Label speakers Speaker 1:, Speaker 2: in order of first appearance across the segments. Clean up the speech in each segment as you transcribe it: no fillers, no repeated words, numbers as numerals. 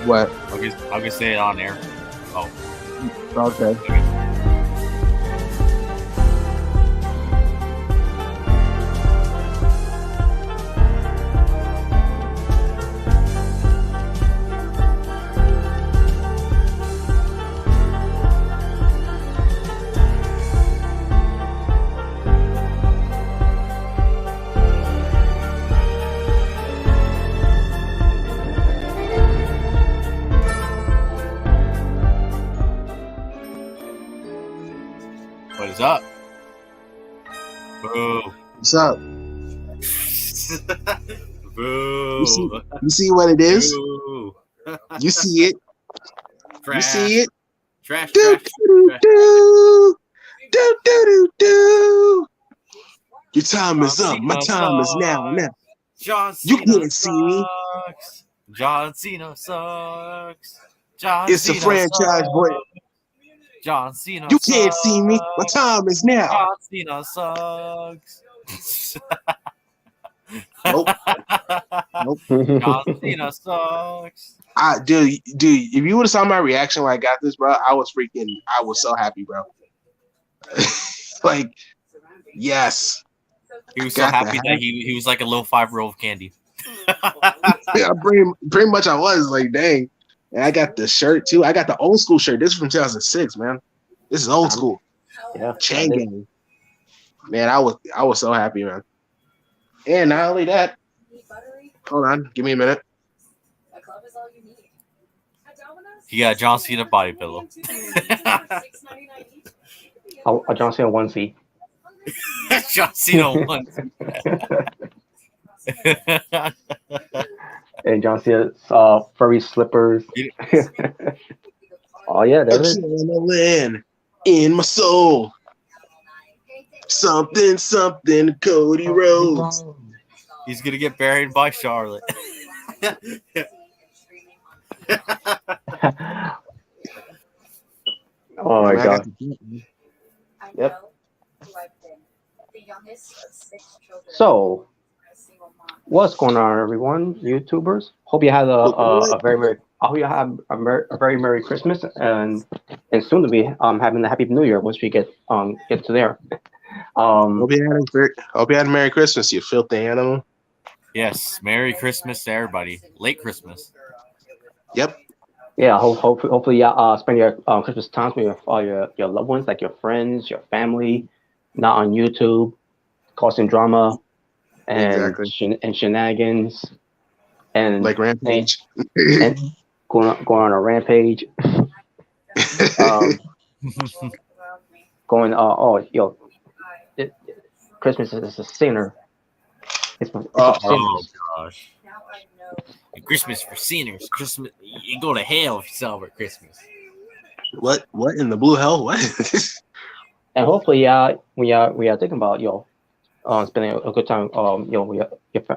Speaker 1: What?
Speaker 2: I'll just say it on air. Oh.
Speaker 1: Okay.
Speaker 2: What is up? Boo.
Speaker 1: What's up?
Speaker 2: Boo.
Speaker 1: You see what it is?
Speaker 2: Boo.
Speaker 1: You see it?
Speaker 2: Trash.
Speaker 1: You see it?
Speaker 2: Trash.
Speaker 1: Do
Speaker 2: Trash.
Speaker 1: do
Speaker 2: Trash.
Speaker 1: do do do do. Your time is up. My time is now. Now.
Speaker 2: John
Speaker 1: You
Speaker 2: Cena
Speaker 1: can't see me.
Speaker 2: sucks. John Cena sucks. John
Speaker 1: It's a
Speaker 2: Cena
Speaker 1: franchise, boy.
Speaker 2: sucks. John Cena
Speaker 1: You
Speaker 2: sucks.
Speaker 1: can't see me. My time is now.
Speaker 2: John Cena sucks.
Speaker 1: Nope. Nope.
Speaker 2: John Cena sucks.
Speaker 1: Dude, if you would have saw my reaction when I got this, bro, I was so happy, bro. Like, yes.
Speaker 2: He was so happy that he was like a little 5-year-old candy.
Speaker 1: Yeah, pretty much I was like, dang. And I got the shirt too. I got the old school shirt. This is from 2006, man. This is old school.
Speaker 3: Yeah.
Speaker 1: Chain gang. Man, I was so happy, man. And not only that, hold on, give me a minute.
Speaker 2: He got a John Cena body pillow.
Speaker 3: A John Cena onesie.
Speaker 2: John Cena onesie.
Speaker 3: And John Cena's furry slippers. Oh yeah, there's it.
Speaker 1: Adrenaline in my soul. Something, Cody Rhodes.
Speaker 2: He's gonna get buried by Charlotte.
Speaker 3: Oh my god. Yep. So, what's going on, everyone? YouTubers. Hope you had a very Merry Christmas and soon to be having a Happy New Year once we get to there.
Speaker 1: Hope you had a Merry Christmas, you filthy animal.
Speaker 2: Yes, Merry Christmas to everybody. Late Christmas.
Speaker 1: Yep.
Speaker 3: Yeah, hopefully you spend your Christmas times with your loved ones, like your friends, your family, not on YouTube, causing drama and and shenanigans, and
Speaker 1: like rampage,
Speaker 3: and going on a rampage. Christmas is a sinner. It's a
Speaker 2: gosh. Christmas for sinners. Christmas, you go to hell if you celebrate Christmas.
Speaker 1: What in the blue hell? What?
Speaker 3: And hopefully, we are thinking about spending a good time with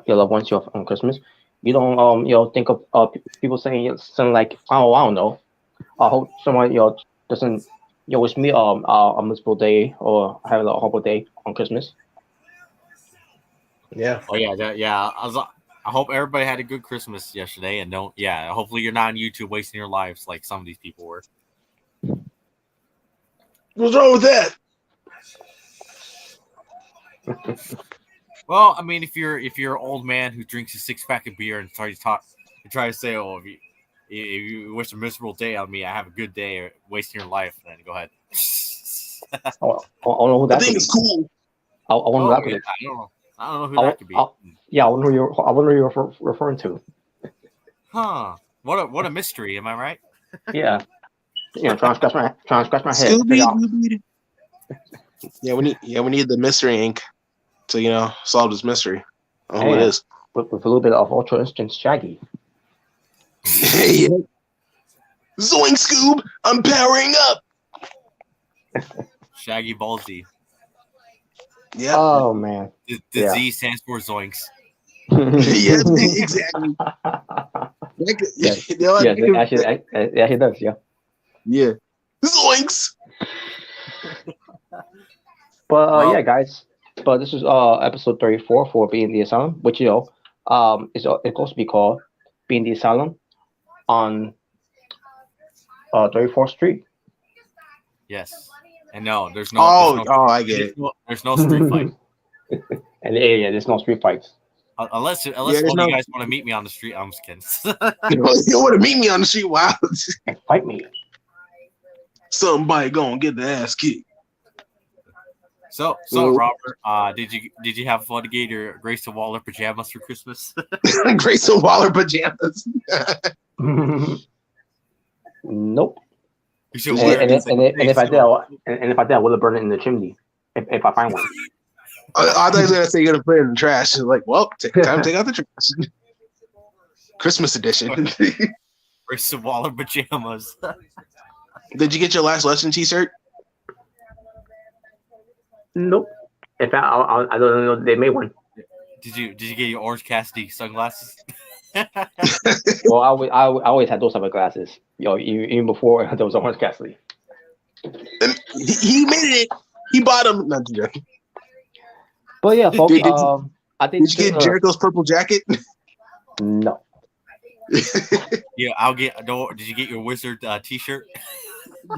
Speaker 3: your loved ones on Christmas. You don't think of people saying something like, oh, I don't know. I hope someone doesn't wish me a miserable day or have a horrible day on Christmas.
Speaker 1: Yeah.
Speaker 2: Oh yeah. I hope everybody had a good Christmas yesterday, and hopefully you're not on YouTube wasting your lives like some of these people were.
Speaker 1: What's wrong with that?
Speaker 2: Well, I mean, if you're an old man who drinks a 6-pack of beer and try to say, oh, if you wish a miserable day on me, I have a good day, or wasting your life, then go ahead.
Speaker 3: I don't know who that
Speaker 1: I think it's cool.
Speaker 3: I wonder who that could be.
Speaker 2: I don't know who that could be.
Speaker 3: Yeah, I wonder who you're referring to.
Speaker 2: Huh? What a mystery. Am I right?
Speaker 3: Yeah. Trying to scratch my head.
Speaker 1: Scooby. Yeah, we need the mystery ink to solve this mystery. Oh, who it is.
Speaker 3: With a little bit of Ultra Instinct Shaggy.
Speaker 1: Yeah. Zoink, Scoob! I'm powering up.
Speaker 2: Shaggy Ballsy.
Speaker 1: Yeah.
Speaker 3: Oh man.
Speaker 2: The Z stands for Zoinks.
Speaker 1: Yeah, exactly.
Speaker 3: He does. Yeah.
Speaker 1: Yeah. Zoinks.
Speaker 3: But yeah, guys. But this is episode 34 for Being the Asylum, which it's supposed to be called Being the Asylum. on 34th Street.
Speaker 2: Yes. And no, there's no.
Speaker 1: I get it.
Speaker 2: There's no street fight.
Speaker 3: And yeah, there's no street fights.
Speaker 2: Unless
Speaker 1: there's
Speaker 2: one of
Speaker 1: no-
Speaker 2: you guys want to meet me on the street. I'm just kidding.
Speaker 1: You want to meet me on the street? Wow.
Speaker 3: And fight me.
Speaker 1: Somebody gonna get the ass kicked.
Speaker 2: So Robert, did you have fun to get your Grayson Waller pajamas for Christmas?
Speaker 1: Grayson Waller pajamas.
Speaker 3: Nope.
Speaker 2: You should
Speaker 3: And,
Speaker 2: wear
Speaker 3: and,
Speaker 2: it.
Speaker 3: and if I did, I would have burned it in the chimney if I find one.
Speaker 1: I thought he was gonna say you're gonna put it in the trash. Like, well, time to take out the trash. Christmas edition.
Speaker 2: Grayson Waller pajamas.
Speaker 1: Did you get your last lesson T-shirt?
Speaker 3: Nope. In fact, I don't know. They made one.
Speaker 2: Did you get your Orange Cassidy sunglasses?
Speaker 3: Well, I always had those type of glasses. Even before there was Orange Cassidy.
Speaker 1: And he made it. He bought them. Not joking.
Speaker 3: But yeah, folks. I think.
Speaker 1: Did you get Jericho's purple jacket?
Speaker 3: No.
Speaker 2: Yeah, I'll get. Did you get your Wizard T-shirt?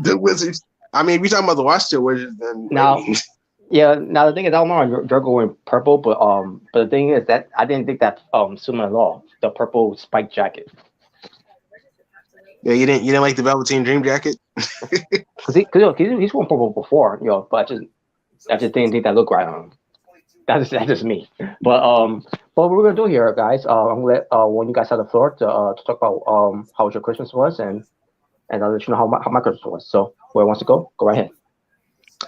Speaker 1: The Wizards. I mean, if you're talking about the Washington Wizards, then
Speaker 3: Now, yeah. Now the thing is, I don't know Jericho wearing purple, but the thing is that I didn't think that suited at all. The purple spike jacket.
Speaker 1: Yeah, you didn't like the Velveteen Dream jacket?
Speaker 3: Cause he's worn purple before, but I just didn't think that looked right on him. That's just me. But what we're gonna do here, guys, I'm gonna let when you guys have the floor to talk about how your Christmas was, and I'll let you know how my Christmas was. So whoever wants to go right ahead.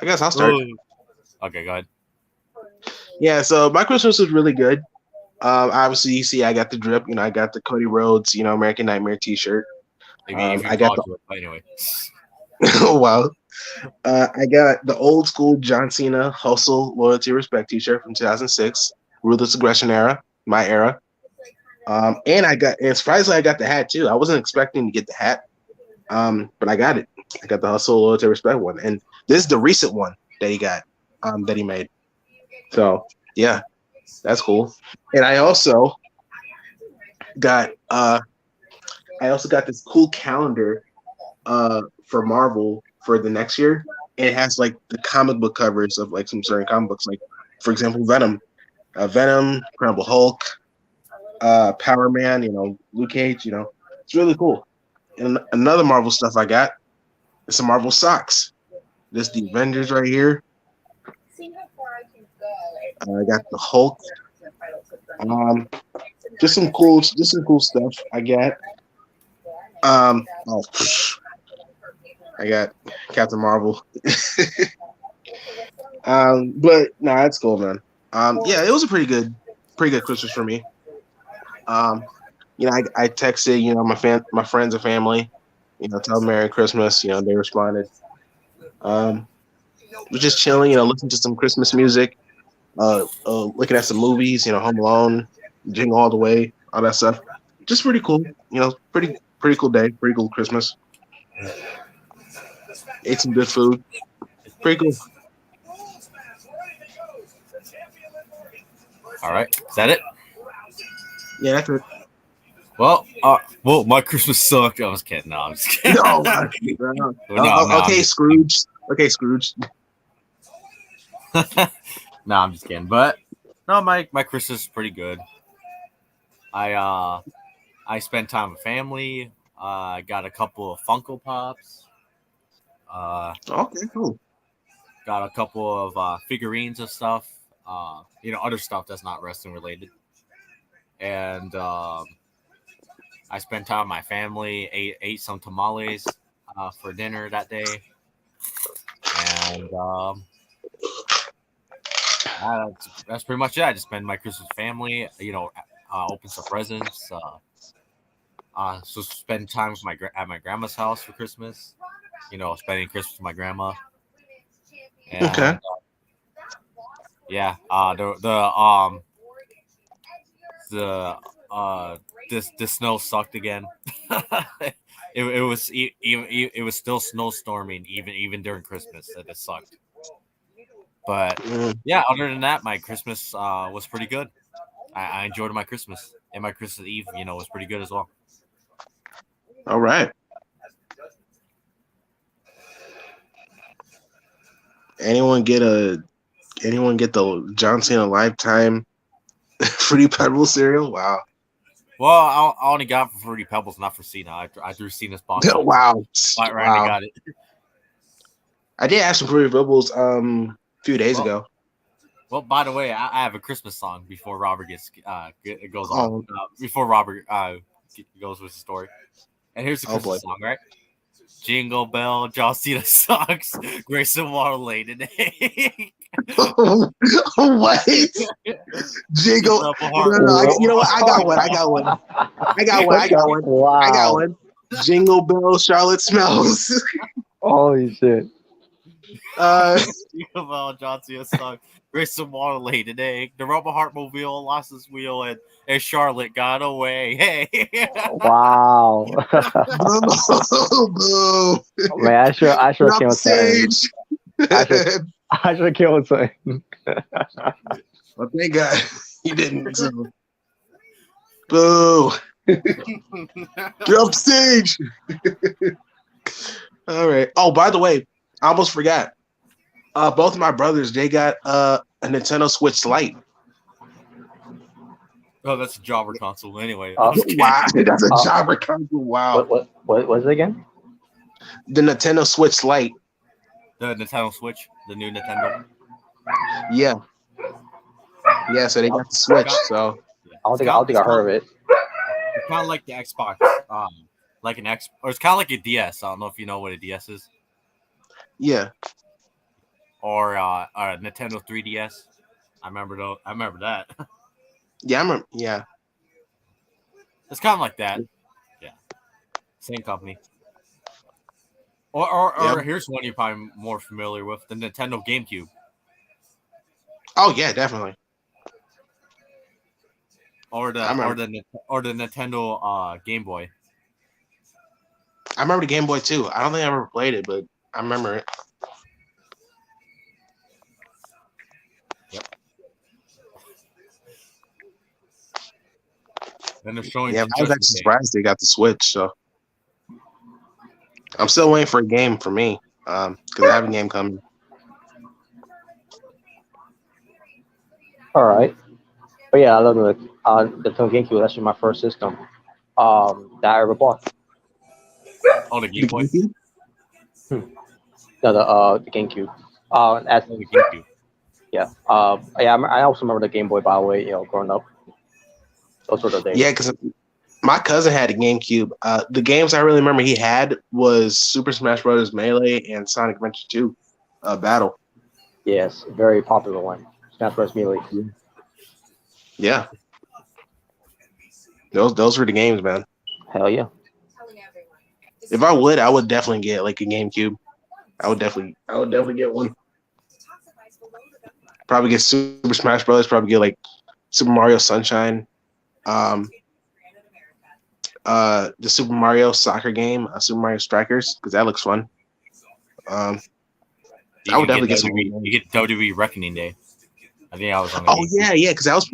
Speaker 1: I guess I'll start.
Speaker 2: Okay, go ahead.
Speaker 1: Yeah, so my Christmas was really good. Obviously, you see, I got the drip. I got the Cody Rhodes, American Nightmare T-shirt.
Speaker 2: I got anyway.
Speaker 1: Oh wow. I got the old school John Cena Hustle Loyalty Respect T-shirt from 2006, Ruthless Aggression era, my era. And surprisingly, I got the hat too. I wasn't expecting to get the hat, but I got it. I got the Hustle Loyalty Respect one, and this is the recent one that he got, that he made. So yeah, that's cool. And I also got this cool calendar for Marvel for the next year. It has like the comic book covers of like some certain comic books, like for example Venom, Incredible Hulk, Power Man, Luke Cage. It's really cool. And another Marvel stuff I got is some Marvel socks. This the Avengers right here. I got the Hulk. Just some cool stuff I got. I got Captain Marvel. But no, that's cool, man. Yeah, it was a pretty good Christmas for me. I texted, my friends and family, tell them Merry Christmas. They responded. We're just chilling, listening to some Christmas music, looking at some movies, Home Alone, Jingle All the Way, all that stuff. Just pretty cool, pretty cool day, pretty cool Christmas. Ate some good food. Pretty cool.
Speaker 2: All right, is that it?
Speaker 1: Yeah, that's it.
Speaker 2: Well, my Christmas sucked. I was kidding. No, I'm just kidding.
Speaker 1: No. Okay, Scrooge. Okay, Scrooge.
Speaker 2: No, I'm just kidding. But no, my Christmas is pretty good. I spent time with family. I got a couple of Funko Pops.
Speaker 1: Okay, cool.
Speaker 2: Got a couple of figurines of stuff. Other stuff that's not wrestling related. And I spent time with my family. Ate some tamales for dinner that day. And that's pretty much it. I just spent my Christmas with family. Open some presents. So spend time with at my grandma's house for Christmas. Spending Christmas with my grandma. And,
Speaker 1: okay.
Speaker 2: Yeah. The snow sucked again. It was still snowstorming even during Christmas. It sucked. But yeah, other than that, my Christmas was pretty good. I enjoyed my Christmas, and my Christmas Eve, was pretty good as well.
Speaker 1: All right. Anyone get the John Cena Lifetime Fruity Pebbles cereal? Wow.
Speaker 2: Well, I only got it for Fruity Pebbles, not for Cena. I threw Cena's box out.
Speaker 1: Wow.
Speaker 2: Right,
Speaker 1: Wow.
Speaker 2: I got it.
Speaker 1: I did have some Fruity Pebbles a few days ago.
Speaker 2: Well, by the way, I have a Christmas song before Robert goes on.
Speaker 1: Oh.
Speaker 2: Before Robert goes with the story. And here's the Christmas song, right? Jingle Bell, John Cena sucks. Grayson Waddle laid an egg.
Speaker 1: What? Jingle. No, you know what? I got one.
Speaker 3: Wow.
Speaker 1: I got one. Jingle Bell, Charlotte Smells.
Speaker 3: Holy shit.
Speaker 2: Jingle Bell, John Cena sucks. Grayson Waddle laid an egg. The Rubber Heartmobile lost his wheel, and Charlotte got away. Hey.
Speaker 3: Wow.
Speaker 1: Boo.
Speaker 3: Man, I sure killed something.
Speaker 1: Sage.
Speaker 3: I should killed something.
Speaker 1: Well, thank God he didn't. So. Boo. Get off stage. All right. Oh, by the way, I almost forgot. Both of my brothers, they got a Nintendo Switch Lite.
Speaker 2: Oh, that's a jobber console. Anyway,
Speaker 1: wow, that's a jobber console. Wow.
Speaker 3: What was it again?
Speaker 1: The Nintendo Switch Lite.
Speaker 2: The Nintendo Switch, the new Nintendo.
Speaker 1: Yeah. Yeah, so they got the Switch. So
Speaker 3: I don't think I heard of it.
Speaker 2: It's kind of like the Xbox, like an X, or it's kind of like a DS. I don't know if you know what a DS is.
Speaker 1: Yeah.
Speaker 2: Or a Nintendo 3DS. I remember that.
Speaker 1: Yeah, I remember. Yeah.
Speaker 2: It's kind of like that. Yeah. Same company. Or here's one you're probably more familiar with: the Nintendo GameCube.
Speaker 1: Oh yeah, definitely.
Speaker 2: Or the Nintendo Game Boy.
Speaker 1: I remember the Game Boy too. I don't think I ever played it, but I remember it.
Speaker 2: Yep. And they're showing.
Speaker 1: Yeah, I was actually surprised they got the Switch. So I'm still waiting for a game for me, because I have a game coming.
Speaker 3: All right. But yeah, I love the Nintendo GameCube. That's actually my first system that I ever bought.
Speaker 2: Oh, the Game Boy.
Speaker 3: No, the GameCube. As
Speaker 2: the GameCube.
Speaker 3: Yeah. Yeah. I also remember the Game Boy. By the way, growing up, those sort of days.
Speaker 1: Yeah, because my cousin had a GameCube. The games I really remember he had was Super Smash Bros. Melee and Sonic Adventure 2 Battle.
Speaker 3: Yes, very popular one. Smash Bros. Melee.
Speaker 1: Yeah. Those were the games, man.
Speaker 3: Hell yeah.
Speaker 1: If I would definitely get like a GameCube. I would definitely get one. Probably get Super Smash Bros. Probably get like Super Mario Sunshine. The Super Mario soccer game, Super Mario Strikers, because that looks fun. I would definitely get some.
Speaker 2: You get WWE Reckoning Day. I think I was on.
Speaker 1: Yeah, because I was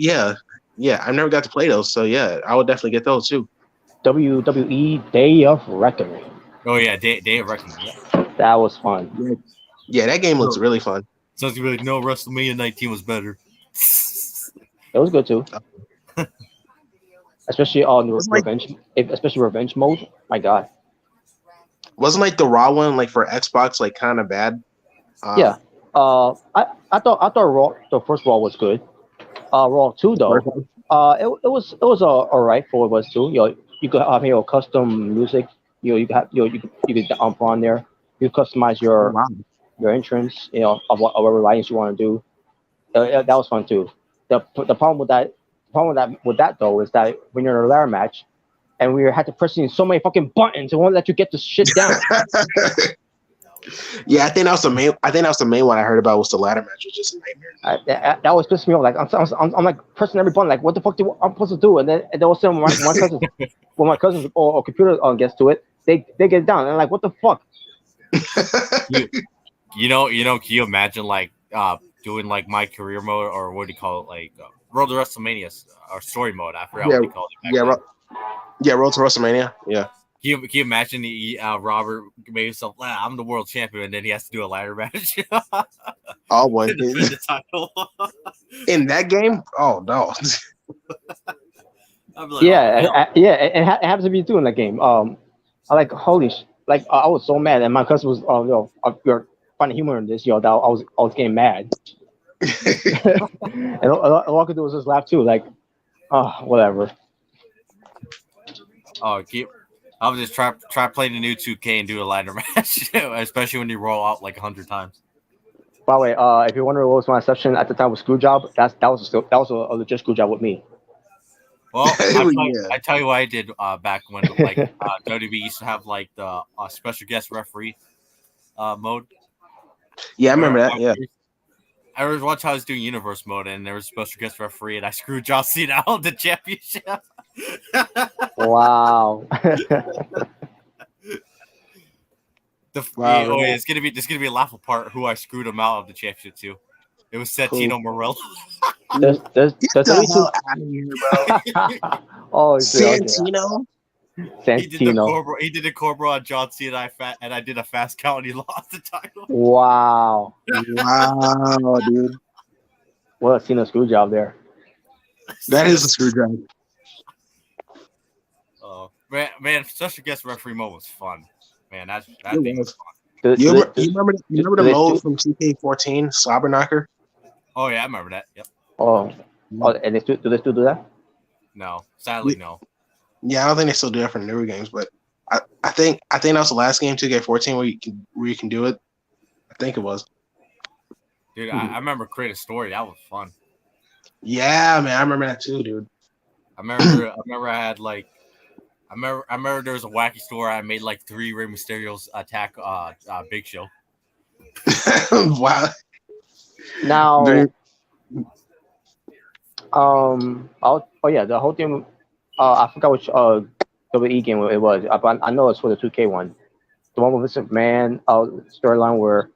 Speaker 1: I never got to play those, so yeah, I would definitely get those too.
Speaker 3: WWE Day of Reckoning.
Speaker 2: Oh yeah, Day of Reckoning. Yeah.
Speaker 3: That was fun.
Speaker 1: Yeah, that game looks really fun.
Speaker 2: So it's gonna be like, no, WrestleMania 19 was better.
Speaker 3: It was good too. Especially on revenge mode. My God.
Speaker 1: Wasn't like the Raw one like for Xbox like kind of bad?
Speaker 3: Yeah. I thought Raw, the first Raw was good. Raw 2 though. It was alright for what it was too. You could have custom music. You could put on there. You customize your entrance. Of whatever lines you want to do. That was fun too. The problem with that though is that when you're in a ladder match, and we had to press in so many fucking buttons, it won't let you get the shit down.
Speaker 1: Yeah, I think that was the main one I heard about was the ladder match. Was just a nightmare.
Speaker 3: That was pissing me off. Like I'm like pressing every button. Like what the fuck I'm supposed to do? And then all of a sudden when my cousins or computer gets to it, they get it down. And I'm like, what the fuck?
Speaker 2: Can you imagine like doing like my career mode, or what do you call it, like Road to WrestleMania or story mode? I forgot what you call it.
Speaker 1: Road to WrestleMania. Yeah.
Speaker 2: you imagine Robert made himself, I'm the world champion, and then he has to do a ladder match to
Speaker 1: Oh boy,
Speaker 2: defend the title.
Speaker 1: in that game, oh no.
Speaker 2: I'm like, oh hell.
Speaker 3: It happens to be too in that game. I like like I was so mad, and my cousin was, you're finding humor in this, that I was getting mad, and all I could do was just laugh too, like, oh, whatever.
Speaker 2: Oh, I would just try playing the new 2K and do a ladder match, especially when you roll out like 100 times.
Speaker 3: By the way, if you're wondering what was my exception at the time with screw job, that was a legit screw job with me.
Speaker 2: Well,
Speaker 1: Yeah.
Speaker 2: I tell you what I did back when like WWE used to have like the special guest referee mode.
Speaker 1: Yeah, I remember that. Yeah.
Speaker 2: I was once I was doing universe mode and there was a special guest referee and I screwed John Cena out of the championship.
Speaker 3: Wow.
Speaker 2: Oh, it's gonna be a laughable part who I screwed him out of the championship to. It was Santino Marella.
Speaker 3: Get
Speaker 1: the hell out of here, bro.
Speaker 3: Oh,
Speaker 1: Santino.
Speaker 3: Santino.
Speaker 2: He did the Cobra on John Cena, and I did a fast count, and he lost the title.
Speaker 3: Wow.
Speaker 1: Wow, dude.
Speaker 3: What a Cena screw job there.
Speaker 1: That is a screw job.
Speaker 2: Oh man, special guest referee mode was fun. Man, that thing was
Speaker 1: fun. You remember the mode from 2K14, Slobber Knocker?
Speaker 2: Oh yeah, I remember that. Yep.
Speaker 3: Oh, and do they still do that?
Speaker 2: No, sadly no.
Speaker 1: Yeah, I don't think they still do that for the newer games, but I think that was the last game 2K14 where you can do it. I think it was.
Speaker 2: Dude, I remember Create a Story. That was fun.
Speaker 1: Yeah, man, I remember that too, dude.
Speaker 2: I remember I had like. I remember there was a wacky store. I made like 3 Rey Mysterios attack Big Show.
Speaker 1: Wow.
Speaker 3: Now, the whole thing. I forgot which WWE game it was. But I know it's for the 2K one. The one with Vince McMahon storyline where,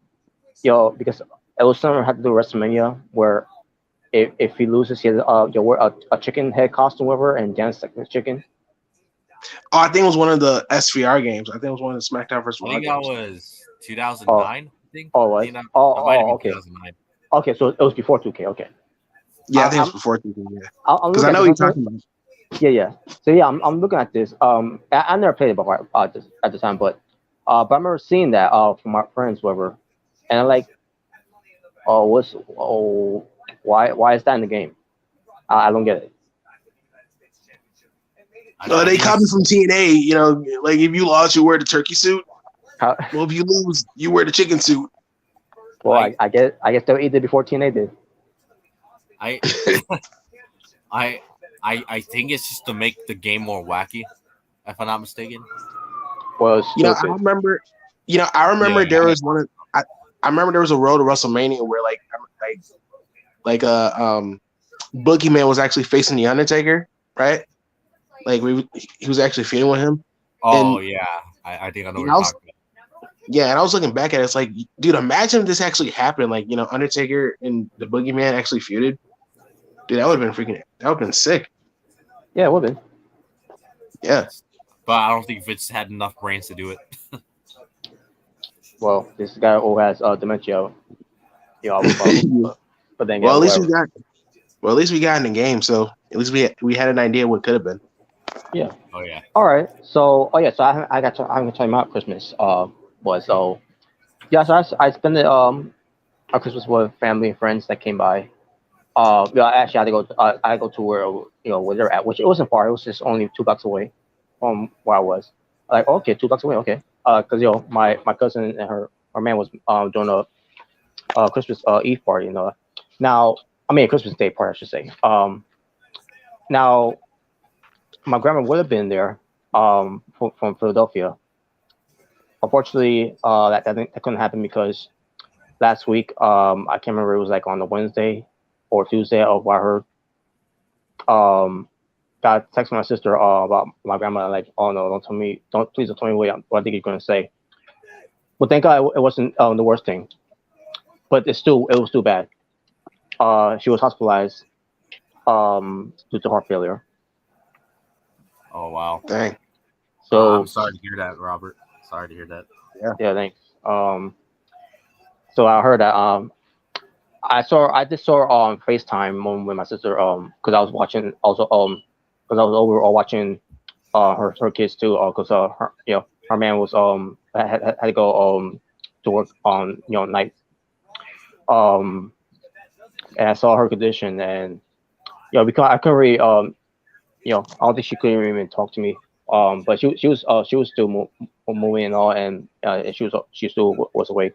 Speaker 3: because it was something had to do with WrestleMania where if he loses, he has wear a chicken head costume, whatever, and dance like the chicken.
Speaker 1: Oh, I think it was one of the SVR games. I think it was one of the SmackDown vs. Raw games.
Speaker 2: I think that was 2009. I think.
Speaker 3: Oh, it was? Okay. 2009. Okay, so it was before 2K. Okay.
Speaker 1: Yeah, I think it was before 2K. Yeah. Because I know what you're talking about.
Speaker 3: Yeah. So yeah, I'm looking at this. I never played it before at the time, but I remember seeing that from my friends, whatever, and I'm like, why is that in the game? I don't get it.
Speaker 1: They copied from TNA. Like if you lost, you wear the turkey suit. Well, if you lose, you wear the chicken suit.
Speaker 3: Well, I guess they did before TNA did.
Speaker 2: I think it's just to make the game more wacky, if I'm not mistaken.
Speaker 3: Well,
Speaker 1: I remember. There was one. I remember there was a road to WrestleMania where Boogeyman was actually facing the Undertaker, right? Like he was actually feuding with him.
Speaker 2: Oh yeah, I think I know what you're talking about.
Speaker 1: Yeah, and I was looking back at it. It's like, dude, imagine if this actually happened. Like, Undertaker and the Boogeyman actually feuded. Dude, that would have been sick.
Speaker 3: Yeah, it would have been.
Speaker 1: Yeah.
Speaker 2: But I don't think Vince had enough brains to do it.
Speaker 3: Well, this guy who has dementia. But then
Speaker 1: at least we got in the game, so at least we had an idea what could have been.
Speaker 3: Yeah.
Speaker 2: Oh yeah.
Speaker 3: All right. So I got to I'm gonna tell you my Christmas was so I spent it our Christmas with family and friends that came by. Actually I had to go to where they're at, which it wasn't far. It was just only 2 blocks away from where I was. Like, okay, 2 blocks away, okay. Because my cousin and her man was doing a Christmas Eve party, Now, a Christmas Day party, I should say. Now, my grandma would have been there from Philadelphia. Unfortunately, that couldn't happen because last week, I can't remember, it was like on a Wednesday or Tuesday of what I heard. Got a text from my sister about my grandma, like, oh no, please don't tell me what I think you're going to say. But thank God it wasn't the worst thing. But it was still bad. She was hospitalized due to heart failure.
Speaker 2: Oh wow!
Speaker 1: Dang.
Speaker 2: I'm
Speaker 3: So
Speaker 2: sorry to hear that, Robert. Sorry to hear that.
Speaker 1: Yeah.
Speaker 3: yeah, thanks. So I heard that I just saw FaceTime with my sister because I was watching also because I was overall watching her kids too because her her man was had to go to work on night um and I saw her condition and because I couldn't really I don't think she couldn't even talk to me but she was still moving and all and she still was awake.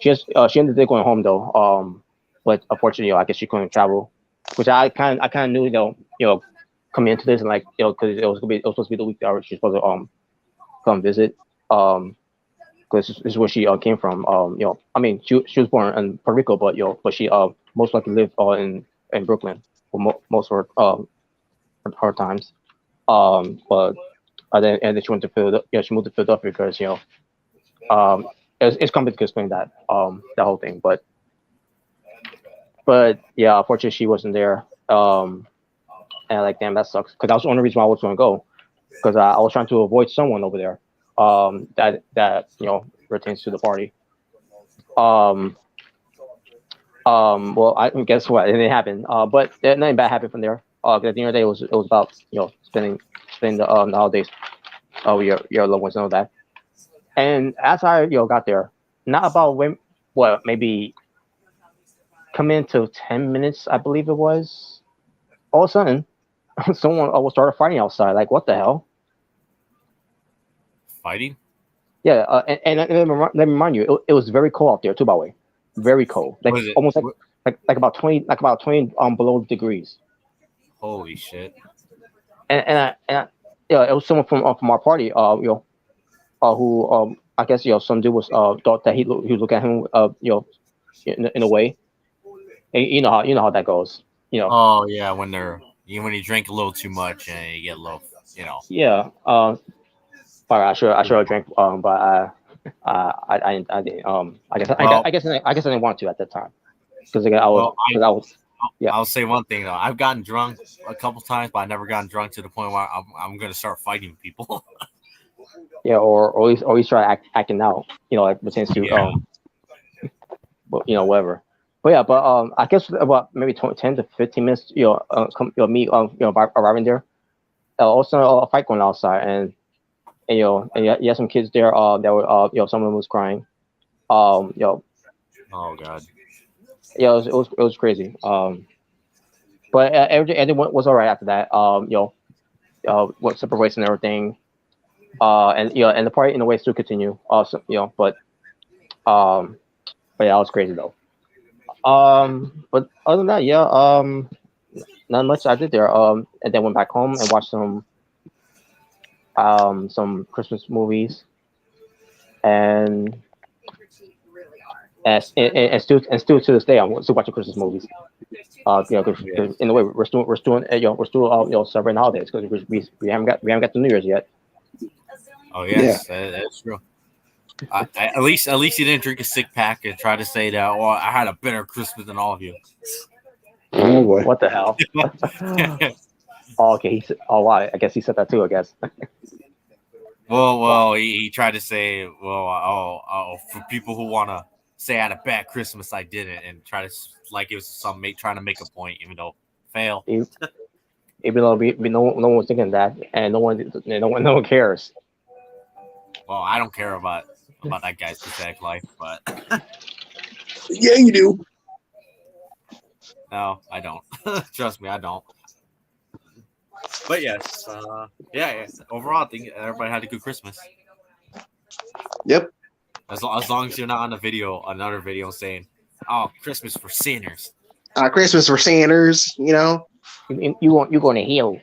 Speaker 3: She ended up going home though. But unfortunately, I guess she couldn't travel, which I kind of knew coming into this and like because it was supposed to be the week that she was supposed to come visit. Because this is where she came from. I mean she was born in Puerto Rico, but but she most likely lived in Brooklyn for most of her times. But and then she went to Philadelphia. She moved to Philadelphia because it's complicated to explain that whole thing, but yeah, unfortunately she wasn't there. And like, damn, that sucks. Because that was the only reason why I was going to go. Because I was trying to avoid someone over there. That pertains to the party. Um. Well, I guess what it didn't happen. But nothing bad happened from there. 'Cause at the end of the day, it was about spending the holidays with your loved ones and all that. And as I got there, not about when what maybe come into 10 minutes, I believe it was. All of a sudden, someone will start fighting outside. Like, what the hell?
Speaker 2: Fighting?
Speaker 3: Yeah, and let me remind you, it was very cold out there too. By the way, very cold, like
Speaker 2: Was it?
Speaker 3: almost like about 20 below degrees.
Speaker 2: Holy shit!
Speaker 3: Yeah, it was someone from our party. Who I guess some dude was thought that he would look at him in a way. And you know how that goes.
Speaker 2: Oh yeah, when you drink a little too much and you get a little, you know.
Speaker 3: Yeah. But I sure drank. But I didn't.
Speaker 2: Well,
Speaker 3: I guess I didn't want to at that time because I was
Speaker 2: well,
Speaker 3: because I was yeah
Speaker 2: I'll say one thing though. I've gotten drunk a couple times, but I never gotten drunk to the point where I'm gonna start fighting people.
Speaker 3: yeah or at least try acting out. Like pertains to
Speaker 2: Yeah.
Speaker 3: whatever. But yeah, but I guess about maybe 10 to 15 minutes. Me arriving there. Also a fight going outside and you had some kids there that were some of them was crying. You know
Speaker 2: Oh god.
Speaker 3: yeah it was crazy. But everything was all right after that. What separation and everything. And the party in a way still continue. Um, but yeah, it was crazy though. But other than that, yeah, not much I did there. And then went back home and watched some Christmas movies and and still to this day I'm still watching Christmas movies. 'Cause
Speaker 2: Yes.
Speaker 3: in a way we're still celebrating holidays because we haven't got the New Year's yet.
Speaker 2: Oh
Speaker 1: Yeah.
Speaker 2: yes, that's true. At least you didn't drink a sick pack and try to say that. Oh, I had a better Christmas than all of you.
Speaker 1: Oh boy.
Speaker 3: What the hell? Oh, okay. Oh, wow. I guess he said that too. I guess. Wow.
Speaker 2: He tried to say, for people who want to say I had a bad Christmas, I didn't, and try to like it was trying to make a point, even though fail.
Speaker 3: Even though no one was thinking that, and no one cares.
Speaker 2: Well, I don't care about that guy's pathetic life, but
Speaker 1: Yeah, you do.
Speaker 2: no, I don't. Trust me, I don't. But yes, yeah. Overall, I think everybody had a good Christmas.
Speaker 1: Yep.
Speaker 2: As long as you're not on another video saying, "Oh, Christmas for sinners."
Speaker 1: Christmas for Sanders.
Speaker 3: You going to hell?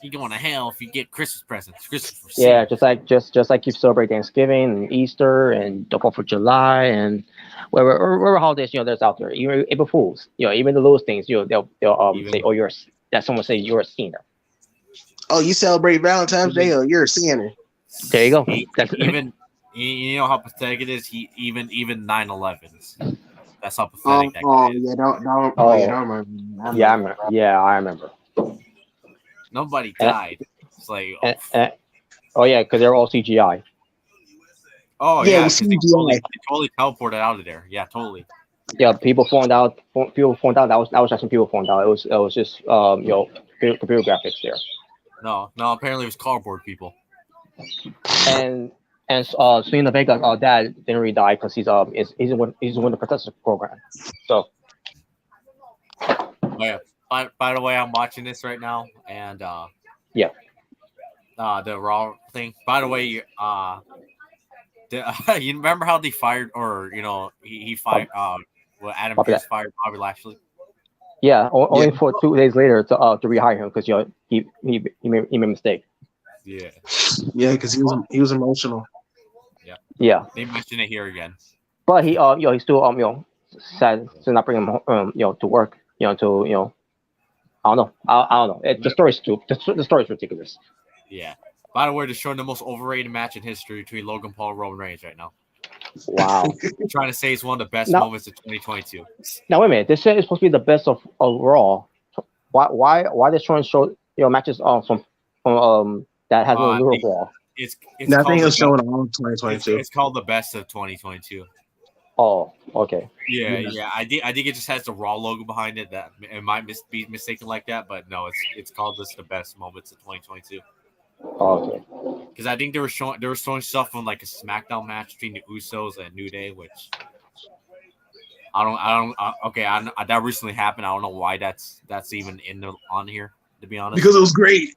Speaker 2: You're going to hell if you get Christmas presents. Christmas for
Speaker 3: Yeah,
Speaker 2: sinners.
Speaker 3: just like you celebrate Thanksgiving and Easter and the 4th of July and whatever holidays there's out there. Even April Fools, even the littlest things, they'll say,
Speaker 2: Even
Speaker 3: oh, that someone say you're a sinner.
Speaker 1: Oh, you celebrate Valentine's Day?
Speaker 2: even
Speaker 1: Oh, you're a sinner.
Speaker 3: There you go. That's
Speaker 2: even you know how pathetic it is. He even 9/11s. That's how
Speaker 1: Oh,
Speaker 2: pathetic that
Speaker 1: oh
Speaker 2: guy is.
Speaker 1: yeah, don't. Oh yeah,
Speaker 3: oh
Speaker 1: don't remember. I
Speaker 3: yeah, I
Speaker 1: remember.
Speaker 3: remember. Yeah, I remember.
Speaker 2: Nobody
Speaker 3: And,
Speaker 2: died. It's like, oh,
Speaker 3: and, and, Oh yeah, because they're all CGI.
Speaker 2: Oh
Speaker 1: Yeah, it
Speaker 2: yeah,
Speaker 1: was
Speaker 2: because
Speaker 1: CGI.
Speaker 2: they totally teleported out of there. Yeah, totally.
Speaker 3: Yeah, people found out. People found out that was actually people found out. It was just computer graphics there.
Speaker 2: No, no. Apparently, it was cardboard people.
Speaker 3: And Selena Vega's dad didn't really die because he's in the protection program. So
Speaker 2: Oh, yeah. By the way, I'm watching this right now, and
Speaker 3: yeah,
Speaker 2: the raw thing. By the way, you remember how they fired, or he fired.
Speaker 3: Bob,
Speaker 2: Well, Adam
Speaker 3: Bobby,
Speaker 2: Pearce fired Bobby Lashley.
Speaker 3: yeah,
Speaker 1: Yeah,
Speaker 3: only for 2 days later to rehire him because he made a mistake.
Speaker 2: Yeah,
Speaker 1: yeah, because he was emotional.
Speaker 2: yeah.
Speaker 3: Yeah,
Speaker 2: They mentioned it here again.
Speaker 3: but he's still sad to not bring him to work to I don't know. I don't know. The story's too. The story's ridiculous.
Speaker 2: Yeah. By the way, they're showing the most overrated match in history between Logan Paul and Roman Reigns right now.
Speaker 3: Wow.
Speaker 2: They're trying to say it's one of the best
Speaker 3: Now,
Speaker 2: moments of 2022.
Speaker 3: now wait a minute. This is supposed to be the best of Raw. Why they trying to show matches from that has no little Raw?
Speaker 2: It's
Speaker 1: Nothing
Speaker 2: called the
Speaker 1: was
Speaker 2: best.
Speaker 1: showing all of 2022.
Speaker 2: It's called the best of 2022.
Speaker 3: Oh, okay.
Speaker 2: Yeah,
Speaker 1: Yeah.
Speaker 2: yeah. I think it just has the Raw logo behind it. That it might be mistaken like that, but no, it's called this the best moments of 2022.
Speaker 3: Oh, okay.
Speaker 2: Because I think they were showing stuff from like a SmackDown match between the Usos and New Day, which okay, that recently happened. I don't know why that's even on here, to be honest.
Speaker 1: Because it was great.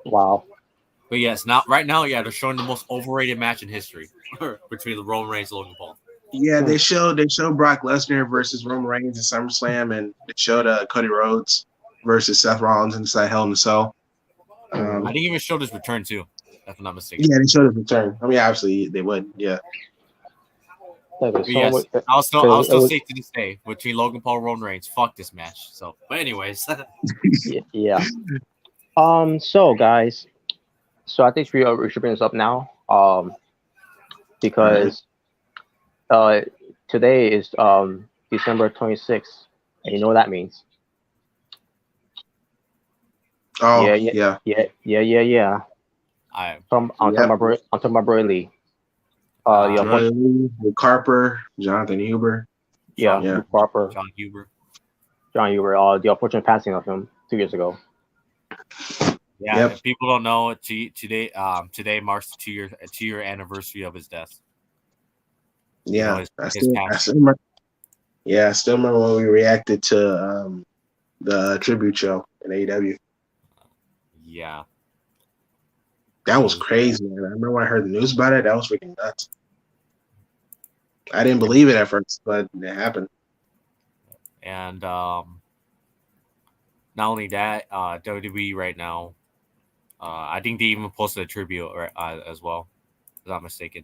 Speaker 3: Wow.
Speaker 2: But yes, not right now. Yeah, they're showing the most overrated match in history between the Roman Reigns and Logan Paul.
Speaker 1: Yeah,
Speaker 3: Hmm.
Speaker 1: they showed Brock Lesnar versus Roman Reigns in SummerSlam, and they showed Cody Rhodes versus Seth Rollins inside Hell in a Cell.
Speaker 3: Mhm.
Speaker 2: I think even showed his return too, if I'm not mistaken.
Speaker 1: Yeah, they showed his return. I mean, obviously they would. Yeah,
Speaker 3: Okay,
Speaker 2: But yes, I'll still say to this day between Logan Paul and Roman Reigns, fuck this match. So, but anyways,
Speaker 3: yeah. So guys, I think we should bring this up now.
Speaker 1: all right.
Speaker 3: Because uh, today is December 26th, and you know what that means.
Speaker 1: Oh
Speaker 3: Yeah, yeah,
Speaker 1: yeah,
Speaker 3: yeah.
Speaker 2: I
Speaker 3: I'm talking
Speaker 1: yep.
Speaker 3: about I'm talking about Brady.
Speaker 2: uh,
Speaker 3: Unfortunately,
Speaker 1: Johnny Lee, Luke Harper, Jonathan Huber.
Speaker 3: yeah,
Speaker 2: John
Speaker 1: Yeah,
Speaker 3: Luke Harper,
Speaker 2: John Huber.
Speaker 3: John, you were the unfortunate passing of him 2 years ago.
Speaker 2: Yeah,
Speaker 1: yep,
Speaker 2: if people don't know, today marks the 2-year anniversary of his death.
Speaker 1: yeah.
Speaker 2: His
Speaker 1: I
Speaker 2: passing.
Speaker 1: still remember. Yeah, I still remember when we reacted to the tribute show in AEW.
Speaker 2: Yeah,
Speaker 1: That
Speaker 2: it
Speaker 1: was
Speaker 2: was.
Speaker 1: crazy, man. I remember when I heard the news about it. That was freaking nuts. I didn't believe it at first, but it happened.
Speaker 2: And not only that, WWE right now, I think they even posted a tribute as well, if I'm not mistaken.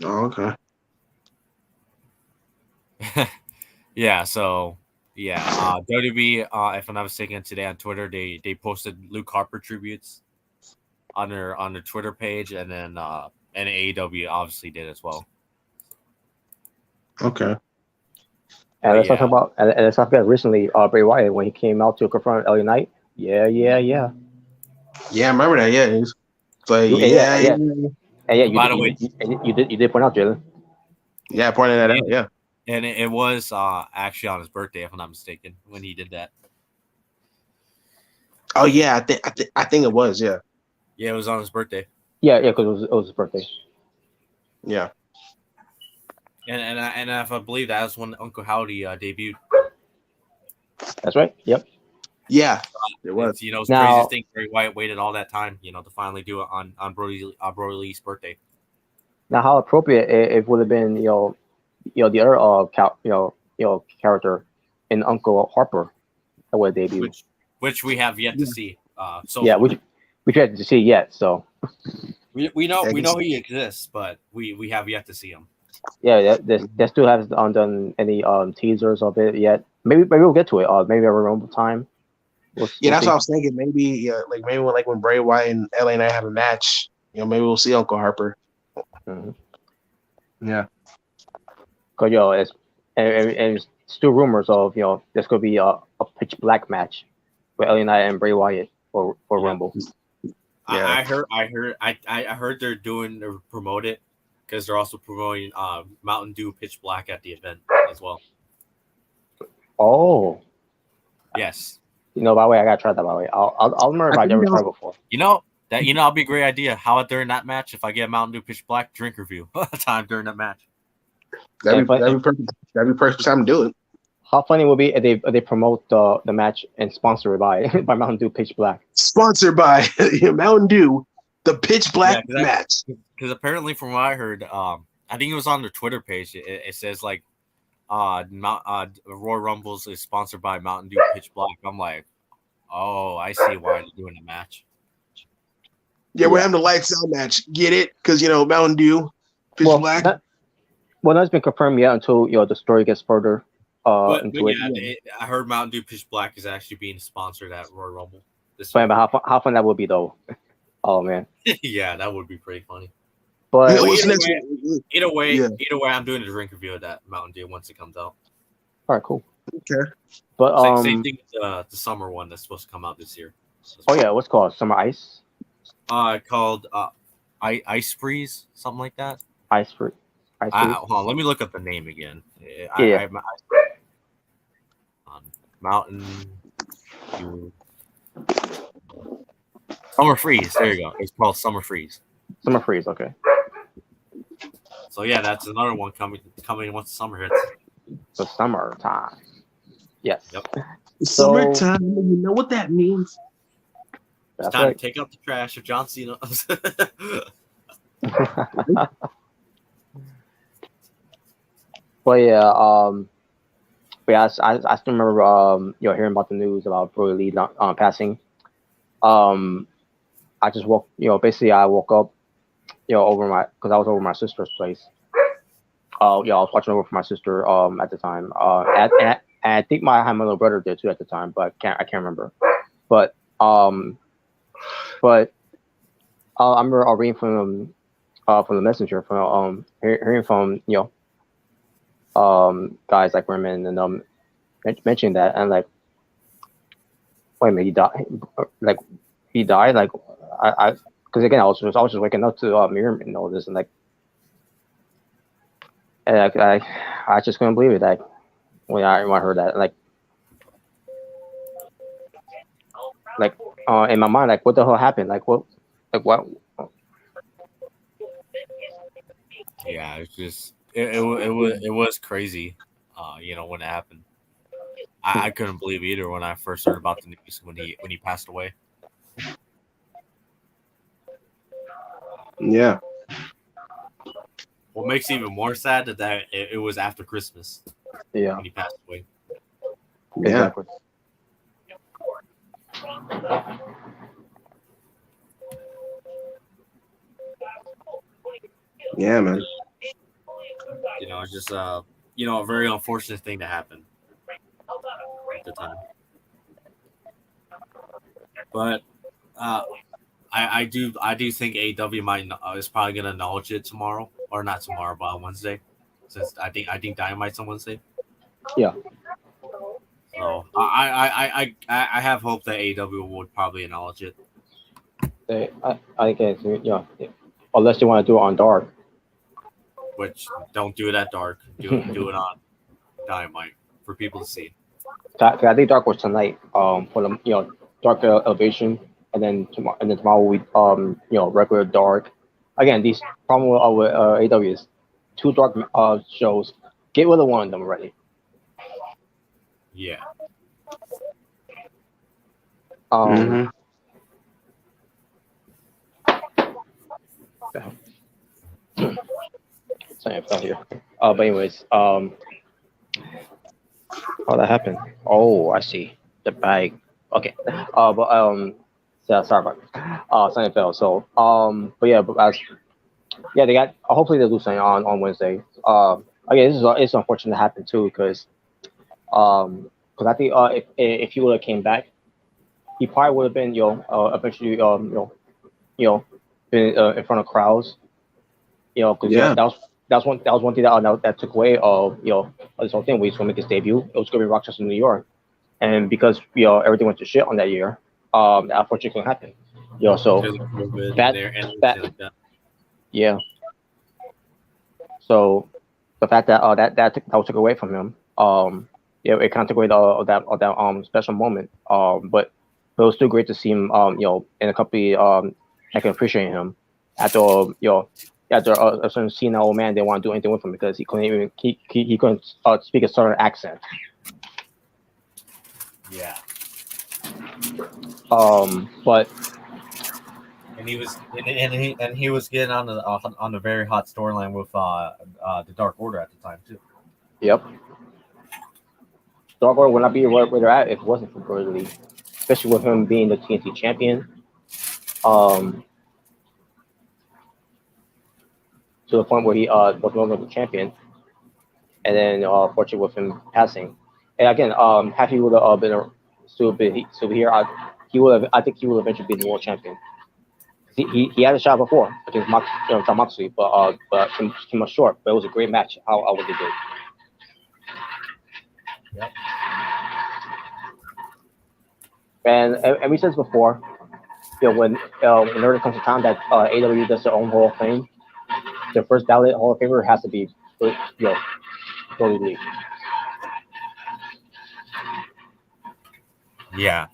Speaker 1: Oh, okay.
Speaker 2: Yeah, so yeah, WWE, if I'm not mistaken, today on Twitter they posted Luke Harper tributes on their Twitter page, and then and AEW obviously did as well.
Speaker 1: Okay.
Speaker 3: And
Speaker 2: But
Speaker 3: let's not
Speaker 2: yeah,
Speaker 3: talk about and let's not forget recently Bray Wyatt when he came out to confront LA Knight. Yeah.
Speaker 1: Yeah, I remember that. Yeah, it's like
Speaker 3: Yeah,
Speaker 1: yeah,
Speaker 3: and yeah.
Speaker 2: and by the way,
Speaker 3: You did point out, Jalen.
Speaker 1: yeah, pointing that out.
Speaker 2: and,
Speaker 1: Yeah.
Speaker 2: and it was actually on his birthday, if I'm not mistaken, when he did that.
Speaker 1: Oh yeah, I think it was. Yeah,
Speaker 2: Yeah, it was on his birthday,
Speaker 3: Yeah, because it was his birthday.
Speaker 1: yeah,
Speaker 2: and if I believe that was when Uncle Howdy debuted.
Speaker 3: That's right. Yep.
Speaker 1: yeah. It was.
Speaker 2: It's crazy to
Speaker 3: Now,
Speaker 2: think Bray Wyatt waited all that time, to finally do it on Brody Lee's birthday.
Speaker 3: how appropriate it would have been, the other character in Uncle Harper that would debut.
Speaker 2: Which we have yet to
Speaker 1: Yeah.
Speaker 2: see so
Speaker 3: Yeah,
Speaker 2: far.
Speaker 3: we tried to see it yet. So
Speaker 2: We know
Speaker 1: I
Speaker 2: we
Speaker 1: guess-
Speaker 2: know he exists, but we have yet to see him.
Speaker 3: yeah, they still haven't done any teasers of it yet. Maybe we'll get to it. Maybe at our own time.
Speaker 1: Yeah, that's
Speaker 3: see.
Speaker 1: what I was thinking. Maybe, yeah, like maybe when Bray Wyatt and LA Knight have a match, maybe we'll see Uncle Harper.
Speaker 3: Mm-hmm.
Speaker 1: Yeah.
Speaker 3: Cause it's still rumors of there's gonna be a pitch black match with LA Knight and Bray Wyatt for
Speaker 2: Yeah.
Speaker 3: Rumble.
Speaker 1: Yeah.
Speaker 2: I heard they're promote it because they're also promoting Mountain Dew Pitch Black at the event as well.
Speaker 3: Oh,
Speaker 2: Yes.
Speaker 3: by the way, I gotta try that. By the way, I'll remember if
Speaker 1: I
Speaker 3: I
Speaker 1: think
Speaker 3: ever
Speaker 1: that was,
Speaker 3: tried before.
Speaker 2: That'd be a great idea. How about during that match, if I get a Mountain Dew Pitch Black drink review time during that match?
Speaker 1: that'd be perfect. That'd be perfect time to do it.
Speaker 3: How funny would be if they promote the match and sponsor it by by Mountain Dew Pitch Black.
Speaker 1: Sponsored by Mountain Dew, the Pitch Black match.
Speaker 2: Because apparently, from what I heard, I think it was on their Twitter page. It says like, Royal Rumbles is sponsored by Mountain Dew Pitch Black. I'm like, oh, I see why they're doing the match.
Speaker 1: Yeah, we're having the lights out match. Get it? Because Mountain Dew, Pitch Black.
Speaker 3: That's been confirmed yet until the story gets further into it.
Speaker 2: I heard Mountain Dew Pitch Black is actually being sponsored at Royal Rumble.
Speaker 3: But how fun that would be though. Oh man.
Speaker 2: Yeah, that would be pretty funny.
Speaker 3: But
Speaker 2: either way, I'm doing a drink review of that Mountain Dew once it comes out.
Speaker 3: All right, cool.
Speaker 1: Okay.
Speaker 3: But
Speaker 2: same thing with the summer one that's supposed to come out this year.
Speaker 3: Oh yeah, what's it called? Summer Ice?
Speaker 2: Called Ice Freeze, something like that.
Speaker 3: Ice Freeze.
Speaker 2: Hold on, let me look up the name again. Mountain Dew. Summer Freeze. There you go. It's called Summer Freeze.
Speaker 3: Summer Freeze. Okay.
Speaker 2: So yeah, that's another one coming once the summer hits.
Speaker 3: The summertime. Yes.
Speaker 2: Yep.
Speaker 1: Summertime. You know what that means?
Speaker 2: It's time to take out the trash of John Cena.
Speaker 3: But yeah, I still remember hearing about the news about Brody Lee passing. I just woke up, because I was over my sister's place. I was watching over for my sister at the time. And I think I had my little brother there too at the time, but I can't remember. But I remember reading from the messenger, from hearing from guys like Raymond and mentioning that, and like, wait a minute, he died. Like I because again I was just waking up to Miriam and all this, and I just couldn't believe it. Like when I heard that, in my mind, like what the hell happened? Like what?
Speaker 2: Yeah, it's just it was crazy. When it happened, I couldn't believe either when I first heard about the news when he passed away.
Speaker 1: Yeah.
Speaker 2: What makes it even more sad that it was after Christmas.
Speaker 3: Yeah.
Speaker 2: When he passed away.
Speaker 1: Yeah.
Speaker 3: Exactly.
Speaker 1: Yeah, man.
Speaker 2: It's just a very unfortunate thing to happen at the time. But I do think AEW is probably gonna acknowledge it tomorrow, or not tomorrow, but on Wednesday, since I think Dynamite's on Wednesday.
Speaker 3: Yeah.
Speaker 2: So I have hope that AEW would probably acknowledge it.
Speaker 3: I guess unless they want to do it on Dark.
Speaker 2: Which don't do it at Dark. Do it on Dynamite for people to see.
Speaker 3: I think Dark was tonight. For the Dark Elevation, and then tomorrow we regular Dark. Again, these problem with AW is 2 Dark shows. Get rid of one of them already.
Speaker 2: Yeah.
Speaker 3: Sorry, I fell here. But anyways, how that happened? Oh, I see the bag. Okay. Yeah, sorry about something fell. So, they got. Hopefully they'll do something on Wednesday. Again, it's unfortunate to happen too, because I think if he would have came back, he probably would have been eventually been in front of crowds. Because that was one thing that took away this whole thing. We was going to make his debut. It was going to be Rochester, New York, and because everything went to shit on that year, that unfortunately couldn't happen. So
Speaker 2: Because of COVID and
Speaker 3: that
Speaker 2: there and
Speaker 3: that
Speaker 2: everything like that.
Speaker 3: yeah. So the fact that that was took away from him, it kind of took away that special moment. But it was still great to see him, in a company that can appreciate him after after a certain senile old man didn't want to do anything with him because he couldn't speak a southern accent.
Speaker 2: Yeah.
Speaker 3: But
Speaker 2: And he was getting on a very hot storyline with the Dark Order at the time too.
Speaker 3: yep, Starboard would not be where they're at if it wasn't for Brody Lee, especially with him being the TNT champion. Um, to the point where he was no longer the champion, and then fortunately with him passing. And again, had he would have still be here, I think he would have eventually been the world champion. He had a shot before against John Moxley, but came up short. But it was a great match. How what they did.
Speaker 2: Yep.
Speaker 3: And we said this before, whenever it comes to time that AW does their own Hall of Fame, their first ballot Hall of Famer has to be Brody Lee.
Speaker 2: Yeah.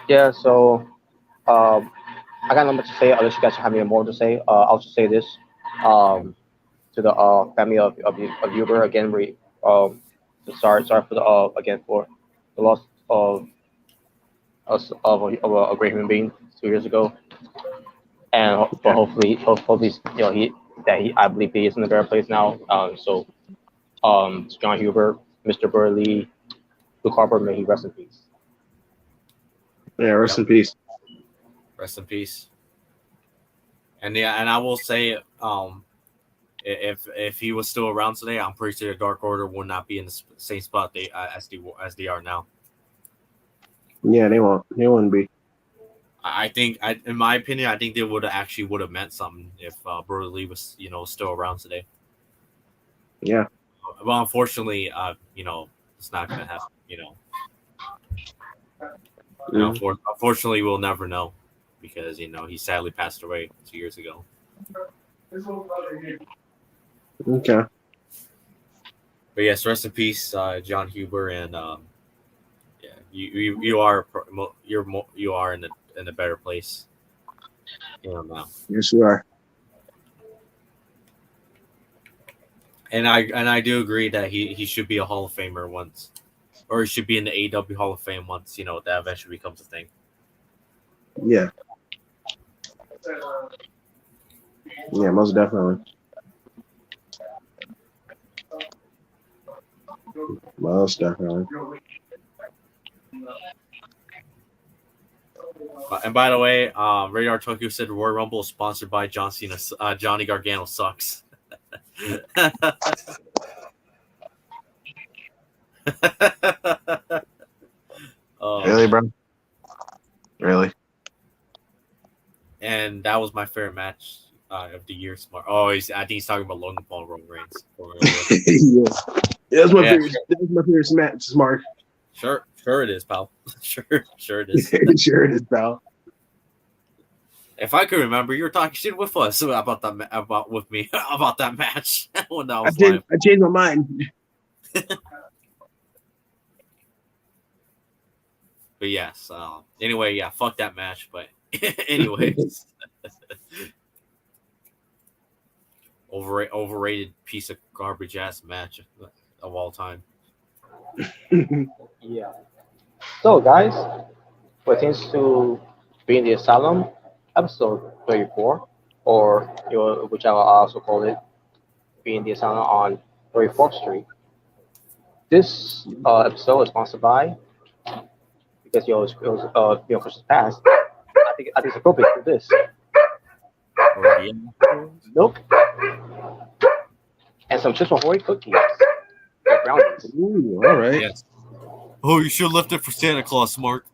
Speaker 3: Yeah, so I got not much to say unless you guys have any more to say. I'll just say this to the family of Uber again. Sorry for the again for the loss of a great human being 2 years ago, and but hopefully I believe he is in a better place now. John Huber, Mr. Burley, Luke Harper, may he rest in peace.
Speaker 1: Yeah, rest in peace.
Speaker 2: Rest in peace. And yeah, and I will say, if he was still around today, I'm pretty sure the Dark Order would not be in the same spot as they are now.
Speaker 1: Yeah, they won't. They wouldn't be.
Speaker 2: I think, in my opinion, I think they would have meant something if Brody Lee was still around today.
Speaker 1: Yeah.
Speaker 2: Well, unfortunately, it's not gonna happen. Unfortunately, we'll never know because he sadly passed away 2 years ago.
Speaker 1: Okay.
Speaker 2: But yes, rest in peace, John Huber, and yeah, you are in a better place, now.
Speaker 1: Yes, you are.
Speaker 2: And I do agree that he should be a Hall of Famer once, or he should be in the AEW Hall of Fame once that eventually becomes a thing.
Speaker 1: Yeah. Yeah, most definitely. Most definitely.
Speaker 2: And by the way, Radar Tokyo said Royal Rumble is sponsored by John Cena. Johnny Gargano sucks.
Speaker 1: Really, bro? Really?
Speaker 2: And that was my favorite match of the year. Smart. I think he's talking about Logan Paul, Roman Reigns.
Speaker 1: Yeah. That's my favorite. That's my favorite match. Smart.
Speaker 2: Sure it is, pal. Sure it is.
Speaker 1: Sure it is, pal.
Speaker 2: If I could remember, you were talking shit with us about that about that match when I was live.
Speaker 1: I changed my mind.
Speaker 2: But yes. Anyway, yeah, fuck that match. But anyways, overrated piece of garbage ass match of all time.
Speaker 3: Yeah. So guys, pertains to Being the Asylum, episode 34, or which I will also call it, Being the Asylum on 34th Street. This episode is sponsored by, because it was Christmas past. I think it's appropriate for this. Milk and some Chips Ahoy cookies. Brownies.
Speaker 1: Ooh, all right.
Speaker 2: Yes. Oh, you should have left it for Santa Claus, Mark.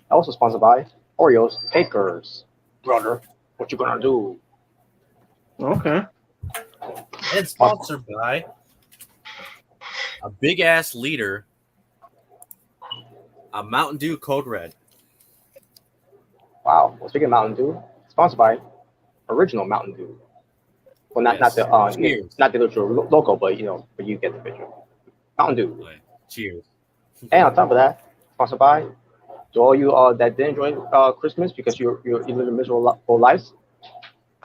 Speaker 3: Also sponsored by Oreos Bakers. Brother, what you gonna do?
Speaker 1: Okay.
Speaker 2: And sponsored by a big ass leader, a Mountain Dew Code Red.
Speaker 3: Wow. Well, speaking of Mountain Dew, sponsored by original Mountain Dew. Well, not
Speaker 2: Yes.
Speaker 3: the
Speaker 2: Cheers.
Speaker 3: not the literal logo, but but you get the picture. Mountain Dew.
Speaker 2: Okay. Cheers.
Speaker 3: And on top of that, sponsored by to all you that did enjoy Christmas because you live miserable lives.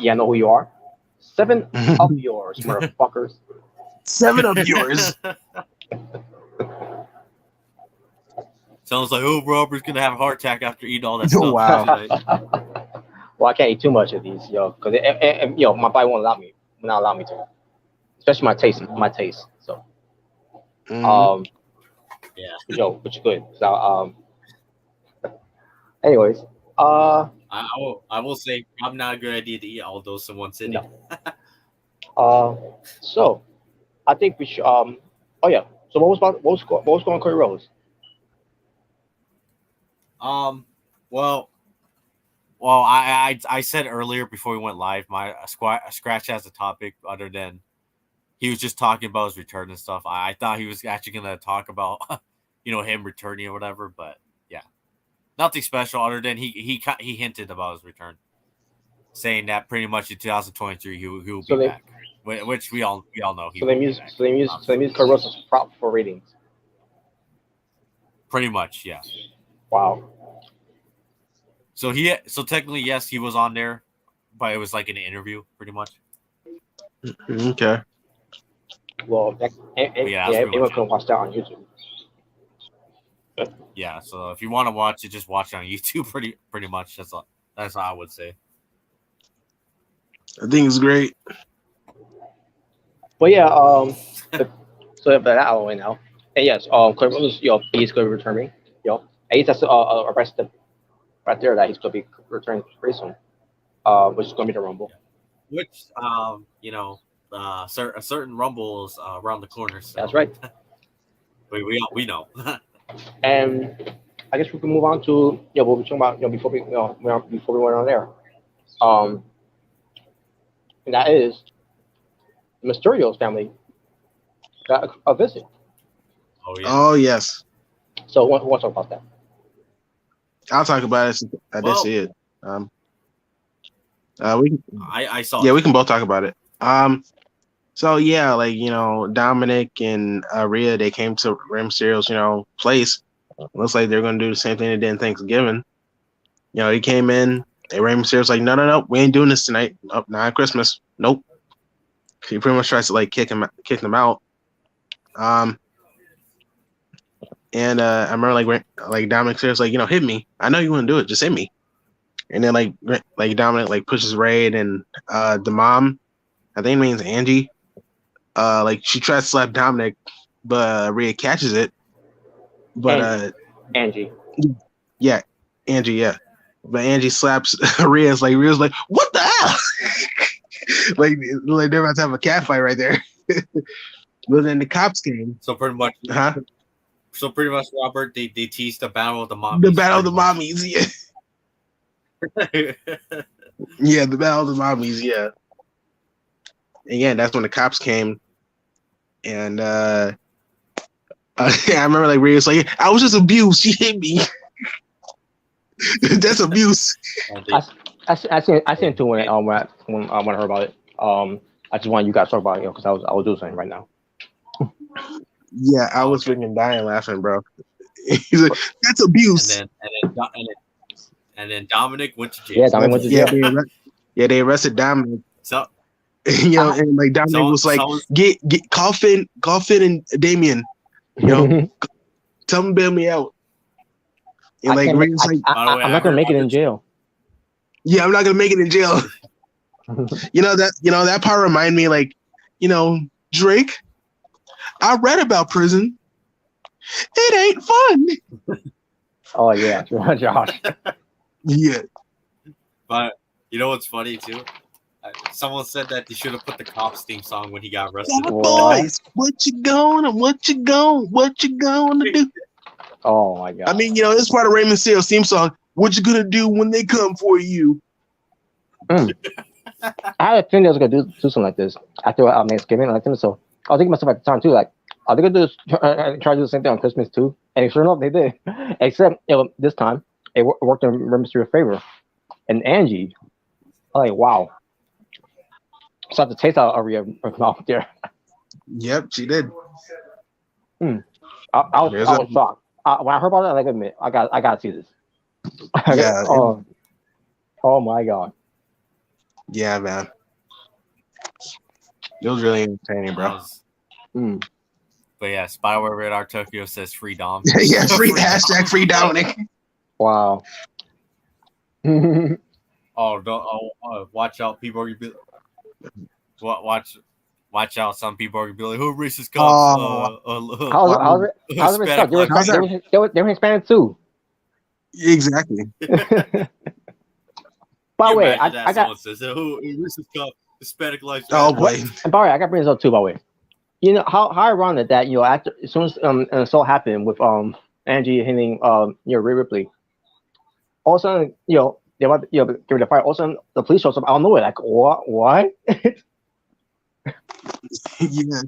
Speaker 3: Yeah, I know who you are. 7 of yours, motherfuckers.
Speaker 1: 7 of yours.
Speaker 2: Sounds like, oh, Robert's gonna have a heart attack after eating all that stuff.
Speaker 1: Wow.
Speaker 3: Well, I can't eat too much of these, because my body will not allow me to, especially my taste. So,
Speaker 2: Yeah.
Speaker 3: which is good. So, anyways,
Speaker 2: I will say probably not a good idea to eat all those in one sitting.
Speaker 3: No. So, I think we should. Oh yeah. So what was going on Curry Rose?
Speaker 2: Well, I said earlier before we went live, my Scratch has a topic other than he was just talking about his return and stuff. I thought he was actually gonna talk about him returning or whatever, but yeah, nothing special other than he hinted about his return, saying that pretty much in 2023 he will be back, which we all know.
Speaker 3: So they use Curry Rose as prop for ratings.
Speaker 2: Pretty much, yeah.
Speaker 3: Wow.
Speaker 2: So technically, yes, he was on there, but it was like an interview, pretty much.
Speaker 1: Okay.
Speaker 3: Well, everyone can watch that on YouTube.
Speaker 2: Yeah, so if you want to watch it, just watch it on YouTube. Pretty much. That's all I would say.
Speaker 1: I think it's great.
Speaker 3: But yeah, so that out of the way now. And yes, Curry Rose, he's going to be returning. And he's just arrested right there that he's going to be returning pretty soon. Which is going to be the Rumble.
Speaker 2: Which a certain Rumble is around the corner. So.
Speaker 3: That's right.
Speaker 2: we know.
Speaker 3: And I guess we can move on to what we're talking about before we went on there. And that is Mysterio's family got a visit.
Speaker 2: Oh yeah.
Speaker 1: Oh yes.
Speaker 3: So who wants to talk about that?
Speaker 1: I'll talk about it. I did see it.
Speaker 2: I saw.
Speaker 1: Yeah, we can both talk about it. So yeah, Dominic and Rhea, they came to Rey Mysterio's place. Looks like they're gonna do the same thing they did in Thanksgiving. He came in. Rey Mysterio's like, no, we ain't doing this tonight. Nope, not Christmas. Nope. He pretty much tries to kick them out. And I remember like Dominic says hit me. I know you want to do it. Just hit me. And then like Dominic pushes Ray and the mom, I think her name's Angie. She tries to slap Dominic, but Rhea catches it. But
Speaker 3: Angie.
Speaker 1: Yeah, Angie. Yeah, but Angie slaps Rhea's Rhea's like, what the hell? like they're about to have a cat fight right there. But then the cops came.
Speaker 2: So pretty much.
Speaker 1: Huh?
Speaker 2: So pretty much, Robert, they teased the battle of the mommies.
Speaker 1: The battle of the mommies, yeah. Yeah, the battle of the mommies, yeah. And yeah, that's when the cops came. And I remember Rhea's like, I was just abused. She hit me. That's abuse.
Speaker 3: I seen it too when I heard about it. I just want you guys to talk about it, because I was doing something right now.
Speaker 1: Yeah, I was freaking dying laughing, bro. He's like, that's abuse.
Speaker 2: And then Dominic went to jail.
Speaker 3: Yeah, Dominic went to jail.
Speaker 1: They arrested Dominic.
Speaker 2: So
Speaker 1: and Dominic was like, get Coffin and Damien. Tell them to bail me out. And Ray's like,
Speaker 3: I'm not gonna make it in jail.
Speaker 1: Yeah, I'm not gonna make it in jail. that part reminded me Drake. I read about prison. It ain't fun.
Speaker 3: Oh yeah, Josh.
Speaker 1: Yeah.
Speaker 2: But you know what's funny too? Someone said that they should have put the cops theme song when he got arrested.
Speaker 1: Boys, what you gonna do?
Speaker 3: Oh my god.
Speaker 1: I mean, this part of Rey Mysterio's theme song. What you gonna do when they come for you?
Speaker 3: I had a feeling they was gonna do something like this after Thanksgiving. I think so. I was thinking myself at the time too, like, are they gonna do this, try to do the same thing on Christmas too? And sure enough, they did. Except this time it worked in Rey Mysterio's favor. And Angie, I'm like, wow. So I have to taste out of your mouth there.
Speaker 1: Yep, she did.
Speaker 3: I was shocked. When I heard about it, I like admit, I gotta see this.
Speaker 1: Yeah.
Speaker 3: Oh my god.
Speaker 1: Yeah, man. It was really entertaining, bro.
Speaker 2: But yeah, Spyware Radar Tokyo says free Dom.
Speaker 1: Yeah, hashtag free Dominic.
Speaker 3: Wow.
Speaker 2: Watch out! People are gonna be watch out! Some people are gonna be like, "Who racist cops?"
Speaker 3: How's it? They were Hispanic too.
Speaker 1: Exactly.
Speaker 3: By the way, I got
Speaker 2: someone says, "Who racist cop? Hispanic life."
Speaker 1: Oh boy.
Speaker 3: And by the way, I got to bring this up too. By the way, you know how ironic that after as soon as and so happened with Angie hitting Rhea Ripley, all of a sudden they about to give it a fight. All of a sudden the police shows up out of nowhere, like what?
Speaker 1: Yeah.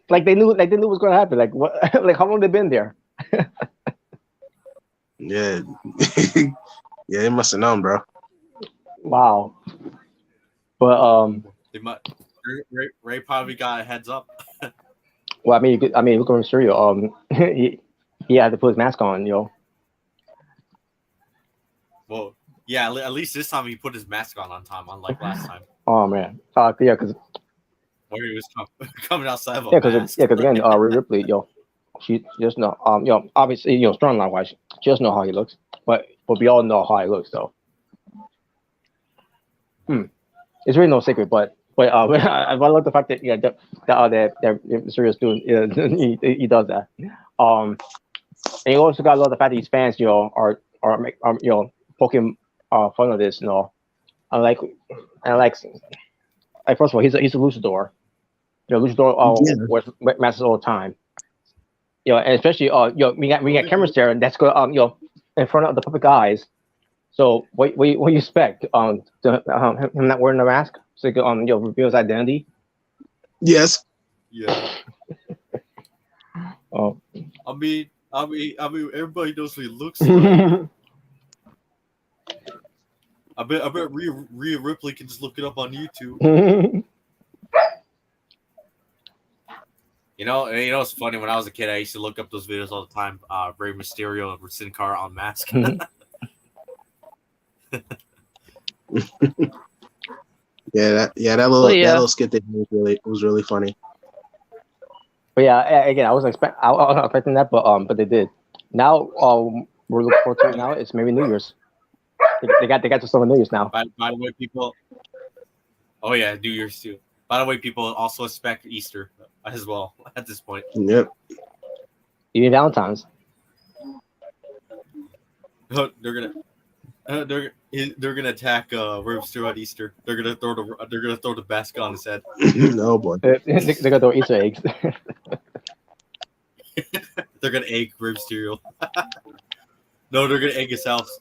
Speaker 3: Like they knew what was going to happen. Like what? Like how long they been there?
Speaker 1: Yeah. Yeah, they must have known, bro.
Speaker 3: Wow. But
Speaker 2: Ray probably got a heads up.
Speaker 3: Well, I mean, look at Mysterio. He had to put his mask on,
Speaker 2: Well, yeah, at least this time he put his mask on time, unlike last time.
Speaker 3: Oh man, yeah, because
Speaker 2: where he was coming outside of
Speaker 3: a mask. Because again, Rhea Ripley, she just know, obviously, storyline wise, she doesn't know how he looks, but we all know how he looks, though. It's really no secret, but I love the fact that that Mysterio's doing, he does that. And you also got a lot of the fact that his fans, are poking fun of this, like first of all, he's a luchador. Luchador wears masks all the time. And especially we got cameras there, and that's good. In front of the public eyes. So what you expect? Him not wearing a mask, so he could reveal his identity.
Speaker 1: Yes.
Speaker 2: Yeah.
Speaker 3: Oh.
Speaker 2: I mean, everybody knows what he looks like. I bet Rhea Ripley can just look it up on YouTube. It's funny. When I was a kid, I used to look up those videos all the time. Rey Mysterio and Sin Cara on mask.
Speaker 1: That little skit they did was really funny.
Speaker 3: But yeah, again, I wasn't expecting that, but they did. Now we're looking forward to it. Now it's maybe New Year's. They got to start New Year's now.
Speaker 2: By the way, people. Oh yeah, New Year's too. By the way, people also expect Easter as well at this point.
Speaker 1: Yep.
Speaker 3: Even Valentine's.
Speaker 2: They're gonna attack Rey Mysterio at Easter. They're gonna throw the basket on his head.
Speaker 1: Oh boy.
Speaker 3: They're gonna throw Easter eggs.
Speaker 2: They're gonna egg Rey Mysterio. No, they're gonna egg his house.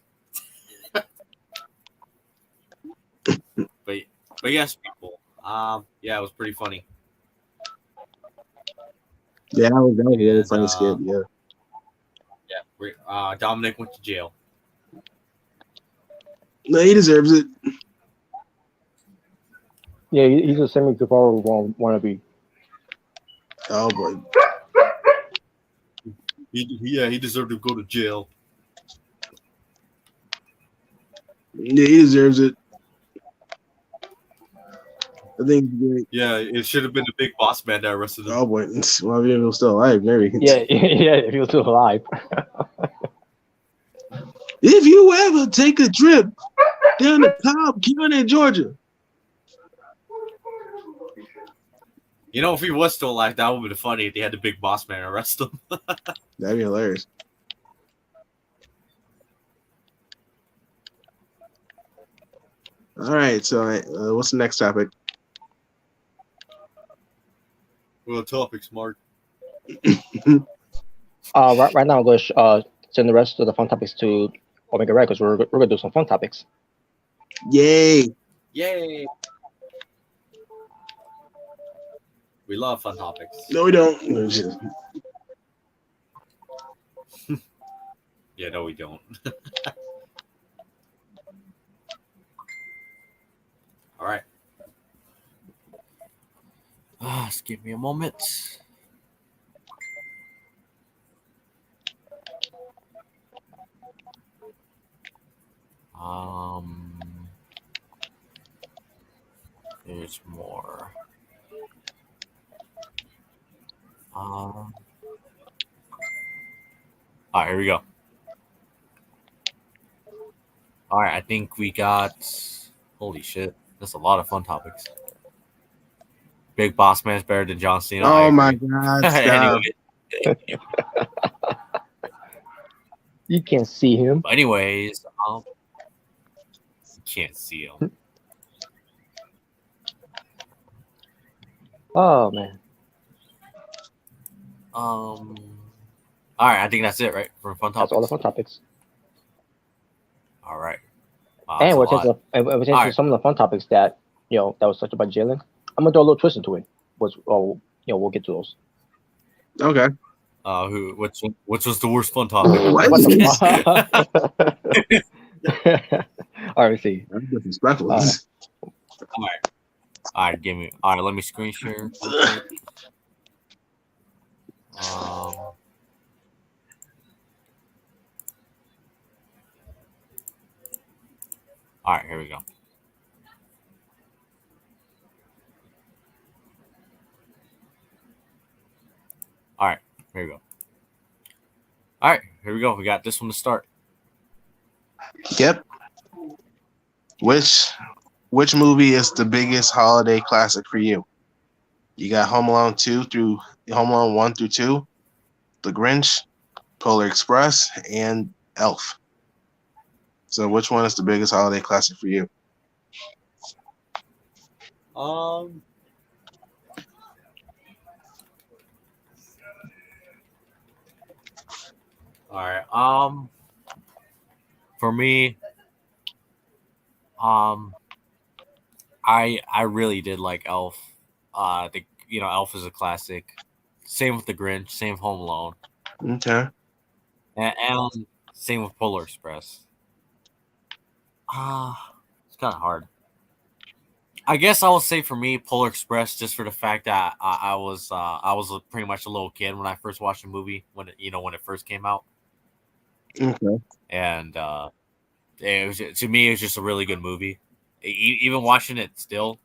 Speaker 2: But yes, people. Yeah, it was pretty funny.
Speaker 1: Yeah, that was a really funny skit. Yeah.
Speaker 2: Yeah. Dominic went to jail.
Speaker 1: No, he deserves it.
Speaker 3: Yeah, he's a semi-Guevara wannabe.
Speaker 1: Oh boy.
Speaker 2: He deserved to go to jail.
Speaker 1: Yeah, he deserves it. I think.
Speaker 2: Yeah, it should have been the big boss man that arrested him.
Speaker 1: Oh boy, well, if he was still alive, maybe.
Speaker 3: Yeah, if he was still alive.
Speaker 1: If you ever take a trip down to Cobb County, Georgia.
Speaker 2: If he was still alive, that would have been funny if they had the big boss man arrest him.
Speaker 1: That'd be hilarious. All right, so what's the next topic?
Speaker 2: Well, topics, Mark.
Speaker 3: Right now I'm going to send the rest of the fun topics to Omega Red because we're going to do some fun topics.
Speaker 1: Yay!
Speaker 2: Yay! We love fun topics.
Speaker 1: No, we don't. No, just-
Speaker 2: Yeah, no, we don't. All right. Just give me a moment. There's more. All right, here we go. All right, I think we got. Holy shit, that's a lot of fun topics. Big Boss Man's better than John Cena. I
Speaker 1: Oh
Speaker 2: agree.
Speaker 1: my God! Stop.
Speaker 2: Anyway,
Speaker 3: You can't see him.
Speaker 2: anyways, you can't see him.
Speaker 3: Oh man.
Speaker 2: All right, I think that's it, right? For fun topics.
Speaker 3: That's all the fun topics.
Speaker 2: All right.
Speaker 3: And we're
Speaker 2: That's a lot.
Speaker 3: into
Speaker 2: Alright.
Speaker 3: some of the fun topics that that was touched by Jalen. I'm gonna throw a little twist into it. We'll get to those.
Speaker 1: Okay.
Speaker 2: Which was the worst fun topic?
Speaker 1: What?
Speaker 3: What the fuck? All right, let's see.
Speaker 1: That's disrespectful.
Speaker 3: All
Speaker 2: All right, let me screen share. real quick. All right, here we go. All right, here we go. All right, here we go. We got this one to start.
Speaker 1: Yep. Which movie is the biggest holiday classic for you? You got Home Alone 1 through 2, The Grinch, Polar Express, and Elf. So which one is the biggest holiday classic for you?
Speaker 2: All right. For me, I really did like Elf. Elf is a classic. Same with The Grinch. Same with Home Alone.
Speaker 1: Okay.
Speaker 2: And same with Polar Express. It's kind of hard. I guess I will say for me, Polar Express, just for the fact that I was pretty much a little kid when I first watched the movie when it first came out.
Speaker 1: Okay.
Speaker 2: And it was, to me, it was just a really good movie. Even watching it still,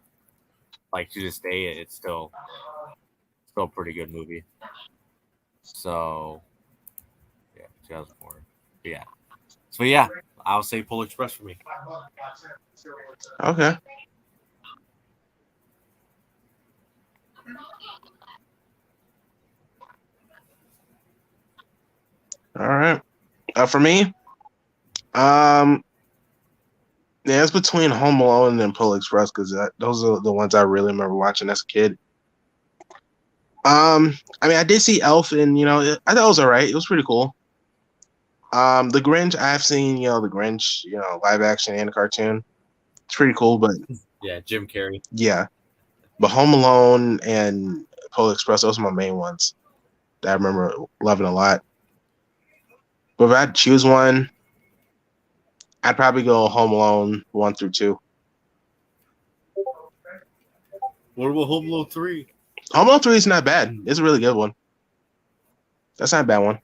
Speaker 2: like to this day, it's still a pretty good movie. So, yeah, 2004. Yeah. So yeah, I'll say Polar Express for me.
Speaker 1: Okay. All right. For me, yeah, it's between Home Alone and Polar Express because those are the ones I really remember watching as a kid. I mean, I did see Elf, and I thought it was alright. It was pretty cool. The Grinch, I've seen, the Grinch, live action and the cartoon. It's pretty cool, but
Speaker 2: Yeah, Jim Carrey.
Speaker 1: yeah. But Home Alone and Polar Express, those are my main ones that I remember loving a lot. But if I had to choose one, I'd probably go Home Alone 1 through 2.
Speaker 2: What about Home Alone 3?
Speaker 1: Home Alone 3 is not bad. It's a really good one. That's not a bad one.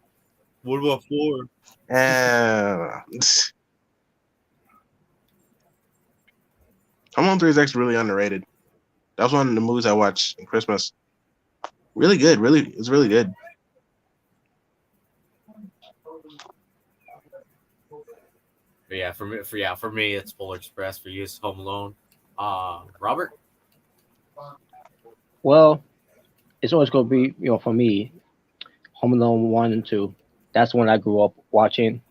Speaker 2: What about 4?
Speaker 1: Home Alone 3 is actually really underrated. That was one of the movies I watched in Christmas. Really good. It's really good.
Speaker 2: But yeah, for me, it's Polar Express. For you, it's Home Alone. Robert.
Speaker 3: Well, it's always gonna be for me, Home Alone 1 and 2. That's when I grew up watching,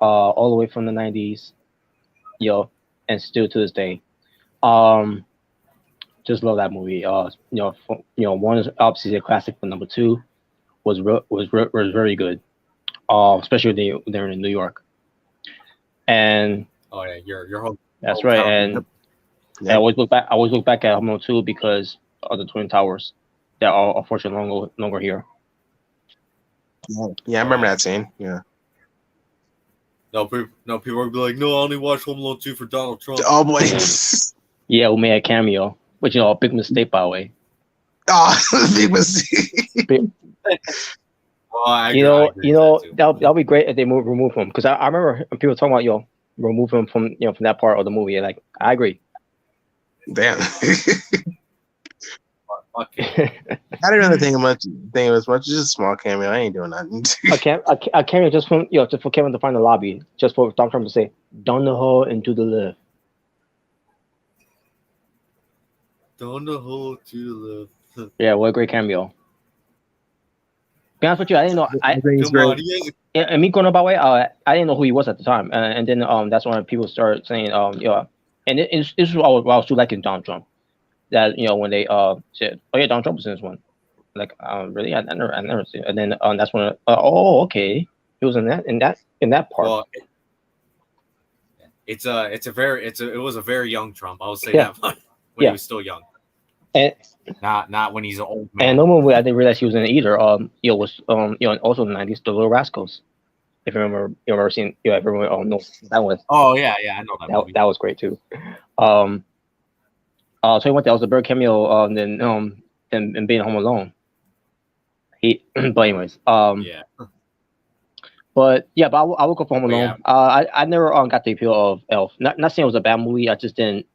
Speaker 3: all the way from the 90s, and still to this day. Just love that movie. One is obviously a classic, but number 2 was very good. Especially when they're in New York. And
Speaker 2: oh yeah, your home.
Speaker 3: That's right. And I
Speaker 1: Yep.
Speaker 3: always look back. I always look back at Home Alone 2 because of the Twin Towers that are unfortunately no longer here.
Speaker 1: Yeah. Yeah, I
Speaker 2: Oh
Speaker 1: remember
Speaker 2: yeah.
Speaker 1: that scene. Yeah.
Speaker 2: No, people are gonna be like, no, I only watched Home Alone 2 for Donald Trump.
Speaker 1: Oh boy.
Speaker 3: Yeah, we made a cameo, which a big mistake by the way.
Speaker 1: Oh, big mistake.
Speaker 3: Big,
Speaker 2: Oh, I agree with that too.
Speaker 3: that'll be great if they remove him because I remember people talking about remove him from from that part of the movie. Like I agree.
Speaker 1: Damn.
Speaker 2: Fuck it.
Speaker 1: I didn't really think it was much. Just a small cameo. I ain't doing nothing.
Speaker 3: a cameo just from just for Kevin to find the lobby, just for Donald Trump to say down the hall and to the left.
Speaker 2: Down the hole to the left.
Speaker 3: Yeah, what a great cameo. Be honest with you, I didn't know.
Speaker 1: I think it's
Speaker 2: Come on,
Speaker 1: great.
Speaker 2: he ain't.
Speaker 3: And me growing up that way, I didn't know who he was at the time, and then that's when people started saying and it's what I was too liking Donald Trump. That when they said, oh yeah, Donald Trump was in this one. Like really, I never seen it. And then that's when oh okay, he was in that part.
Speaker 2: Well, it was a very young Trump. I would say
Speaker 3: Yeah.
Speaker 2: that when
Speaker 3: Yeah.
Speaker 2: he was still young.
Speaker 3: And
Speaker 2: Not when he's an old man.
Speaker 3: and no movie I didn't realize he was in it either. Was also in the '90s, The Little Rascals. If you remember, you ever seen, everyone no, that was
Speaker 2: Oh yeah, I know that movie.
Speaker 3: that was great too. So he went. That was a bird cameo. Then being Home Alone. But anyways,
Speaker 2: Yeah.
Speaker 3: But I would go for Home
Speaker 2: But
Speaker 3: Alone.
Speaker 2: yeah.
Speaker 3: I never got the appeal of Elf. Not saying it was a bad movie. I just didn't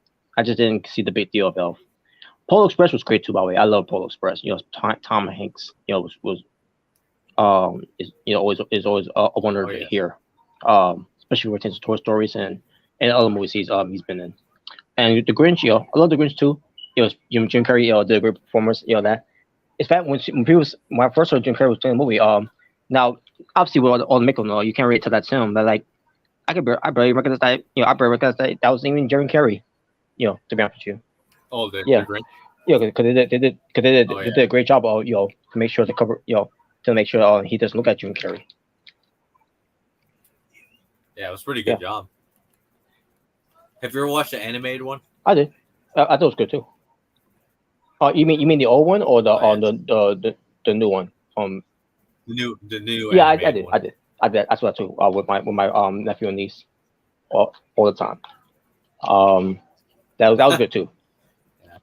Speaker 3: see the big deal of Elf. Polar Express was great too, by the way. I love Polar Express. Tom Hanks. Was is always a wonder to hear. Especially when it comes to Toy Stories and other movies he's been in. And the Grinch, I love the Grinch too. Jim Carrey, did a great performance. That. In fact, when I first heard Jim Carrey was playing the movie, now obviously with all the makeup, you can't relate to that film, but like I barely recognize that. I barely recognize that was even Jim Carrey. To be honest with you.
Speaker 2: Oh, the Grinch.
Speaker 3: Yeah, because they did a great job of to make sure to cover to make sure he doesn't look at Jim Carrey.
Speaker 2: Yeah, it was a pretty good job. Have you ever watched the animated one?
Speaker 3: I did. I thought it was good too. You mean the old one or the new one?
Speaker 2: The new.
Speaker 3: Yeah, I did. One. I did. That's what too. With my nephew and niece, all the time. That was good too.
Speaker 2: Yeah.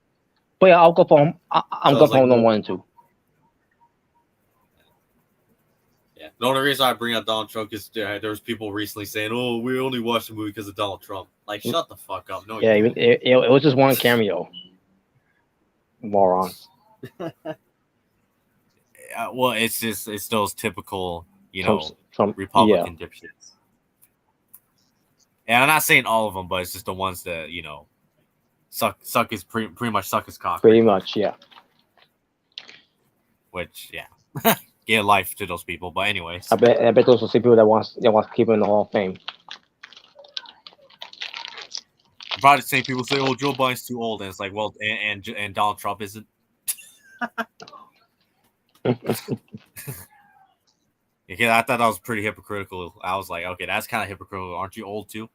Speaker 3: But yeah, I'll go for home. I'm going for Home Alone 1 and 2.
Speaker 2: Yeah, the only reason I bring up Donald Trump is there's people recently saying, "Oh, we only watched the movie because of Donald Trump." Like, shut the fuck up! No,
Speaker 3: yeah, it was just one cameo. Morons.
Speaker 2: Well, it's those typical,
Speaker 3: Trump
Speaker 2: Republican dipshits. And I'm not saying all of them, but it's just the ones that suck his pretty much suck his cock.
Speaker 3: Pretty much, yeah.
Speaker 2: Which, yeah, give life to those people. But anyways,
Speaker 3: I bet those are people that wants to keep him in the Hall of Fame.
Speaker 2: probably the same people say, "Oh, Joe Biden's too old," and it's like, well, and Donald Trump isn't. Yeah, I thought that was pretty hypocritical. I was like, okay, that's kind of hypocritical. Aren't you old too?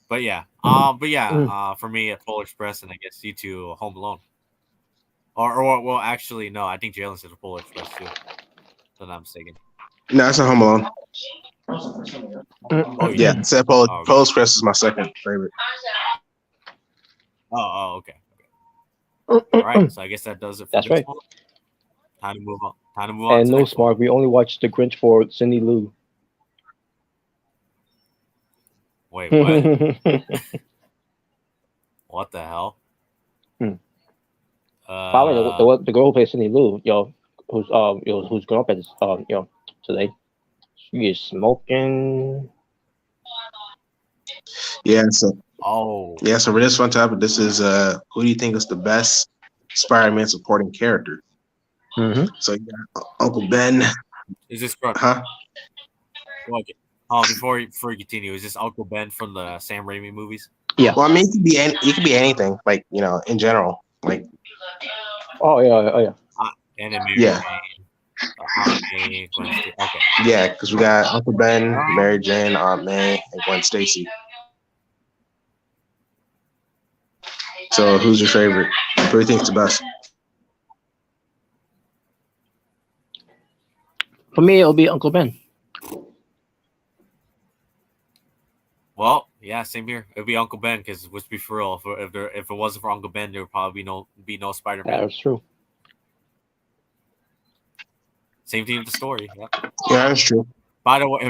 Speaker 2: But yeah, for me, at Polar Express, and I guess you two, Home Alone. Or well, actually, no, I think Jalen said Polar Express too. If I'm not mistaken.
Speaker 1: No, it's a Home Alone.
Speaker 2: Oh,
Speaker 1: yeah, said Polar Express is my second favorite.
Speaker 2: Oh, okay. All right, so I guess that does it.
Speaker 3: That's right.
Speaker 2: One. Time to move on.
Speaker 3: And no, Smart, we only watched The Grinch for Cindy Lou.
Speaker 2: Wait, what? What the hell?
Speaker 3: By the way, the girl who plays Cindy Lou, who's grown up at today, she is smoking.
Speaker 1: Yeah, so
Speaker 2: yeah,
Speaker 1: so for this one topic, this is who do you think is the best Spider-Man supporting character?
Speaker 3: Mm-hmm.
Speaker 1: So you got Uncle Ben.
Speaker 2: Is this correct?
Speaker 1: Huh?
Speaker 2: Okay. Before you continue, is this Uncle Ben from the Sam Raimi movies?
Speaker 3: Yeah.
Speaker 1: Well, I mean, it could be anything, like in general, like.
Speaker 3: Oh yeah.
Speaker 2: Animated.
Speaker 1: Yeah.
Speaker 2: Aunt May, Gwen Stacy. Okay.
Speaker 1: Yeah, because we got Uncle Ben,
Speaker 2: Um,
Speaker 1: Mary Jane, Aunt May, and Gwen Stacy. So who's your favorite? Who do you think's the best?
Speaker 3: For me, it'll be Uncle Ben.
Speaker 2: well, yeah, same here. It'd be Uncle Ben because let's be for real. If it wasn't for Uncle Ben, there would probably be no Spider Man.
Speaker 3: That's true.
Speaker 2: Same thing with the story. Yep.
Speaker 1: Yeah, that's true.
Speaker 2: By the way,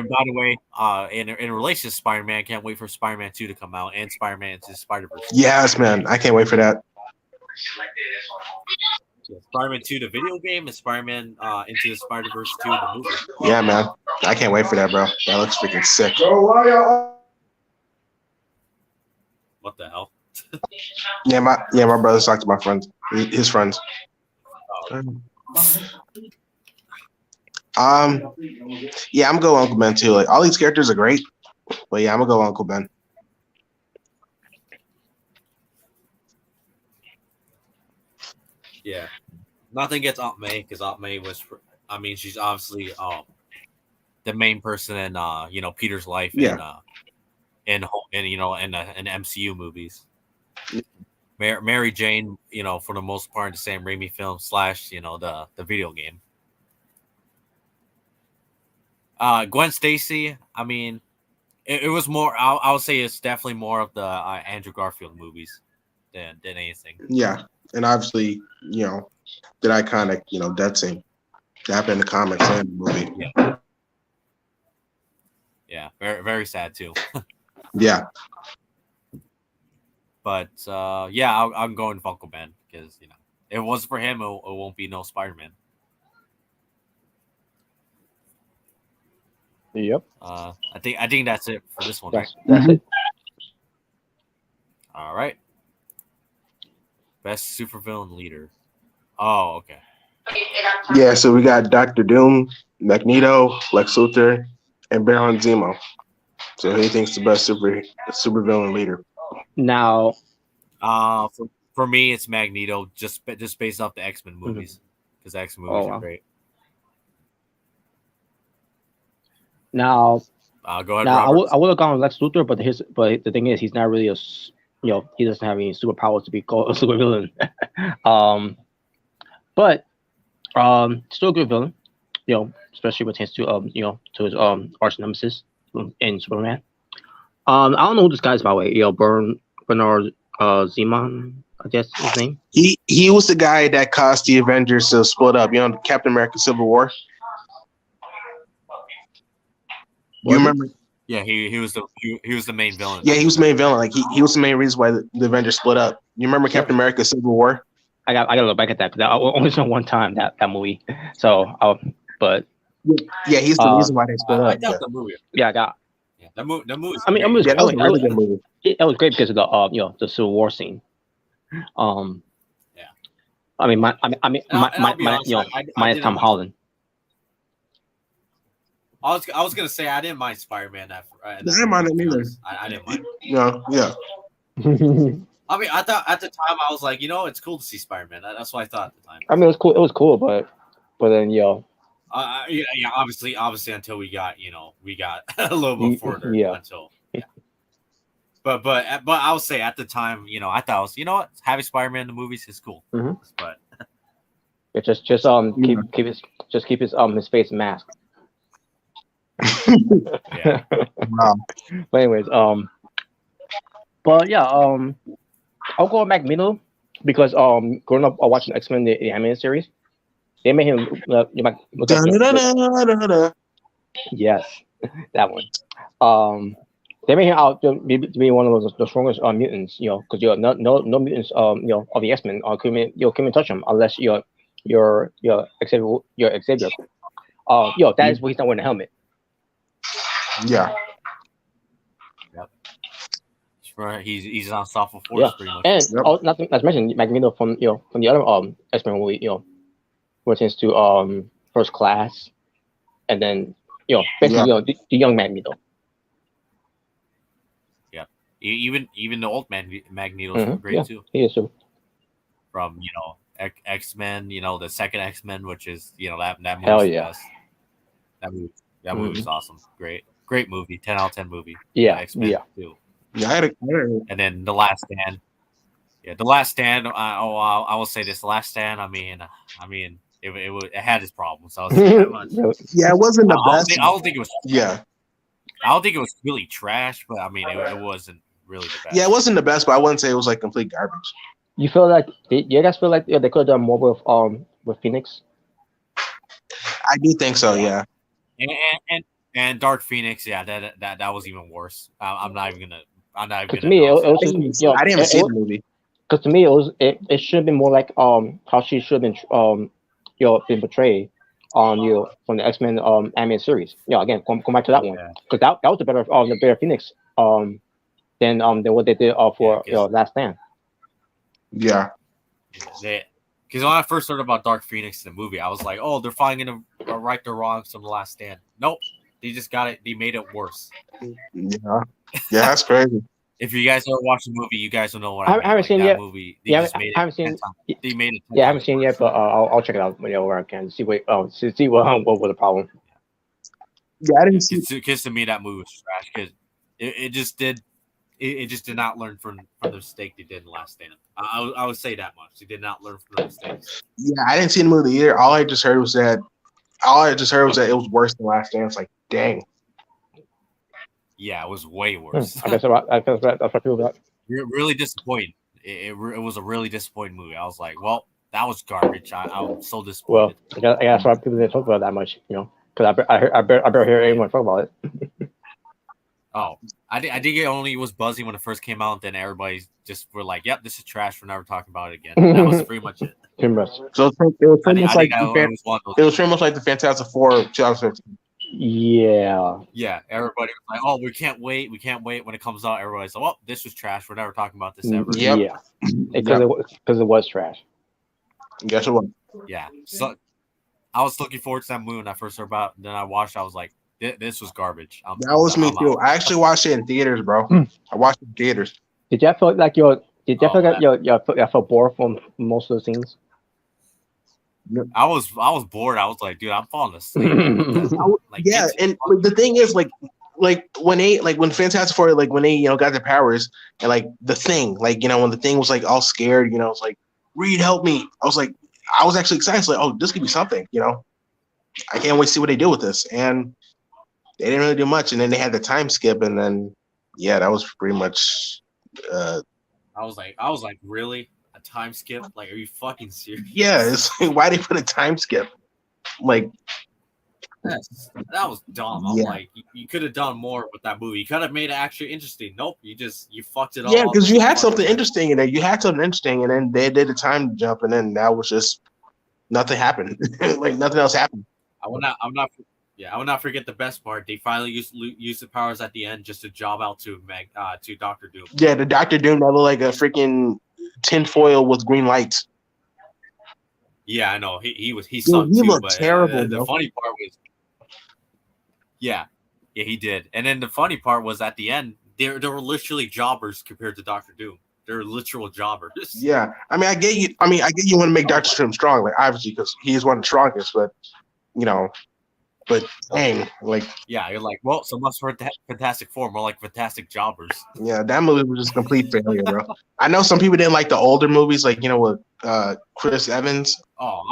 Speaker 2: in relation to Spider Man, can't wait for Spider Man 2 to come out and Spider Man into Spider Verse.
Speaker 1: Yes, man. I can't wait for that.
Speaker 2: Yeah, Spider Man 2, the video game, and Spider Man into the Spider Verse 2, the movie.
Speaker 1: Yeah, man. I can't wait for that, bro. That looks freaking sick.
Speaker 2: What the hell?
Speaker 1: Yeah, my brother's talked to my friends, his friends. Yeah, I'm gonna go Uncle Ben too. Like all these characters are great, but yeah, I'm gonna go Uncle Ben.
Speaker 2: Yeah, nothing gets Aunt May because Aunt May was. I mean, she's obviously the main person in Peter's life
Speaker 1: Yeah.
Speaker 2: in the MCU movies. Mary Jane, for the most part, the Sam Raimi film / the video game. Gwen Stacy, I mean, it was more. I would say it's definitely more of the Andrew Garfield movies than anything.
Speaker 1: Yeah, and obviously, the iconic, death scene that happened in the comics and the movie.
Speaker 2: Yeah, very very sad too.
Speaker 1: Yeah.
Speaker 2: But yeah, I'm going with Uncle Ben because if it wasn't for him, it won't be no Spider-Man.
Speaker 3: Yep.
Speaker 2: I think that's it for this one.
Speaker 3: That's
Speaker 2: Right?
Speaker 3: it.
Speaker 2: All right. Best supervillain leader. Oh, okay.
Speaker 1: Yeah, so we got Doctor Doom, Magneto, Lex Luthor, and Baron Zemo. So who do you think's the best supervillain leader?
Speaker 3: Now,
Speaker 2: for me, it's Magneto, just based off the X-Men movies, because the X-Men movies are great.
Speaker 3: Now,
Speaker 2: go ahead.
Speaker 3: now
Speaker 2: Robert.
Speaker 3: I would have gone with Lex Luthor, but the thing is, he's not really he doesn't have any superpowers to be called a supervillain. But still a good villain, especially when it comes to to his arch nemesis in Superman. I don't know who this guy's, by the way. Bernard Zeman, I guess his name.
Speaker 1: He was the guy that caused the Avengers to split up. Captain America: Civil War. You remember?
Speaker 2: Yeah, he was the main villain.
Speaker 1: Yeah, he was the main villain. Like he was the main reason why the Avengers split up. You remember Captain America: Civil War?
Speaker 3: I gotta look back at that because I only saw one time that movie. So, but
Speaker 1: yeah, he's the reason why they split up.
Speaker 2: I doubt the movie.
Speaker 3: Yeah, I got.
Speaker 2: Yeah, that movie.
Speaker 3: I mean, it was,
Speaker 1: that was a really good movie.
Speaker 3: It was great because of the the Civil War scene.
Speaker 2: Yeah.
Speaker 3: I mean, minus Tom Holland.
Speaker 2: I was gonna say I didn't mind Spider-Man. I
Speaker 1: didn't mind him either.
Speaker 2: I didn't mind.
Speaker 1: Yeah.
Speaker 2: I mean, I thought at the time I was like, it's cool to see Spider-Man. That's what I thought at the time.
Speaker 3: I mean, it was cool. It was cool, but then
Speaker 2: yeah, obviously until we got a little bit further.
Speaker 3: Yeah.
Speaker 2: Until But I'll say at the time, I thought it was, having Spider-Man in the movies is cool.
Speaker 3: Mm-hmm.
Speaker 2: But
Speaker 3: keep his face masked.
Speaker 2: Yeah.
Speaker 1: Wow.
Speaker 3: But anyways, but yeah, I'll go with Magneto because growing up watching X-Men the animated series, they made him yes, that one. They made him out to be one of the strongest mutants, because no mutants of the X-Men couldn't touch him unless you're Xavier. That is why he's not wearing a helmet.
Speaker 1: Yeah.
Speaker 2: Yep. Right. He's an unstoppable force pretty much.
Speaker 3: And not to mention Magneto from the other X-Men movie, when it comes to First Class, and then basically the young Magneto.
Speaker 2: Yeah. Even the old Magneto is great too.
Speaker 3: He is too.
Speaker 2: From X-Men, the second X-Men, which is that
Speaker 3: Hell
Speaker 2: movie's the
Speaker 3: yeah.
Speaker 2: best. That movie that movie's
Speaker 1: Mhm.
Speaker 2: awesome. Great movie. 10 out of 10 movie.
Speaker 3: Yeah,
Speaker 2: X-Men
Speaker 3: yeah.
Speaker 2: too.
Speaker 1: Yeah,
Speaker 2: And then The Last Stand. Yeah, The Last Stand. I will say this: The Last Stand. It had its problems. I'll say that much.
Speaker 3: Really.
Speaker 1: yeah, it wasn't the best.
Speaker 2: I don't think it was.
Speaker 1: Yeah,
Speaker 2: I don't think it was really trash, but it wasn't really the
Speaker 1: yeah, it
Speaker 2: best.
Speaker 1: wasn't the best, but I wouldn't say it was like complete garbage.
Speaker 3: You feel like you guys feel like they could have done more with Phoenix?
Speaker 1: I do think so. Yeah,
Speaker 2: And and Dark Phoenix, yeah, that was even worse. I'm not even
Speaker 3: Because to
Speaker 2: gonna
Speaker 3: me,
Speaker 2: nuance
Speaker 3: it was
Speaker 2: that.
Speaker 3: just
Speaker 1: I didn't even see the movie.
Speaker 3: because to me it should have been more like how she should have been been portrayed on from the X-Men animated series. Again, come back to that one
Speaker 2: Yeah,
Speaker 3: because that was the better Phoenix than what they did
Speaker 2: yeah,
Speaker 3: for Last Stand.
Speaker 1: Yeah,
Speaker 2: because when I first heard about Dark Phoenix in the movie, I was like, oh, they're finally gonna right the wrongs from The Last Stand. Nope, they just got it. They made it worse.
Speaker 1: yeah, yeah. That's crazy.
Speaker 2: If you guys ever watch the movie, you guys will know what
Speaker 3: I
Speaker 2: I mean.
Speaker 3: haven't
Speaker 2: Like
Speaker 3: seen
Speaker 2: that
Speaker 3: yet.
Speaker 2: movie, they
Speaker 3: Yeah,
Speaker 2: just made
Speaker 3: I
Speaker 2: it
Speaker 3: haven't
Speaker 2: 10
Speaker 3: seen.
Speaker 2: times. They made it 10
Speaker 3: Yeah, I haven't
Speaker 2: times
Speaker 3: seen
Speaker 2: worse.
Speaker 3: yet, but I'll check it out where I can see what was the problem.
Speaker 1: Yeah, I didn't see.
Speaker 2: Because to me, that movie was trash. Because it just did. It just did not learn from the mistake they did in Last Stand. I would say that much. They did not learn from the mistakes.
Speaker 1: Yeah, I didn't see the movie either. All I just heard was that it was worse than Last Dance. Like, dang.
Speaker 2: Yeah, it was way worse.
Speaker 3: I guess that's what people got.
Speaker 2: Really disappointing. It was a really disappointing movie. I was like, well, that was garbage. I'm so
Speaker 3: Well,
Speaker 2: disappointed.
Speaker 3: I guess that's why people didn't talk about it that much, because I better hear anyone talk about it.
Speaker 2: Oh, I think it only was buzzy when it first came out. Then everybody just were like, "Yep, this is trash. We're never talking about it again." That was pretty much it.
Speaker 3: Too much.
Speaker 1: So it was
Speaker 2: I
Speaker 1: pretty
Speaker 2: think
Speaker 1: much
Speaker 2: I
Speaker 1: like
Speaker 2: think I, it was one of
Speaker 1: it
Speaker 2: those.
Speaker 1: was pretty much like the Fantastic Four of 2015.
Speaker 3: Yeah.
Speaker 2: Yeah, everybody was like, "Oh, we can't wait. We can't wait." When it comes out, everybody's like, "Oh, this was trash. We're never talking about this ever again."
Speaker 1: Yep.
Speaker 3: Yeah.
Speaker 1: Yep.
Speaker 3: Because it was trash.
Speaker 1: Guess what?
Speaker 2: Yeah. So I was looking forward to that movie when I first heard about it. Then I watched. I was like, "This was garbage."
Speaker 1: That was me
Speaker 2: I'm
Speaker 1: too.
Speaker 2: out.
Speaker 1: I actually watched it in theaters, bro. I watched it in theaters.
Speaker 3: Did you feel like Did you feel like
Speaker 2: that-
Speaker 3: you felt bored from most of the scenes?
Speaker 2: I was bored. I was like, "Dude, I'm falling asleep." Like,
Speaker 1: Yeah,
Speaker 2: it's-
Speaker 1: and the thing is, like when Fantastic Four, like when they got their powers, and like the Thing, like when the Thing was like all scared, it's like, Reed, help me. I was actually excited. It's like, oh, this could be something. I can't wait to see what they do with this. And they didn't really do much. And then they had the time skip, and then yeah, that was pretty much.
Speaker 2: I was like, really? A time skip? Like, are you fucking serious?
Speaker 1: Yeah, it's like, why they put a time skip? Like,
Speaker 2: that was dumb. I'm
Speaker 1: Yeah.
Speaker 2: like, you could have done more with that movie. You could have made it actually interesting. Nope, you fucked it all.
Speaker 1: yeah,
Speaker 2: up.
Speaker 1: because you had
Speaker 2: Fucked
Speaker 1: something
Speaker 2: it.
Speaker 1: interesting in there. You had something interesting, and then they did a time jump, and then that was just nothing happened. Like nothing else happened.
Speaker 2: I will not forget the best part. They finally used the powers at the end just to job out to Doctor Doom.
Speaker 1: Yeah, the Doctor Doom that looked like a freaking tinfoil with green lights.
Speaker 2: Yeah, I know. He
Speaker 1: Dude,
Speaker 2: sucked
Speaker 1: he
Speaker 2: too.
Speaker 1: looked
Speaker 2: But
Speaker 1: terrible,
Speaker 2: the
Speaker 1: bro.
Speaker 2: funny part was, yeah, he did. And then the funny part was at the end, they were literally jobbers compared to Doctor Doom. They're literal jobbers.
Speaker 1: Yeah, I mean, I get you. I get you want to make Doctor Doom strong, like obviously because he's one of the strongest. But dang, like
Speaker 2: Yeah, you're like, well, so much for Fantastic Four, more like Fantastic Jobbers.
Speaker 1: yeah, that movie was just a complete failure, bro. I know some people didn't like the older movies, like with Chris Evans.
Speaker 2: Oh,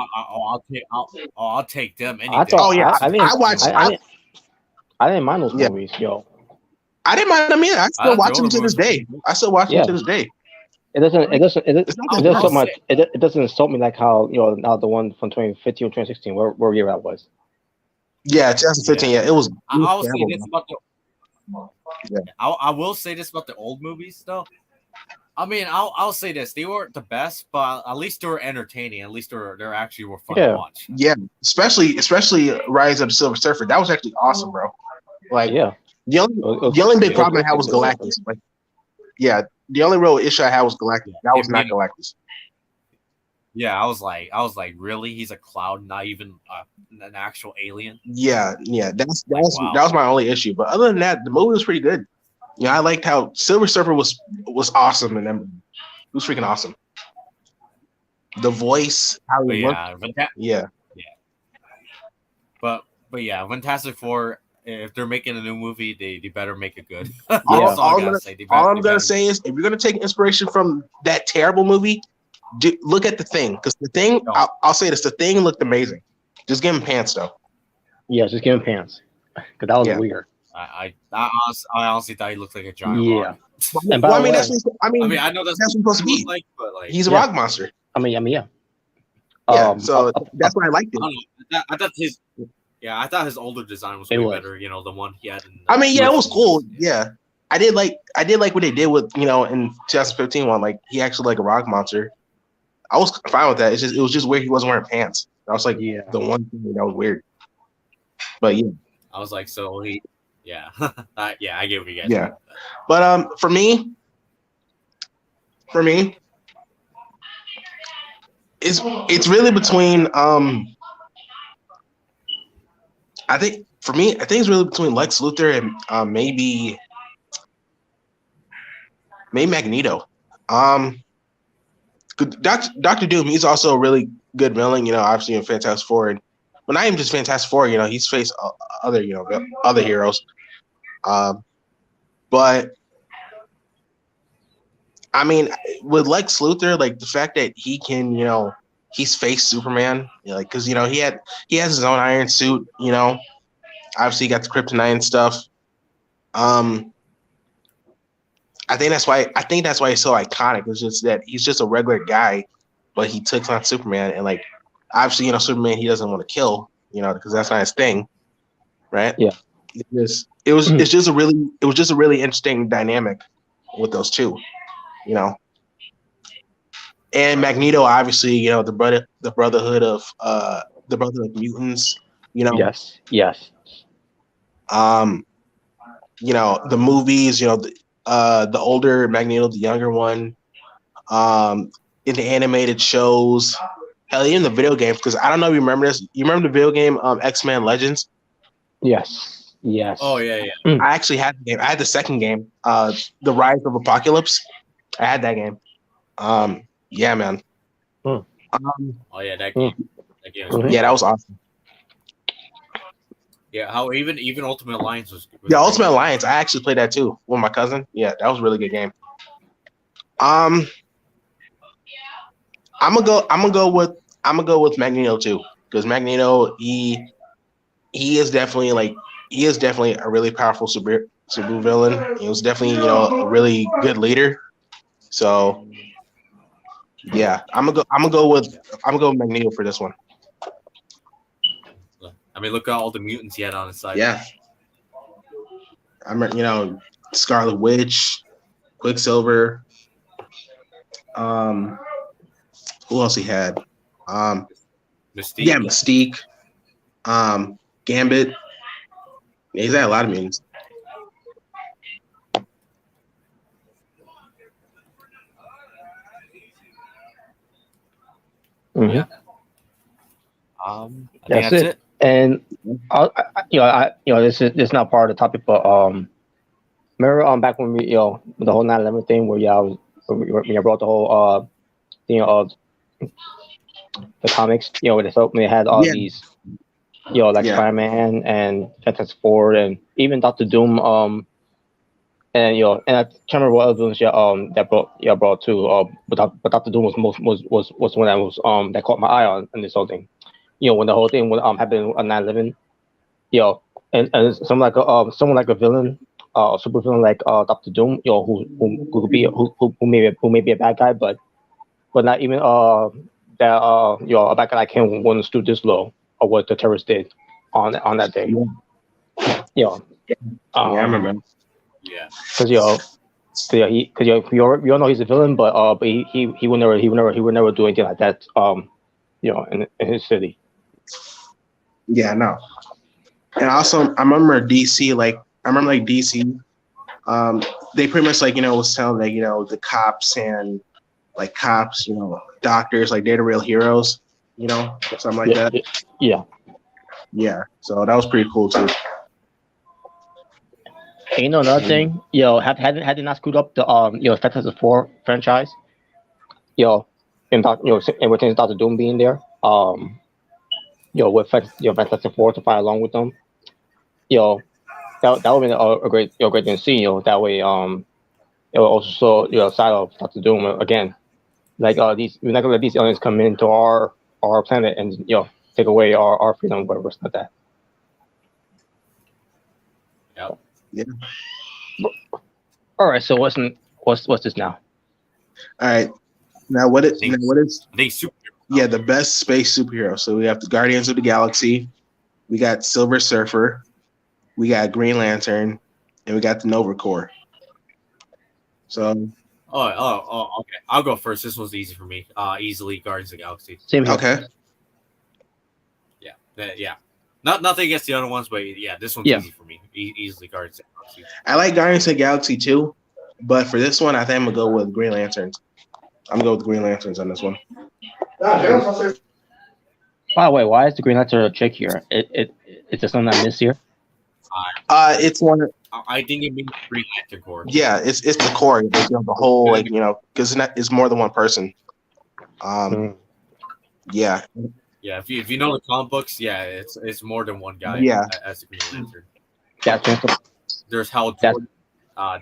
Speaker 2: I'll take them any
Speaker 3: I
Speaker 2: day.
Speaker 3: thought.
Speaker 1: Oh, yeah,
Speaker 3: I didn't.
Speaker 1: I watched.
Speaker 3: I didn't mind those
Speaker 1: Yeah.
Speaker 3: movies, yo.
Speaker 1: I didn't mind them either. I still
Speaker 2: like
Speaker 1: watch
Speaker 2: the
Speaker 1: them to
Speaker 2: older
Speaker 1: this day.
Speaker 2: movies.
Speaker 1: I still watch them
Speaker 3: Yeah.
Speaker 1: to this day.
Speaker 3: It doesn't. It doesn't. It,
Speaker 1: It's
Speaker 3: it,
Speaker 1: not
Speaker 3: it
Speaker 1: that
Speaker 3: doesn't
Speaker 1: bad.
Speaker 3: insult my. It doesn't insult me like how now the one from 2015 or 2016. Where year that was.
Speaker 1: Yeah, 2015. Yeah, it was.
Speaker 2: I will say
Speaker 1: terrible,
Speaker 2: this
Speaker 1: bro.
Speaker 2: about the.
Speaker 1: Yeah.
Speaker 2: I will say this about the old movies, though. I mean, I'll say this: they weren't the best, but at least they were entertaining. At least they're actually were fun
Speaker 3: Yeah.
Speaker 2: to watch.
Speaker 1: Yeah, especially Rise of the Silver Surfer. That was actually awesome, bro. Like
Speaker 3: Yeah.
Speaker 1: the only big problem I had was Galactus. Like, yeah, the only real issue I had was Galactus. That was not Galactus.
Speaker 2: Yeah, I was like, really? He's a cloud, not even an actual alien.
Speaker 1: Yeah, that
Speaker 2: Wow.
Speaker 1: was my only issue. But other than that, the movie was pretty good. Yeah, I liked how Silver Surfer was awesome, and then it was freaking awesome. the voice, how
Speaker 2: But
Speaker 1: he looked.
Speaker 2: yeah,
Speaker 1: Yeah,
Speaker 2: yeah, but yeah, Fantastic Four. If they're making a new movie, they better make it good.
Speaker 3: Yeah.
Speaker 2: That's all I gotta say.
Speaker 1: all I'm
Speaker 2: They
Speaker 1: gonna
Speaker 2: better.
Speaker 1: say is, if you're gonna take inspiration from that terrible movie, look at The Thing, because The Thing,
Speaker 2: No,
Speaker 1: I'll say this: The Thing looked amazing. Just give him pants though.
Speaker 3: Yeah, just give him pants. Because that was
Speaker 1: Yeah.
Speaker 3: weird.
Speaker 2: I honestly thought he looked like a giant
Speaker 3: Yeah.
Speaker 2: rock.
Speaker 3: And by
Speaker 1: Well, I
Speaker 3: the
Speaker 1: mean,
Speaker 3: way,
Speaker 2: I mean, I know that's
Speaker 1: that's
Speaker 2: what
Speaker 1: what it's supposed to
Speaker 2: he looked
Speaker 1: be.
Speaker 2: like, but like,
Speaker 1: He's a
Speaker 3: Yeah.
Speaker 1: rock monster.
Speaker 3: yeah.
Speaker 1: Yeah,
Speaker 3: Um,
Speaker 1: so that's why I liked
Speaker 2: I
Speaker 1: it.
Speaker 2: don't know. I thought his I thought his older design was
Speaker 3: It
Speaker 2: way
Speaker 3: was.
Speaker 2: better. You know, the one he had in.
Speaker 1: I mean, yeah, it was
Speaker 2: movies.
Speaker 1: cool. Yeah, I did like what they did with, in 2015 one. Like, he actually like a rock monster. I was fine with that. It was just weird he wasn't wearing pants. That was like
Speaker 3: Yeah.
Speaker 1: the one thing that was weird. But yeah,
Speaker 2: I was like, so he, yeah, yeah, I get what you guys.
Speaker 1: yeah.
Speaker 2: Mean.
Speaker 1: But for me, it's really between I think it's really between Lex Luthor and maybe Magneto. Doctor Doom, he's also a really good villain. Obviously in Fantastic Four, but not even just Fantastic Four. He's faced other other heroes. But I mean, with Lex Luthor, like the fact that he can, he's faced Superman, like, because he has his own iron suit. Obviously he got the kryptonite and stuff. I think that's why he's so iconic. It's just that he's just a regular guy, but he took on Superman, and like, obviously, Superman, he doesn't want to kill, because that's not his thing, right?
Speaker 3: Yeah.
Speaker 1: It's just a really interesting dynamic with those two, and Magneto, obviously, the Brotherhood of Mutants,
Speaker 3: Yes. Yes.
Speaker 1: the movies, the older Magneto, the younger one, in the animated shows, hell, even the video games. Because I don't know if you remember this. You remember the video game X-Men Legends?
Speaker 3: Yes. Yes.
Speaker 2: Oh yeah.
Speaker 1: I actually had the game. I had the second game, The Rise of Apocalypse. I had that game. Yeah, man.
Speaker 3: Mm.
Speaker 2: Oh yeah, that game. That game was
Speaker 3: Mhm.
Speaker 1: Yeah, that was awesome.
Speaker 2: Yeah, how even Ultimate Alliance was
Speaker 1: Yeah, Ultimate Alliance. I actually played that too with my cousin. Yeah, that was a really good game. I'm gonna go with Magneto too, because Magneto, he is definitely a really powerful super villain. He was definitely a really good leader. So yeah, I'm gonna go with Magneto for this one.
Speaker 2: I mean, look at all the mutants he had on his side.
Speaker 1: Yeah, I mean, Scarlet Witch, Quicksilver. Who else he had?
Speaker 2: Mystique.
Speaker 1: Yeah, Mystique. Gambit. Yeah, he's had a lot of mutants.
Speaker 3: Mhm.
Speaker 2: Yeah. I think
Speaker 3: That's it. And this is not part of the topic, but remember back when we the whole 9/11 thing where when I brought the whole thing of the comics, when they had all these like Spider-Man and Fantastic Four and even Doctor Doom, and and I can't remember what other ones that brought too, but Doctor Doom was was one that was that caught my eye on this whole thing. When the whole thing happened on 9/11, and someone like a villain, a super villain like Doctor Doom, who could be who may be a bad guy, but not even that a bad guy like him wouldn't stoop this low of what the terrorists did on that day.
Speaker 1: I remember.
Speaker 2: Yeah,
Speaker 3: because we all know he's a villain, but he would never do anything like that. In his city.
Speaker 1: Yeah, no. And also, I remember DC. DC. They pretty much was telling the cops and doctors, like, they're the real heroes. Something like that.
Speaker 3: Yeah.
Speaker 1: Yeah. So that was pretty cool too.
Speaker 3: And another thing, had they not screwed up the Fantastic Four franchise, and everything's Doctor Doom being there. With Fantastic Four to fight along with them. You know, that would be a great great thing to see. That way it will also side of Doctor Doom again. Like these we're not gonna let these aliens come into our planet and take away our freedom, whatever it's like that.
Speaker 2: Yep.
Speaker 1: Yeah.
Speaker 3: All right, so what's this now?
Speaker 1: All right. Now what is
Speaker 2: I think superhero.
Speaker 1: Yeah, the best space superhero. So we have the Guardians of the Galaxy, we got Silver Surfer, we got Green Lantern, and we got the Nova Corps. So
Speaker 2: Okay. I'll go first. This one's easy for me. Easily Guardians of the Galaxy.
Speaker 3: Same here.
Speaker 1: okay.
Speaker 2: Yeah. Nothing against the other ones, but yeah, this one's easy for me. Easily Guardians of the Galaxy.
Speaker 1: I like Guardians of the Galaxy too, but for this one, I think I'm gonna go with Green Lanterns. I'm gonna go with Green Lanterns on this one.
Speaker 3: By the way, why is the Green Lantern a chick here? It's just something I miss here.
Speaker 1: It's one.
Speaker 2: I think it means Green Lantern Corps.
Speaker 1: Yeah, it's the core. The whole because it's more than one person. Yeah.
Speaker 2: Yeah, if you know the comic books, yeah, it's more than one guy.
Speaker 1: Yeah.
Speaker 2: As the Green Lantern.
Speaker 3: Gotcha.
Speaker 2: There's Hal Jordan.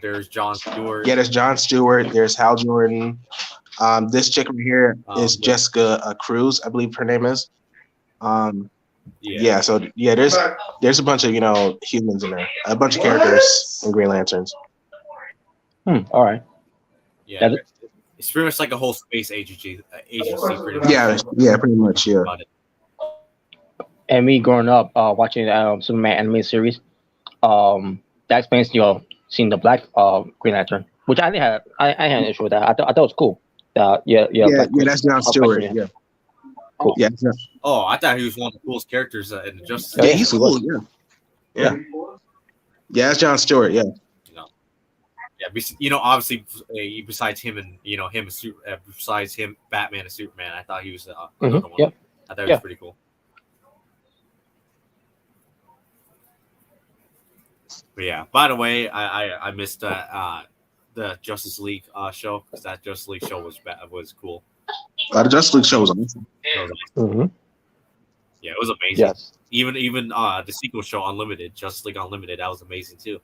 Speaker 2: There's John Stewart.
Speaker 1: Yeah, there's John Stewart. There's Hal Jordan. This chick over here is Jessica Cruz, I believe her name is. Yeah. So there's a bunch of humans in there, a bunch of characters in Green Lanterns.
Speaker 3: All right.
Speaker 2: Yeah, it's pretty much like a whole space agency. Pretty much.
Speaker 1: Yeah, pretty much. Yeah.
Speaker 3: And me growing up watching Superman animated series, that explains seeing the black Green Lantern, which I had an issue with that. I thought it was cool. Yeah,
Speaker 1: that's John Stewart. Yeah.
Speaker 3: Cool.
Speaker 1: Yeah.
Speaker 2: Oh, I thought he was one of the coolest characters in the Justice
Speaker 1: Yeah,
Speaker 2: League.
Speaker 1: he's cool. Yeah. Yeah, that's John Stewart. Yeah.
Speaker 2: Obviously, besides him and besides him, Batman and Superman, I thought he was another one.
Speaker 3: Yep.
Speaker 2: I thought it was pretty cool. But yeah, by the way, I missed the Justice League show because that Justice League show was cool.
Speaker 1: The Justice League show was awesome.
Speaker 2: Yeah, it was amazing.
Speaker 3: Yes.
Speaker 2: Even the sequel show Unlimited, Justice League Unlimited, that was amazing too.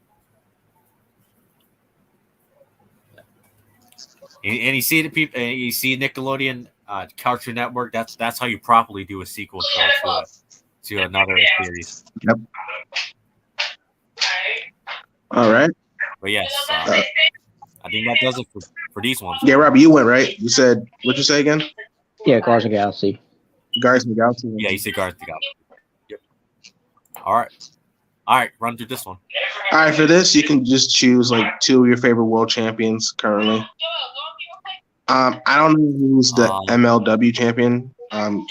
Speaker 2: And you see you see Nickelodeon, Cartoon Network. That's how you properly do a sequel show to another series.
Speaker 1: Yep. All right.
Speaker 2: But yes, I think that does it for these ones.
Speaker 1: Yeah, Robbie, you went right. You said what'd you say again?
Speaker 3: Yeah, Guardians of the Galaxy.
Speaker 1: Guardians of the Galaxy.
Speaker 2: Yeah, you said Guardians of the Galaxy. Yep. All right. Run through this one.
Speaker 1: All right, for this, you can just choose like two of your favorite world champions currently. I don't know who's the MLW champion.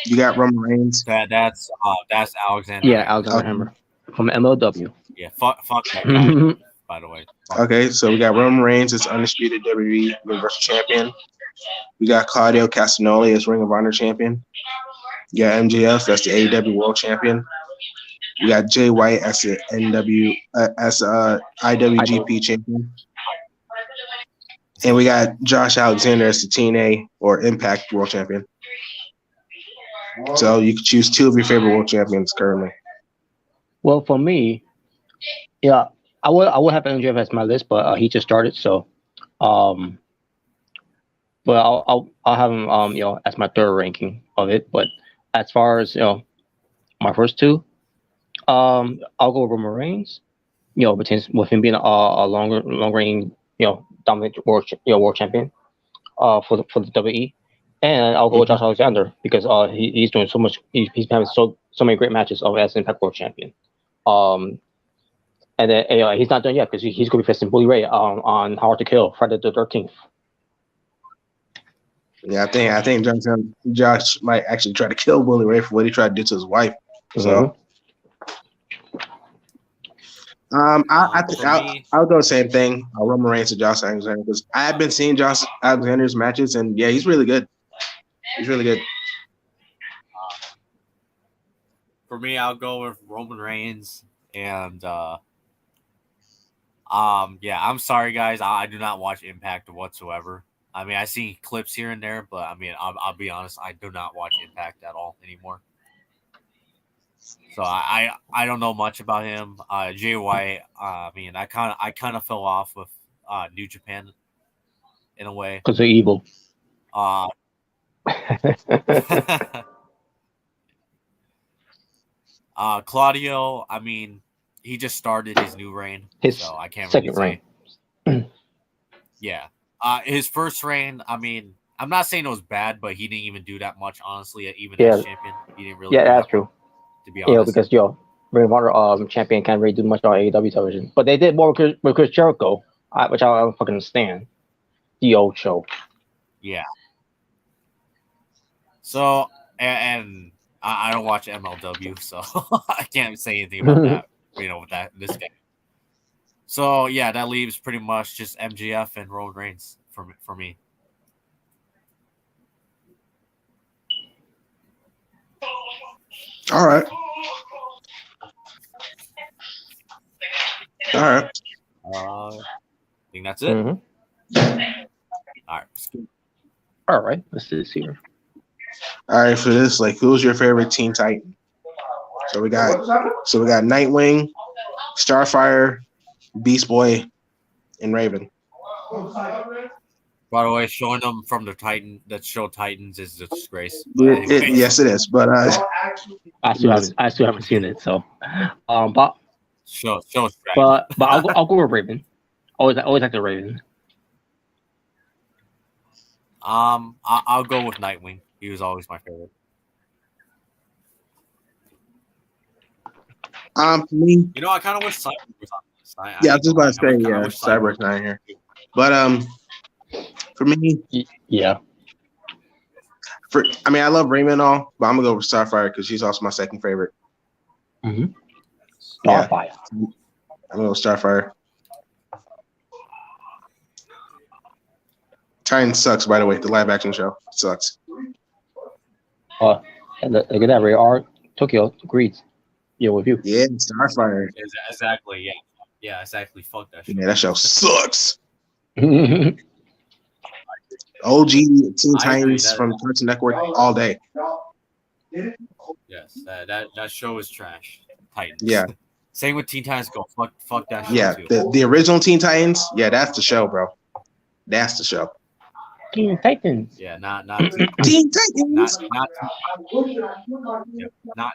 Speaker 1: You got Roman Reigns.
Speaker 2: That's Alexander.
Speaker 3: Yeah, Alexander Hammer from MLW.
Speaker 2: Yeah, fuck that guy. By the way.
Speaker 1: Okay, so we got Roman Reigns as undisputed WWE Universal Champion. We got Claudio Castagnoli as Ring of Honor Champion. You got MJF, that's the AEW World Champion. We got Jay White as the IWGP Champion. And we got Josh Alexander as the TNA or Impact World Champion. So you can choose two of your favorite world champions currently.
Speaker 3: Well, for me, yeah, I would have MJF as my list, but he just started, so but I'll have him as my third ranking of it. But as far as my first two, I'll go with Roman Reigns. With him being a long reign dominant world champion for the WWE, and I'll go with Josh Alexander because he's doing so much. He's having so many great matches as Impact World Champion. And then he's not done yet because he's going to be facing Bully Ray on Hard to Kill Friday the 13th.
Speaker 1: Yeah, I think Josh might actually try to kill Bully Ray for what he tried to do to his wife. So, I'll go the same thing. Roman Reigns and Josh Alexander because I have been seeing Josh Alexander's matches and yeah, he's really good. He's really good.
Speaker 2: For me, I'll go with Roman Reigns and I'm sorry guys, I do not watch Impact whatsoever. I mean, I see clips here and there, but I mean, I'll be honest, I do not watch Impact at all anymore. So I don't know much about him. Jay White. I mean, I kind of fell off with New Japan in a way.
Speaker 3: Because they're evil.
Speaker 2: Uh, Claudio. I mean, he just started his new reign,
Speaker 3: His
Speaker 2: so I can't really
Speaker 3: second reign.
Speaker 2: say. Yeah. His first reign. I mean, I'm not saying it was bad, but he didn't even do that much. Honestly, even
Speaker 3: Yeah,
Speaker 2: as champion, he didn't really
Speaker 3: yeah,
Speaker 2: do
Speaker 3: that's
Speaker 2: that much.
Speaker 3: true.
Speaker 2: To be
Speaker 3: You know,
Speaker 2: honest.
Speaker 3: because Ring of Honor champion can't really do much on AEW television, but they did more with Chris Jericho, which I don't fucking understand. The old show.
Speaker 2: Yeah. So and I don't watch MLW, so I can't say anything about that. With that this game. So yeah, that leaves pretty much just MGF and Roman Reigns for me.
Speaker 1: All right. All right.
Speaker 2: I think that's it.
Speaker 3: Mm-hmm.
Speaker 2: All right.
Speaker 3: All right, let's see this here.
Speaker 1: All right. For this, like, who's your favorite Teen Titan? So we got Nightwing, Starfire, Beast Boy, and Raven.
Speaker 2: By the way, showing them from the show Titans is a disgrace. But anyways,
Speaker 1: Yes, it is. But
Speaker 3: I still haven't seen it. So, but
Speaker 2: show trash.
Speaker 3: but I'll go with Raven. Always like the Raven.
Speaker 2: I'll go with Nightwing. He was always my favorite.
Speaker 1: for me,
Speaker 2: I kind of wish Cyber was on this. I
Speaker 1: yeah, I was
Speaker 2: ain't
Speaker 1: just
Speaker 2: gonna
Speaker 1: about
Speaker 2: lie.
Speaker 1: to say,
Speaker 2: I
Speaker 1: yeah,
Speaker 2: wish Cyber was
Speaker 1: Cyber's not here. But for me,
Speaker 3: Yeah.
Speaker 1: I love Raymond and all, but I'm gonna go with Starfire because she's also my second favorite.
Speaker 3: Mm-hmm.
Speaker 1: Yeah.
Speaker 3: Starfire.
Speaker 1: I'm gonna go with Starfire. Titan sucks, by the way. The live action show sucks.
Speaker 3: And look at that, Ray R. Tokyo agrees. Yeah, with you.
Speaker 1: Yeah, Starfire.
Speaker 2: Exactly. Yeah. Yeah. Exactly. Fuck that shit.
Speaker 1: Yeah, that show sucks.
Speaker 3: Yeah,
Speaker 1: OG Teen
Speaker 2: I agree.
Speaker 1: Titans from Cartoon Network all day.
Speaker 2: Yes. That show is trash. Titans.
Speaker 1: Yeah,
Speaker 2: Same with Teen Titans Go. Fuck that show
Speaker 1: yeah.
Speaker 2: too.
Speaker 1: The original Teen Titans. Yeah, that's the show, bro. That's the show.
Speaker 3: Teen Titans.
Speaker 2: Yeah. Not
Speaker 1: Teen Titans.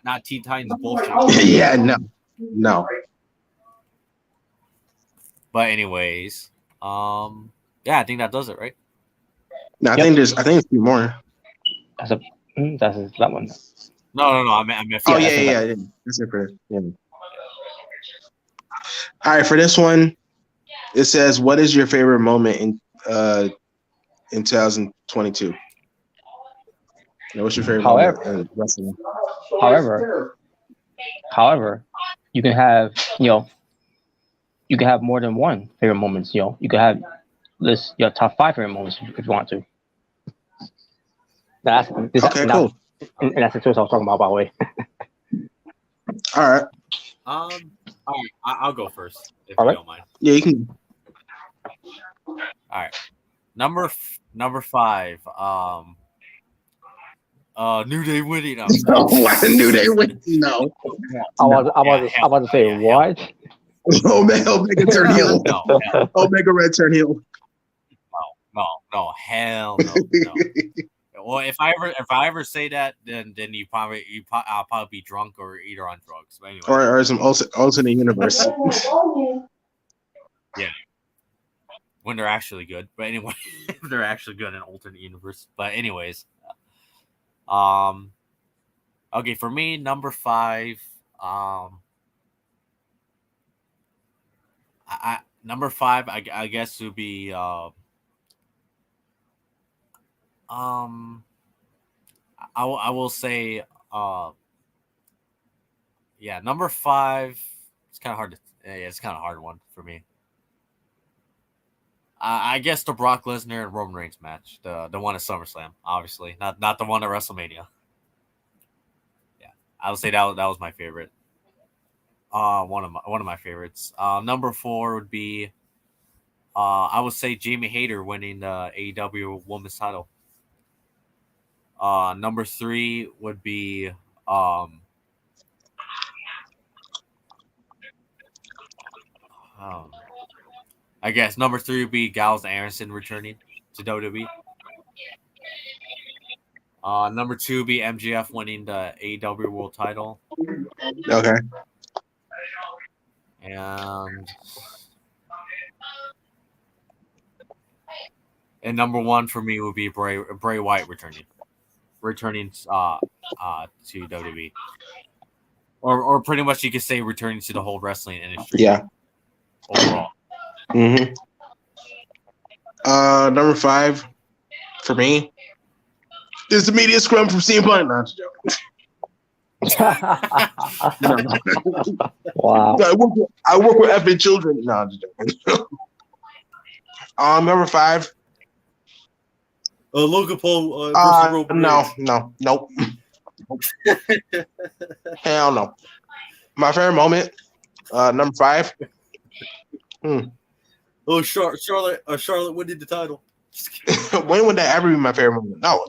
Speaker 2: not Teen Titans bullshit.
Speaker 1: Yeah, no.
Speaker 2: But anyways, yeah, I think that does it, right?
Speaker 1: No, I
Speaker 3: Yep.
Speaker 1: think there's a few more.
Speaker 3: That's that one.
Speaker 2: No. I meant.
Speaker 1: Oh
Speaker 3: Yeah,
Speaker 1: yeah. That's it for yeah. All right, for this one, it says, "What is your favorite moment in 2022?" Now, what's your favorite moment in wrestling?
Speaker 3: However, you can have you can have more than one favorite moments. You can have list your top 5 favorite moments if you want to.
Speaker 1: Okay, cool.
Speaker 3: And that's the choice I was talking about, by the way.
Speaker 1: All right.
Speaker 2: All right. I'll go first if
Speaker 3: All
Speaker 2: you
Speaker 3: right.
Speaker 2: don't mind.
Speaker 1: Yeah, you can.
Speaker 2: All right. Number 5. New Day winning. No,
Speaker 1: I knew they would. No.
Speaker 3: I was about to say what?
Speaker 1: Omega turn heel.
Speaker 2: No.
Speaker 1: Omega Red turn heel.
Speaker 2: No. Hell no. Well, if I ever say that, then I'll probably be drunk or either on drugs. But anyway,
Speaker 1: Or some alternate universe.
Speaker 2: yeah, when they're actually good. But anyway, they're actually good in alternate universe. But anyways, okay, for me, number 5, number 5, I guess would be I will say yeah, number 5. It's kind of hard to. Yeah, it's kind of a hard one for me. I guess the Brock Lesnar and Roman Reigns match, the one at SummerSlam, obviously, not the one at WrestleMania. Yeah, I would say that was my favorite. One of my favorites. Number 4 would be I would say Jamie Hayter winning the AEW Women's title. Number 3 would be um, I guess number 3 would be Gallows Anderson returning to WWE. Number 2 would be MJF winning the AEW World Title,
Speaker 1: Okay.
Speaker 2: and number 1 for me would be Bray Wyatt returning to WWE, or pretty much you could say returning to the whole wrestling industry.
Speaker 1: Yeah.
Speaker 2: Overall.
Speaker 1: Mm-hmm. Number 5 for me is the media scrum from CM Punk. No, I'm just joking.
Speaker 3: Wow.
Speaker 1: I work with effing children. No, I'm just joking. Number 5.
Speaker 2: Logan Paul
Speaker 1: versus Roman Reigns. Nope. Hell no. My favorite moment, number 5.
Speaker 2: Oh, Charlotte winning the title.
Speaker 1: When would that ever be my favorite moment? No.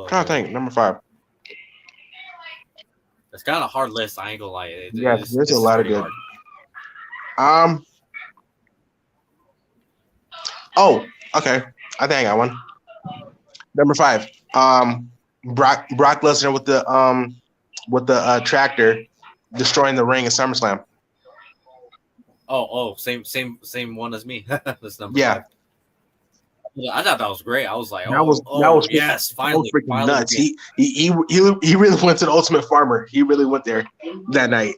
Speaker 1: Trying to think. Number 5.
Speaker 2: It's kind of a hard list. I ain't gonna lie.
Speaker 1: There's a lot of good. Hard. Oh, okay. I think I got one. Number 5. Brock Lesnar with the tractor destroying the ring at SummerSlam.
Speaker 2: Same one as me. That's number 5. Yeah, I thought that was great. I was like,
Speaker 1: that was
Speaker 2: yes, finally,
Speaker 1: freaking nuts. He really went to the Ultimate Farmer. He really went there that night.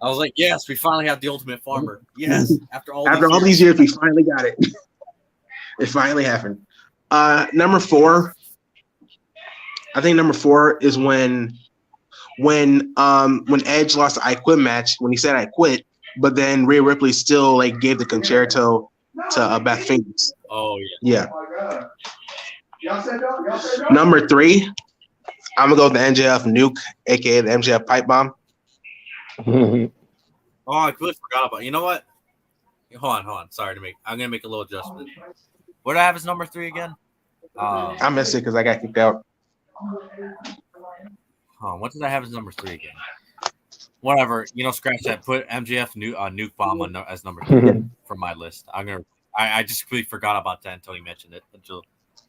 Speaker 2: I was like, yes, we finally have the Ultimate Farmer. Yes, after all
Speaker 1: these years, we finally got it. It finally happened. Number 4. I think number 4 is when Edge lost the I Quit match. When he said I quit, but then Rhea Ripley still gave the concerto to Beth Phoenix.
Speaker 2: Oh yeah.
Speaker 1: Number 3, I'm gonna go with the MJF nuke, aka the MJF pipe bomb.
Speaker 2: Oh, I completely forgot about it. You know what? Hold on. I'm gonna make a little adjustment. What do I have as number 3 again?
Speaker 1: I missed it because I got kicked out.
Speaker 2: What did I have as number 3 again? Whatever, scratch that. Put MJF nuke bomb as number 3 from my list. I just completely forgot about that until you mentioned it. Until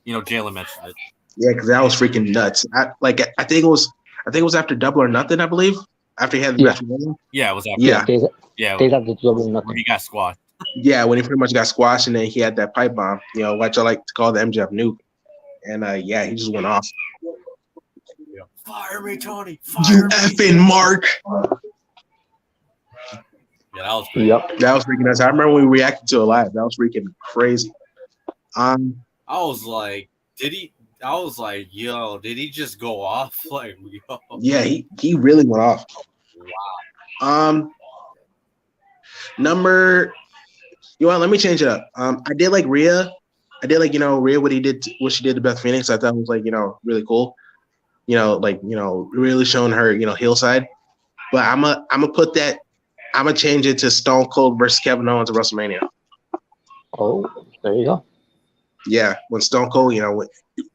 Speaker 2: Jalen mentioned it.
Speaker 1: Yeah, because that was freaking nuts. I think it was after Double or Nothing. I believe after he had the match.
Speaker 2: Yeah, it was after.
Speaker 3: Yeah. They got the Double or Nothing.
Speaker 2: Where he got squashed.
Speaker 1: Yeah, when he pretty much got squashed, and then he had that pipe bomb. What I like to call the MJF nuke, and he just went off.
Speaker 2: Yeah. Fire me, Tony.
Speaker 1: You effing Mark.
Speaker 2: Yeah, that was great.
Speaker 1: Yep. That was freaking nuts. I remember when we reacted to it live. That was freaking crazy.
Speaker 2: I was like, did he just go off?
Speaker 1: Yeah, he really went off.
Speaker 2: Wow.
Speaker 1: Let me change it up. I did like Rhea. I did Rhea what she did to Beth Phoenix. I thought was really cool. Really showing her heel side. But I'm gonna change it to Stone Cold versus Kevin Owens at WrestleMania.
Speaker 3: Oh, there you go.
Speaker 1: Yeah, when Stone Cold,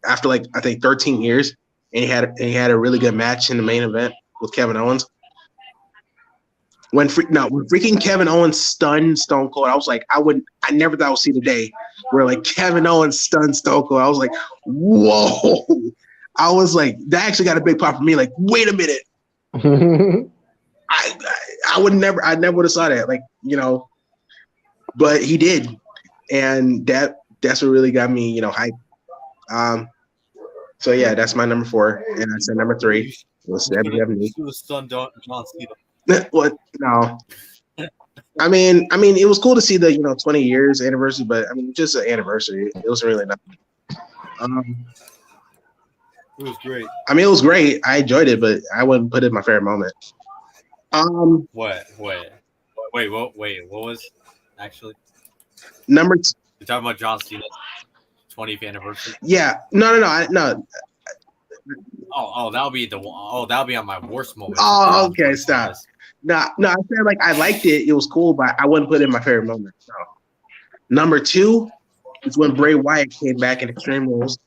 Speaker 1: after I think 13 years, and he had a really good match in the main event with Kevin Owens. When freaking Kevin Owens stunned Stone Cold, I was like, I never thought I would see the day where Kevin Owens stunned Stone Cold. I was like, whoa. I was like, that actually got a big pop for me. Wait a minute. I never would have saw that. But he did. And that's what really got me, hype. So yeah, that's my number 4. And I said number 3 was
Speaker 2: He was stunned John Cena.
Speaker 1: What? No. I mean, it was cool to see the 20 years anniversary, but just an anniversary. It wasn't really nothing.
Speaker 2: It was great.
Speaker 1: It was great. I enjoyed it, but I wouldn't put it in my favorite moment.
Speaker 2: What was actually
Speaker 1: number 2?
Speaker 2: You're talking about John Cena's 20th anniversary?
Speaker 1: Yeah. No.
Speaker 2: Oh, that'll be on my worst moment.
Speaker 1: Oh, okay. Stop. No, I said like I liked it. It was cool, but I wouldn't put it in my favorite moment. No. Number two is when Bray Wyatt came back in Extreme Rules.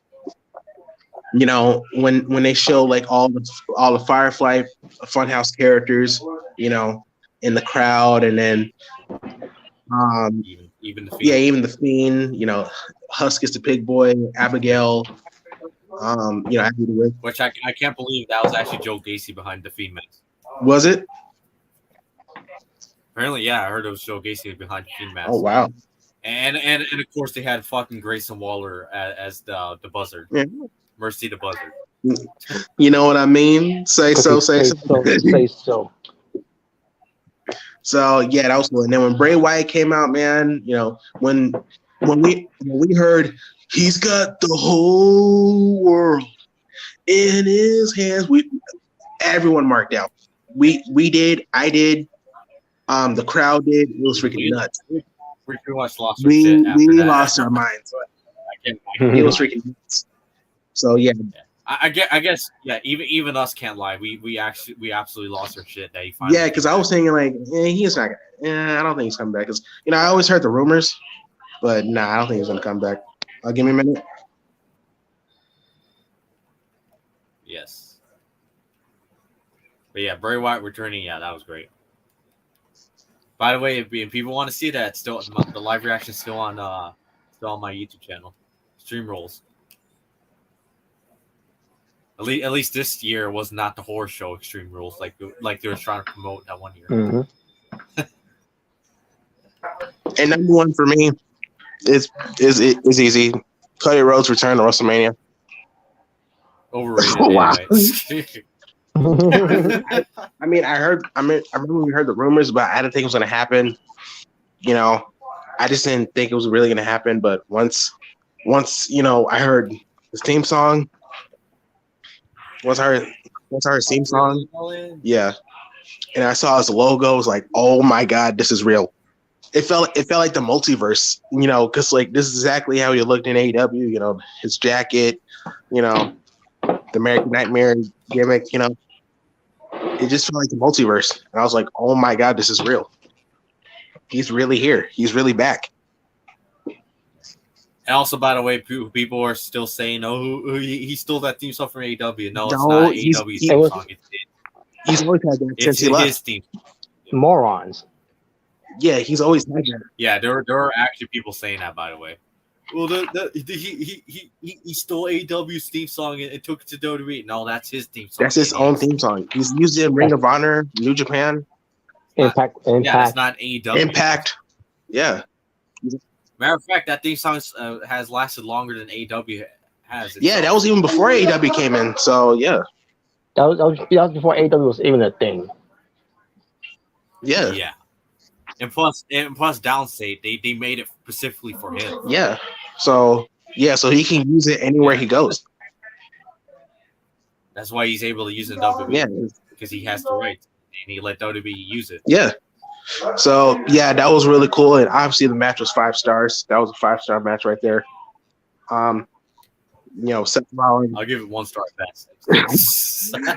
Speaker 1: You know, when they show like all the Firefly Funhouse characters, you know, in the crowd, and then
Speaker 2: Even the
Speaker 1: yeah,
Speaker 2: Fiend.
Speaker 1: even the Fiend, you know, Husk is the Pig Boy, Abigail, you know, Abby the Witch.
Speaker 2: Which I can't believe that was actually Joe Gacy behind the Fiend mask.
Speaker 1: Was it?
Speaker 2: Apparently, yeah, I heard it was Joe Gacy behind the Fiend mask.
Speaker 1: Oh wow.
Speaker 2: And of course they had fucking Grayson Waller as the buzzard.
Speaker 1: Yeah.
Speaker 2: Mercy the buzzard.
Speaker 1: You know what I mean? Say so.
Speaker 3: Say so.
Speaker 1: So yeah, that was cool. And then when Bray Wyatt came out, man, you know, when we heard he's got the whole world in his hands, everyone marked out. We did, I did, the crowd did. It was freaking nuts.
Speaker 2: We pretty much lost our shit after
Speaker 1: we
Speaker 2: that.
Speaker 1: lost our minds.
Speaker 2: It
Speaker 1: was freaking nuts. So yeah.
Speaker 2: I guess yeah. Even us can't lie. We absolutely lost our shit. That he finally
Speaker 1: Yeah, because I was thinking like, he's not gonna. I don't think he's coming back. Because you know, I always heard the rumors, but nah, I don't think he's gonna come back. Give me a minute.
Speaker 2: Yes. But yeah, Bray Wyatt returning. Yeah, that was great. By the way, if people want to see that, still the live reaction is still on my YouTube channel. Stream rolls. At least this year was not the horror show Extreme Rules like they were trying to promote that one year.
Speaker 3: Mm-hmm.
Speaker 1: And number one for me is easy. Cody Rhodes return to WrestleMania.
Speaker 2: Overrated.
Speaker 1: Wow.
Speaker 2: Anyway.
Speaker 1: I mean, I remember we heard the rumors, but I didn't think it was gonna happen. You know, I just didn't think it was really gonna happen. But once you know, I heard his theme song. What's her theme song? Yeah, and I saw his logo. I was like, "Oh my god, this is real." It felt like the multiverse, you know, because like this is exactly how he looked in AEW. You know, his jacket, you know, the American Nightmare gimmick. You know, it just felt like the multiverse, and I was like, "Oh my god, this is real. He's really here. He's really back."
Speaker 2: And also, by the way, people are still saying, "Oh, he stole that theme song from AEW." No, it's
Speaker 1: No,
Speaker 2: not AEW's theme song.
Speaker 1: He's always had that since he left.
Speaker 2: His theme.
Speaker 3: Morons.
Speaker 1: Yeah, he's always had that.
Speaker 2: Yeah, there are actually people saying that. By the way, well, he stole AEW's theme song and took it to WWE. No, that's his theme song.
Speaker 1: That's his own theme song. He's used it in Ring of Honor, New Japan,
Speaker 3: Impact.
Speaker 2: Yeah, it's not AEW.
Speaker 1: Impact. Yeah.
Speaker 2: Matter of fact, that theme song has lasted longer than AEW has.
Speaker 1: Yeah, that was even before AEW came in. So yeah.
Speaker 3: That was before AEW was even a thing.
Speaker 1: Yeah.
Speaker 2: Yeah. And plus downstate, they made it specifically for him.
Speaker 1: Yeah. So he can use it anywhere he goes.
Speaker 2: That's why he's able to use it in WWE.
Speaker 1: Yeah.
Speaker 2: Because he has the rights and he let WWE use it.
Speaker 1: Yeah. So yeah, that was really cool. And obviously the match was 5 stars. That was a 5-star match right there. You know, Seth Rollins.
Speaker 2: I'll give it 1 star best.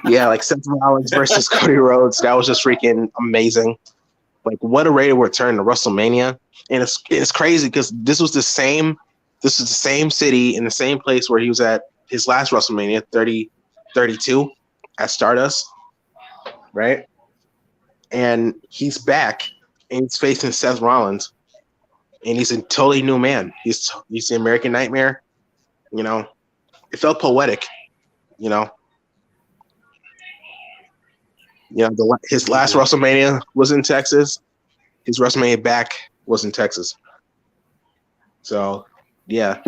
Speaker 1: Yeah, like Seth Rollins versus Cody Rhodes. That was just freaking amazing. Like what a rated return to WrestleMania. And it's crazy because this was the same city in the same place where he was at his last WrestleMania, 32 at Stardust. Right? And he's back and he's facing Seth Rollins. And he's a totally new man. He's the American Nightmare. You know, it felt poetic, you know. You know, his last WrestleMania was in Texas. His WrestleMania back was in Texas. So, yeah,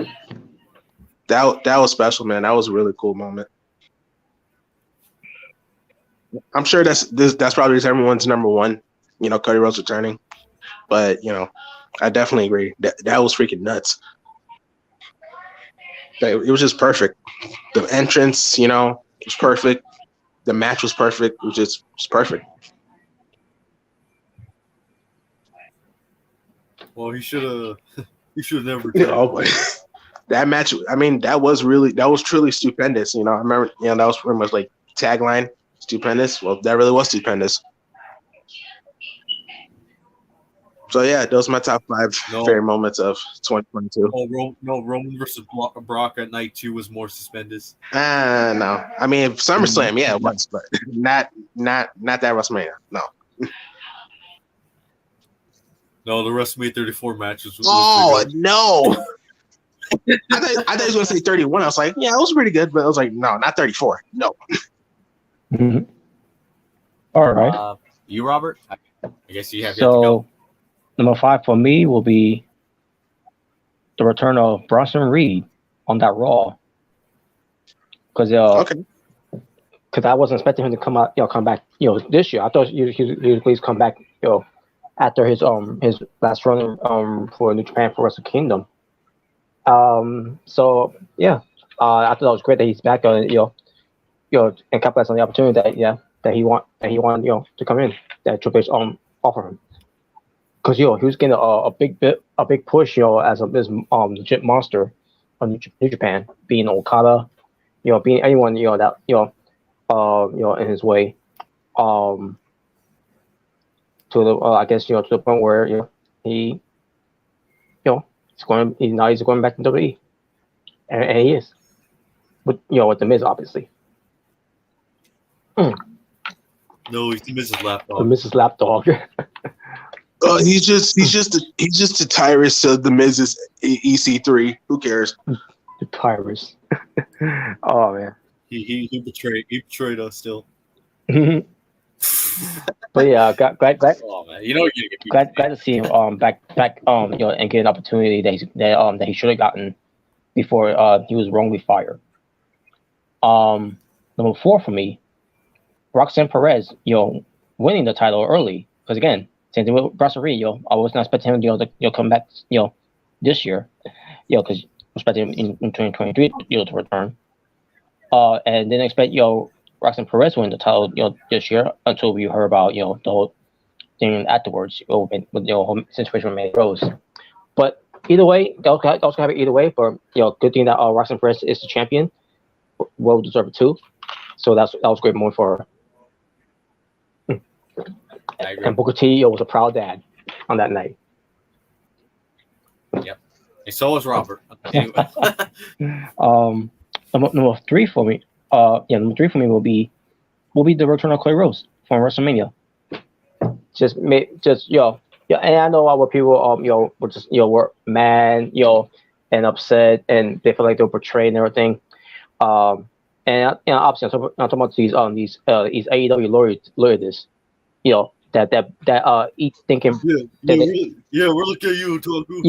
Speaker 1: that was special, man. That was a really cool moment. I'm sure that's probably everyone's number one. You know, Cody Rhodes returning, but you know, I definitely agree that was freaking nuts. It was just perfect. The entrance, you know, was perfect. The match was perfect. It was perfect.
Speaker 2: Well, he should have never.
Speaker 1: Oh boy, that match. I mean, that was truly stupendous. You know, I remember. You know, that was pretty much like tagline, stupendous. Well, that really was stupendous. So yeah, those are my top 5 favorite moments of 2022.
Speaker 2: No, Roman versus Brock at night 2 was more suspendous.
Speaker 1: No, I mean SummerSlam, yeah, it was, but not that WrestleMania. No.
Speaker 2: No, the WrestleMania 34 matches.
Speaker 1: No. I thought he was going to say 31. I was like, yeah, it was pretty good, but I was like, no, not 34. No.
Speaker 3: Mm-hmm. All right.
Speaker 2: You, Robert? I guess you have yet to
Speaker 3: So,
Speaker 2: go.
Speaker 3: number 5 for me will be the return of Bronson Reed on that Raw. Because I wasn't expecting him to come back, this year. I thought he would please come back, after his last run for New Japan for Wrestle Kingdom. So yeah, I thought it was great that he's back on, and capitalize on the opportunity that he wanted, to come in, that Triple H offer him. Because he was getting a big push, as this legit monster on New Japan, being Okada, being anyone that in his way, to the I guess to the point where he he's going back to WWE, and he is with the Miz, obviously.
Speaker 2: No, he's the Mrs. Lapdog.
Speaker 3: The Mrs. Lapdog.
Speaker 1: He's just the Tyrus of the Miz's EC3. Who cares?
Speaker 3: The Tyrus. Oh man.
Speaker 2: He betrayed us still.
Speaker 3: But yeah, glad.
Speaker 2: Oh man, you're gonna get
Speaker 3: glad to see him back and get an opportunity that he should have gotten before he was wrongly fired. Number 4 for me, Roxanne Perez, winning the title early, because again, same thing with Bronson Reed. I was not expecting him to come back this year, because I was expecting him in 2023 to return. And didn't expect Roxanne Perez win the title this year until we heard about the whole thing afterwards with the whole situation with Mandy Rose. But either way, that was gonna happen either way. But good thing that Roxanne Perez is the champion, well deserved too. So that was a great moment for her. And Booker T was a proud dad on that night.
Speaker 2: Yep. And so was Robert. Anyway.
Speaker 3: Number 3 for me. Number 3 for me will be the return of Clay Rose from WrestleMania. And I know what people were just were mad and upset, and they feel like they were betrayed and everything. And obviously I'm talking about these AEW loyalists, that eat, think, and
Speaker 2: we're looking at you, Toku.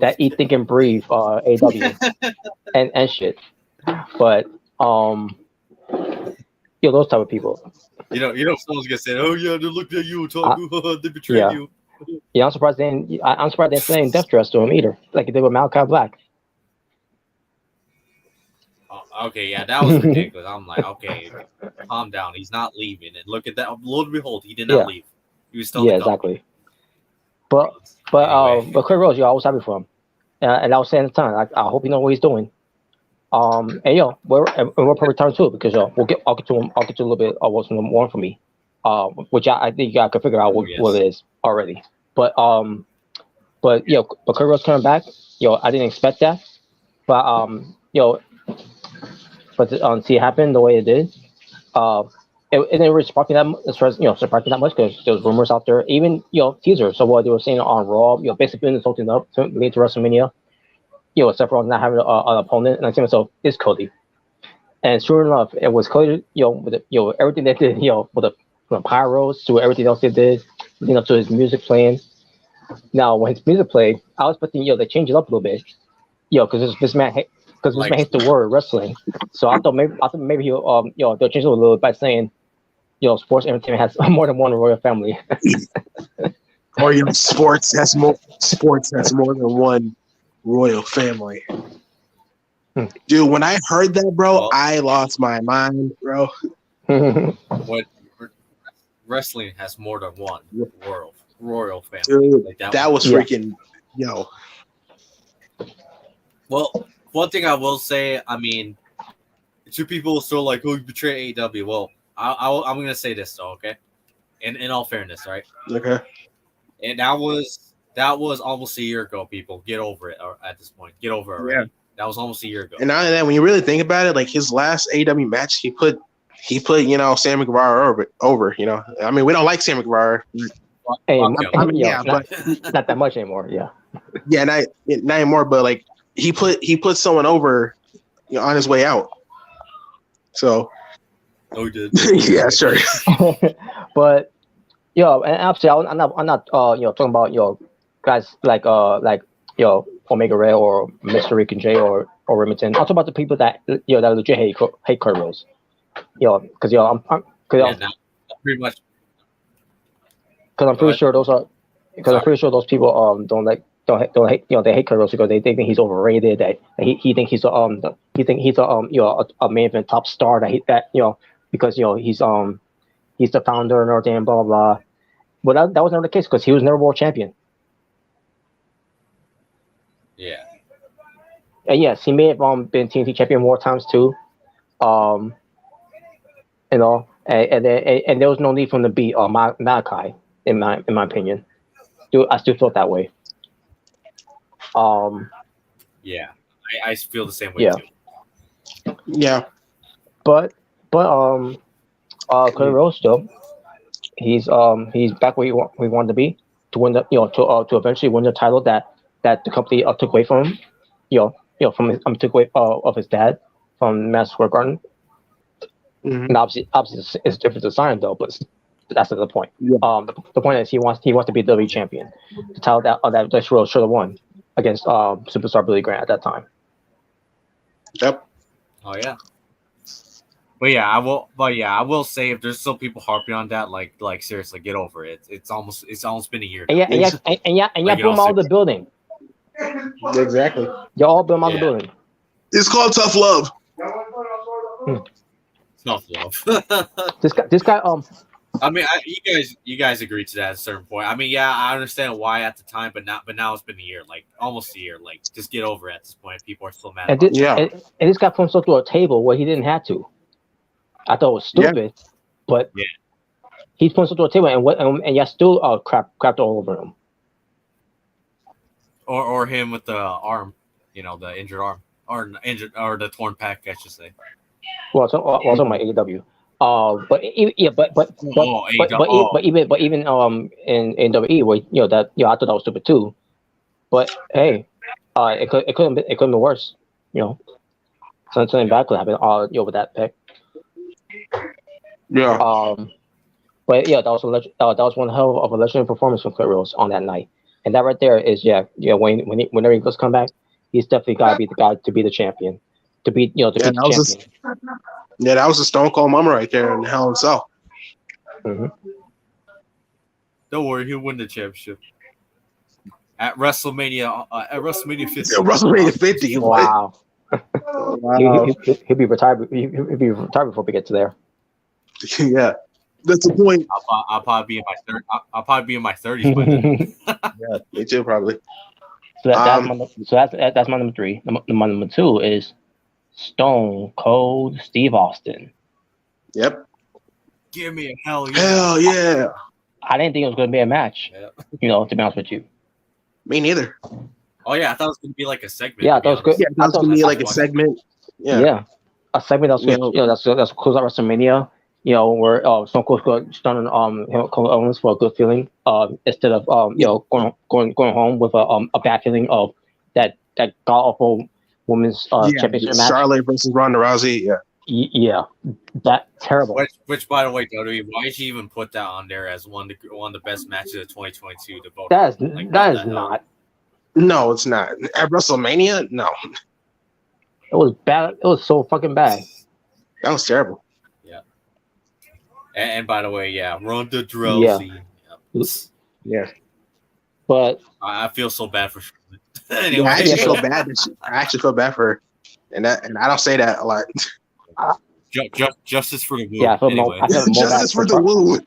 Speaker 3: that eat, think, and breathe AEW and shit. But those type of people.
Speaker 2: Someone's gonna say, "Oh yeah, they're looking at you, Toku. They betrayed you."
Speaker 3: Yeah, I'm surprised they're saying death threats to him either, like they did with Malachi Black.
Speaker 2: Okay, yeah, that was ridiculous. I'm like, okay, calm down. He's not leaving. And look at that. Lo and behold, he did not leave. He was still
Speaker 3: exactly. But Clay Rose, I was happy for him, and I was saying at the time, I hope he knows what he's doing. And we're probably return too, because I'll get to a little bit of what's number 1 for me, which I think I can figure out what it is already. But Clay Rose coming back, I didn't expect that, but to see it happen the way it did, it didn't really spark me that much, because there was rumors out there, even teasers of what they were saying on Raw, basically building something up to lead to WrestleMania. Except for not having an opponent, and I think myself, it's Cody. And sure enough, it was Cody. With everything they did, with the pyros to everything else they did, leading up to his music playing. Now, when his music played, I was expecting they change it up a little bit, because this man hates the word wrestling. So I thought maybe he'll they'll change it a little bit by saying, sports entertainment has more than one royal family.
Speaker 1: Or sports has more than one royal family. Dude, when I heard that, bro, I lost my mind, bro.
Speaker 2: What wrestling has more than one royal family.
Speaker 1: Dude, that was freaking
Speaker 2: Well, one thing I will say, I mean, 2 people still like, who betrayed AEW. Well, I'm gonna say this though, okay? In all fairness, right?
Speaker 1: Okay.
Speaker 2: And that was That was almost a year ago. People, get over it. Or at this point, get over it already.
Speaker 1: Yeah.
Speaker 2: That was almost a year ago.
Speaker 1: And not only that, when you really think about it, like his last AEW match, he put Sammy Guevara over. I mean, we don't like Sammy Guevara.
Speaker 3: Hey,
Speaker 1: I mean,
Speaker 3: yeah, but not that much anymore. Yeah.
Speaker 1: Yeah, not anymore. But like he put someone over, on his way out. So.
Speaker 2: Oh, he did.
Speaker 1: Yeah, sure.
Speaker 3: But and actually, I'm not talking about guys like Omega Ray or Mrricanjay or Remington. I'm talking about the people that that legit hate Kurt Rose. Because
Speaker 2: pretty much.
Speaker 3: Because I'm pretty sure those people don't hate they hate Kurt Rose because they think he's overrated. That he think he's a main event top star because he's the founder and everything and blah blah blah. But that was never the case because he was never world champion.
Speaker 2: Yeah.
Speaker 3: And yes, he may have been TNT champion more times too. And there was no need for him to beat Malachi in my opinion. I still felt that way.
Speaker 2: Yeah, I feel the same way too.
Speaker 1: Yeah.
Speaker 3: But Cody Rhodes still, he's back where we wanted to be to win the to eventually win the title that the company took away from him. From took away of his dad from Madison Square Garden.
Speaker 1: Mm-hmm.
Speaker 3: And obviously it's different design though, but that's not the point.
Speaker 1: Yeah.
Speaker 3: The point is he wants to be WWE champion. The title that Rhodes should have won against Superstar Billy Graham at that time.
Speaker 1: Yep.
Speaker 2: Oh yeah. But yeah, I will say if there's still people harping on that, like seriously, get over it. It's almost been a year.
Speaker 3: And yeah, put them out of the building.
Speaker 1: Exactly.
Speaker 3: Y'all all put them out of the building.
Speaker 1: It's called tough love.
Speaker 2: Tough love.
Speaker 3: This guy.
Speaker 2: I mean, you guys agreed to that at a certain point. I mean, yeah, I understand why at the time, but now it's been a year, like almost a year. Like, just get over it at this point. People are still mad.
Speaker 3: And this guy put himself through a table where he didn't have to. I thought it was stupid, but he put himself through a table and y'all still crapped all over him.
Speaker 2: Or him with the arm, the injured arm, or the torn pec, I should say.
Speaker 3: Well, talking about AEW. But even in WWE, where I thought that was stupid too. But hey, it couldn't been worse. Something bad could happen. With that pick.
Speaker 1: Yeah.
Speaker 3: But yeah, that was one hell of a legendary performance from Kurt Rhodes on that night, and that right there is whenever he does come back, he's definitely got to be the guy to be the champion, to be the champion.
Speaker 1: That was a Stone Cold moment right there in Hell in a Cell.
Speaker 3: Mm-hmm.
Speaker 2: Don't worry, he'll win the championship at WrestleMania. At WrestleMania 50.
Speaker 1: WrestleMania 50.
Speaker 3: Wow. He'll be retired. He'll be retired before we get to there.
Speaker 1: Yeah, that's the point.
Speaker 2: I'll probably be in my third. I'll probably be in my 30s by then.
Speaker 1: Yeah, me too, probably.
Speaker 3: So that's my number 3. My number 2 is Stone Cold Steve Austin.
Speaker 1: Yep.
Speaker 2: Give me a hell yeah.
Speaker 1: Hell yeah.
Speaker 3: I didn't think it was going to be a match.
Speaker 2: Yeah.
Speaker 3: To be honest with you.
Speaker 1: Me neither.
Speaker 2: Oh yeah, I thought it was going to be like a segment.
Speaker 3: Yeah, that was good.
Speaker 1: Yeah, I thought it was going to be like a segment. Yeah. A segment that's close out WrestleMania. Where Stone Cold's going to start on Owens for a good feeling. Instead of going home with a bad feeling of that god awful women's championship match. Charlotte versus Ronda Rousey. Yeah.
Speaker 3: Yeah, that terrible.
Speaker 2: Which, by the way, WWE, why did you even put that on there as one of the best matches of 2022 to vote?
Speaker 3: That is not.
Speaker 1: No, it's not. At WrestleMania, no.
Speaker 3: It was bad. It was so fucking bad.
Speaker 1: That was terrible.
Speaker 2: Yeah. And by the way, Ronda Rousey.
Speaker 1: Yeah.
Speaker 3: But
Speaker 2: I feel so bad for Charlotte. Anyway.
Speaker 1: I actually feel bad for her, and I don't say that a lot.
Speaker 2: Justice for the Woo.
Speaker 3: Yeah, I feel
Speaker 2: anyway.
Speaker 1: Justice for the Woo.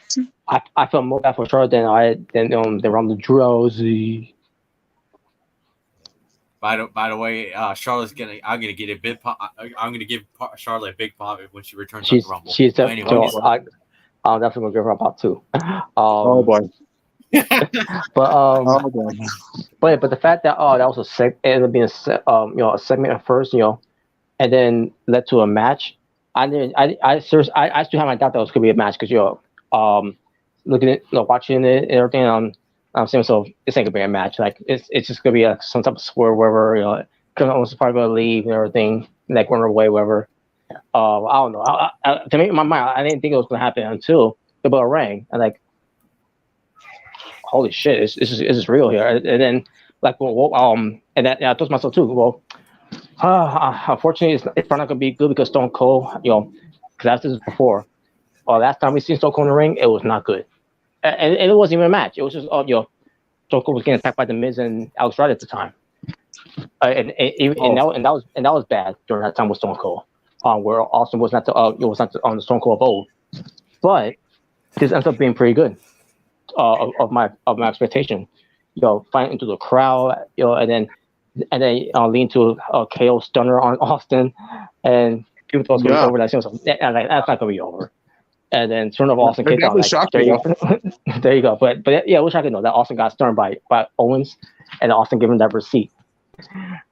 Speaker 3: I felt more bad for Charlotte than Ronda Rousey.
Speaker 2: By the way, Charlotte's I'm gonna give Charlotte a big pop when she returns to the Rumble.
Speaker 3: She's definitely. I'm definitely gonna give her a pop too.
Speaker 1: Oh boy.
Speaker 3: But
Speaker 1: Oh boy.
Speaker 3: but the fact that that was it ended up being a segment at first, and then led to a match. I didn't. I seriously, I still have my doubt that was gonna be a match because looking at watching it and everything. I'm saying so this ain't gonna be a match. Like it's just gonna be like some type of square, wherever almost probably gonna leave and everything, like run away, whatever. I don't know. To me, in my mind, I didn't think it was gonna happen until the bell rang. And like, holy shit, is real here. And then like, and that, I thought to myself too. Well, unfortunately, it's probably not gonna be good because Stone Cold, because this is before. Last time we seen Stone Cold in the ring, it was not good, and it wasn't even a match. It was just Stone Cold was getting attacked by the Miz and Alex Wright at the time, and that was bad during that time with Stone Cold, where Austin was not on the Stone Cold of old, but this ends up being pretty good, of my expectation, fighting into the crowd, and then lean to a KO stunner on Austin, and people thought it was gonna be over. Like, that's not gonna be over. And then turn of Austin kicked out. Like, there you go. There you go. But yeah, I wish I could know that Austin got stunned by Owens, and Austin gave him that receipt,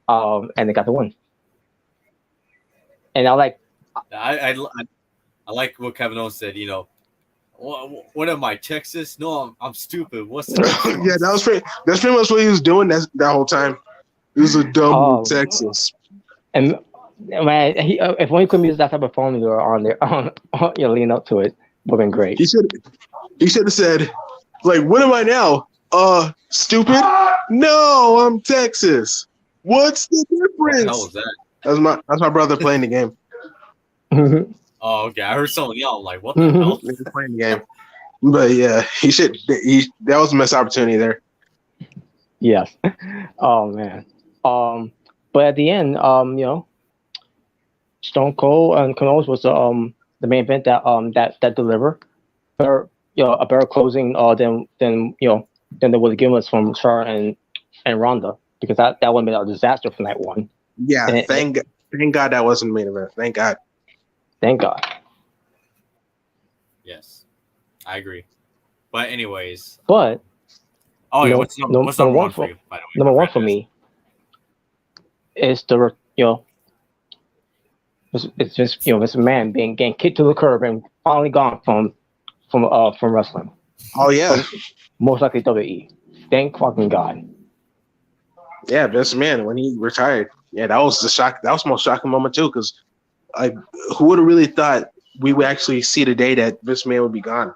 Speaker 3: and they got the win. And I like,
Speaker 2: I like what Kevin Owens said. What am I, Texas? No, I'm stupid. What's that?
Speaker 1: Yeah, that's pretty much what he was doing that whole time. He was a dumb Texas.
Speaker 3: And man, if only could use that type of formula on there, lean up to it, would have been great.
Speaker 1: He should have said, like, what am I now? Stupid? No, I'm Texas. What's the difference?
Speaker 2: What the hell was that?
Speaker 1: That's my brother playing the game.
Speaker 2: Oh, okay. I heard someone yell, like, what the hell?
Speaker 1: He's playing the game. But yeah, that was a missed opportunity there.
Speaker 3: Yes. Oh man. But at the end, Stone Cold and Kenosis was the main event that delivered a better closing than they would have given us from Charlotte and Ronda, because that would have been a disaster for night one.
Speaker 1: Yeah, thank God that wasn't the main event. Thank God.
Speaker 3: Thank God.
Speaker 2: Yes, I agree. But anyways.
Speaker 3: But.
Speaker 2: Oh yeah, what's number one for you? By the way,
Speaker 3: number one for me is it's just this man getting kicked to the curb and finally gone from wrestling.
Speaker 1: Oh yeah,
Speaker 3: most likely WWE. Thank fucking God.
Speaker 1: Yeah, Vince McMahon when he retired. Yeah, that was the shock. That was the most shocking moment too, because who would have really thought we would actually see the day that Vince McMahon would be gone?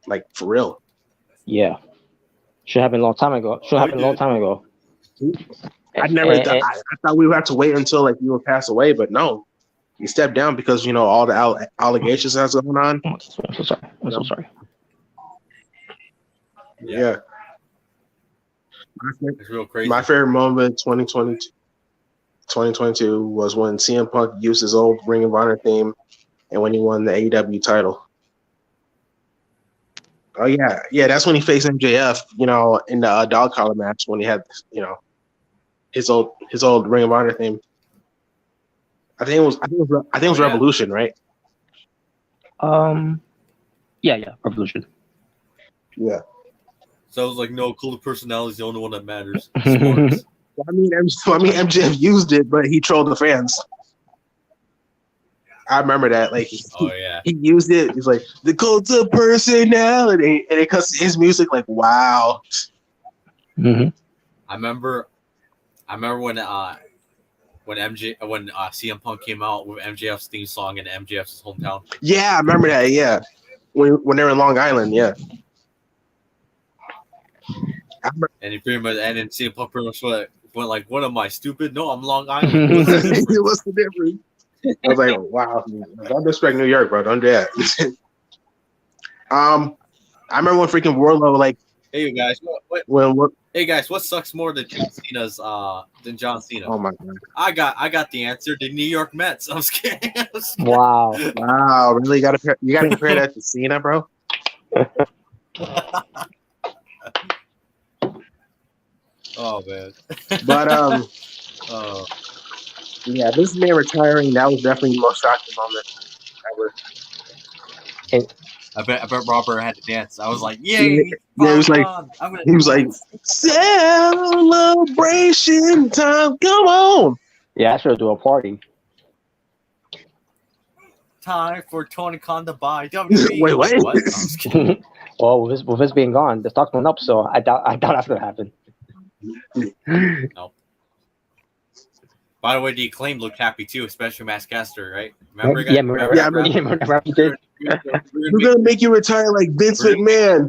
Speaker 1: Like, for real.
Speaker 3: Yeah. Should have been a long time ago.
Speaker 1: I thought we would have to wait until like you would pass away, but no. He stepped down because all the allegations that's going on.
Speaker 3: I'm so sorry.
Speaker 1: Yeah.
Speaker 2: It's real crazy.
Speaker 1: My favorite moment 2022 was when CM Punk used his old Ring of Honor theme and when he won the AEW title. Oh yeah, that's when he faced MJF, in the dog collar match when he had, his old Ring of Honor theme. I think it was Revolution, right?
Speaker 3: Yeah, Revolution.
Speaker 1: Yeah.
Speaker 2: So it was like, no, cult of personality is the only one that matters.
Speaker 1: Well, I mean, MJF used it, but he trolled the fans. I remember that. Like, he used it. He's like, the cult of personality, and it cuts his music. Like, wow.
Speaker 3: Mm-hmm.
Speaker 2: I remember when CM Punk came out with MJF's theme song in MJF's hometown. Yeah,
Speaker 1: I remember that. Yeah, when they were in Long Island. Yeah.
Speaker 2: And he pretty much, and then CM Punk pretty much went like, "What am I, stupid? No, I'm Long Island."
Speaker 1: What's the difference? I was like, "Wow, don't disrespect New York, bro. Don't do that." I remember when freaking Wardlow, like,
Speaker 2: "Hey guys, Hey guys, what sucks more than John Cena's than John Cena?"
Speaker 1: Oh my God!
Speaker 2: I got the answer. The New York Mets. I'm scared.
Speaker 3: Wow!
Speaker 1: Really? You gotta compare that to Cena, bro?
Speaker 2: Oh man.
Speaker 1: But yeah, this man retiring, that was definitely the most shocking moment ever.
Speaker 2: I bet Robert had to dance. I was like,
Speaker 1: Yeah,
Speaker 2: yay!
Speaker 1: it was like
Speaker 2: I'm gonna
Speaker 1: he was like celebration time. Come on.
Speaker 3: Yeah, I should do a party.
Speaker 2: time for Tony Khan to buy WWE.
Speaker 1: Wait, what?
Speaker 2: Like, what? No, I'm just kidding.
Speaker 3: Well, with this being gone, the stock's went up, so I doubt that's gonna happen.
Speaker 2: No. By the way, the Acclaimed looked happy too, especially Max Caster, right? Remember, guys?
Speaker 3: Yeah, remember he did.
Speaker 1: We're gonna make you retire like Vince McMahon.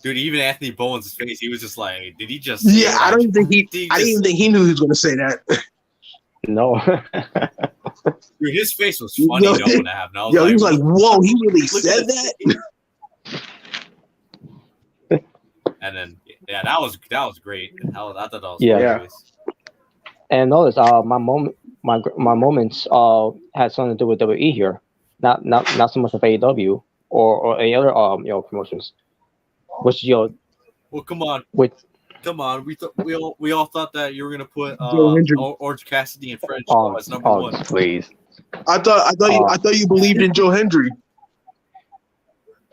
Speaker 2: Dude, even Anthony Bowen's face, he was just like, did he just?
Speaker 1: Yeah, I don't think I didn't even think he knew he was gonna say that.
Speaker 3: No.
Speaker 2: Dude, his face was funny though when I have.
Speaker 1: Yo, he was like, "Whoa, he really said that."
Speaker 2: And then, yeah, that was great. I thought that was
Speaker 3: hilarious. And notice, my moments had something to do with WWE here, not so much of AEW or any other promotions. Which
Speaker 2: well, come on, come on. We all thought that you were gonna put Orange Cassidy and French as number one.
Speaker 3: Please.
Speaker 1: I thought you believed in Joe Hendry.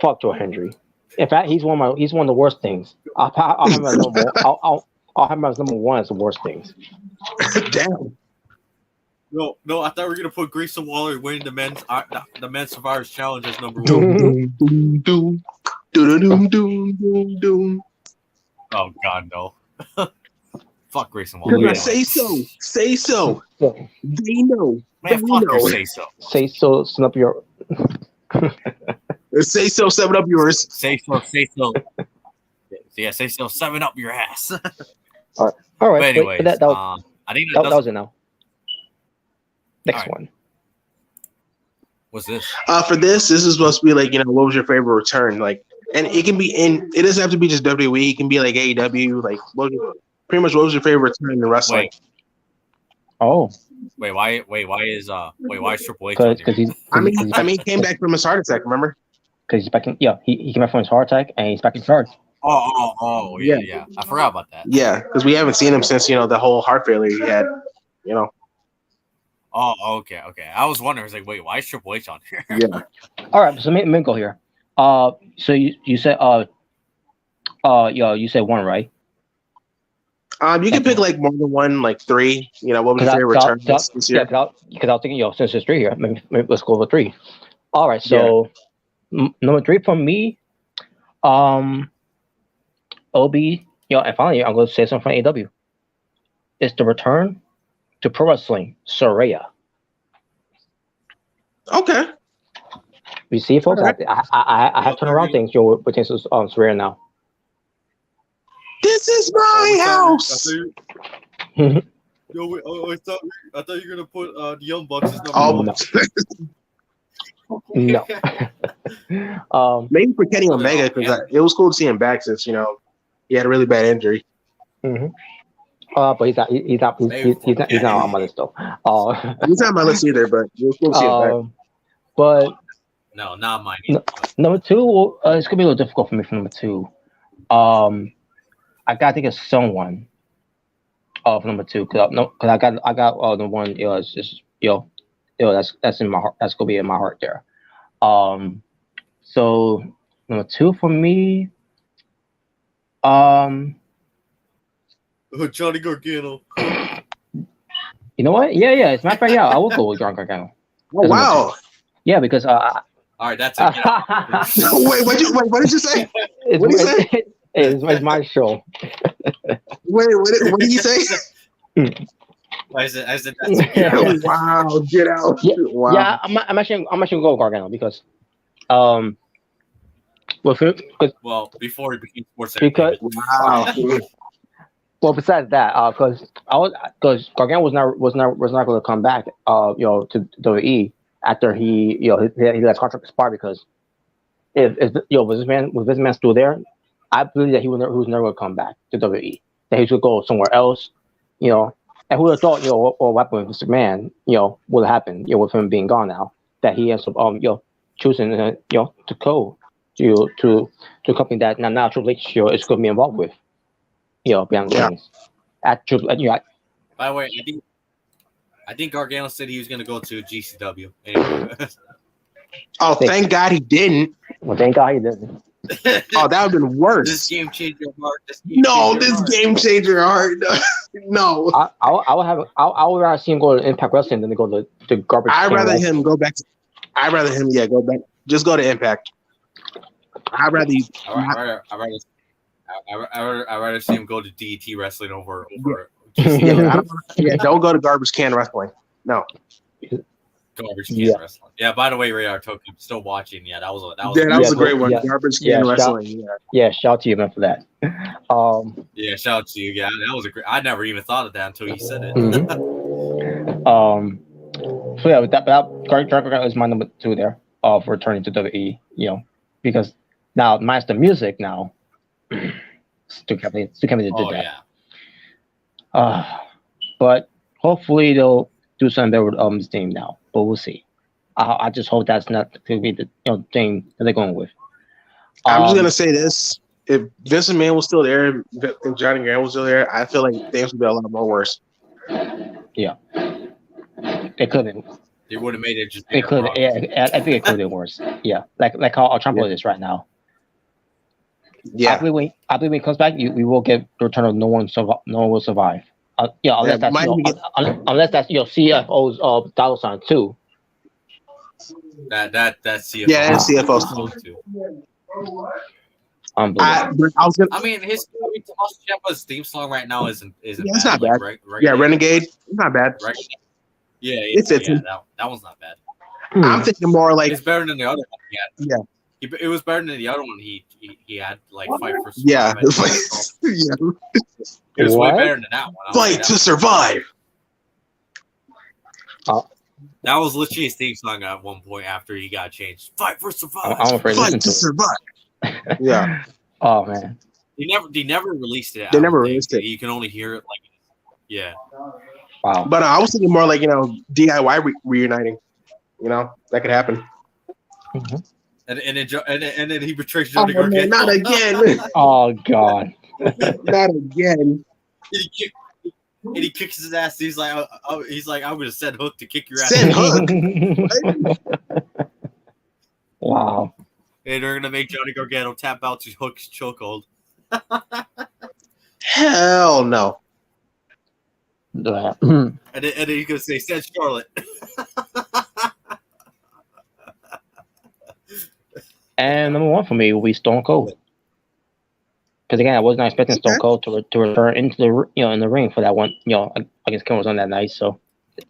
Speaker 3: Fuck Joe Hendry. In fact, he's one of the worst things. I'll have him as number one. I'll have him as number one as the worst things.
Speaker 1: Damn.
Speaker 2: No, I thought we were gonna put Grayson Waller winning the men's Survivors Challenge as number one.
Speaker 1: Doom, doom, doom, doom, doom, doom, doom.
Speaker 2: Oh God, no! Fuck Grayson Waller.
Speaker 1: Say so. Say so. They know.
Speaker 2: Man, fuck your say so.
Speaker 3: Say so. Snap your.
Speaker 1: Say so. 7 up yours.
Speaker 2: Say so. Say so. Yeah, say so. 7 up your ass.
Speaker 3: All right.
Speaker 2: But anyways,
Speaker 3: I think that was it now. Next one.
Speaker 2: What's this?
Speaker 1: For this is supposed to be like, what was your favorite return? Like, and it can be it doesn't have to be just WWE. It can be like AEW. Like, pretty much, what was your favorite return in wrestling?
Speaker 2: Wait.
Speaker 3: Oh.
Speaker 2: Why is Triple H?
Speaker 3: Because he's.
Speaker 1: I mean, he came back from his heart attack. Remember?
Speaker 3: Because he's back in. Yeah, he came back from his heart attack and he's back in charge.
Speaker 2: Oh, yeah. I forgot about that.
Speaker 1: Yeah, because we haven't seen him since the whole heart failure he had.
Speaker 2: Oh, okay. I was wondering. I was like, wait, why is Triple H on here?
Speaker 1: Yeah.
Speaker 3: All right, so main goal here. So you said you said one, right?
Speaker 1: You can pick like more than one, like 3. What was your favorite return this year?
Speaker 3: Because I was thinking, since there's 3 here, maybe let's go with 3. All right, so number 3 for me, OB, and finally I'm going to say something from AEW. It's the return to pro wrestling, Saraya.
Speaker 1: Okay.
Speaker 3: You see, folks, I have turned around things with Saraya now.
Speaker 1: This is my house.
Speaker 2: I thought you were gonna put the Young Bucks as number one.
Speaker 3: No.
Speaker 1: Maybe for Kenny Omega, because it was cool to see him back since he had a really bad injury.
Speaker 3: Mm-hmm. But he's not on my list though.
Speaker 1: He's not on my list either, but it was cool to see him back.
Speaker 3: But
Speaker 2: no, not mine.
Speaker 3: Number 2, it's gonna be a little difficult for me for number 2. I gotta think of someone for number 2 because I got the one. It's just that's in my heart. That's gonna be in my heart there. So number 2 for me.
Speaker 2: Johnny Gargano.
Speaker 3: You know what? Yeah. As a matter of fact, I will go with Johnny Gargano.
Speaker 1: Oh wow.
Speaker 3: Yeah, because
Speaker 2: all right, that's it.
Speaker 1: Wait, what did you say? What did you say?
Speaker 3: It's my show.
Speaker 1: Wait, what did you say?
Speaker 2: I said that's
Speaker 1: it. Wow, get out.
Speaker 3: Yeah,
Speaker 1: wow.
Speaker 3: Yeah, I'm actually gonna go with Gargano because
Speaker 2: before it became sports
Speaker 3: because
Speaker 1: wow.
Speaker 3: Well, besides that, because Gargano was not going to come back, to WWE after he let his contract expire because if was this man still there, I believe that he was never going to come back to WWE. That he should go somewhere else, and who would have thought, what happened with this man, would have happened, with him being gone now, that he ends up, choosing, to go to a company that now Triple H is going to be involved with. Behind the scenes.
Speaker 2: By the way, I think Gargano said he was going to go to GCW. Anyway.
Speaker 1: Oh, thank God he didn't.
Speaker 3: Well, thank God he didn't.
Speaker 1: Oh, that would have been
Speaker 2: This
Speaker 1: worse.
Speaker 2: game changed your heart.
Speaker 1: This game changer heart. No.
Speaker 3: I would rather see him go to Impact Wrestling than to go to the garbage
Speaker 1: I'd
Speaker 3: can
Speaker 1: rather
Speaker 3: wrestling.
Speaker 1: him go back to. I'd rather him, go back. Just go to Impact. I'd rather.
Speaker 2: I'd rather see him go to DET Wrestling over
Speaker 1: Don't go to garbage can wrestling. No.
Speaker 2: garbage can wrestling. Yeah. By the way, Radar Token, I'm still watching. Yeah, that was
Speaker 1: a great one.
Speaker 3: Yeah.
Speaker 1: Garbage can wrestling.
Speaker 3: Shout out to you, man, for that.
Speaker 2: Yeah, shout out to you. Yeah, that was a great. I never even thought of that until you said it.
Speaker 3: So yeah, that Gargano is my number 2 there of returning to WWE. Because now minus the music now, still can't believe they did that. Yeah. But hopefully they'll do something better with his name now. But we'll see. I just hope that's not to be the thing that they're going with.
Speaker 1: I'm just gonna say this: if Vince McMahon was still there and Johnny Gargano was still there, I feel like things would be a lot more worse.
Speaker 3: Yeah, it could have.
Speaker 2: They would have made it just.
Speaker 3: It could. Yeah, I think it could have been worse. Yeah, like how Trump is right now.
Speaker 1: Yeah,
Speaker 3: I believe when he comes back, we will get the return of no one will survive. Unless that's unless that's CFO's dollar sign too.
Speaker 2: That's CFO.
Speaker 1: Yeah, that's CFO
Speaker 2: too.
Speaker 3: I
Speaker 2: mean, Tommaso Ciampa's theme song right now isn't
Speaker 1: it's not bad. Renegade, it's not bad.
Speaker 2: Yeah, that one's not bad.
Speaker 1: I'm thinking more like
Speaker 2: it's better than the other one he had.
Speaker 1: Yeah.
Speaker 2: It was better than the other one he had, like Fight for Survive.
Speaker 1: Yeah.
Speaker 2: It was way better than that one.
Speaker 1: Fight to survive.
Speaker 2: That was literally his theme song at one point after he got changed. Fight for survive.
Speaker 3: I'm afraid
Speaker 1: Fight to survive. Yeah.
Speaker 3: Oh man.
Speaker 2: They never released it.
Speaker 1: They never released it.
Speaker 2: You can only hear it
Speaker 3: Wow.
Speaker 1: But I was thinking more like DIY reuniting. That could happen.
Speaker 3: Mm-hmm.
Speaker 2: And then he betrays Johnny Gargano.
Speaker 1: Not again.
Speaker 3: Oh God.
Speaker 1: Not again.
Speaker 2: And he kicks his ass. He's like, I'm gonna send Hook to kick your ass.
Speaker 1: Send Hook.
Speaker 3: Wow.
Speaker 2: And they're gonna make Johnny Gargano tap out to Hook's chokehold.
Speaker 1: Hell no.
Speaker 2: And then he's gonna say, "Send Charlotte."
Speaker 3: And number 1 for me will be Stone Cold. Because again, I was not expecting Stone Cold to return into the in the ring for that one. Against Kevin was on that night. So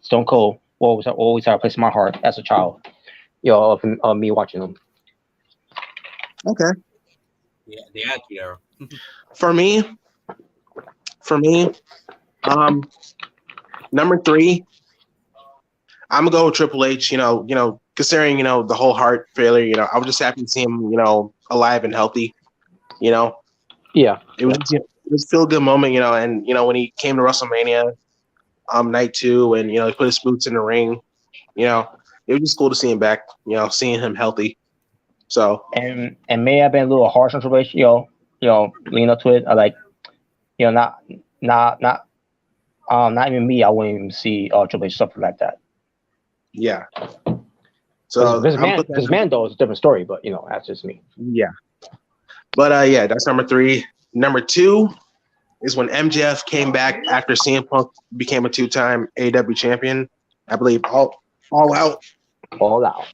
Speaker 3: Stone Cold always had a place in my heart as a child. Of me watching him.
Speaker 1: Okay.
Speaker 2: Yeah, the Attitude Era.
Speaker 1: For me, number 3, I'm gonna go with Triple H. Considering the whole heart failure. I was just happy to see him alive and healthy. Yeah. It was a feel good moment. And when he came to WrestleMania, night 2, and he put his boots in the ring. It was just cool to see him back. Seeing him healthy. So
Speaker 3: and may have been a little harsh on Triple H. Lean up to it. I like, not even me. I wouldn't even see Triple H suffer like that.
Speaker 1: Yeah. So
Speaker 3: this man though is a different story, but that's just me.
Speaker 1: Yeah. But that's number 3. Number 2 is when MJF came back after CM Punk became a 2-time AEW champion. I believe all out.
Speaker 3: All out.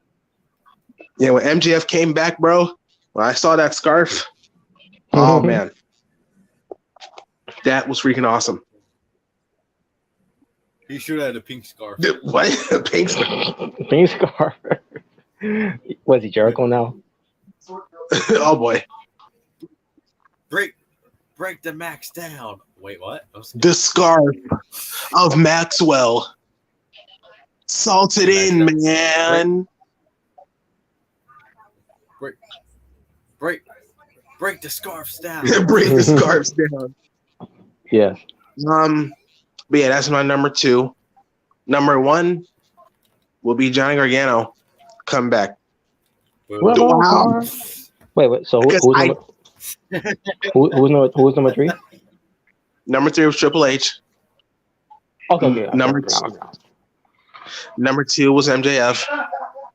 Speaker 1: Yeah, when MJF came back, bro, when I saw that scarf, oh man. That was freaking awesome.
Speaker 2: He should have had a pink scarf.
Speaker 1: What? A pink scarf?
Speaker 3: Pink scarf. Was he Jericho now?
Speaker 1: Oh boy.
Speaker 2: Break the Max down. Wait, what?
Speaker 1: The scarf of Maxwell. Salted in, man.
Speaker 2: Break the scarves down.
Speaker 1: Break the scarves down.
Speaker 3: Yeah.
Speaker 1: But yeah, that's my number 2. Number 1 will be Johnny Gargano come back.
Speaker 3: Wow. Wait. So who's number 3?
Speaker 1: Number 3 was Triple H.
Speaker 3: Okay.
Speaker 1: Number 2 was MJF,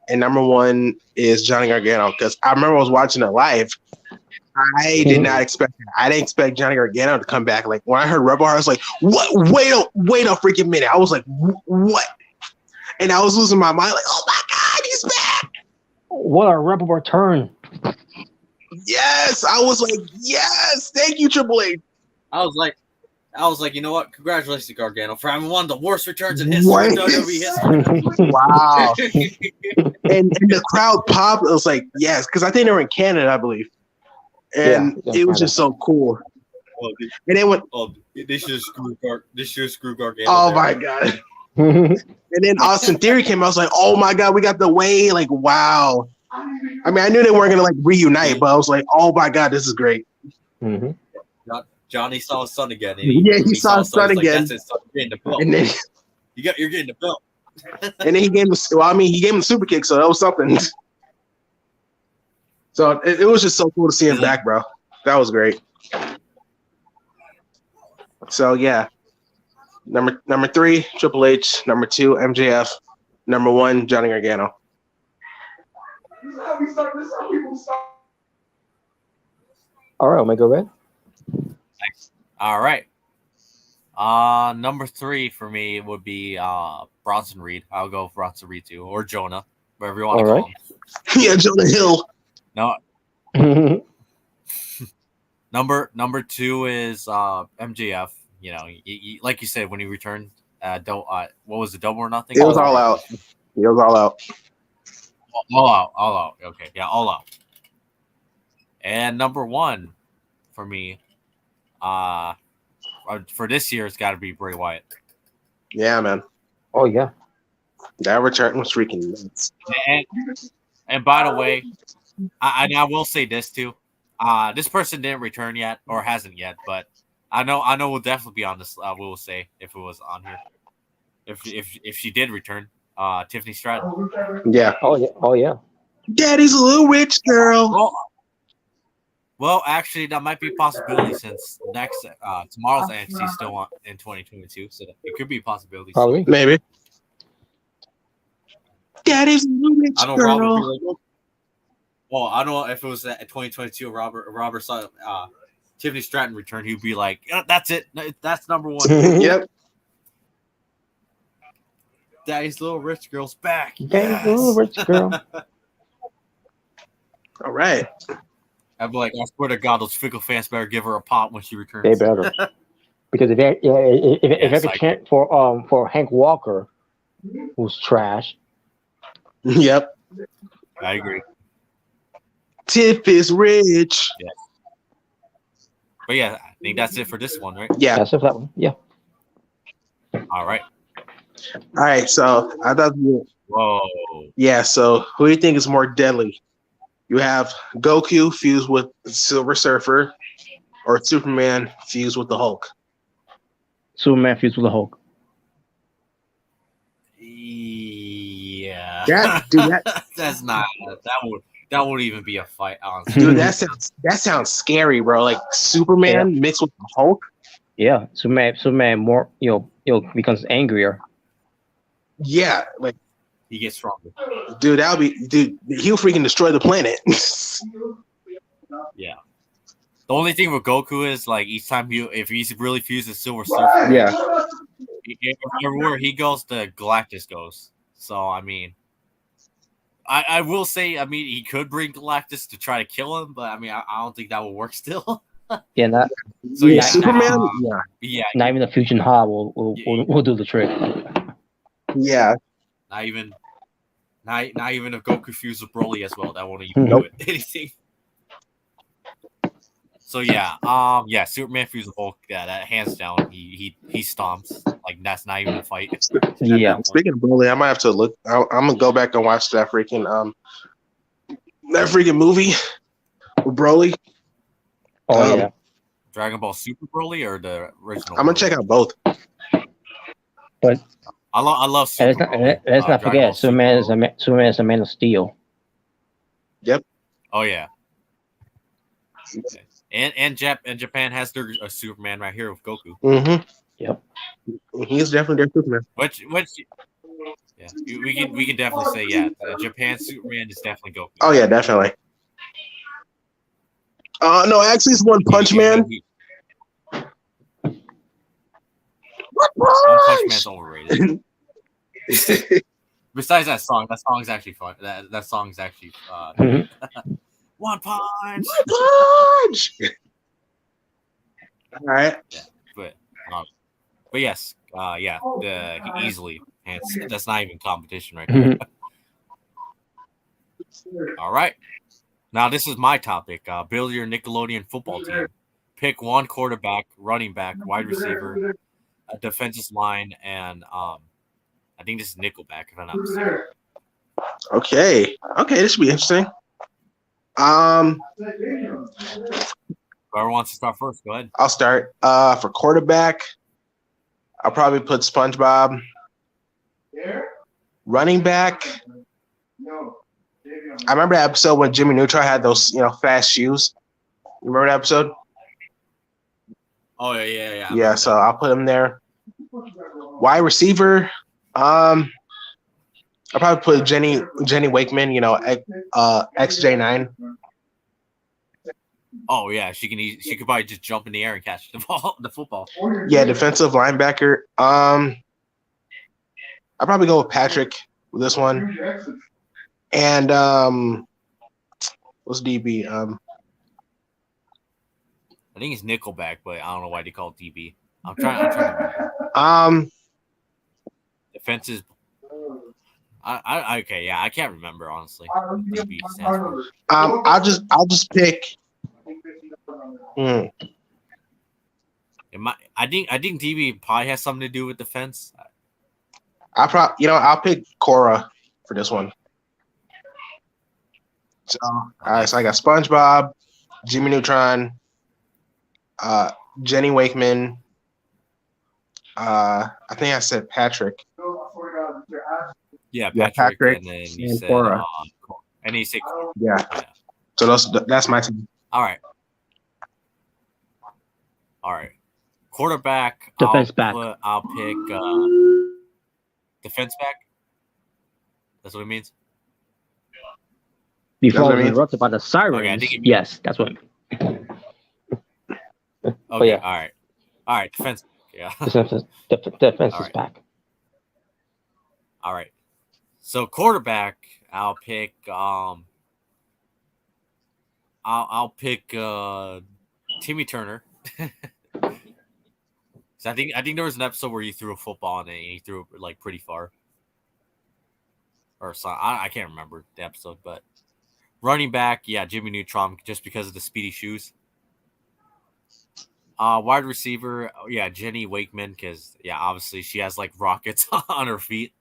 Speaker 1: and number 1 is Johnny Gargano, because I remember I was watching it live. I did not expect that. I didn't expect Johnny Gargano to come back. Like when I heard Rebel Heart, I was like, "What? Wait a freaking minute!" I was like, "What?" And I was losing my mind. Like, "Oh my God, he's back!"
Speaker 3: What a Rebel return!
Speaker 1: Yes, I was like, "Yes, thank you, Triple H."
Speaker 2: I was like, you know what? Congratulations to Gargano for having one of the worst returns in history, WWE history.
Speaker 1: Wow. and the crowd popped. It was like, yes, because I think they were in Canada, I believe. And it was just so cool.
Speaker 2: Oh,
Speaker 1: and then when
Speaker 2: they should screw Gargano.
Speaker 1: Oh my God. And then Austin Theory came out. I was like, oh my God, we got the way. Like, wow. I mean, I knew they weren't gonna like reunite, but I was like, oh my God, this is great.
Speaker 3: Mm-hmm.
Speaker 2: Johnny saw his son again.
Speaker 1: He saw his son again.
Speaker 2: Like, that's it, son. You're getting the belt.
Speaker 1: And then
Speaker 2: you're getting the belt.
Speaker 1: And then he gave him the super kick, so that was something. So it was just so cool to see him back, bro. That was great. So yeah, number 3, Triple H. Number 2, MJF. Number 1, Johnny Gargano.
Speaker 3: All right, Omega Red.
Speaker 2: Nice. All right. Number 3 for me would be Bronson Reed. I'll go with Bronson Reed too, or Jonah, whatever you want to call him.
Speaker 1: Yeah, Jonah Hill.
Speaker 2: No. Number 2 is MJF. You know, like you said, when he returned, what was it, Double or Nothing?
Speaker 1: It was all out. It was all out.
Speaker 2: All out. Okay, yeah, all out. And number 1 for me, for this year, it's got to be Bray Wyatt.
Speaker 1: Yeah, man.
Speaker 3: Oh yeah.
Speaker 1: That return was freaking nuts.
Speaker 2: And by the way, I will say this too. This person didn't return yet or hasn't yet, but I know we'll definitely be on this. We will say if it was on here, if she did return, Tiffany Stratton.
Speaker 1: Yeah.
Speaker 3: Oh yeah.
Speaker 1: Daddy's a little rich girl.
Speaker 2: Well, actually, that might be a possibility since tomorrow's NXT is still on in 2022, so it could be a possibility.
Speaker 3: Probably.
Speaker 1: Maybe. Daddy's a little rich girl.
Speaker 2: I don't know if it was at 2022. Robert saw Tiffany Stratton return. He'd be like, "That's it. That's number 1."
Speaker 1: Yep.
Speaker 2: Daddy's little rich girl's back.
Speaker 3: Daddy's little rich girl.
Speaker 1: All right.
Speaker 2: I'd be like, I swear to God, those fickle fans better give her a pop when she returns.
Speaker 3: They better, because if I could chant for Hank Walker, who's trash.
Speaker 1: Yep.
Speaker 2: I agree.
Speaker 1: Tiff is rich.
Speaker 2: Yeah. But yeah, I think that's it for this one, right?
Speaker 1: Yeah.
Speaker 3: That's it for that one. Yeah.
Speaker 2: All right.
Speaker 1: All right. So I thought.
Speaker 2: Whoa.
Speaker 1: Yeah. So who do you think is more deadly? You have Goku fused with Silver Surfer, or Superman fused with the Hulk.
Speaker 3: Superman fused with the Hulk.
Speaker 2: Yeah. That's not that would even be a fight, honestly.
Speaker 1: Dude, that sounds scary, bro. Like Superman mixed with the Hulk.
Speaker 3: Yeah, Superman more becomes angrier.
Speaker 1: Yeah, like
Speaker 2: he gets stronger.
Speaker 1: Dude, he'll freaking destroy the planet.
Speaker 2: Yeah. The only thing with Goku is like each time if he's really fused with Silver Surfer, everywhere he goes, the Galactus goes. So I mean, I will say, I mean, he could bring Galactus to try to kill him, but I mean, I don't think that will work still.
Speaker 3: Yeah,
Speaker 1: Superman.
Speaker 3: Not even the Fusion Ha will do the trick.
Speaker 1: Yeah.
Speaker 2: Not even if Goku fused with Broly as well, that won't even do anything. So Superman fused with Hulk. Yeah, that hands down, he stomps. Like that's not even a fight.
Speaker 3: Yeah.
Speaker 1: Speaking of Broly, I might have to look. I'm gonna go back and watch that freaking movie with Broly.
Speaker 3: Oh yeah.
Speaker 2: Dragon Ball Super Broly or the original?
Speaker 1: I'm gonna check out both.
Speaker 3: But
Speaker 2: I love Super Broly.
Speaker 3: Let's not forget, Superman is a man of steel.
Speaker 1: Yep.
Speaker 2: Oh yeah. And Japan has their Superman right here with Goku.
Speaker 1: Mm-hmm.
Speaker 3: Yep.
Speaker 1: He's definitely their Superman.
Speaker 2: Which we can definitely say Japan Superman is definitely Goku.
Speaker 1: Oh yeah, definitely. No, actually, it's One Punch Man.
Speaker 2: One Punch Man's overrated. Besides that song's actually fun. That song's actually One Punch.
Speaker 1: One Punch. All right.
Speaker 2: Yeah, but yes, easily. And that's not even competition right now. All right. Now this is my topic. Build your Nickelodeon football team. Pick one quarterback, running back, wide receiver, a defensive line, and I think this is Nickelback, if I'm not mistaken.
Speaker 1: Okay, this should be interesting.
Speaker 2: Whoever wants to start first, go ahead.
Speaker 1: I'll start. For quarterback, I'll probably put SpongeBob. Running back, I remember that episode when Jimmy Neutron had those, fast shoes. You remember that episode?
Speaker 2: Oh yeah.
Speaker 1: Yeah, so I'll put him there. Wide receiver, I'll probably put Jenny Wakeman. XJ9.
Speaker 2: Oh yeah, she could probably just jump in the air and catch the football.
Speaker 1: Yeah, defensive linebacker. I'll probably go with Patrick with this one. And what's DB?
Speaker 2: I think it's Nickelback, but I don't know why they call it DB. I'm trying to remember. Defenses. I can't remember honestly. DB stands for.
Speaker 1: I'll just pick.
Speaker 2: I think DB probably has something to do with defense.
Speaker 1: I'll pick Cora for this one. So, all right, so I got SpongeBob, Jimmy Neutron, Jenny Wakeman. I think I said Patrick.
Speaker 2: Yeah,
Speaker 1: Patrick,
Speaker 2: and then you said
Speaker 1: Cora.
Speaker 2: And he said Cora.
Speaker 1: Yeah. So that's my team.
Speaker 2: All right. Quarterback.
Speaker 3: Defense back.
Speaker 2: I'll pick defense back. That's what it means.
Speaker 3: Before I was interrupted by the sirens.
Speaker 2: Okay,
Speaker 3: yes, that's what.
Speaker 2: Okay.
Speaker 3: Yeah.
Speaker 2: All right. Defense. Yeah.
Speaker 3: Defense is back.
Speaker 2: All right. So quarterback, I'll pick. I'll pick Timmy Turner. So I think there was an episode where he threw a football and he threw it like pretty far. Or so I can't remember the episode, but running back, Jimmy Neutron, just because of the speedy shoes. Wide receiver, Jenny Wakeman, because obviously she has like rockets on her feet.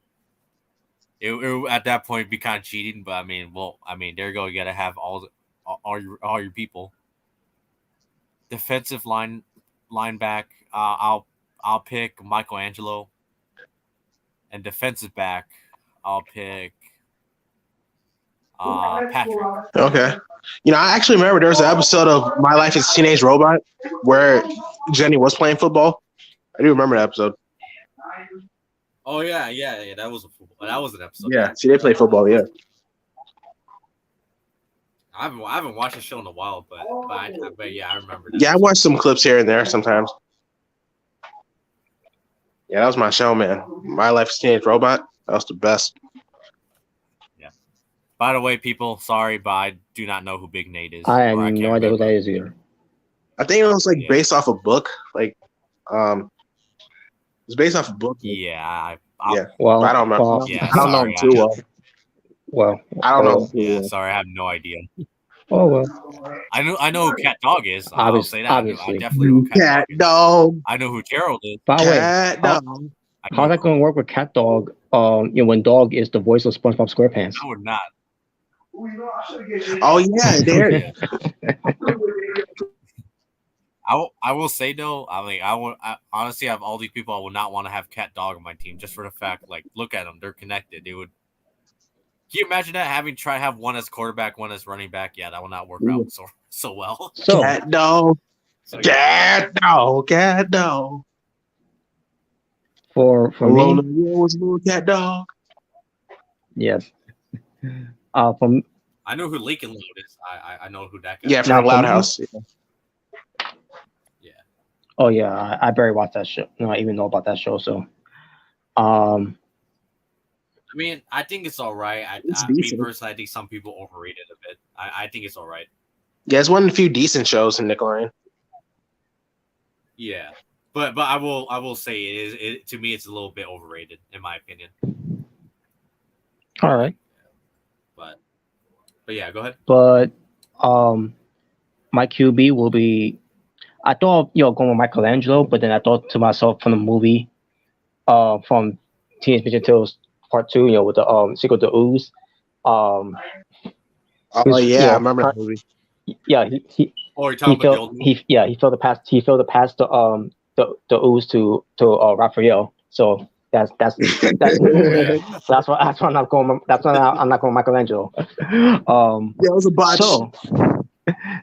Speaker 2: It at that point it'd be kind of cheating, but there you go. You gotta have all your people. Defensive lineback, I'll pick Michelangelo, and defensive back, I'll pick Patrick.
Speaker 1: Okay. I actually remember there was an episode of My Life as a Teenage Robot where Jenny was playing football. I do remember that episode.
Speaker 2: Oh yeah. That was an episode.
Speaker 1: Yeah, see, they play football. Yeah.
Speaker 2: I haven't watched the show in a while, but I remember that.
Speaker 1: Yeah, I watched some clips here and there sometimes. Yeah, that was my show, man. My Life as a Teenage Robot. That was the best.
Speaker 2: Yeah. By the way, people, sorry, but I do not know who Big Nate is.
Speaker 3: I have no idea who that is either.
Speaker 1: I think it was based off a book. It's based off a book.
Speaker 2: Yeah.
Speaker 3: Well,
Speaker 1: I don't know.
Speaker 2: Yeah,
Speaker 1: I don't know him too well.
Speaker 3: Well,
Speaker 1: I don't know.
Speaker 2: Yeah, sorry, I have no idea.
Speaker 3: Oh well.
Speaker 2: I know who Cat Dog is. I'll say that.
Speaker 3: Obviously.
Speaker 2: I definitely know who
Speaker 1: Cat
Speaker 2: Dog is.
Speaker 1: Dog.
Speaker 2: I know who Gerald is.
Speaker 3: By the way,
Speaker 1: Cat Dog.
Speaker 3: how's that going to work with Cat Dog? When Dog is the voice of SpongeBob SquarePants.
Speaker 2: No, we're not.
Speaker 1: Oh yeah, there.
Speaker 2: I will say though, I honestly have all these people. I would not want to have Cat Dog on my team just for the fact, look at them, they're connected. They would. Can you imagine that try to have one as quarterback, one as running back? Yeah, that will not work out so well.
Speaker 3: So,
Speaker 1: Cat Dog. Cat Dog. Cat Dog.
Speaker 3: For me,
Speaker 1: was a little cat dog.
Speaker 3: Yes. From
Speaker 2: I know who Lincoln Load is. I know who that guy
Speaker 1: Yeah,
Speaker 2: is.
Speaker 3: now
Speaker 1: from
Speaker 3: for
Speaker 1: Loud
Speaker 3: me.
Speaker 1: House.
Speaker 2: Yeah.
Speaker 3: Oh yeah, I barely watched that show. No, I even know about that show. So, um,
Speaker 2: I mean, I think it's all right.
Speaker 1: It's
Speaker 2: Me
Speaker 1: decent.
Speaker 2: personally, I think some people overrate it a bit. I think it's all right.
Speaker 1: Yeah, it's one of the few decent shows in Nickelodeon.
Speaker 2: Yeah, but I will say to me it's a little bit overrated in my opinion.
Speaker 3: all right,
Speaker 2: But but yeah, go ahead.
Speaker 3: but um, my QB will be. I thought going with Michelangelo, but then I thought to myself from the movie, from Teenage Mutant Ninja Turtles Part Two, with the sequel to Ooze, um,
Speaker 1: Oh
Speaker 3: who's
Speaker 1: yeah, I remember that movie.
Speaker 3: yeah
Speaker 2: Oh, you're talking about the old movie?
Speaker 3: he failed to pass the ooze to Raphael. So
Speaker 2: Oh yeah.
Speaker 3: that's why I'm not going. That's why I'm not going Michelangelo.
Speaker 1: Yeah, it was a botch.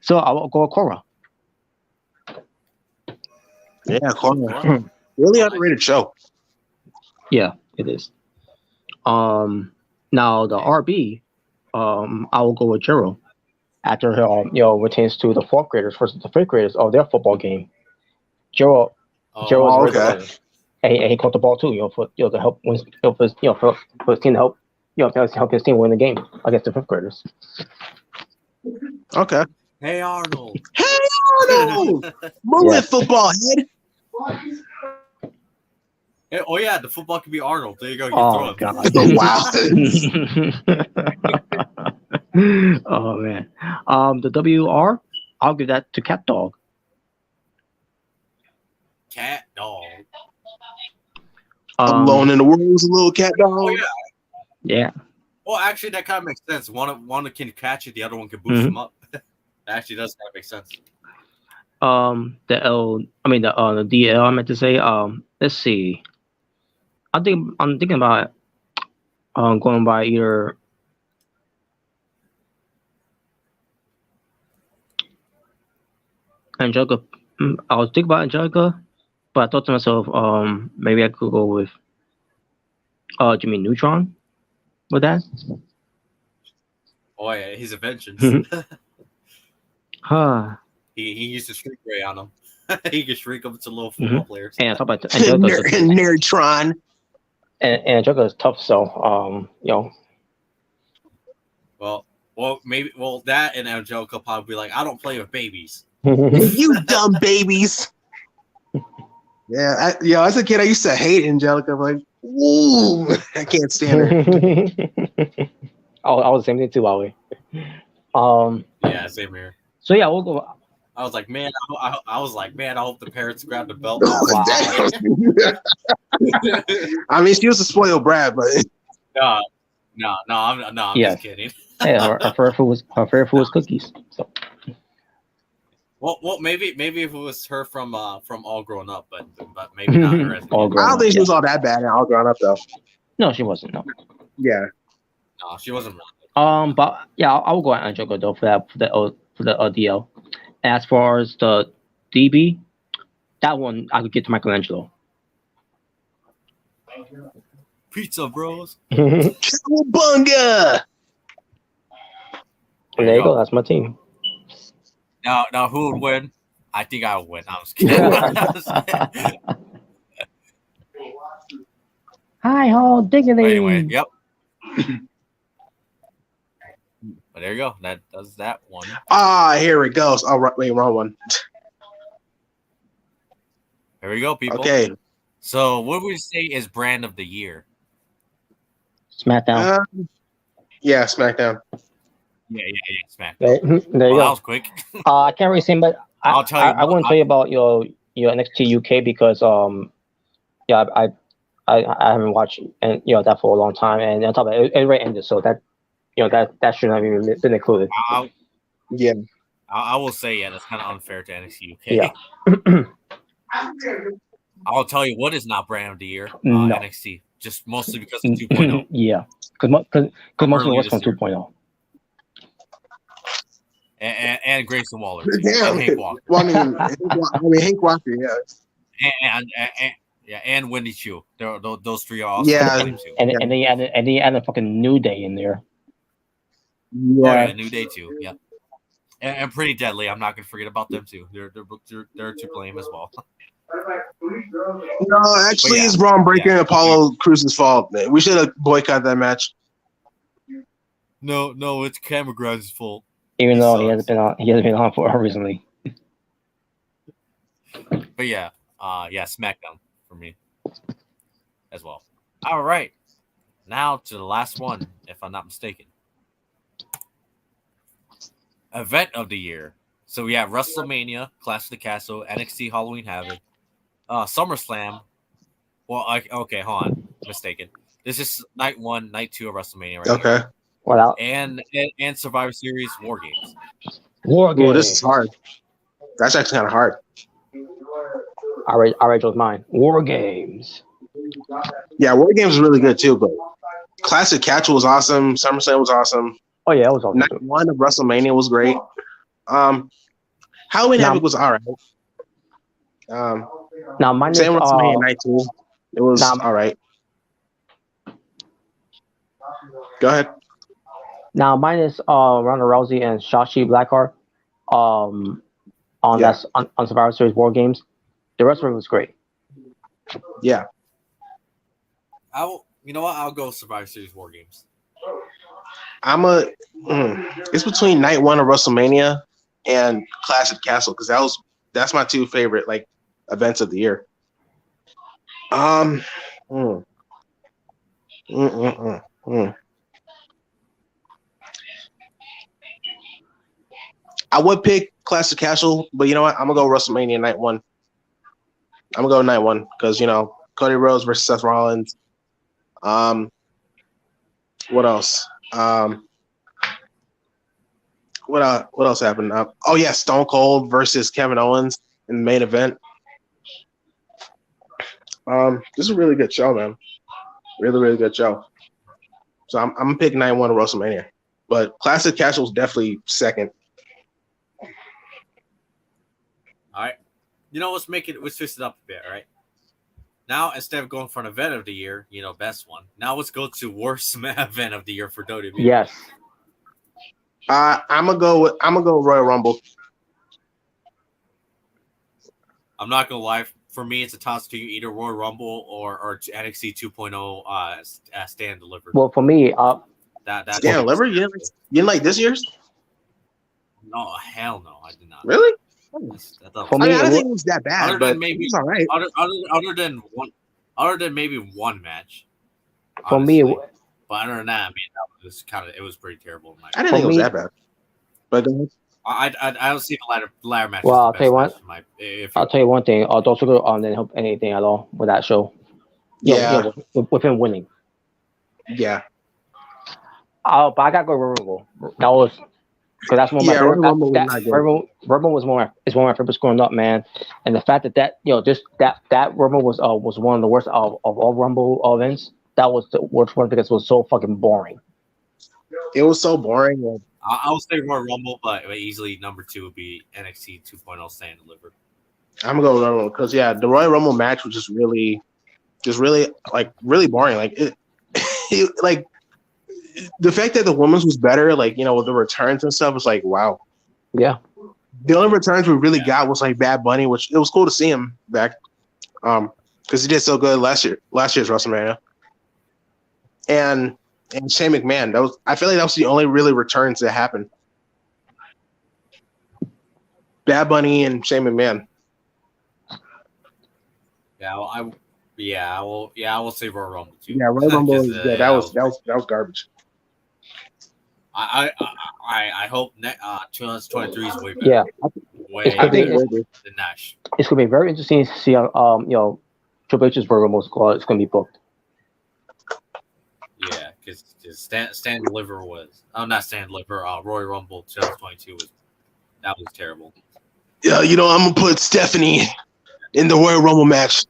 Speaker 3: So I will go with Korra.
Speaker 1: Yeah,
Speaker 2: Cora?
Speaker 1: really
Speaker 2: Oh, nice.
Speaker 1: underrated show.
Speaker 3: Yeah, it is. Now the RB, I will go with Jiro after he retains to the fourth graders versus the fifth graders of their football game. Jiro Jiro is
Speaker 1: Oh,
Speaker 3: very good
Speaker 1: okay.
Speaker 3: player. And he caught the ball too, for to help win, for his team to help, to help his team win the game against the fifth graders.
Speaker 1: Okay.
Speaker 2: Hey Arnold.
Speaker 1: Hey Arnold! Move
Speaker 3: Yeah.
Speaker 1: it, football head.
Speaker 2: Hey, oh yeah, the football can be Arnold. There you go. You
Speaker 3: Oh
Speaker 2: throw
Speaker 3: god.
Speaker 2: it.
Speaker 3: Wow. Oh man. The WR, I'll give that to Cat Dog.
Speaker 2: Cat dog.
Speaker 1: Alone in the world was a little cat dog.
Speaker 2: Oh yeah.
Speaker 3: Yeah.
Speaker 2: Well, actually, that kind of makes sense. One can catch it, the other one can boost him up. That actually does kind of make sense.
Speaker 3: The DL I meant to say. Let's see. I'm thinking about going by either Angelica. I was thinking about Angelica, but I thought to myself, maybe I could go with Jimmy Neutron with that.
Speaker 2: Oh yeah, his inventions.
Speaker 3: Huh.
Speaker 2: he used to shrink ray on them. He could shrink them to little football players.
Speaker 3: And I thought about Angelica.
Speaker 1: Nerdtron.
Speaker 3: And Angelica is tough, so
Speaker 2: Well, maybe that and Angelica probably be like, I don't play with babies.
Speaker 1: You dumb babies. Yeah, as a kid, I used to hate Angelica. I'm like, ooh, I can't stand her.
Speaker 3: I was the same thing too, by the way.
Speaker 2: Yeah, same here.
Speaker 3: So yeah, we'll go.
Speaker 2: I was like, man, I was like, man, I hope the parents grab the belt.
Speaker 3: Wow.
Speaker 1: I mean, she was a spoiled brat, but
Speaker 2: No, I'm
Speaker 3: Yes.
Speaker 2: just kidding.
Speaker 3: Yeah, her favorite food was cookies. So
Speaker 2: Well, maybe if it was her from All Grown Up, but maybe not her.
Speaker 3: All
Speaker 1: I
Speaker 3: Grown
Speaker 1: don't think
Speaker 3: Up,
Speaker 1: she was all that bad in All Grown Up, though.
Speaker 3: No, she wasn't. No.
Speaker 1: Yeah.
Speaker 2: No, she wasn't really.
Speaker 3: But yeah, I'll go at Angelica though for the DL. As far as the DB, that one I could get to Michelangelo.
Speaker 2: Pizza Bros.
Speaker 1: Cowabunga!
Speaker 3: There you go. That's my team.
Speaker 2: Now who would win? I think I would win. I'm just kidding.
Speaker 3: Hi ho, diggity.
Speaker 2: But anyway, yep. But there you go. That does that one.
Speaker 1: Here it goes. Oh, wait, wrong one.
Speaker 2: Here we go, people.
Speaker 1: Okay.
Speaker 2: So what would we say is brand of the year?
Speaker 3: SmackDown.
Speaker 1: Yeah, SmackDown.
Speaker 2: Yeah, SmackDown.
Speaker 3: There you go.
Speaker 2: That was quick.
Speaker 3: I can't really say, but
Speaker 2: I'll tell you.
Speaker 3: I wouldn't tell you about your NXT UK because I haven't watched that for a long time, and on top of it already ended, so that that shouldn't have even been included.
Speaker 2: I will say that's kind of unfair to NXT UK.
Speaker 3: Yeah.
Speaker 2: I'll tell you what is not brand of the year.
Speaker 3: No.
Speaker 2: NXT, just mostly because of 2.0.
Speaker 3: Yeah, because most of it was from 2.0.
Speaker 2: And Grayson Waller.
Speaker 1: Damn.
Speaker 2: And Hank Walker.
Speaker 1: Well, I mean, Hank Walker, yeah.
Speaker 2: Yeah, and Wendy Chu. Those three are also in the
Speaker 1: Yeah,
Speaker 2: flame too.
Speaker 3: And
Speaker 1: yeah,
Speaker 3: and they added a fucking New Day in there.
Speaker 2: Oh
Speaker 1: yeah.
Speaker 2: yeah, New Day too. Yeah, and Pretty Deadly. I'm not gonna forget about them too. They're to blame as well.
Speaker 1: No,
Speaker 2: But
Speaker 1: actually,
Speaker 2: yeah,
Speaker 1: it's Braun Breaker
Speaker 2: yeah.
Speaker 1: and Apollo Cruz's fault. Man. We should have boycotted that match.
Speaker 2: No, it's Cameron Grimes' fault.
Speaker 3: Even
Speaker 2: He
Speaker 3: though
Speaker 2: sucks.
Speaker 3: he hasn't been on for recently.
Speaker 2: But yeah, yeah, SmackDown for me as well. All right, now to the last one, if I'm not mistaken. Event of the year. So we have WrestleMania, Clash of the Castle, NXT Halloween Havoc, SummerSlam. Well, okay, hold on, mistaken. This is night 1, night 2 of WrestleMania right
Speaker 1: Okay.
Speaker 2: here,
Speaker 3: Well,
Speaker 2: and Survivor Series War Games.
Speaker 3: War
Speaker 1: Well, this is
Speaker 3: Games.
Speaker 1: hard. That's actually kind of hard.
Speaker 3: I chose mine. War Games.
Speaker 1: Yeah, War Games is really good too, but Classic Catch was awesome. SummerSlam was awesome.
Speaker 3: Oh yeah, that was awesome
Speaker 1: Night
Speaker 3: too.
Speaker 1: 1 of WrestleMania was great. Halloween
Speaker 3: Now,
Speaker 1: Havoc was all right. Um,
Speaker 3: now mine
Speaker 1: Same
Speaker 3: is
Speaker 1: WrestleMania night 2. It was
Speaker 3: now
Speaker 1: all right. Go ahead.
Speaker 3: now mine is Ronda Rousey and Shotzi Blackheart. Um, on
Speaker 1: Yeah,
Speaker 3: on Survivor Series War Games. The rest of it was great.
Speaker 1: yeah.
Speaker 2: You know what? I'll go Survivor Series War Games.
Speaker 1: It's between night 1 of WrestleMania and Classic Castle because that's my two favorite like events of the year. Mm, mm, mm, mm. I would pick Classic Castle, but you know what? I'm gonna go WrestleMania night 1. I'm gonna go night 1 because Cody Rhodes versus Seth Rollins. What else? What else happened? Oh yeah, Stone Cold versus Kevin Owens in the main event. This is a really good show, man. Really, really good show. So I'm gonna pick night 1 of WrestleMania, but Classic Casual is definitely second.
Speaker 2: All right. Let's twist it up a bit. All right. Now, instead of going for an event of the year, best one. Now let's go to worst event of the year for WWE.
Speaker 3: Yes.
Speaker 1: I'm gonna go Royal Rumble.
Speaker 2: I'm not gonna lie. For me, it's a toss to either Royal Rumble or NXT 2.0 Stand Delivered.
Speaker 3: Well, for me,
Speaker 2: That
Speaker 1: Stand Delivered? You didn't like this year's?
Speaker 2: No, hell no, I did not.
Speaker 1: Really?
Speaker 3: For me,
Speaker 1: I don't think it was that bad,
Speaker 2: other
Speaker 1: but
Speaker 2: than maybe
Speaker 1: it's all right.
Speaker 2: Other than maybe one match.
Speaker 3: For
Speaker 2: honestly.
Speaker 3: me,
Speaker 2: but other than that, I mean, it was pretty terrible.
Speaker 1: I didn't think it was that bad. But
Speaker 2: I don't see the ladder match.
Speaker 3: Well, I'll tell you what. I'll tell you one thing. Don't Sugar didn't help anything at all with that show.
Speaker 1: Yeah.
Speaker 3: With him winning.
Speaker 1: Yeah.
Speaker 3: But I gotta go Rumble. That was because that's one of my favorite.
Speaker 1: Rumble was not good.
Speaker 3: Rumble was one of my favorites growing up, man. And the fact that just that Rumble was one of the worst of all Rumble events. That was the worst one because it was so fucking boring.
Speaker 1: It was so boring.
Speaker 2: I would say Royal Rumble, but easily number 2 would be NXT 2.0 Stand Delivered.
Speaker 1: I'm gonna go Royal Rumble because the Royal Rumble match was just really boring. Like it like the fact that the women's was better, like with the returns and stuff, was like wow.
Speaker 3: Yeah.
Speaker 1: The only returns we really got was like Bad Bunny, which it was cool to see him back, because he did so good last year's WrestleMania, and Shane McMahon. I feel like that was the only really returns that happened. Bad Bunny and Shane McMahon.
Speaker 2: Yeah, I will say Royal Rumble too.
Speaker 1: Yeah, Royal Rumble. That was garbage.
Speaker 2: I hope 2023 is way better.
Speaker 3: Yeah.
Speaker 2: Way better than Nash.
Speaker 3: It's gonna be very interesting to see how Triple H's Royal Rumble squad is gonna be booked.
Speaker 2: Yeah, because Stand Deliver was not Stand Deliver. Royal Rumble 2022 was terrible.
Speaker 1: Yeah, I'm gonna put Stephanie in the Royal Rumble match.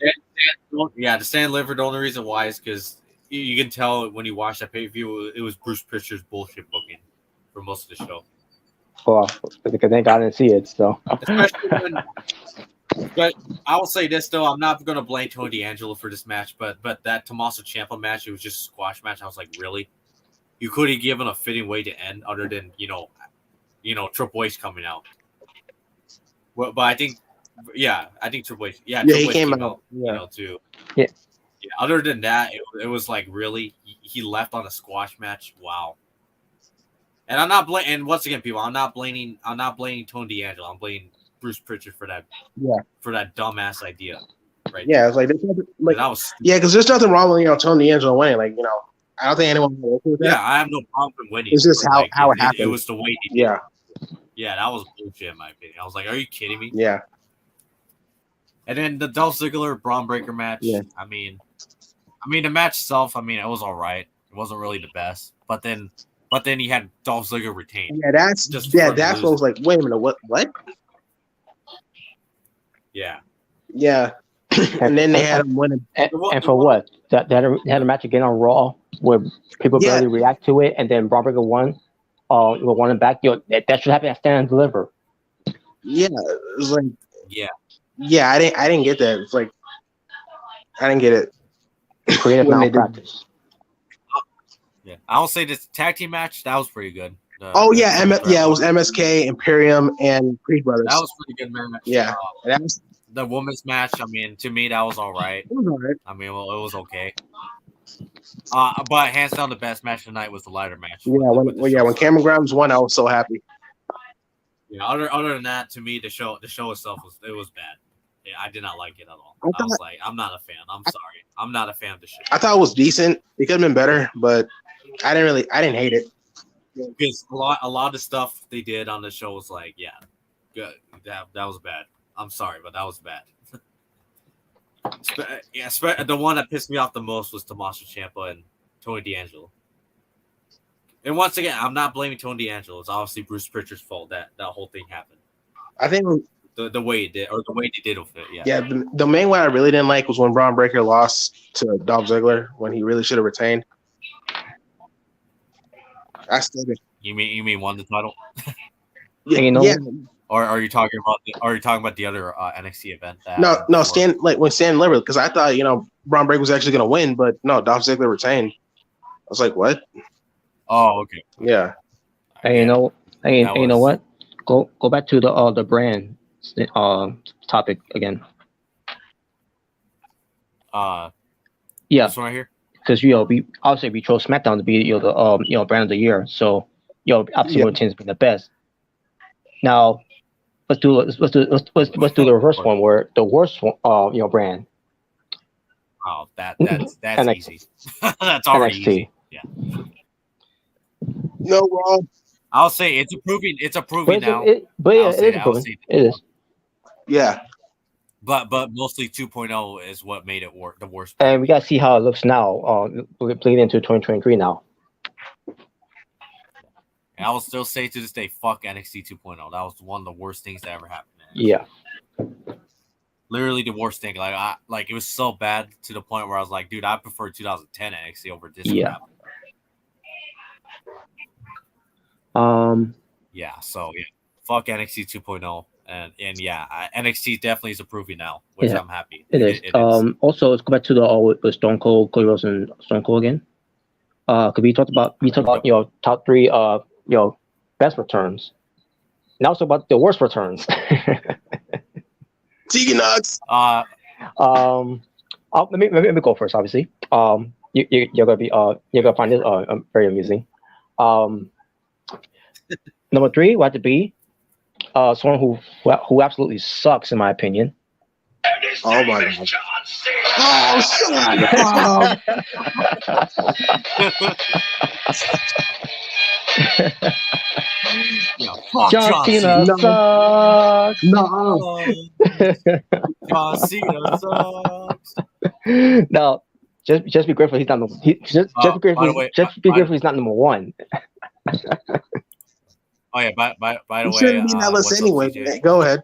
Speaker 2: The Stand Deliver. The only reason why is because you can tell when you watch that pay-per-view, it was Bruce Prichard's bullshit booking for most of the show.
Speaker 3: Well, because I didn't see it, so.
Speaker 2: But I will say this though, I'm not gonna blame Tony D'Angelo for this match, but that Tommaso Ciampa match, it was just a squash match. I was like, really? You could have given a fitting way to end, other than Triple H coming out. Well, but I think Triple H,
Speaker 1: Yeah,
Speaker 2: Triple
Speaker 1: he
Speaker 2: H
Speaker 1: came
Speaker 2: came
Speaker 1: out.
Speaker 2: out,
Speaker 1: Yeah.
Speaker 2: too.
Speaker 3: Yeah.
Speaker 2: Yeah. Other than that, it was like, really, he left on a squash match. Wow. And I'm not blaming. And once again, people, I'm not blaming Tony D'Angelo. I'm blaming Bruce Pritchard for that dumbass idea. Right.
Speaker 1: Yeah,
Speaker 2: there.
Speaker 1: it's like,
Speaker 2: That was stupid.
Speaker 1: yeah, because there's nothing wrong with Tony D'Angelo winning. Like, I don't think anyone would with that.
Speaker 2: Yeah, I have no problem with winning.
Speaker 1: It's just how it happened.
Speaker 2: It was the way he did. Yeah, that was bullshit in my opinion. I was like, are you kidding me?
Speaker 1: Yeah.
Speaker 2: And then the Dolph Ziggler Braun Breaker match.
Speaker 3: Yeah.
Speaker 2: I mean, the match itself, it was all right. It wasn't really the best, but then he had Dolph Ziggler retain.
Speaker 1: Yeah, that's what I was like. Wait a minute, what?
Speaker 2: Yeah.
Speaker 1: Yeah. And then they had him winning.
Speaker 3: And for what? They had a match again on Raw where people barely react to it, and then Braun Breaker won. Won it back. That should happen at Stand and Deliver.
Speaker 1: Yeah, it was like.
Speaker 2: Yeah,
Speaker 1: I didn't get that. It's like I didn't get it.
Speaker 3: Creative malpractice.
Speaker 2: Yeah, I'll say this tag team match that was pretty good.
Speaker 1: It was MSK, Imperium, and Creed Brothers.
Speaker 2: That was pretty good match.
Speaker 1: Yeah, that was
Speaker 2: the women's match. To me, that was all right.
Speaker 1: It was all right.
Speaker 2: It was okay. But hands down, the best match tonight was the ladder match.
Speaker 1: Yeah, when Cameron Grimes won, I was so happy.
Speaker 2: Yeah, other than that, to me, the show itself was bad. Yeah, I did not like it at all. I was like, I'm not a fan. I'm sorry, I'm not a fan of the show.
Speaker 1: I thought it was decent. It could have been better, but I didn't hate it.
Speaker 2: Because a lot of the stuff they did on the show was like, yeah, good. That was bad. I'm sorry, but that was bad. The one that pissed me off the most was Tommaso Ciampa and Tony D'Angelo. And once again, I'm not blaming Tony D'Angelo. It's obviously Bruce Pritchard's fault that whole thing happened.
Speaker 1: I think
Speaker 2: the way it did, or the way they did with it. Yeah.
Speaker 1: Yeah. The main one I really didn't like was when Braun Breaker lost to Dolph Ziggler when he really should have retained. I still did.
Speaker 2: You mean won the title?
Speaker 1: Yeah.
Speaker 2: Or are you talking about the other NXT event?
Speaker 1: No, when Stan Liberty, because I thought Braun Breaker was actually going to win, but no, Dolph Ziggler retained. I was like, what?
Speaker 2: Oh, okay.
Speaker 1: Yeah.
Speaker 3: And you know what? Go back to the brand topic again.
Speaker 2: Yeah. This one right here.
Speaker 3: Because we chose SmackDown to be the brand of the year, so obviously Rotain's been the best. Now let's do the reverse one where the worst one, brand.
Speaker 2: Oh, that's easy. That's already
Speaker 3: NXT.
Speaker 2: Easy. Yeah.
Speaker 1: No, Rob.
Speaker 2: I'll say it's improving now.
Speaker 3: It is.
Speaker 1: Yeah.
Speaker 2: But mostly 2.0 is what made it the worst.
Speaker 3: And we gotta see how it looks now. Bleeding into 2023 now.
Speaker 2: And I will still say to this day, fuck NXT 2.0. That was one of the worst things that ever happened.
Speaker 3: Yeah.
Speaker 2: Literally the worst thing. Like it was so bad to the point where I was like, dude, I prefer 2010 NXT over this crap. Yeah. So yeah, fuck NXT 2.0. And yeah, NXT definitely is improving now, which I'm happy.
Speaker 3: It is. Also, let's go back to the Stone Cold, Cody Rhodes, and Stone Cold again. Because we talked about top three best returns. Now it's about the worst returns.
Speaker 1: Tegan Knox.
Speaker 3: Let me go first. Obviously, you're gonna find this very amusing. Number 3 would have to be someone who absolutely sucks, in my opinion.
Speaker 1: Oh my god! Oh, shut up!
Speaker 3: John Cena sucks.
Speaker 1: No.
Speaker 2: John Cena sucks.
Speaker 3: No, just be grateful he's not just be grateful he's not number 1.
Speaker 2: Oh yeah, by the way,
Speaker 1: shouldn't be that list anyway. Go ahead.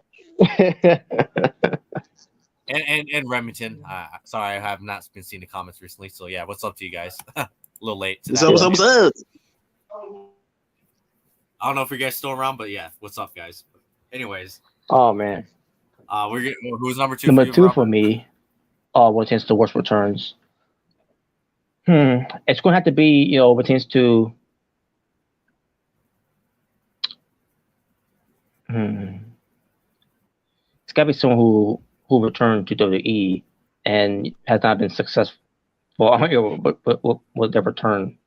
Speaker 2: And Remington. Sorry, I have not been seeing the comments recently. So yeah, what's up to you guys? A little late.
Speaker 1: What's up?
Speaker 2: I don't know if you guys still around, but yeah, what's up, guys? Anyways.
Speaker 3: Oh man.
Speaker 2: Who's number two for
Speaker 3: Number
Speaker 2: you,
Speaker 3: two for
Speaker 2: Robert?
Speaker 3: me, what tends to worst returns. It's going to have to be, what tends to. Hmm, it's got to be someone who returned to WWE and has not been successful. With their return.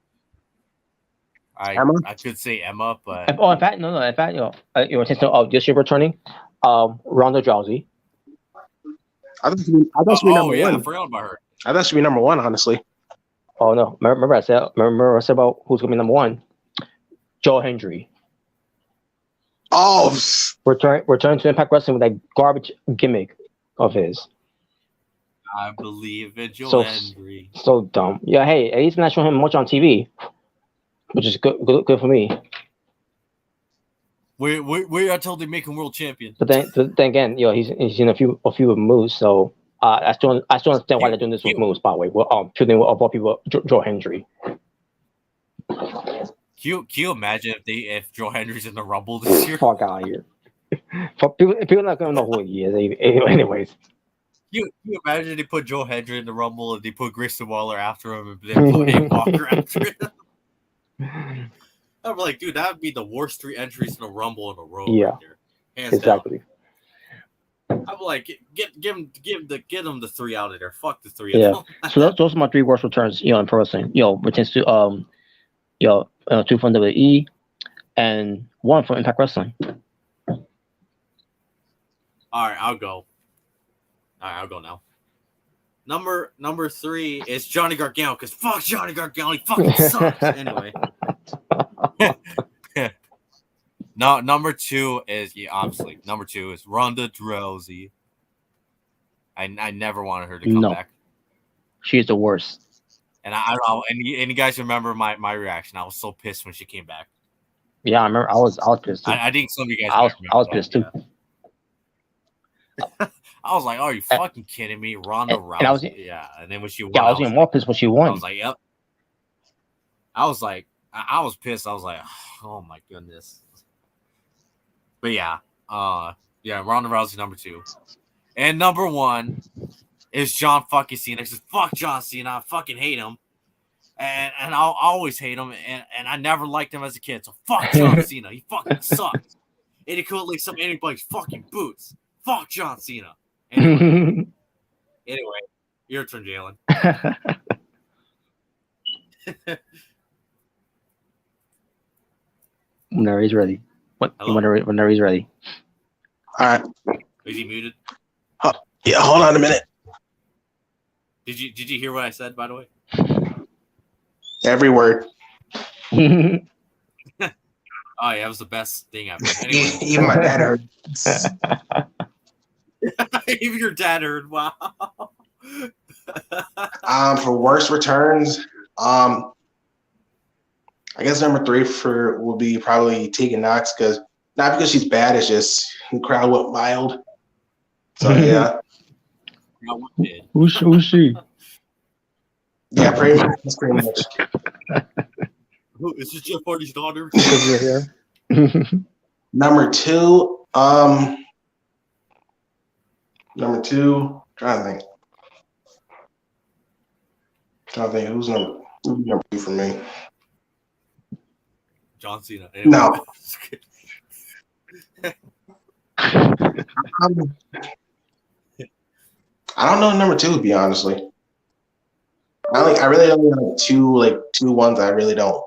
Speaker 2: I
Speaker 1: Emma?
Speaker 2: I could say Emma, but
Speaker 3: In fact, no. In fact, tends to this year returning, Ronda Rousey.
Speaker 1: I thought she'd be
Speaker 2: oh
Speaker 1: number
Speaker 2: yeah, I
Speaker 1: one.
Speaker 2: forgot about her.
Speaker 1: I thought she'd be number one, honestly.
Speaker 3: Oh no! Remember I said about who's going to be number one. Joe Hendry.
Speaker 1: Oh,
Speaker 3: Return to Impact Wrestling with that garbage gimmick of his.
Speaker 2: I believe in Joe
Speaker 3: So
Speaker 2: Hendry.
Speaker 3: so dumb. Yeah, hey, at least not showing him much on TV, which is good for me.
Speaker 2: We are totally making world champion.
Speaker 3: But then again, he's in a few moves. So I still understand why they're doing this with moves. By the way, well, shooting of all people, Joe Hendry.
Speaker 2: Can you imagine if Joe Hendry's in the Rumble this year?
Speaker 3: Fuck out of here. For people not gonna know who he is. Anyways.
Speaker 2: Can you imagine they put Joe Hendry in the Rumble and they put Grayson Waller after him and then put Hank Walker after him? I'm like, dude, that would be the worst 3 entries in a Rumble in a row.
Speaker 3: Yeah,
Speaker 2: right there. Hands
Speaker 3: exactly.
Speaker 2: Down. I'm like, give them the 3 out of there. Fuck the 3
Speaker 3: Yeah.
Speaker 2: of them.
Speaker 3: So those are my 3 worst returns. In pro wrestling. Returns to 2 from WWE and 1 from Impact Wrestling.
Speaker 2: All right, I'll go. All right, I'll go now. Number 3 is Johnny Gargano because fuck Johnny Gargano, he fucking sucks. Anyway. No, number 2 is obviously number 2 is Ronda Rousey. I never wanted her to come back.
Speaker 3: She's the worst.
Speaker 2: And I don't know. And you guys remember my reaction? I was so pissed when she came back.
Speaker 3: Yeah, I remember. I was pissed too.
Speaker 2: I think some of you guys.
Speaker 3: I was pissed too.
Speaker 2: I was like, "Are you fucking kidding me, Ronda Rousey?" And then when she won,
Speaker 3: I was even more pissed when she won.
Speaker 2: I was like, "Yep." I was like, I was pissed. I was like, "Oh my goodness." But yeah, Ronda Rousey number 2, and number 1 is John fucking Cena. He says, "Fuck John Cena, I fucking hate him." And I'll always hate him, and I never liked him as a kid. So fuck John Cena. He fucking sucks. And he couldn't lick some anybody's fucking boots. Fuck John Cena. Anyway, your turn, Jalen.
Speaker 3: Whenever he's ready. Whenever he's ready.
Speaker 1: all right.
Speaker 2: Is he muted?
Speaker 1: Yeah, hold on a minute.
Speaker 2: Did you hear what I said, by the way?
Speaker 1: Every word.
Speaker 2: Oh yeah, that was the best thing ever. Anyway.
Speaker 1: Even my dad heard.
Speaker 2: Even your dad heard. Wow.
Speaker 1: For worst returns, I guess number 3 will be probably Tegan Knox not because she's bad, it's just the crowd went wild. So yeah.
Speaker 3: Who's she?
Speaker 1: Yeah, pretty much. That's pretty much.
Speaker 2: Is this Jeff Hardy's daughter?
Speaker 1: Number 2, trying to think who's number 2 for me.
Speaker 2: John Cena. Anyway.
Speaker 1: No. I don't know number 2 would be, honestly. I really don't know two ones I really don't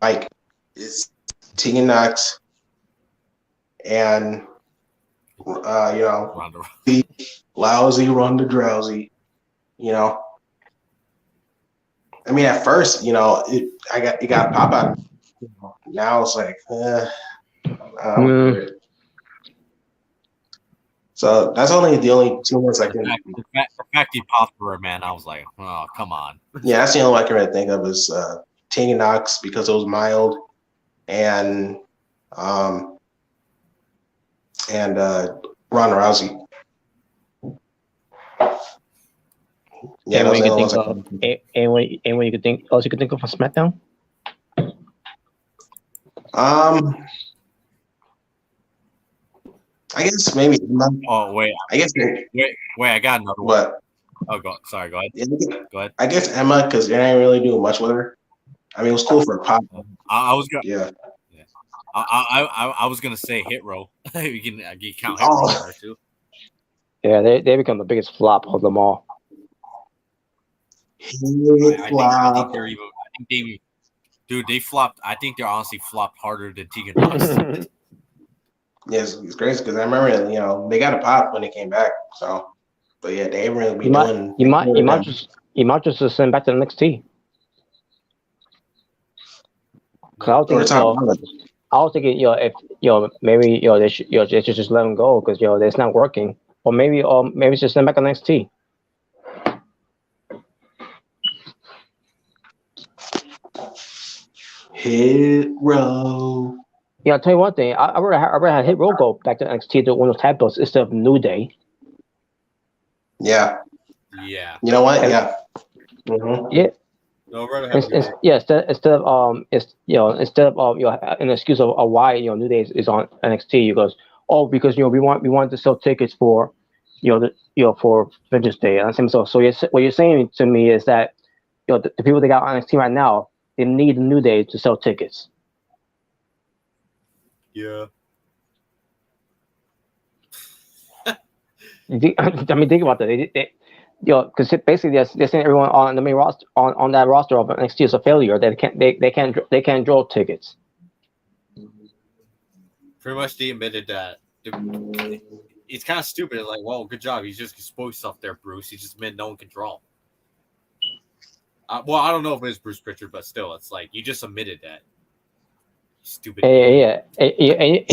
Speaker 1: like. It's Tegan Knox and the lousy Ronda Rousey. I mean, at first, it got pop out. Now it's like, So that's the only 2 ones I can.
Speaker 2: The fact he popped for her, man, I was like, oh, come on.
Speaker 1: Yeah, that's the only one I can really think of is Tegan Knox because it was mild, and Ronda Rousey. Yeah,
Speaker 3: anyone you could think of. Anyone you could think else you could think of for SmackDown?
Speaker 1: I guess maybe Emma.
Speaker 2: Oh wait,
Speaker 1: I guess
Speaker 2: I got another one.
Speaker 1: what?
Speaker 2: Oh, sorry, go ahead.
Speaker 1: Yeah,
Speaker 2: Go ahead.
Speaker 1: I guess Emma because they ain't really doing much with her. I mean, it was cool for a pop.
Speaker 2: I was gonna.
Speaker 1: Yeah.
Speaker 2: Yeah. I was gonna say Hit Row. You count Hit Row in
Speaker 1: Oh,
Speaker 2: there too.
Speaker 3: Yeah, they become the biggest flop of them all.
Speaker 2: I think they're even. I think they, dude, they flopped. I think they honestly flopped harder than Tegan Knox.
Speaker 1: yeah, it's crazy because I remember they got a pop when they came back. So, but yeah, they ain't really be
Speaker 3: you might
Speaker 1: doing
Speaker 3: you might you
Speaker 1: with
Speaker 3: might
Speaker 1: them.
Speaker 3: just you might just send back to the NXT. Cause I
Speaker 2: No,
Speaker 3: was
Speaker 1: Or
Speaker 3: thinking,
Speaker 1: top dollar.
Speaker 3: I was thinking, if maybe they should just let him go because it's not working, or maybe just send back to NXT.
Speaker 1: Hit row.
Speaker 3: Yeah, I'll tell you one thing. I rather had Hit Row go back to NXT to win those tag belts instead of New Day.
Speaker 1: Yeah.
Speaker 2: yeah.
Speaker 1: You know what?
Speaker 3: And,
Speaker 1: Yeah. Mm-hmm.
Speaker 3: yeah.
Speaker 2: No, I'd rather have
Speaker 3: Instead of instead of an excuse of why New Day is on NXT, you goes, oh, because we wanted to sell tickets for for Vengeance Day. And I'm so what you're saying to me is that the people that got on NXT right now, they need New Day to sell tickets.
Speaker 2: Yeah.
Speaker 3: I mean, think about that. Because basically they're saying everyone on the main roster on that roster of NXT is a failure. They can't draw tickets.
Speaker 2: Pretty much they admitted that. It's kind of stupid. Like, well, good job. You just exposed yourself there, Bruce. You just meant no one can draw. Well, I don't know if it's Bruce Pritchard, but still, it's like you just admitted that. Stupid.
Speaker 3: Hey,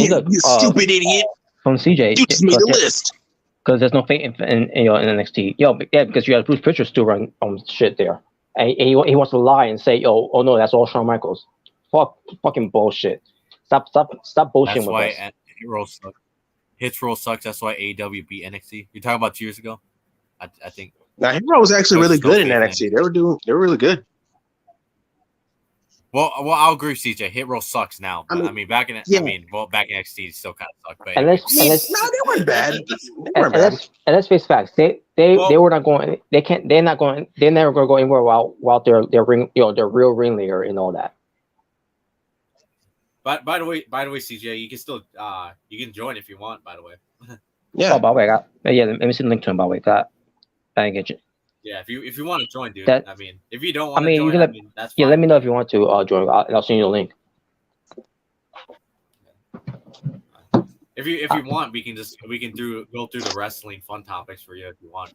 Speaker 3: look,
Speaker 1: You stupid idiot.
Speaker 3: from CJ,
Speaker 1: You just made a list.
Speaker 3: because there's no fate in NXT. Because you have Bruce Pritchard still running shit there, and he wants to lie and say, oh no, that's all Shawn Michaels. Fucking bullshit. Stop bullshitting
Speaker 2: That's
Speaker 3: with
Speaker 2: why
Speaker 3: us.
Speaker 2: Hit Row sucks. Hit Row sucks. That's why AEW beat NXT. You're talking about 2 years ago, I think.
Speaker 1: Now Hero was actually
Speaker 2: Because
Speaker 1: really
Speaker 2: there's no
Speaker 1: good in
Speaker 2: faith in
Speaker 1: NXT. They were really good.
Speaker 2: Well, I'll agree, with CJ. Hit Row sucks now, but back in NXT, it still kind of sucked. But
Speaker 3: And
Speaker 2: anyway,
Speaker 1: No, they weren't bad. They weren't
Speaker 3: and
Speaker 1: bad.
Speaker 3: let's face facts. They were not going. They can't. They're not going. They're never going to go anywhere while their ring their real ringleader and all that.
Speaker 2: But by the way, CJ, you can still you can join if you want. By the way.
Speaker 1: Yeah.
Speaker 3: Oh, by the way, let me see the link to him. By the way, that I didn't get you.
Speaker 2: Yeah, if you want to join, dude.
Speaker 3: That,
Speaker 2: if you don't want to
Speaker 3: you
Speaker 2: join,
Speaker 3: can
Speaker 2: that's fine.
Speaker 3: let me know if you want to join. I'll send you the link.
Speaker 2: If you want, we can go through the wrestling fun topics for you if you want.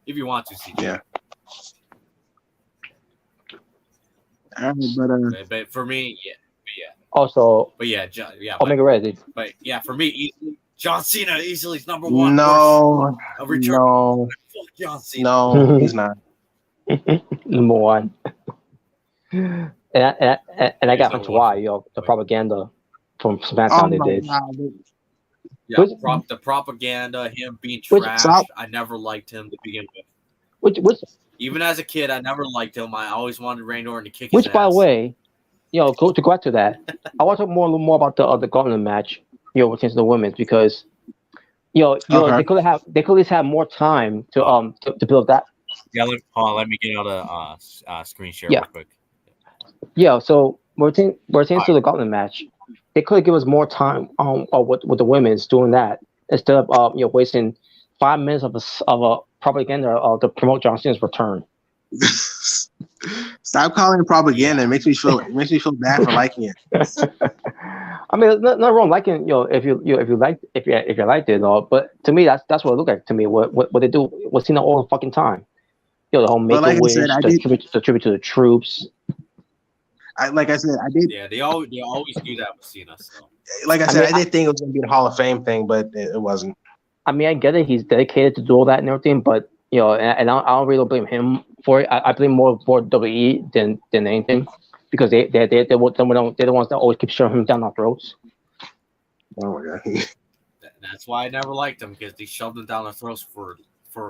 Speaker 2: If you want to, CJ.
Speaker 1: Yeah.
Speaker 2: But for me, yeah.
Speaker 3: Also,
Speaker 2: But yeah,
Speaker 3: Omega Red. Dude.
Speaker 2: But yeah, for me, easily, John Cena easily is number one.
Speaker 1: No,
Speaker 2: a return.
Speaker 1: no,
Speaker 2: Fuck John Cena.
Speaker 1: no, he's not.
Speaker 3: Number one. And I got into why the propaganda from SmackDown they did.
Speaker 1: God.
Speaker 2: Yeah, the propaganda, him being trash. I never liked him to begin with. Even as a kid, I never liked him. I always wanted Randy Orton to kick his ass.
Speaker 3: Which, by the way, go back to that. I want to talk a little more about the Gauntlet match, against the women's because, they could have at least had more time to build that.
Speaker 2: Yeah, let me get out a screen share real quick.
Speaker 3: Yeah, so we're to the Gauntlet match. They could have given us more time with the women's doing that instead of wasting 5 minutes of a propaganda to promote John Cena's return.
Speaker 1: Stop calling it propaganda. It makes me feel bad for liking it.
Speaker 3: I mean, there's not wrong liking if you liked it all, but to me that's what it looked like to me. What they do was Cena all the fucking time. The whole Make-A-Wish, the tribute to the troops.
Speaker 1: I did.
Speaker 2: Yeah, they always do that with Cena. So.
Speaker 1: Like I said, I did think it was going to be a Hall of Fame thing, but it wasn't.
Speaker 3: I mean, I get it. He's dedicated to do all that and everything, but and I don't really blame him for it. I blame more for WWE than anything because they're the ones that always keep shoving him down our throats.
Speaker 1: Oh my god!
Speaker 2: That's why I never liked him because they shoved him down our throats for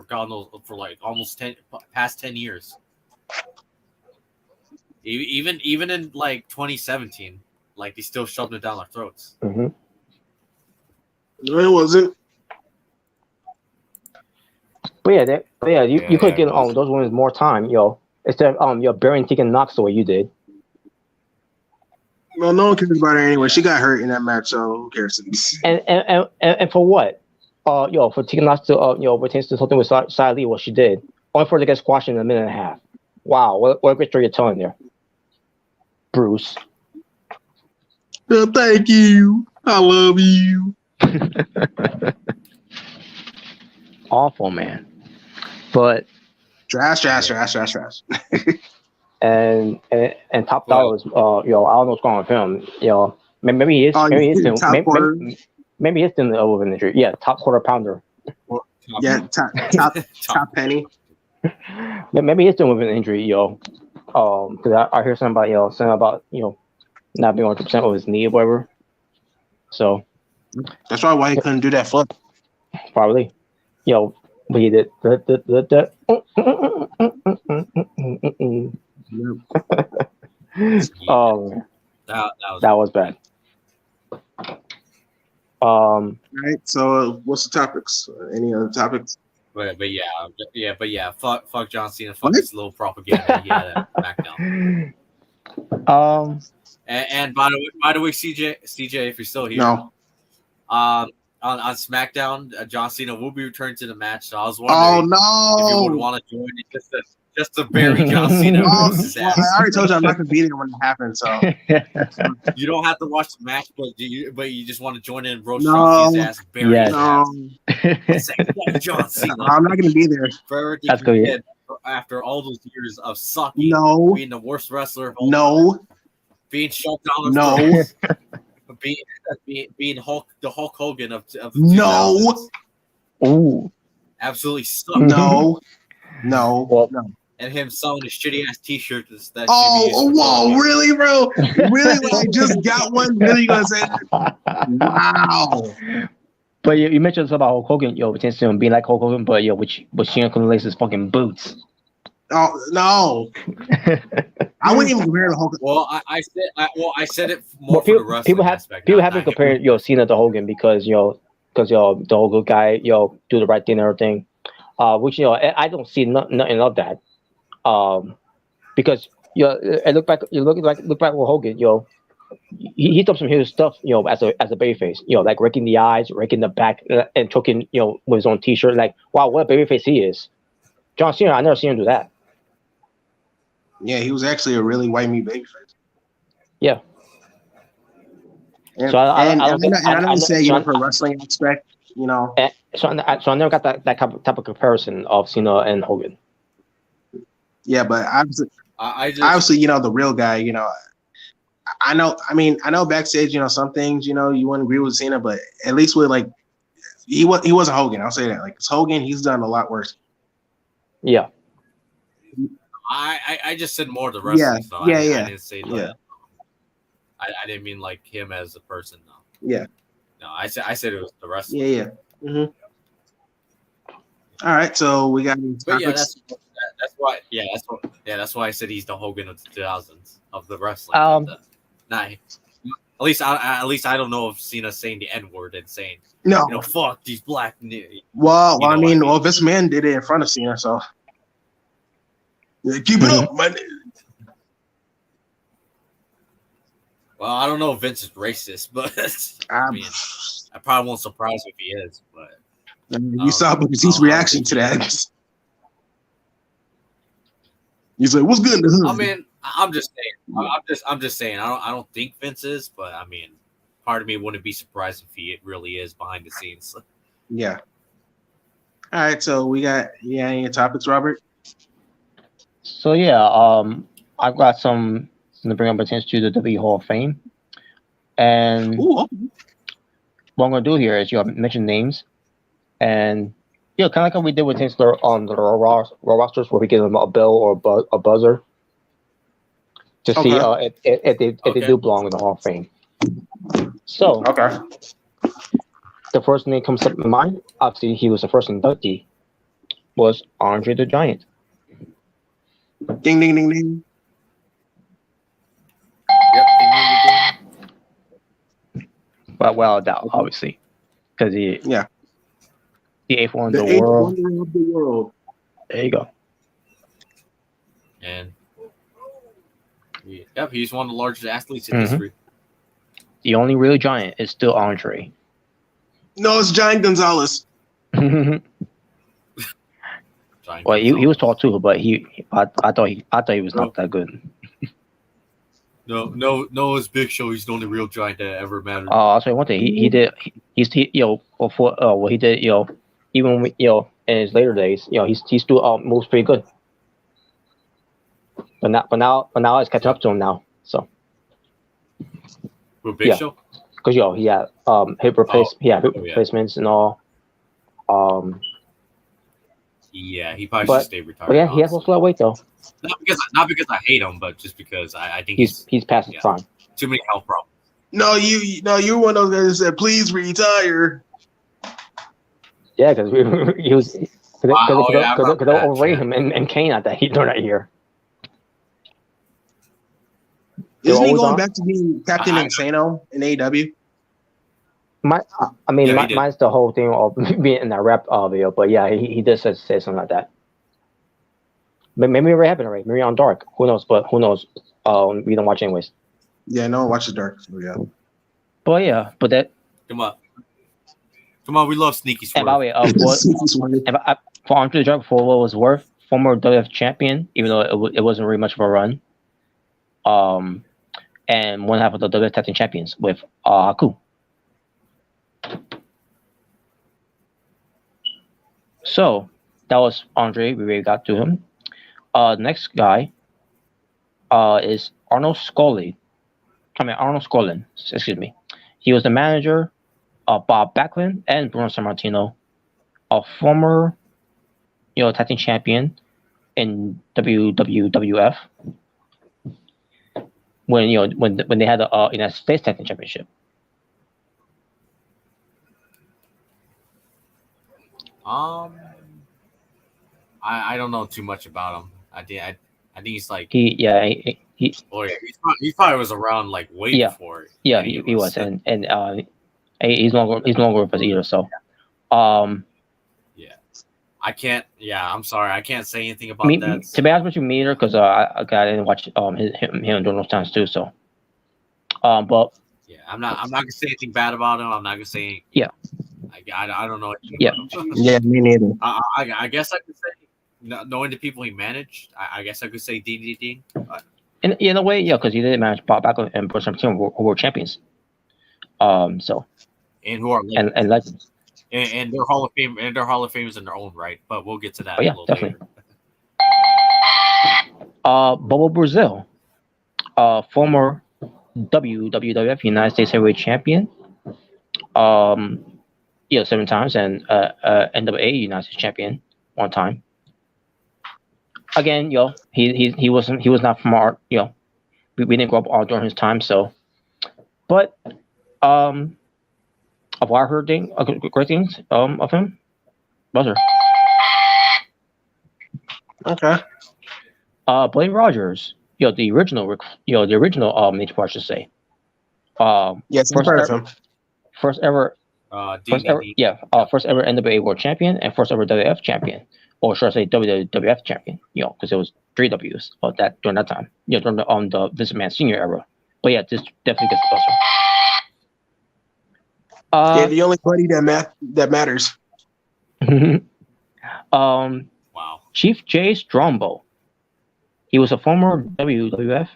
Speaker 2: God knows for like almost past 10 years. Even in like 2017, like they still shoved it down our throats.
Speaker 3: Mm-hmm.
Speaker 1: No, it wasn't.
Speaker 3: You could
Speaker 2: Yeah,
Speaker 3: get
Speaker 2: it was.
Speaker 3: those women more time, instead of burying Tegan Knox the way you did.
Speaker 1: Well, no one cares about her anyway. She got hurt in that match, so who cares?
Speaker 3: And for what? For Tegan Knox to pertains to something with Xia Li, what she did, only for her to get squashed in a minute and a half. Wow, what a great story you're telling there, Bruce.
Speaker 1: Well, thank you. I love you.
Speaker 3: Awful, man. But
Speaker 1: Trash.
Speaker 3: and Top
Speaker 2: Well,
Speaker 3: Dollar is I don't know what's going on with him. Maybe he is
Speaker 1: Oh,
Speaker 3: maybe he's
Speaker 1: yeah,
Speaker 3: still
Speaker 1: top quarter.
Speaker 3: maybe he's still in the elbow injury. Yeah, top quarter pounder.
Speaker 1: Yeah, top penny.
Speaker 3: Maybe he's still with an injury, because I hear something about not being 100% with his knee or whatever. So
Speaker 1: That's probably why he couldn't do that flip.
Speaker 3: probably, but he did the oh, that was bad.
Speaker 1: All right. So, what's the topics? Any other topics?
Speaker 2: but yeah. Fuck John Cena. Fuck this little propaganda he had at SmackDown. And by the way, CJ, if you're still here,
Speaker 1: No.
Speaker 2: on SmackDown, John Cena will be returning to the match. So I was wondering if you would want to join it just to bury John Cena.
Speaker 1: Well, I already told you I'm not going to be there when it happens. So
Speaker 2: you don't have to watch the match, but you just want to join in and roast
Speaker 1: No.
Speaker 2: John Cena's ass, bury his
Speaker 1: no,
Speaker 2: ass. Say, fuck John Cena.
Speaker 1: I'm not going to be there.
Speaker 2: For everything
Speaker 3: That's
Speaker 2: he
Speaker 3: good.
Speaker 2: did after all those years of sucking,
Speaker 1: No.
Speaker 2: being the worst wrestler of all
Speaker 1: No.
Speaker 2: time, being shoved down the
Speaker 1: No.
Speaker 2: throats, being the Hulk Hogan of the
Speaker 1: No.
Speaker 2: 2000s.
Speaker 3: Ooh.
Speaker 2: Absolutely sucked.
Speaker 1: No.
Speaker 3: Well,
Speaker 1: No.
Speaker 2: And him selling his shitty ass T-shirts that.
Speaker 1: Whoa, really, bro? Really? When I just got one? Really, you gonna say that? Wow.
Speaker 3: But you mentioned something about Hulk Hogan, potentially to being like Hulk Hogan, but but she couldn't lace his fucking boots.
Speaker 1: Oh no. I wouldn't even compare the Hulk.
Speaker 2: Well, I said it more for the wrestling
Speaker 3: people
Speaker 2: aspect.
Speaker 3: haven't compared Cena to Hogan because the Hogan guy do the right thing and everything, which I don't see nothing of that, because look back with Hogan, he done some huge stuff as a babyface, like raking the eyes, raking the back, and choking with his own T-shirt. Like, wow, what a babyface he is. John Cena, I never seen him do that.
Speaker 1: Yeah, he was actually a really white meat babyface.
Speaker 3: Yeah.
Speaker 1: And, so I don't say for wrestling aspect,
Speaker 3: So I never got that type of comparison of Cena and Hogan.
Speaker 1: Yeah, but obviously, the real guy, I know backstage, some things, you wouldn't agree with Cena, but at least with he wasn't Hogan. I'll say that. Like, it's Hogan, he's done a lot worse.
Speaker 3: Yeah.
Speaker 2: I just said more the wrestling stuff. I didn't say that. I didn't mean like him as a person, though.
Speaker 1: Yeah.
Speaker 2: No, I said it was the wrestling.
Speaker 1: Yeah. Mm-hmm. All right, so we got.
Speaker 2: But yeah, that's why. Yeah, that's why I said he's the Hogan of the 2000s of the wrestling. At least I don't know if Cena's saying the N-word and saying fuck these black.
Speaker 1: Well, this man did it in front of Cena, so keep it up, man.
Speaker 2: Well, I don't know if Vince is racist, but I probably won't surprise if he is. But
Speaker 1: you saw Booker's reaction to that. He's like, "What's good?"
Speaker 2: I mean, I'm just saying. I don't think Vince is, but I mean, part of me wouldn't be surprised if he really is behind the scenes.
Speaker 1: Yeah. All right, so we got any topics, Robert?
Speaker 3: So I've got some to bring up attention to the WWE Hall of Fame, and what I'm gonna do here is mention names, and kind of like how we did with things on the Raw rosters, where we give them a bell or a buzzer to see if they do belong in the Hall of Fame. So the first name comes up in mind. Obviously, he was the first inductee. Was Andre the Giant.
Speaker 1: Ding ding ding ding.
Speaker 2: Yep.
Speaker 3: But well, doubt obviously, because he
Speaker 1: Yeah,
Speaker 3: the eighth one in
Speaker 1: the
Speaker 3: the
Speaker 1: eighth
Speaker 3: world.
Speaker 1: wonder of the world.
Speaker 3: There you go.
Speaker 2: And yep, he's one of the largest athletes in
Speaker 3: Mhm.
Speaker 2: history.
Speaker 3: The only real giant is still Andre.
Speaker 1: No, it's Giant Gonzalez.
Speaker 2: Giant
Speaker 3: Well, he was
Speaker 2: Gonzalez.
Speaker 3: tall too, but I thought he was not that good.
Speaker 2: No, it's Big Show. He's the only real giant that ever mattered.
Speaker 3: I'll say one thing. What he did, even in his later days, he still moves pretty good. But now it's catching up to him now. So
Speaker 2: With Big
Speaker 3: yeah.
Speaker 2: Show?
Speaker 3: because he had hip replacements and all.
Speaker 2: Yeah, he probably
Speaker 3: But-
Speaker 2: should stay retired.
Speaker 3: But yeah, he has
Speaker 2: honestly.
Speaker 3: lost a lot of weight though.
Speaker 2: Not because I hate him, but just because I think
Speaker 3: He's past his
Speaker 2: yeah.
Speaker 3: prime.
Speaker 2: too many health problems.
Speaker 1: No, you're one of those guys that said, "Please retire."
Speaker 3: Yeah, because he was because they overrated him and Kane at that during that year.
Speaker 1: Isn't he
Speaker 3: always
Speaker 1: going
Speaker 3: on?
Speaker 1: back to being Captain Insano in AEW?
Speaker 2: Yeah, he did.
Speaker 3: Mine's the whole thing of being in that rap video, but yeah, he did say something like that. But maybe it happened already. Maybe on Dark. Who knows? But who knows? We don't watch anyways.
Speaker 1: Yeah, no one watches Dark. So yeah.
Speaker 3: But yeah, but that.
Speaker 2: Come on, we love Sneaky Swerve.
Speaker 3: And by the way, for Andre the Giant, for what it was worth, former WF champion, even though it wasn't really much of a run. And one half of the WF Tag Team Champions with Haku. So that was Andre. We already got to him. Next guy is Arnold Scully. Arnold Scullin. Excuse me. He was the manager of Bob Backlund and Bruno Sammartino, a former, tag team champion in WWF. When they had the United States Tag Team Championship.
Speaker 2: I don't know too much about him. I think he's like
Speaker 3: he
Speaker 2: probably was around like way before.
Speaker 3: Yeah, he was, and he's no longer with us either. So,
Speaker 2: yeah, I can't. Yeah, I'm sorry, I can't say anything about that.
Speaker 3: To be honest with you, me either, because I didn't watch him during those times too. So, but
Speaker 2: yeah, I'm not gonna say anything bad about him. I'm not gonna say.
Speaker 3: Yeah.
Speaker 2: I don't know.
Speaker 3: Yeah.
Speaker 1: Yeah, me neither.
Speaker 2: I guess I could say, knowing the people he managed, I guess I could say DDD.
Speaker 3: In a way, yeah, because he did manage Bob Backlund and Bruce Sammartino who were champions. So.
Speaker 2: And who are legends.
Speaker 3: And legends.
Speaker 2: And they're Hall of Fame and they're Hall of Famers in their own right. But we'll get to that
Speaker 3: a little definitely. Later. Bobo Brazil, former WWF United States Heavyweight Champion. 7 times, and NWA United States Champion 1 time. Again, he was not from our, we didn't grow up all during his time, so. But of what I heard great things of him. Buzzer.
Speaker 1: Okay.
Speaker 3: Blade Rogers, the original Nature Boy, I should say.
Speaker 1: Yes, I've heard of him.
Speaker 3: First ever NWA World Champion and first ever WWF Champion, or should I say WWF Champion? Because it was 3 Ws during that time. During the Vince McMahon Senior era. But yeah, this definitely gets the buzzer.
Speaker 1: The only buddy that matters.
Speaker 2: Wow.
Speaker 3: Chief J. Strombo. He was a former WWF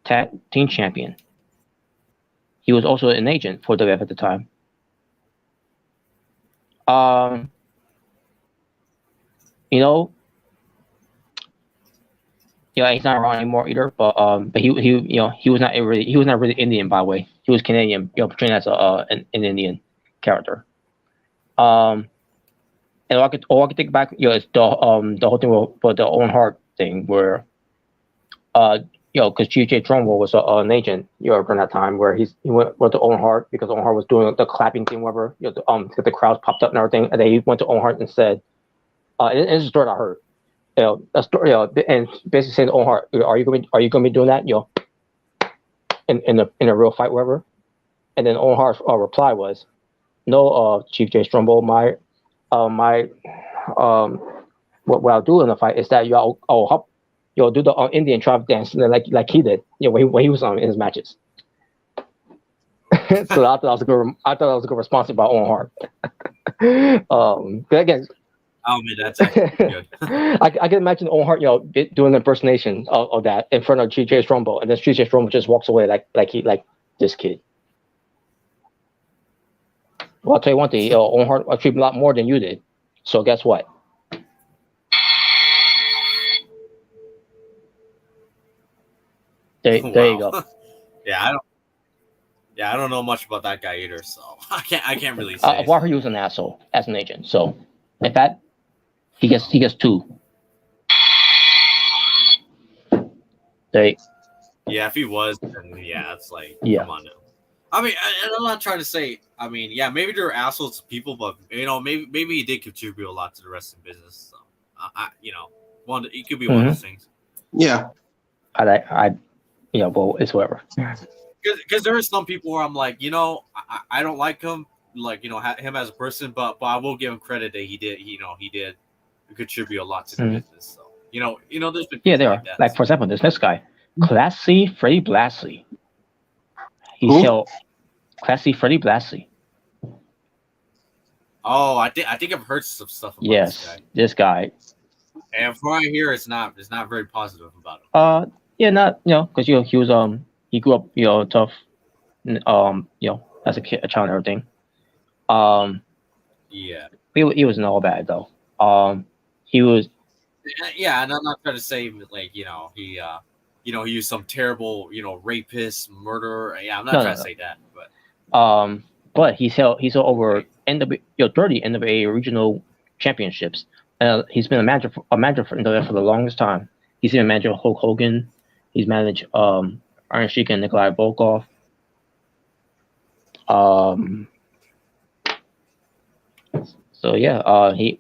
Speaker 3: Tag Team Champion. He was also an agent for WWF at the time. He's not around anymore either. But he was not really Indian, by the way. He was Canadian, portraying as an Indian character. And all I could think back, is the whole thing with the Owen Hart thing, where because G.J. Strombo was an agent, during that time, where he went to Owen Hart because Owen Hart was doing the clapping thing, whatever. The crowds popped up and everything, and then he went to Owen Hart and said, and it's a story I heard, a story, and basically saying to Owen Hart, are you going to be doing that, in a real fight, whatever? And then Owen Hart's reply was, no, Chief J Strumbo, my um, what I'll do in the fight is that I'll hop, do the Indian tribe dance like he did, when he was on in his matches. So I thought that was a good. I thought that was a good response by Owen Hart. But again,
Speaker 2: I mean, that's actually good.
Speaker 3: I can imagine Owen Hart, doing an impersonation of that in front of G.J. Strombo, and then G.J. Strombo just walks away like this kid. Well, I'll tell you one thing, Owen Hart achieved a lot more than you did. So guess what? There you go.
Speaker 2: Yeah, I don't. Yeah, I don't know much about that guy either, so I can't really say.
Speaker 3: Why he was an asshole as an agent. So, in fact, he gets 2. They.
Speaker 2: Yeah, if he was, then yeah, it's like,
Speaker 3: Yeah.
Speaker 2: come on now. I mean, I'm not trying to say. I mean, yeah, maybe they're assholes to people, but maybe he did contribute a lot to the wrestling business. So, it could be one of those things.
Speaker 1: Yeah.
Speaker 3: Well, it's whatever.
Speaker 2: Because there are some people where I'm like, I don't like him, like, him as a person, but I will give him credit that he did contribute a lot to the business. So, there's been
Speaker 3: there
Speaker 2: like
Speaker 3: are.
Speaker 2: that.
Speaker 3: Like, for example, this next guy, Classy Freddie Blassie. Classy Freddie Blassie.
Speaker 2: Oh, I think I've heard some stuff about
Speaker 3: this guy.
Speaker 2: And from what I hear, it's not very positive about him.
Speaker 3: Not because he was he grew up tough, as a kid, a child and everything.
Speaker 2: Yeah.
Speaker 3: He wasn't all bad though. He was.
Speaker 2: Yeah, and I'm not trying to say like he he was some terrible rapist, murderer. Yeah, I'm not trying to say that,
Speaker 3: but he's held over 30 NWA regional championships. He's been a manager for NWA for the longest time. He's been a manager of Hulk Hogan. He's managed Iron Sheik and Nikolai Volkov. So yeah, he's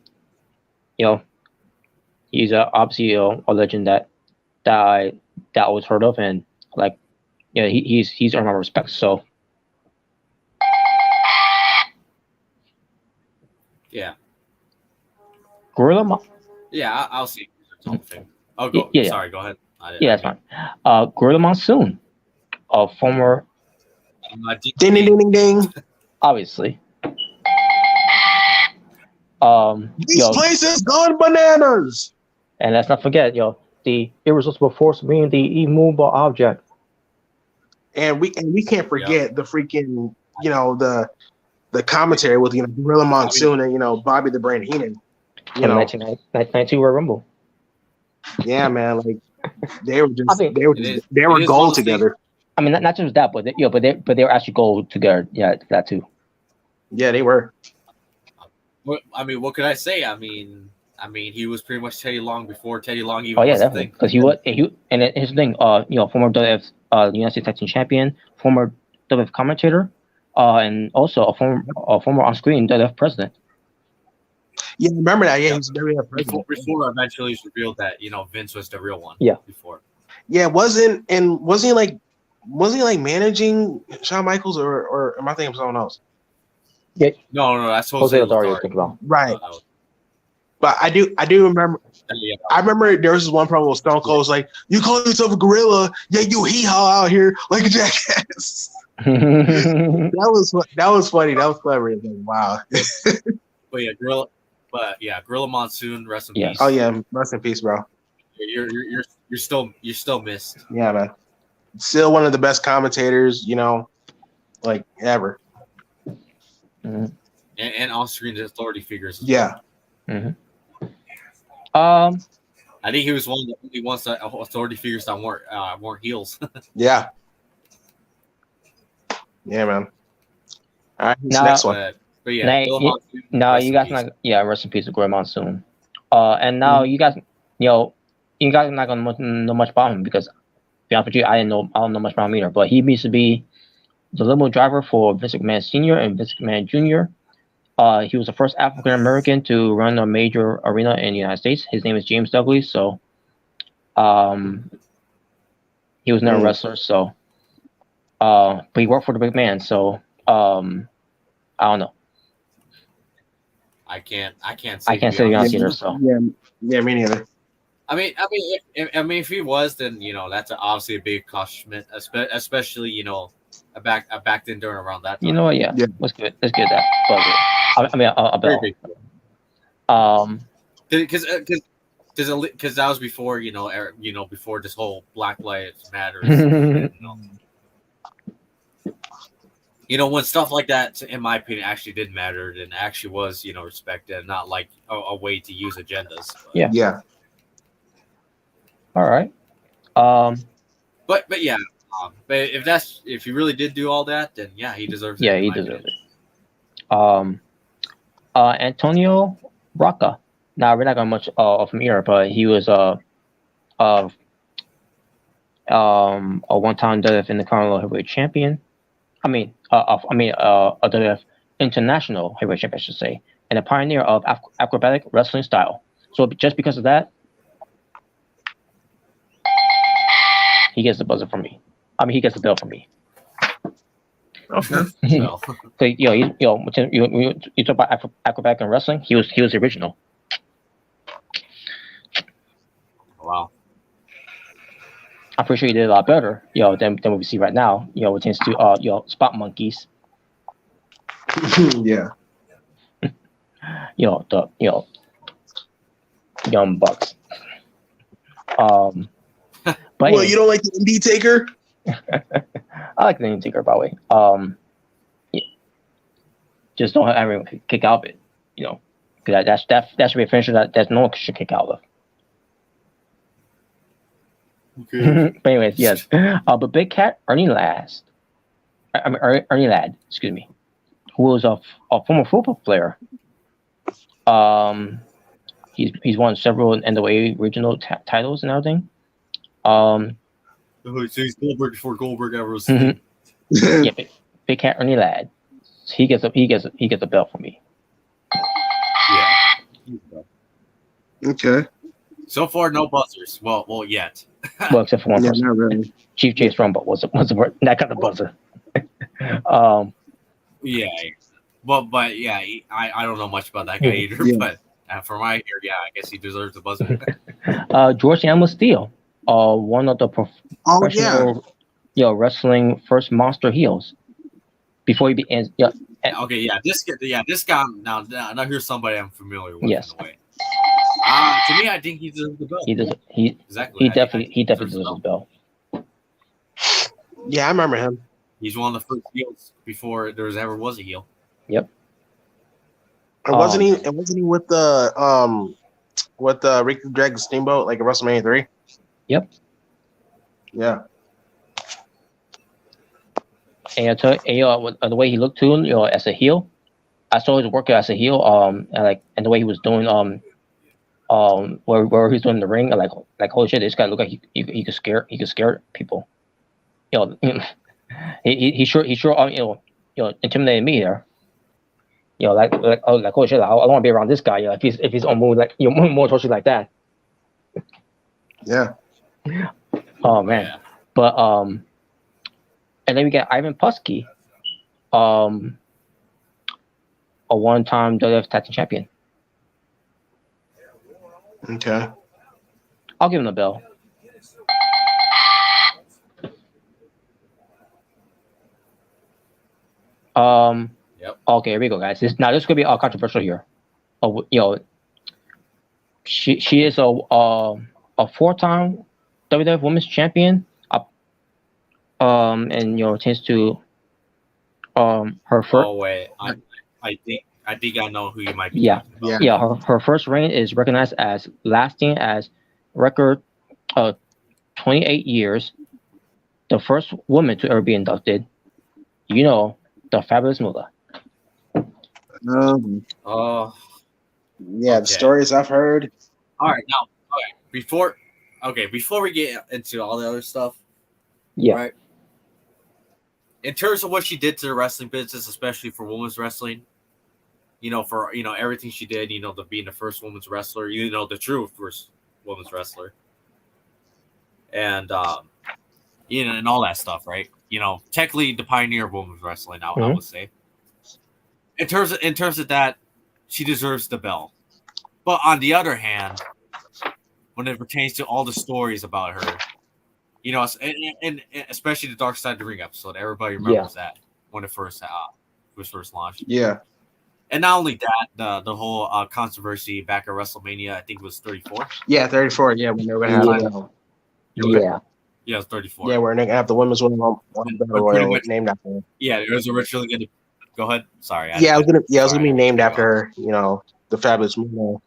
Speaker 3: obviously a legend that I was heard of, and like he's earned my respect. So
Speaker 2: yeah,
Speaker 3: Gorilla.
Speaker 2: Yeah, I'll see. Thing. Oh, go.
Speaker 3: Yeah.
Speaker 2: Sorry, go ahead.
Speaker 3: That's fine. Gorilla Monsoon, a former.
Speaker 1: Ding ding ding ding ding.
Speaker 3: Obviously.
Speaker 1: These places gone bananas.
Speaker 3: And let's not forget, the irresistible force being the immovable object.
Speaker 1: And we can't forget the freaking the commentary with Gorilla Monsoon and Bobby the Brain Heenan.
Speaker 3: 1992 Royal Rumble.
Speaker 1: Yeah, man, like they were gold together.
Speaker 3: I mean, not just that, but they were actually gold together. Yeah, that too.
Speaker 1: Yeah, they were.
Speaker 2: I mean, what could I say? I mean, he was pretty much Teddy Long before Teddy Long even.
Speaker 3: Oh yeah, definitely. Because he and his thing. Former WWF United States Tag Team Champion, former WWF commentator, and also a former on-screen WWF president.
Speaker 1: Yeah, remember that? Yeah, he's WWF president.
Speaker 2: Before eventually it's revealed that Vince was the real one.
Speaker 3: Yeah.
Speaker 2: Before.
Speaker 1: Yeah, wasn't he like managing Shawn Michaels or am I thinking of someone else?
Speaker 3: Yeah.
Speaker 2: No, that's Jose
Speaker 3: Lothario.
Speaker 1: Right. But I do remember. Yeah. I remember there was this one promo with Stone Cold was like, "You call yourself a gorilla, yeah, you hee haw out here like a jackass." that was funny. That was clever. Like, wow.
Speaker 2: Gorilla Monsoon, rest in peace.
Speaker 1: Oh yeah, rest in peace, bro.
Speaker 2: You're still missed.
Speaker 1: Yeah, man. Still one of the best commentators, like ever.
Speaker 3: Mm-hmm.
Speaker 2: And on-screen authority figures.
Speaker 1: Yeah.
Speaker 3: Mm-hmm.
Speaker 2: I think he was one of the only ones that authority figures that weren't heels.
Speaker 1: Yeah. Yeah, man. All right, next one.
Speaker 2: But yeah,
Speaker 3: you guys not. Yeah, rest in peace, Gorilla Monsoon. And now you guys, you guys are not gonna know much about him because, to be honest with you, I don't know much about him either. But he used to be the limo driver for Vince McMahon Sr. and Vince McMahon Jr. He was the first African American to run a major arena in the United States. His name is James Douglas. So, he was never a wrestler. So, but he worked for the big man. So, I don't know.
Speaker 2: I can't say,
Speaker 3: I
Speaker 2: to
Speaker 3: can't
Speaker 2: be
Speaker 3: say the
Speaker 1: Yeah,
Speaker 3: honest
Speaker 2: honest.
Speaker 3: either. So
Speaker 1: yeah, yeah. Me neither.
Speaker 2: If he was, then that's obviously a big accomplishment, especially back then during around that
Speaker 3: you
Speaker 2: time.
Speaker 3: know what? Yeah,
Speaker 1: Yeah.
Speaker 3: let's get that. Buzzer. I mean, a
Speaker 2: Very
Speaker 3: bell.
Speaker 2: big,
Speaker 3: Um,
Speaker 2: because that was before before this whole Black Lives Matters and when stuff like that, in my opinion, actually did matter and actually was respected, and not like a way to use agendas. But
Speaker 3: yeah.
Speaker 1: Yeah.
Speaker 3: All right. Um,
Speaker 2: but yeah, but if he really did do all that, then yeah, he deserves it
Speaker 3: yeah,
Speaker 2: in
Speaker 3: he
Speaker 2: my
Speaker 3: deserves
Speaker 2: opinion.
Speaker 3: it. Um, Antonio Rocca. Now we're not gonna much from here, but he was uh a one-time WWF Intercontinental Heavyweight Champion. A WWF International Heavyweight Champion, I should say, and a pioneer of acrobatic wrestling style. So just because of that, he gets the buzzer from me. I mean, he gets the bell from me.
Speaker 1: Okay.
Speaker 2: So
Speaker 3: So you talk about acrobatic and wrestling. He was the original.
Speaker 2: wow.
Speaker 3: I'm pretty sure he did a lot better, than what we see right now. Which tends to spot monkeys.
Speaker 1: Yeah.
Speaker 3: The young bucks. But
Speaker 1: Well,
Speaker 3: anyway,
Speaker 1: you don't like the indie taker?
Speaker 3: I like the name Tinker, by the way. Yeah, just don't have everyone kick out of it. Because that should be a finisher that no one should kick out of.
Speaker 2: Okay.
Speaker 3: But anyways, yes. But Big Cat Ernie Last, I mean Ernie Ladd, excuse me, who was a former football player. Um, he's won several NWA regional titles and everything. Um,
Speaker 2: So he's Goldberg before Goldberg ever was
Speaker 3: yeah,
Speaker 2: Sting.
Speaker 3: Big Cat Ernie Ladd. He gets a belt for me.
Speaker 2: Yeah.
Speaker 1: Okay.
Speaker 2: So far, no buzzers. Well, yet.
Speaker 3: Well, except for one
Speaker 1: Yeah,
Speaker 3: person,
Speaker 1: not really.
Speaker 3: Chief Chase Rumble was that kind of buzzer. um,
Speaker 2: Yeah. But yeah, I don't know much about that guy either.
Speaker 1: Yeah.
Speaker 2: But from my ear, yeah, I guess he deserves a buzzer.
Speaker 3: George Animal Steel, one of the
Speaker 1: Oh yeah.
Speaker 3: professional, wrestling first monster heels before he begins. Yeah,
Speaker 2: Okay, yeah, this guy. Now here's somebody I'm familiar with
Speaker 3: yes,
Speaker 2: in a way. To me, I think he deserves the belt.
Speaker 3: he does. He
Speaker 2: Exactly.
Speaker 3: he definitely deserves his belt.
Speaker 1: Yeah, I remember him.
Speaker 2: He's one of the first heels before there ever was a heel.
Speaker 3: Yep.
Speaker 1: And wasn't he? And wasn't he with the Ricky Dragon Steamboat like at WrestleMania 3?
Speaker 3: Yep.
Speaker 1: Yeah.
Speaker 3: And the way he looked too, as a heel, I saw his work as a heel. And the way he was doing, where he's doing the ring, like holy shit, this guy looked like he could scare people. He sure intimidated me there. Like holy shit, I don't want to be around this guy. If he's on move like more towards you like that.
Speaker 1: Yeah.
Speaker 3: Oh man,
Speaker 2: Yeah.
Speaker 3: but and then we got Ivan Putski, a one-time WWF Tag Team Champion.
Speaker 1: Okay.
Speaker 3: I'll give him the bell.
Speaker 2: Yep.
Speaker 3: Okay, here we go, guys. This could be controversial here. She is a four-time WWF Women's Champion. And tends to her first.
Speaker 2: Oh wait, I think I know who you might be
Speaker 3: Yeah,
Speaker 2: talking about.
Speaker 3: yeah. Her first reign is recognized as lasting as record 28 years. The first woman to ever be inducted. The fabulous Moolah.
Speaker 2: Oh,
Speaker 1: Yeah, the
Speaker 2: Okay.
Speaker 1: stories I've heard.
Speaker 2: all right. Now, before we get into all the other stuff,
Speaker 3: Yeah.
Speaker 2: right? In terms of what she did to the wrestling business, especially for women's wrestling, for everything she did, the being the first women's wrestler, the true first women's wrestler, and and all that stuff, right? Technically the pioneer of women's wrestling, I would say. In terms of that, she deserves the bell. But on the other hand, when it pertains to all the stories about her, and especially the Dark Side of the Ring episode, everybody
Speaker 3: Yeah.
Speaker 2: remembers that when it was first launched.
Speaker 1: Yeah.
Speaker 2: And not only that, the whole controversy back at WrestleMania, I think it was 34.
Speaker 1: Yeah, 34. Yeah, when they're gonna have
Speaker 3: Yeah.
Speaker 2: Yeah, it was 34.
Speaker 1: yeah, where they're gonna have the women's Battle
Speaker 2: Pretty
Speaker 1: Royal
Speaker 2: much,
Speaker 1: named after her.
Speaker 2: yeah, it was originally going to. Go ahead. Sorry.
Speaker 1: Yeah, it was gonna be
Speaker 2: I
Speaker 1: named
Speaker 2: cut you
Speaker 1: after
Speaker 2: off.
Speaker 1: her. The Fabulous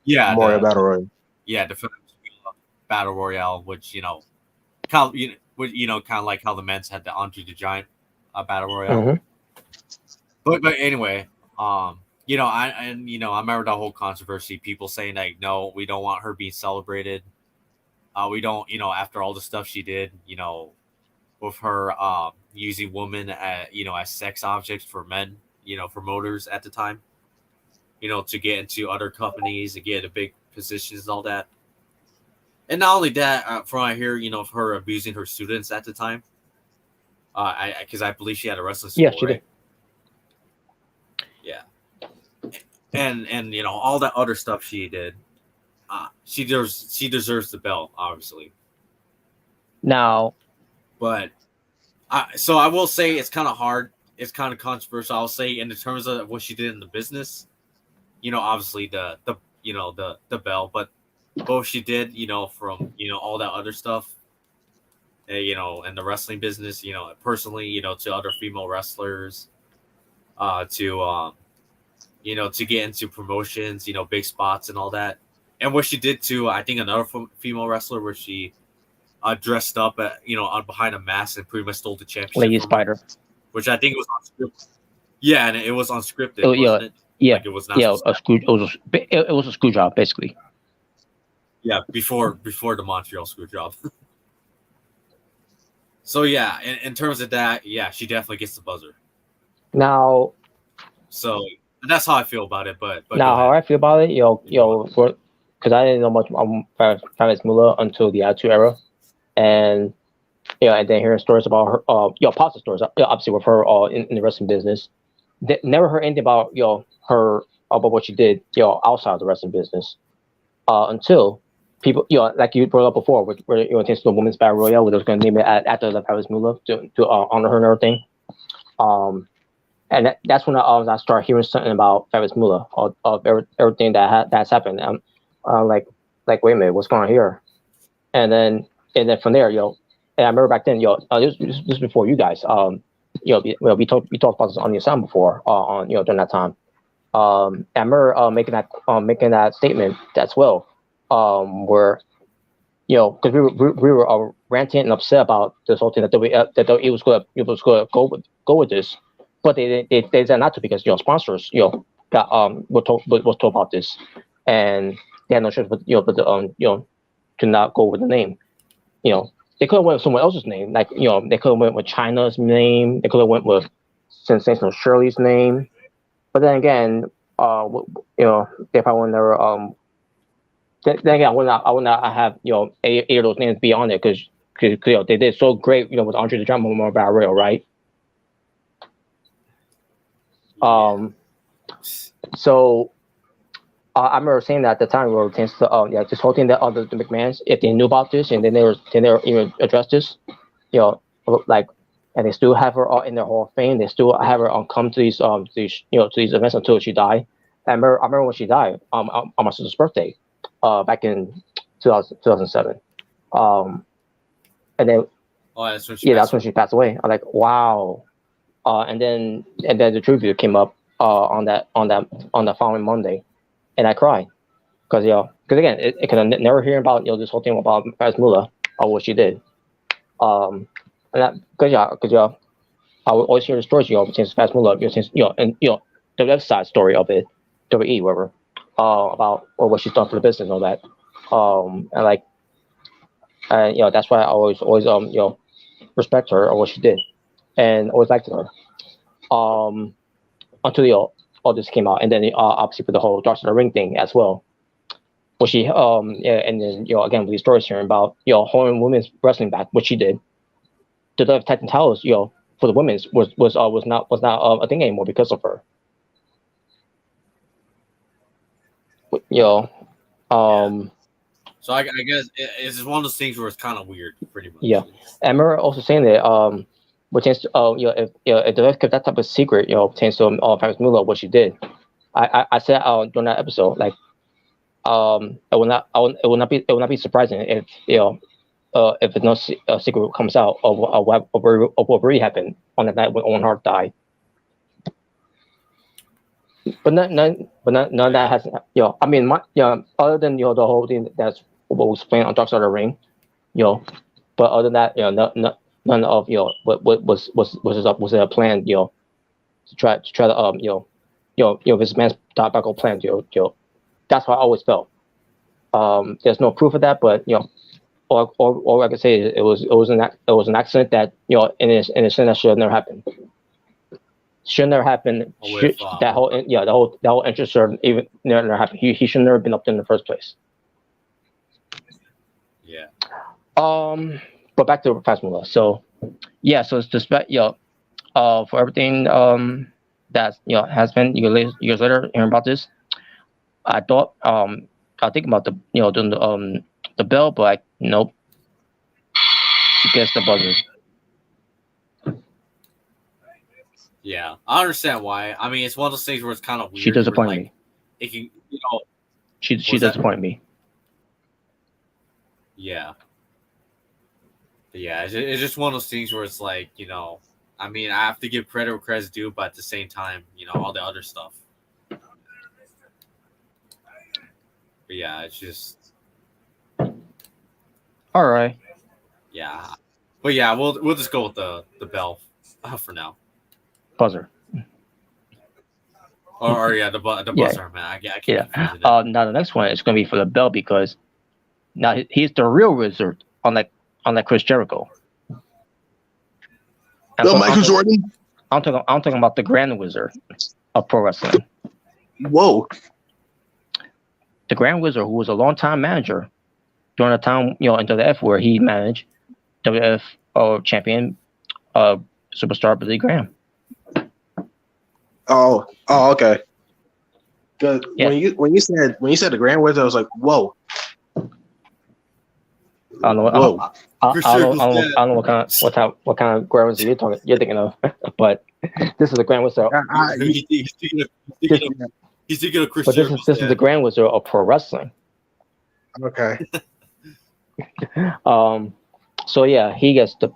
Speaker 2: Yeah,
Speaker 1: Memorial Battle Royal.
Speaker 2: the Battle Royale, which kind of, kind of like how the men's had the Andre the Giant Battle Royale.
Speaker 3: Mhm.
Speaker 2: But anyway, I remember that whole controversy. People saying like, no, we don't want her being celebrated. We don't, after all the stuff she did, with her using women as sex objects for men, promoters at the time, to get into other companies and get into big positions and all that. And not only that, from what I hear, of her abusing her students at the time. Because I believe she had a wrestling school,
Speaker 3: Yeah, she
Speaker 2: right?
Speaker 3: did.
Speaker 2: Yeah. And all that other stuff she did, she deserves the belt, obviously.
Speaker 3: Now,
Speaker 2: But so I will say it's kind of hard. It's kind of controversial. I'll say in the terms of what she did in the business, obviously the bell, but what she did, from all that other stuff, in the wrestling business, personally, to other female wrestlers, to get into promotions, big spots and all that, and what she did to, I think, another female wrestler where she dressed up on behind a mask and pretty much stole the championship
Speaker 3: Lady
Speaker 2: from her,
Speaker 3: Spider.
Speaker 2: which I think was unscripted. Yeah, and it was unscripted,
Speaker 3: Oh, yeah,
Speaker 2: wasn't it?
Speaker 3: yeah,
Speaker 2: Like it was not.
Speaker 3: yeah. It was a screw job, basically.
Speaker 2: Yeah, before the Montreal screw job. So yeah, in terms of that, yeah, she definitely gets the buzzer.
Speaker 3: Now,
Speaker 2: So that's how I feel about it. But
Speaker 3: now, how I feel about it, because I didn't know much about Fabulous Moolah until the Attitude Era, and and then hearing stories about her, positive stories, obviously with her, in the wrestling business. Never heard anything about her, about what she did, outside of the wrestling business, until people, like you brought up before, where it takes the women's battle royale, where they was going to name it after the Fabulous Moolah to honor her and everything. And that's when I started hearing something about Fabulous Moolah, of everything that's happened. Like wait a minute, what's going on here? And then from there, and I remember back then, this was before you guys. We talked about this on the Asylum before, on during that time. I remember making that statement as well, where because we were ranting and upset about this whole thing, that it was going to go with this, but they decided not to, because sponsors got was told about this, and they had no choice but to not go with the name. They could have went with someone else's name, like they could have went with China's name, they could have went with Sensational Shirley's name, but then again, they probably never. Then again, I would not have eight of those names be on it, because they did so great with Andre the Giant Memorial Battle Royal, right? So I remember saying that at the time, where this whole thing, that the McMahons, if they knew about this and then they were even addressed this, like, and they still have her in their Hall of Fame, they still have her come to these to these events until she died. I remember when she died on my sister's birthday, back in 2007. And then that's when she passed away. I'm like, wow. And then the tribute came up on that following Monday, and I cried, because again, it could have never hearing about this whole thing about Faz Moolah, or what she did. And that, because I would always hear the stories, since Faz Moolah, since and the website story of it, WE, whatever, about what she's done for the business and all that. And like, that's why I always respect her, or what she did, and always liked her. Until all this came out, and then obviously for the whole Dark Side of the Ring thing as well. But she and then again with these stories hearing about holding women's wrestling back, what she did. The WWE Titan titles for the women's was not a thing anymore because of her. you know,
Speaker 2: Yeah. So I guess it's just one of those things where it's kind of weird, pretty much.
Speaker 3: yeah. And I remember also saying that pertains to if the ref kept that type of secret, pertains to Famous Mula, what she did. I said during that episode, like it will not be surprising if if no secret comes out of what really happened on that night when Owen Hart died. But none of that has I mean other than the whole thing that's what was playing on Dark Side of the Ring, but other than that none of was a plan to try to this man's tobacco plan that's how I always felt. There's no proof of that, but all I can say is it was an accident that in a sense that should have never happened. Should never happen. That whole interest should even never happen. He should never have been up there in the first place.
Speaker 2: Yeah.
Speaker 3: But back to Fast Mula. So yeah, so it's just for everything that has been years later hearing about this, I thought I think about doing the bell, but nope. She gets the buzzer.
Speaker 2: Yeah, I understand why. I mean, it's one of those things where it's kind of weird.
Speaker 3: She disappointed me.
Speaker 2: It can,
Speaker 3: she disappointed me.
Speaker 2: Yeah. But yeah, it's just one of those things where it's like, I mean, I have to give credit where credit's due, but at the same time, all the other stuff. But yeah, it's just.
Speaker 3: All right.
Speaker 2: Yeah, but yeah, we'll just go with the bell for now.
Speaker 3: Buzzer.
Speaker 2: Or yeah, the buzzer, man. I can't.
Speaker 3: Yeah. Now the next one is going to be for the bell because now he's the real wizard, unlike Chris Jericho.
Speaker 1: Michael Jordan.
Speaker 3: I'm talking about the Grand Wizard of pro wrestling.
Speaker 1: Whoa.
Speaker 3: The Grand Wizard, who was a longtime manager during the time in WF where he managed WF champion superstar Billy Graham.
Speaker 1: Oh, okay. Good.
Speaker 3: Yeah.
Speaker 1: When you said the Grand Wizard, I was like, whoa.
Speaker 3: I don't know. I don't know what kind of Grand Wizard you're thinking of, but this is the Grand Wizard.
Speaker 2: He's thinking of Chris.
Speaker 3: But this is the Grand Wizard of pro wrestling.
Speaker 1: Okay.
Speaker 3: So yeah, he gets the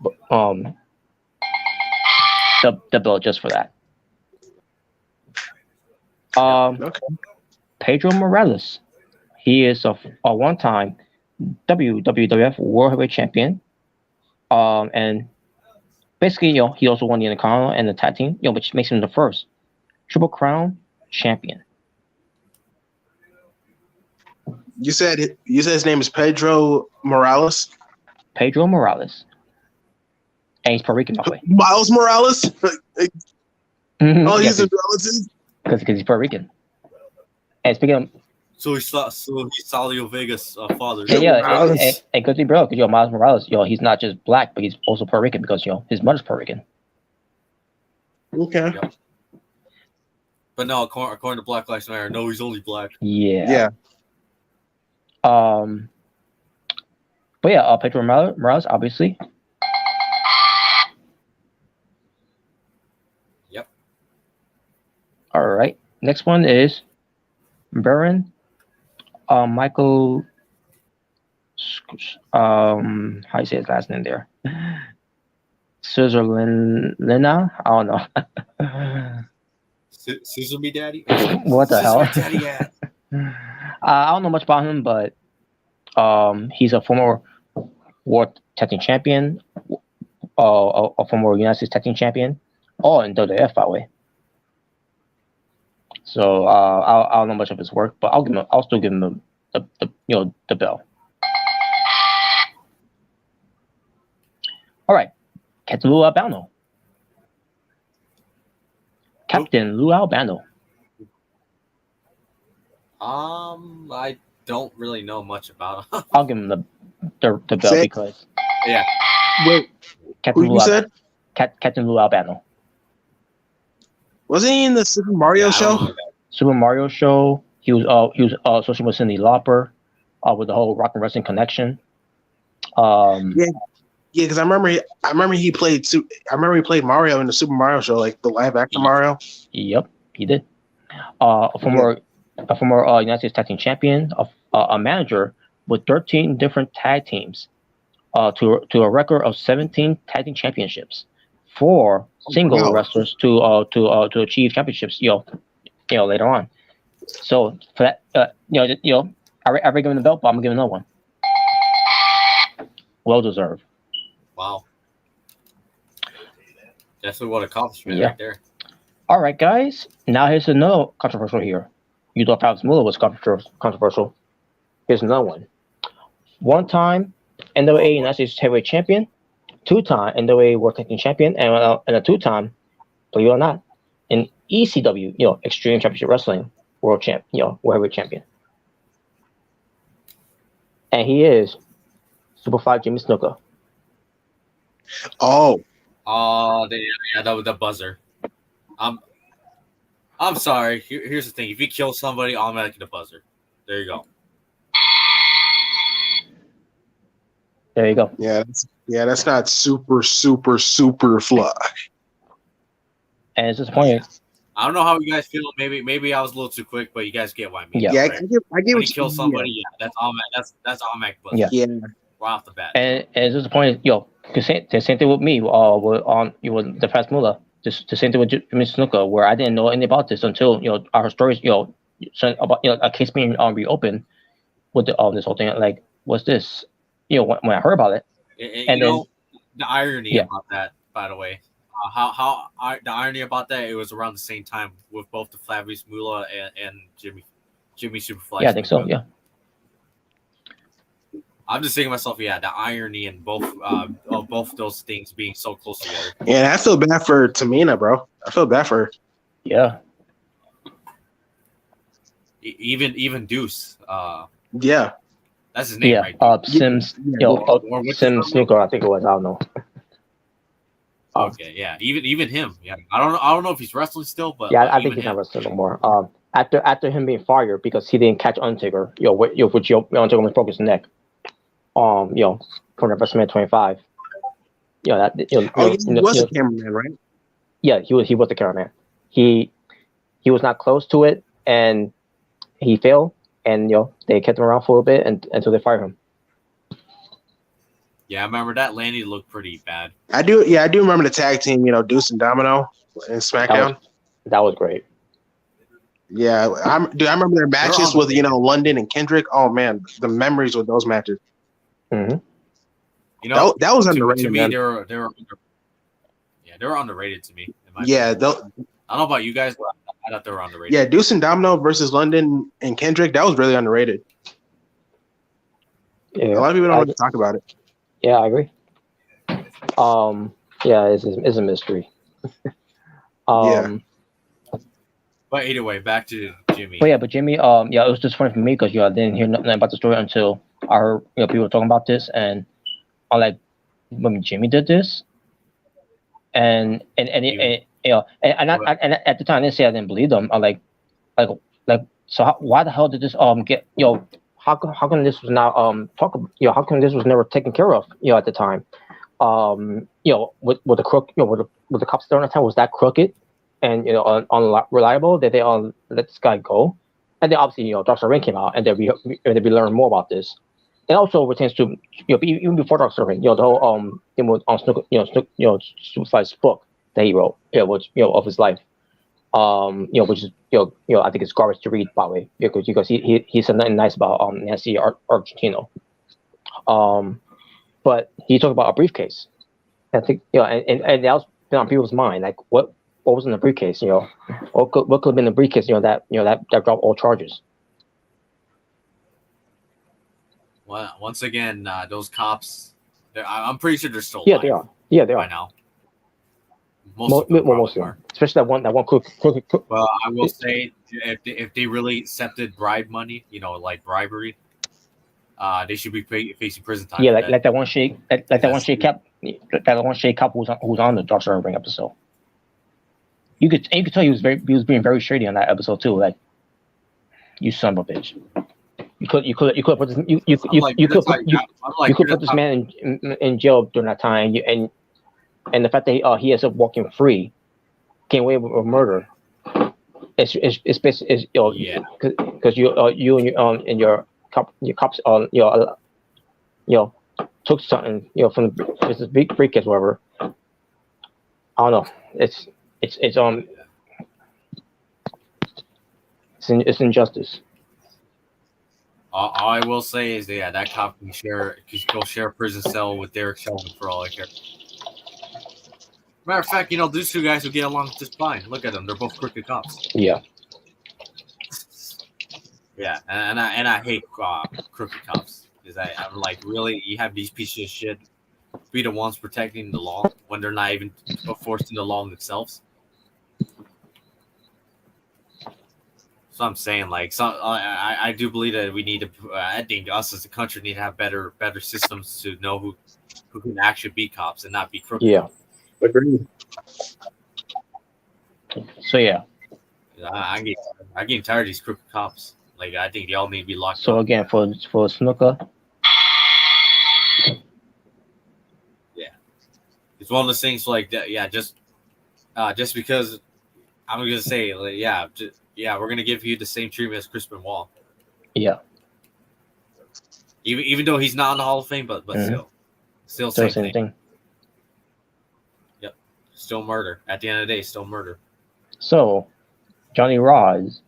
Speaker 3: belt just for that.
Speaker 1: Okay.
Speaker 3: Pedro Morales. He is a one-time WWF World Heavyweight Champion. And basically, he also won the Intercontinental and the Tag Team, which makes him the first Triple Crown champion.
Speaker 1: You said his name is Pedro Morales.
Speaker 3: Pedro Morales. And he's Puerto Rican, by the way.
Speaker 1: Miles Morales. Oh, he's a relative.
Speaker 3: Because he's Puerto Rican. And speaking of,
Speaker 2: so he's Salio Vega's father.
Speaker 3: And good to be bro, because Miles Morales, he's not just black, but he's also Puerto Rican because his mother's Puerto Rican.
Speaker 1: Okay.
Speaker 2: Yep. But no, according to Black Lives Matter, no, he's only black.
Speaker 3: Yeah. But yeah, Pedro Morales, obviously.
Speaker 2: Yep.
Speaker 3: All right. Next one is Baron Michael. How do you say his last name there? Lina? I don't know.
Speaker 2: Sesame Daddy?
Speaker 3: What the hell?
Speaker 2: Daddy at?
Speaker 3: I don't know much about him, but he's a former World Tag Team Champion, a former United States Tag Team Champion, all in WWF, by the way. So I don't know much of his work, but I'll still give him the bell. All right, Captain Lou Albano. Captain Lou Albano.
Speaker 2: I don't really know much about him.
Speaker 3: I'll give him the bell because
Speaker 2: yeah.
Speaker 1: Wait,
Speaker 3: Captain
Speaker 1: who you said?
Speaker 3: Captain Lou Albano.
Speaker 1: Wasn't he in the Super Mario show?
Speaker 3: Super Mario show. He was associated with Cyndi Lauper, with the whole rock and wrestling connection. Um,
Speaker 1: Yeah, yeah, because I remember he played Mario in the Super Mario show, like the live action
Speaker 2: He-
Speaker 1: Mario.
Speaker 3: yep, he did. A former United States Tag Team Champion, a manager with 13 different tag teams, to a record of 17 tag team championships, four single
Speaker 1: Wow.
Speaker 3: wrestlers to achieve championships. Later on. So for that, I already given the belt, but I'm gonna give another one. Well deserved.
Speaker 2: wow, definitely what accomplishment
Speaker 3: Yeah.
Speaker 2: right there.
Speaker 3: All right, guys. Now here's another controversial here. You thought Travis Muller was controversial. Here's another one. One-time
Speaker 2: Oh
Speaker 3: NWA
Speaker 2: boy.
Speaker 3: United States Heavyweight Champion, two-time NWA World Tag Team Champion, and a two-time, believe it or not, an ECW, Extreme Championship Wrestling World Champ, World Heavyweight Champion, and he is Superfly Jimmy Snuka.
Speaker 1: Oh,
Speaker 2: Yeah, the buzzer. I'm I'm sorry. Here's the thing: if you kill somebody, automatically the buzzer. There you go.
Speaker 3: There you go.
Speaker 1: yeah, that's not super fly.
Speaker 3: And it's disappointing.
Speaker 2: I don't know how you guys feel. Maybe I was a little too quick, but you guys get what I mean.
Speaker 3: Yeah.
Speaker 1: Yeah,
Speaker 2: right?
Speaker 1: I get
Speaker 2: When
Speaker 1: what
Speaker 2: you
Speaker 1: you
Speaker 2: kill somebody, yeah, that's automatic buzzer.
Speaker 3: Yeah.
Speaker 1: Yeah,
Speaker 2: Right off the bat.
Speaker 3: And it's disappointing. The same thing with me. With the Fast Muller. The same thing with Jimmy Snuka, where I didn't know anything about this until our stories about a case being reopened with this whole thing. Like, what's this? When I heard about it, and
Speaker 2: You
Speaker 3: then
Speaker 2: know the irony
Speaker 3: yeah,
Speaker 2: about that, by the way. The irony about that, it was around the same time with both the Flavius Mula and Jimmy Superfly.
Speaker 3: yeah, I think so.
Speaker 2: Snuka.
Speaker 3: Yeah,
Speaker 2: I'm just thinking to myself, yeah, the irony in both of both those things being so close together.
Speaker 1: and I feel bad for Tamina, bro. I feel bad for her.
Speaker 3: yeah,
Speaker 2: Even Deuce,
Speaker 1: Yeah,
Speaker 2: that's his name,
Speaker 3: yeah.
Speaker 2: right?
Speaker 3: Sims,
Speaker 1: yeah.
Speaker 2: Or what's his
Speaker 3: Sims
Speaker 2: name?
Speaker 3: Snuka, I think it was. I don't know.
Speaker 2: Okay, yeah, even him, yeah. I don't know if he's wrestling still, but
Speaker 3: Yeah, I
Speaker 2: even
Speaker 3: think he's
Speaker 2: him.
Speaker 3: not wrestling no more. After him being fired because he didn't catch Undertaker, which Undertaker almost broke his neck. For the WrestleMania 25. That
Speaker 1: Oh, yeah, he was a cameraman, right?
Speaker 3: yeah, he was the cameraman. He was not close to it, and he failed. And they kept him around for a little bit until they fired him.
Speaker 2: Yeah, I remember that landing looked pretty bad.
Speaker 1: I do. Yeah, I do remember the tag team. Deuce and Domino in SmackDown.
Speaker 3: That was great.
Speaker 1: Yeah, I remember their matches with London and Kendrick. Oh man, the memories with those matches.
Speaker 3: Mm-hmm.
Speaker 1: That was
Speaker 2: to
Speaker 1: underrated.
Speaker 2: me.
Speaker 1: Man.
Speaker 2: They were underrated to me.
Speaker 1: Yeah,
Speaker 2: I don't know about you guys, but I thought they were underrated.
Speaker 1: Yeah, Deuce and Domino versus London and Kendrick. That was really underrated.
Speaker 3: Yeah,
Speaker 1: a lot of people don't really talk about it.
Speaker 3: Yeah, I agree. Yeah, it's a mystery.
Speaker 1: Yeah.
Speaker 2: But anyway, back to Jimmy.
Speaker 3: But Jimmy, it was just funny for me because I didn't hear nothing about the story until I heard people talking about this, and I'm like, when Jimmy did this, and at the time I didn't say I didn't believe them. I'm like, so why the hell did this get how come this was not how come this was never taken care of at the time with the crook with the cops there on the time, was that crooked and unreliable that they let this guy go? And then obviously Dr. Ring came out and then we learned more about this. And also pertains to even before Dr. Ring, the whole thing with Superfly's book that he wrote, which of his life, which is I think it's garbage to read, by the way, because he said nothing nice about Nancy Argentino. But he talked about a briefcase. I think and that was on people's mind, like what was in the briefcase, what could have been in the briefcase, that dropped all charges.
Speaker 2: Well, once again, those cops, I'm pretty sure they're still
Speaker 3: alive. They are
Speaker 2: by now.
Speaker 3: Most of them, especially that one crook.
Speaker 2: Well, I will say, if they really accepted bribe money, like bribery, they should be facing prison time.
Speaker 3: Yeah, like that one shake, that one shake cop who's on the Dr. Ring episode. You could tell he was being very shady on that episode too. Like, You son of a bitch. You could put this
Speaker 2: I'm like, that's like, I'm like,
Speaker 3: you could put this man in jail during that time, and the fact that he ends up walking free, came away with murder. It's basically
Speaker 2: yeah.
Speaker 3: because you and your cops you know took something from this big briefcase whatever. I don't know. It's it's injustice.
Speaker 2: All I will say is that yeah, that cop can go share a prison cell with Derek Chauvin for all I care. Matter of fact, these two guys will get along just fine. Look at them; they're both crooked cops.
Speaker 3: Yeah.
Speaker 2: Yeah, and I hate crooked cops because I'm like, really, you have these pieces of shit be the ones protecting the law when they're not even enforcing the law themselves. So I'm saying, like, I do believe that we need to. I think us as a country need to have better systems to know who can actually be cops and not be crooked.
Speaker 3: Yeah.
Speaker 1: Agreed.
Speaker 3: So yeah.
Speaker 2: I'm getting tired of these crooked cops. Like, I think they all need to be locked
Speaker 3: So
Speaker 2: up.
Speaker 3: again, for snooker,
Speaker 2: Yeah, it's one of those things like that. Yeah, just because I'm gonna say, like, we're gonna give you the same treatment as Chris Benoit.
Speaker 3: yeah,
Speaker 2: Even though he's not in the Hall of Fame, but still
Speaker 3: same
Speaker 2: same thing.
Speaker 3: thing.
Speaker 2: Yep, still murder. At the end of the day, still murder.
Speaker 3: So Johnny Rods,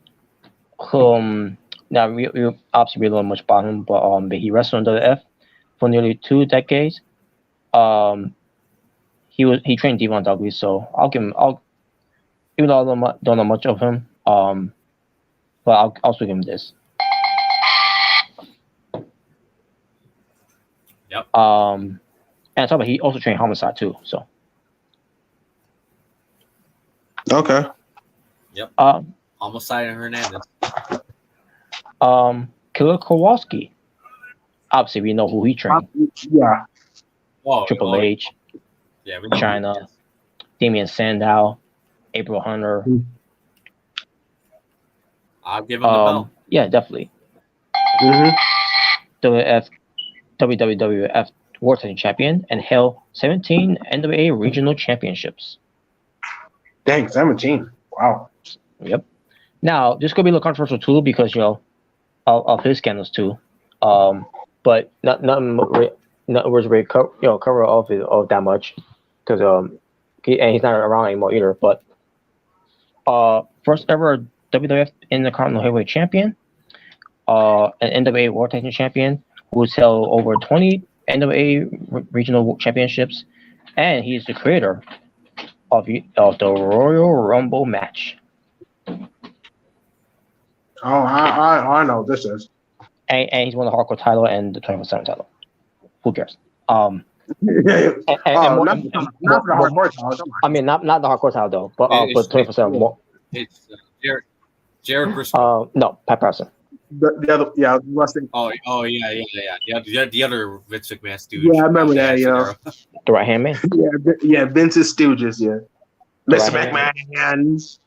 Speaker 3: now we obviously we don't know much about him, but he wrestled under the F for nearly 2 decades. He trained Devon Douglas, so even though I don't know much of him, but I'll still give him this.
Speaker 2: Yep.
Speaker 3: And on top of it, he also trained Homicide too. So.
Speaker 1: Okay.
Speaker 2: Yep. Homicide and Hernandez.
Speaker 3: Killer Kowalski. Obviously, we know who he trained.
Speaker 1: Yeah.
Speaker 3: Triple H.
Speaker 2: Yeah, we know
Speaker 3: China. Damian Sandow. April Hunter.
Speaker 2: I'll give him the belt.
Speaker 3: Yeah, definitely. WWF World Tag Team Champion and held 17 NWA Regional Championships.
Speaker 1: Dang, 17. Wow.
Speaker 3: Yep. Now, this could be a little controversial too because, of his scandals too. But nothing was really cover of that much because he's not around anymore either. But first ever WWF Intercontinental Heavyweight Champion, an NWA World Tag Team Champion who's held over 20 NWA Regional Championships, and he's the creator of the Royal Rumble match.
Speaker 1: Oh, I know what this is.
Speaker 3: And he's won the Hardcore title and the 24/7 title. Who cares?
Speaker 1: Not for the hardcore title.
Speaker 3: I mean, not the Hardcore title though, but 24/7 more.
Speaker 2: It's Jared Briscoe.
Speaker 3: No, Pat Patterson.
Speaker 1: The other, yeah, Western.
Speaker 2: Oh yeah. The other Vince McMahon stooge.
Speaker 1: Yeah, I remember that.
Speaker 3: The right hand man.
Speaker 1: Yeah, Vince's stooges. Yeah, Mr. McMahon.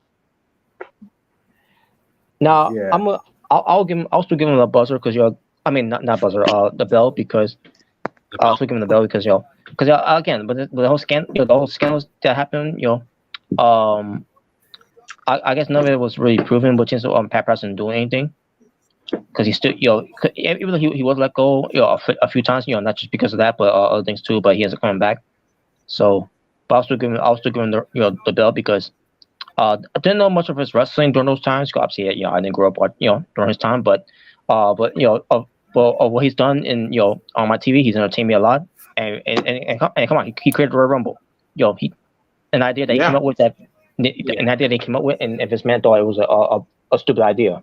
Speaker 3: Now I'll still give him the buzzer because not buzzer, the bell because I'll still give him the bell because again, but the whole the whole scandals that happened, I guess none of it was really proven, but since Pat Patterson doing anything. Because he still, even though he was let go, a few times, not just because of that, but other things too. But he hasn't come back. So, but I'll still give him the belt because I didn't know much of his wrestling during those times. Obviously, I didn't grow up, during his time. But what he's done in on my TV, he's entertained me a lot. And come on, he created the Royal Rumble. An idea that he came up with an idea they came up with, and if this man thought it was a stupid idea.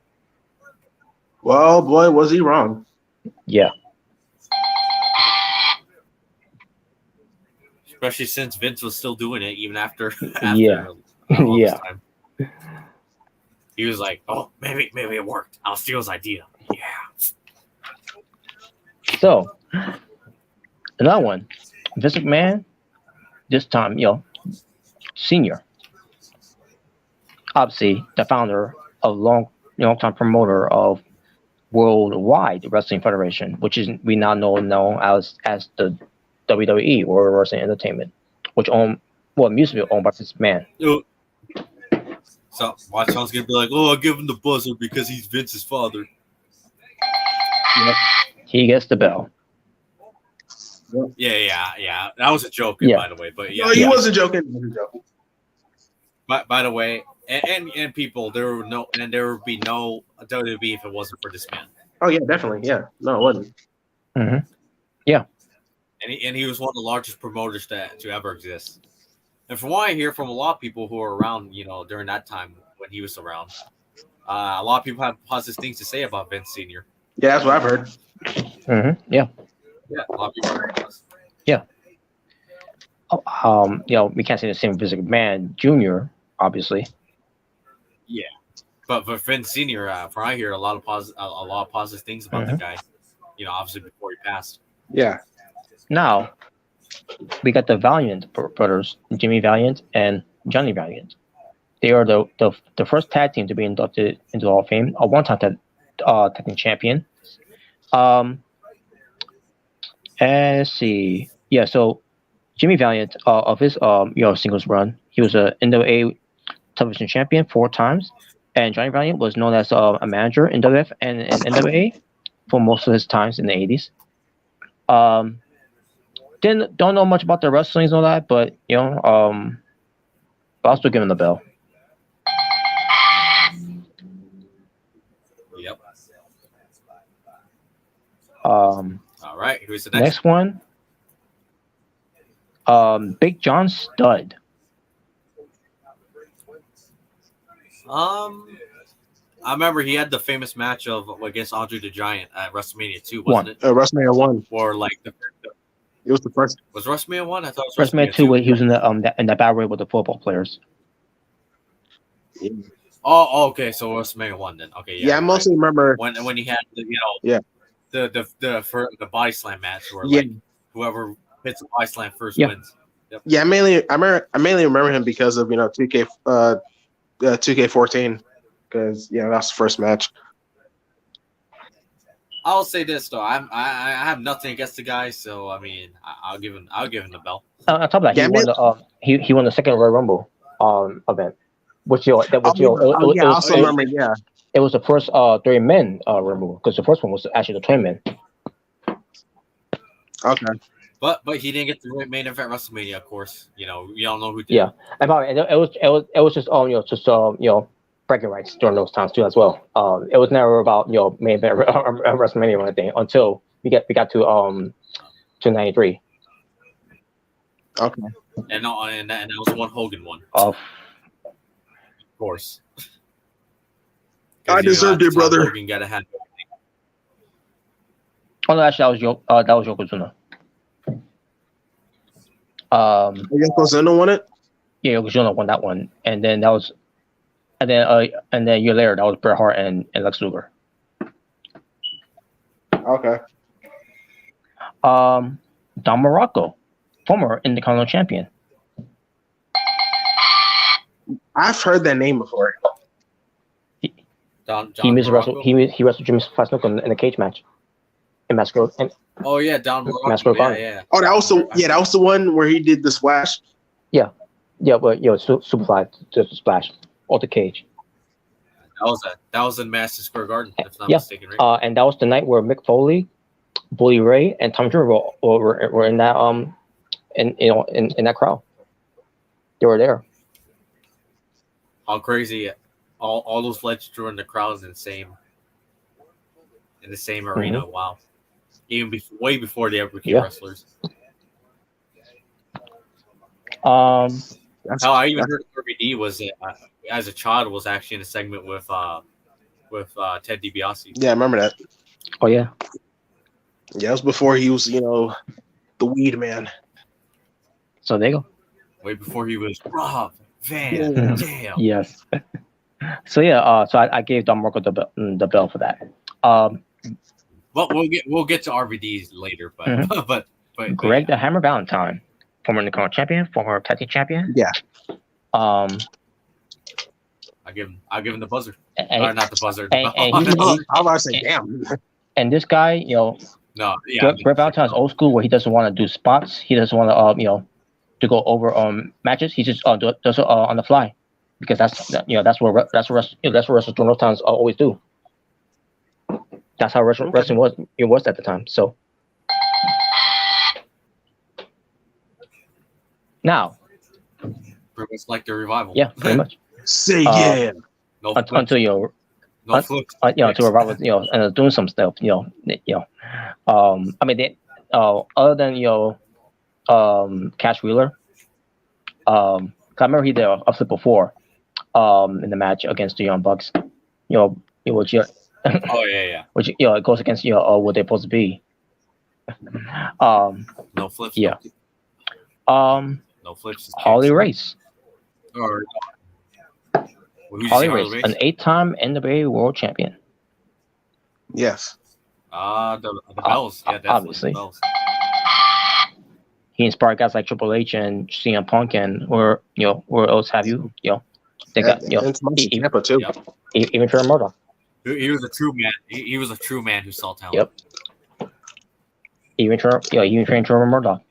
Speaker 1: Well, boy, was he wrong.
Speaker 2: Yeah. Especially since Vince was still doing it even after
Speaker 3: yeah.
Speaker 2: Time. He was like, "Oh, maybe it worked. I'll steal his idea." Yeah.
Speaker 3: So, another one. Vince McMahon, this time, senior. Obviously, the founder of longtime promoter of Worldwide Wrestling Federation, which is we now know as the WWE, World Wrestling Entertainment, which used to be owned by this man.
Speaker 2: So watch Sean's gonna be like, "Oh, I'll give him the buzzer because he's Vince's father."
Speaker 3: Yep. He gets the bell.
Speaker 2: Yeah. That was a joke, by the way. But yeah,
Speaker 1: no, he wasn't joking.
Speaker 2: By the way, and people, there would be no WWE if it wasn't for this man.
Speaker 1: Oh yeah, definitely. Yeah, no, it wasn't.
Speaker 3: Mm-hmm. Yeah,
Speaker 2: and he was one of the largest promoters to ever exist. And from what I hear from a lot of people who were around, during that time when he was around, a lot of people have positive things to say about Vince Senior.
Speaker 1: Yeah, that's what I've heard.
Speaker 3: Mm-hmm. Yeah,
Speaker 2: a lot of people are impressed.
Speaker 3: Yeah. We can't say the same with Vince McMahon Jr. Obviously.
Speaker 2: Yeah, but Vince Senior, from I hear a lot of positive things about the guy. Obviously before he passed.
Speaker 1: Yeah.
Speaker 3: Now we got the Valiant brothers, Jimmy Valiant and Johnny Valiant. They are the first tag team to be inducted into the Hall of Fame, a one-time tag team champion. And let's see. Yeah, so Jimmy Valiant, of his singles run, he was a NWA television champion 4 times, and Johnny Valiant was known as a manager in WF and NWA for most of his times in the 80s. Don't know much about the wrestling and all that, but I'll still give him the bell.
Speaker 2: Yep.
Speaker 3: All
Speaker 2: right, who's the
Speaker 3: next one? Big John Studd.
Speaker 2: I remember he had the famous match against Andre the Giant at WrestleMania 2, wasn't it?
Speaker 1: WrestleMania 1.
Speaker 2: Or like
Speaker 1: it was the first.
Speaker 2: Was WrestleMania 1? I thought it was
Speaker 3: WrestleMania 2. He was in the battle royal with the football players.
Speaker 1: Yeah.
Speaker 2: Oh, okay. So WrestleMania 1 then. Okay,
Speaker 1: yeah. I mostly remember
Speaker 2: when he had the body slam match where like whoever hits the body slam first wins. Yep.
Speaker 1: Yeah, I mainly remember him because of 2K14 because that's the first match.
Speaker 2: I'll say this though, I have nothing against the guy, so I mean I'll give him the bell.
Speaker 3: On top of that, he won the second Royal Rumble event, which I also
Speaker 1: remember. Yeah,
Speaker 3: it was the first 3 men Rumble because the first one was actually the 20 men.
Speaker 1: Okay.
Speaker 2: But he didn't get the main event WrestleMania, of course. You don't know who did.
Speaker 3: Yeah, and probably it was just bragging rights during those times too as well. It was never about main event WrestleMania or anything until we got to 93.
Speaker 1: Okay.
Speaker 2: And that was one Hogan one.
Speaker 3: Of
Speaker 2: course.
Speaker 1: I deserved it, brother.
Speaker 2: Hogan got to have.
Speaker 3: Oh no, actually that was Yokozuna.
Speaker 1: Yokozuna won it.
Speaker 3: Yeah, Yokozuna won that one, and then a year later that was Bret Hart and Lex Luger.
Speaker 1: Okay.
Speaker 3: Don Muraco, former Intercontinental champion.
Speaker 2: I've heard that name before.
Speaker 3: He wrestled Jimmy Snuka in a cage match. In Masquerade.
Speaker 2: Oh yeah, Don
Speaker 3: Masquerade.
Speaker 2: Yeah.
Speaker 1: Oh, that was the one where he did the splash.
Speaker 3: Yeah, but Superfly did the splash or the cage.
Speaker 2: That was in Madison Square Garden, if I'm not mistaken, right?
Speaker 3: And that was the night where Mick Foley, Bully Ray, and Tom Dreamer were in that in that crowd. They were there.
Speaker 2: How crazy! All those legends were in the crowd in the same arena.
Speaker 3: Mm-hmm.
Speaker 2: Wow! Even way before they ever became wrestlers.
Speaker 3: How
Speaker 2: I even heard RVD was as a child was actually in a segment with Ted DiBiase.
Speaker 1: Yeah, I remember that.
Speaker 3: Oh yeah.
Speaker 1: Yeah, it was before he was the weed man.
Speaker 3: So there you go.
Speaker 2: Way before he was Rob Van Dam.
Speaker 3: Yes. So I gave Don Muraco the bell for that.
Speaker 2: But we'll get to RVDs later. But but
Speaker 3: Greg the Hammer Valentine, former Intercontinental champion, former tag team champion.
Speaker 1: Yeah.
Speaker 2: I I'll give him the buzzer.
Speaker 3: And,
Speaker 2: Or not the buzzer. The
Speaker 3: and,
Speaker 2: bell.
Speaker 3: and he,
Speaker 1: I
Speaker 3: he
Speaker 1: was about to say,
Speaker 3: and,
Speaker 1: damn.
Speaker 3: and this guy, you know,
Speaker 2: No, yeah. I mean,
Speaker 3: Greg Valentine is old school where he doesn't want to do spots. He doesn't want to, you know, to go over matches. He just does it on the fly because that's what wrestlers during those times always do. That's how wrestling was at the time. So now,
Speaker 2: pretty much like the revival.
Speaker 3: yeah, pretty much.
Speaker 1: Say yeah.
Speaker 2: No
Speaker 3: Until you
Speaker 2: no flips.
Speaker 3: you know, until revival, you know, and doing some stuff, you know. I mean, they, other than Cash Wheeler, 'cause I remember he did a flip before, in the match against the Young Bucks, you know, which
Speaker 2: Oh yeah.
Speaker 3: which it goes against what they're supposed to be.
Speaker 2: No flips.
Speaker 3: Yeah.
Speaker 2: No flips.
Speaker 3: Harley Race.
Speaker 2: Or
Speaker 3: Harley Race, an 8-time NWA World Champion.
Speaker 1: Yes.
Speaker 2: The bells. Yeah, definitely.
Speaker 3: Obviously.
Speaker 2: The bells.
Speaker 3: He inspired guys like Triple H and CM Punk and where else have you? They got
Speaker 1: and Tampa too.
Speaker 2: Yep.
Speaker 3: Even Trevor Murdoch.
Speaker 2: He was a true man. He was a true man who saw talent.
Speaker 3: Yep. Even trained Trevor Murdoch.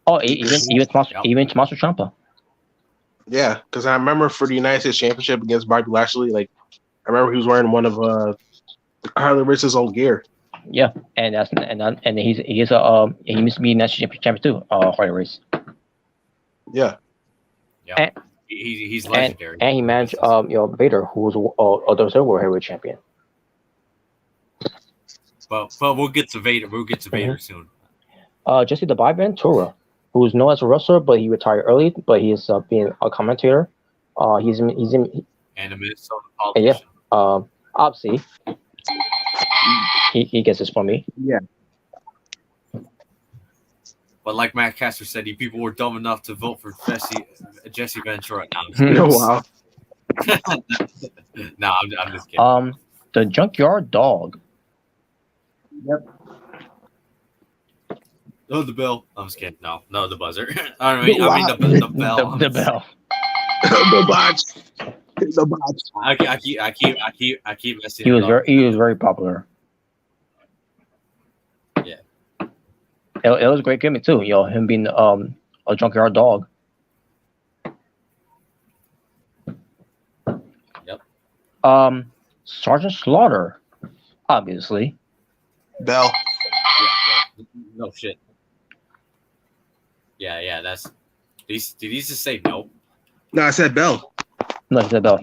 Speaker 3: Oh, even Tommaso Ciampa.
Speaker 1: Yeah, because I remember for the United States Championship against Bobby Lashley, like I remember he was wearing one of Harley Race's old gear.
Speaker 3: Yeah, and he used to be national champion too. Harley Race.
Speaker 1: Yeah.
Speaker 2: Yeah.
Speaker 3: And,
Speaker 2: he's legendary.
Speaker 3: And he managed Vader, who was a World Heavyweight Champion.
Speaker 2: But we'll get to Vader. We'll get to Vader soon.
Speaker 3: Jesse the Body Ventura, who is known as a wrestler, but he retired early. But he is being a commentator. He's in
Speaker 2: and a Minnesota politician.
Speaker 3: Yeah. Obviously, he gets this from me.
Speaker 1: Yeah.
Speaker 2: But like Matt Caster said, people were dumb enough to vote for Jesse Ventura.
Speaker 1: Wow.
Speaker 2: No, I'm just kidding.
Speaker 3: The Junkyard Dog.
Speaker 1: Yep.
Speaker 2: Oh, the bell. I'm just kidding. No, the buzzer. I mean the bell.
Speaker 3: The bell.
Speaker 1: The botch. The botch.
Speaker 2: I keep messing.
Speaker 3: He was very popular.
Speaker 2: Yeah.
Speaker 3: It was a great gimmick too. Him being a junkyard dog.
Speaker 2: Yep.
Speaker 3: Sergeant Slaughter, obviously.
Speaker 1: Bell.
Speaker 2: Yeah. No shit. Yeah. That's. Did he just say no?
Speaker 1: No, I said Bell.
Speaker 3: No, he said Bell.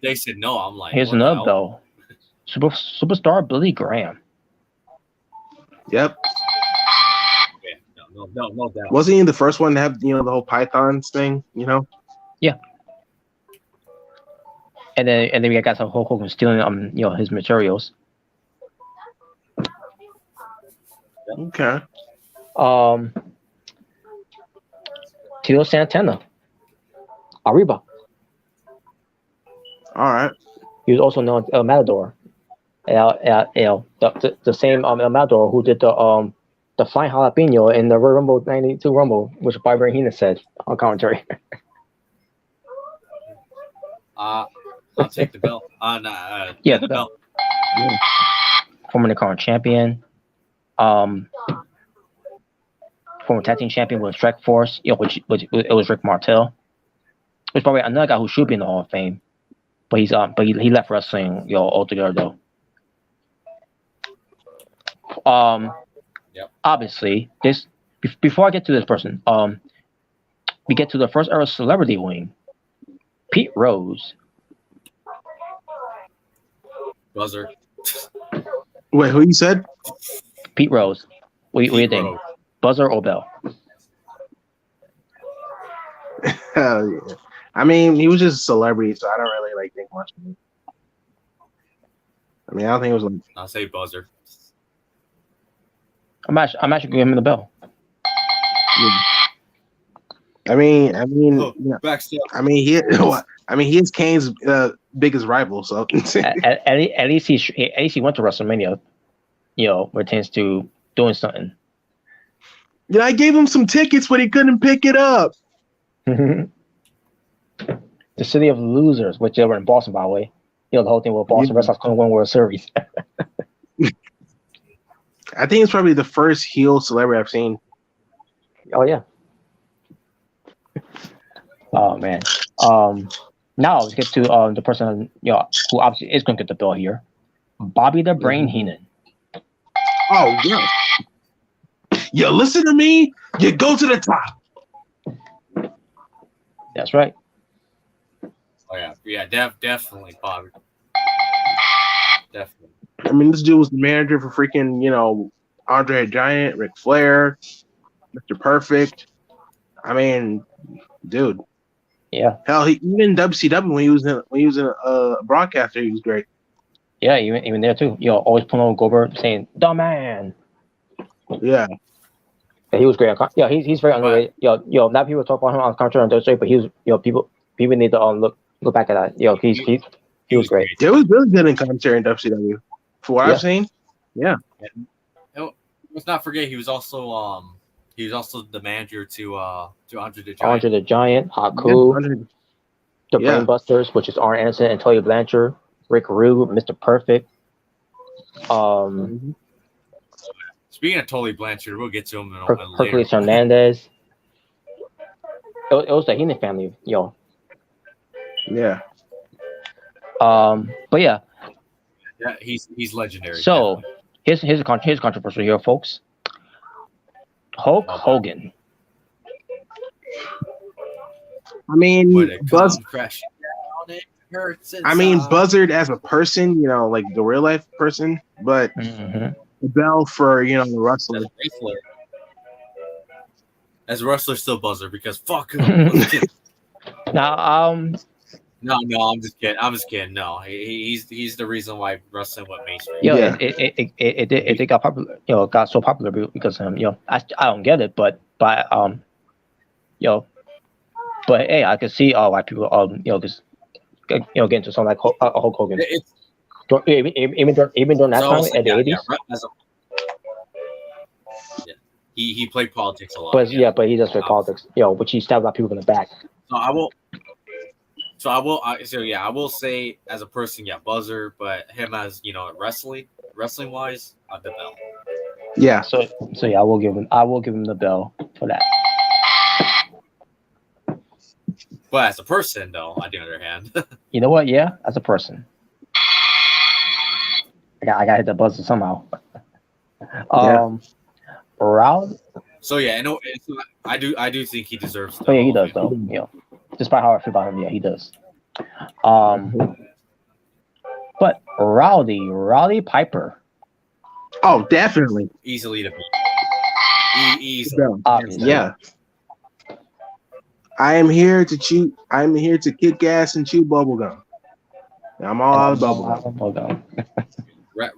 Speaker 2: They said no. I'm like,
Speaker 3: here's another Bell. Superstar Billy Graham.
Speaker 1: Yep.
Speaker 2: Yeah, no doubt.
Speaker 1: Wasn't he the first one to have the whole Pythons thing?
Speaker 3: Yeah. And then we got some Hulk Hogan stealing his materials.
Speaker 1: Okay.
Speaker 3: Tito Santana. Arriba.
Speaker 1: All right.
Speaker 3: He was also known as El Matador. The same El Matador who did the flying jalapeno in the Royal Rumble 92 Rumble, which Bobby Heenan said on commentary.
Speaker 2: I'll take the bell.
Speaker 3: Yeah, the bell. Yeah. Former current champion. Former tag team champion was Strike Force, which it was Rick Martel. Which probably another guy who should be in the Hall of Fame, but he left wrestling altogether though.
Speaker 2: Yep.
Speaker 3: Obviously, before I get to this person, we get to the first era celebrity wing. Pete Rose.
Speaker 2: Buzzer.
Speaker 1: Wait, who you said?
Speaker 3: Pete Rose. What do you think? Buzzer or bell?
Speaker 1: Hell yeah. I mean, he was just a celebrity, so I don't really think much of him. I mean, I don't think it was
Speaker 2: I'll say buzzer.
Speaker 3: I'm actually giving him the bell.
Speaker 1: Yeah. I mean,
Speaker 2: Backstage.
Speaker 1: I mean, he is Kane's biggest rival. So
Speaker 3: at least he went to WrestleMania. Pertains to doing something.
Speaker 1: I gave him some tickets, but he couldn't pick it up.
Speaker 3: The City of Losers, which they were in Boston, by the way. The whole thing with Boston Red
Speaker 1: Yeah.
Speaker 3: Sox couldn't win World Series.
Speaker 1: I think it's probably the first heel celebrity I've seen.
Speaker 3: Oh yeah. Oh man. Now let's get to the person who obviously is going to get the bill here, Bobby the Brain Heenan.
Speaker 1: Oh yeah. You listen to me, you go to the top.
Speaker 3: That's right.
Speaker 2: Oh yeah, definitely Bobby. Definitely.
Speaker 1: I mean, this dude was the manager for freaking, Andre the Giant, Ric Flair, Mr. Perfect. I mean, dude.
Speaker 3: Yeah.
Speaker 1: Hell, even WCW when he was a broadcaster, he was great.
Speaker 3: Yeah, even there too. Always pulling on Goldberg saying "the man."
Speaker 1: Yeah.
Speaker 3: Yeah, he was great. He's very underrated. Now people talk about him on commentary on Thursday, but he was people need to look back at that. He was great.
Speaker 1: It was really good in commentary in WCW. For what I've seen. Yeah.
Speaker 2: Let's not forget he was also the manager to Andre the Giant.
Speaker 3: Andre the Giant, Haku, the
Speaker 1: Yeah.
Speaker 3: Brainbusters, which is Arn Anderson and Tully Blanchard, Rick Rude, Mr. Perfect.
Speaker 2: Speaking of Tully Blanchard, we'll get to him in
Speaker 3: Hercules Hernandez. It was the Heenan family,
Speaker 1: Yeah.
Speaker 3: But yeah.
Speaker 2: Yeah, he's legendary.
Speaker 3: So here's a controversial here, folks. Hulk Hogan.
Speaker 1: I mean, Buzzard as a person, like the real life person, but the bell for the wrestler.
Speaker 2: As a wrestler, still Buzzard because fuck him.
Speaker 3: Now,
Speaker 2: No, I'm just kidding. No, he's the reason why wrestling went mainstream.
Speaker 3: Yeah, it got popular. Got so popular because of him. I don't get it, but hey, I could see why people just get into something like Hulk Hogan. Even during that time in the 80s.
Speaker 2: He played politics a lot.
Speaker 3: But but he does play politics. Which he stabbed a lot of people in the back.
Speaker 2: I will say as a person, Buzzer, but him as wrestling wise, the bell.
Speaker 1: Yeah.
Speaker 3: So I will give him the bell for that.
Speaker 2: But as a person, though, on the other hand,
Speaker 3: you know what? Yeah, as a person, I got to hit the buzzer somehow. Round.
Speaker 2: So I do think he deserves.
Speaker 3: Oh yeah, he does though. Despite how I feel about him, he does. But Rowdy Piper.
Speaker 1: Oh, definitely.
Speaker 2: Easily to beat. Easily.
Speaker 3: Obviously.
Speaker 1: Yeah. I am here to chew. I'm here to kick ass and chew bubblegum. I'm all out of bubblegum.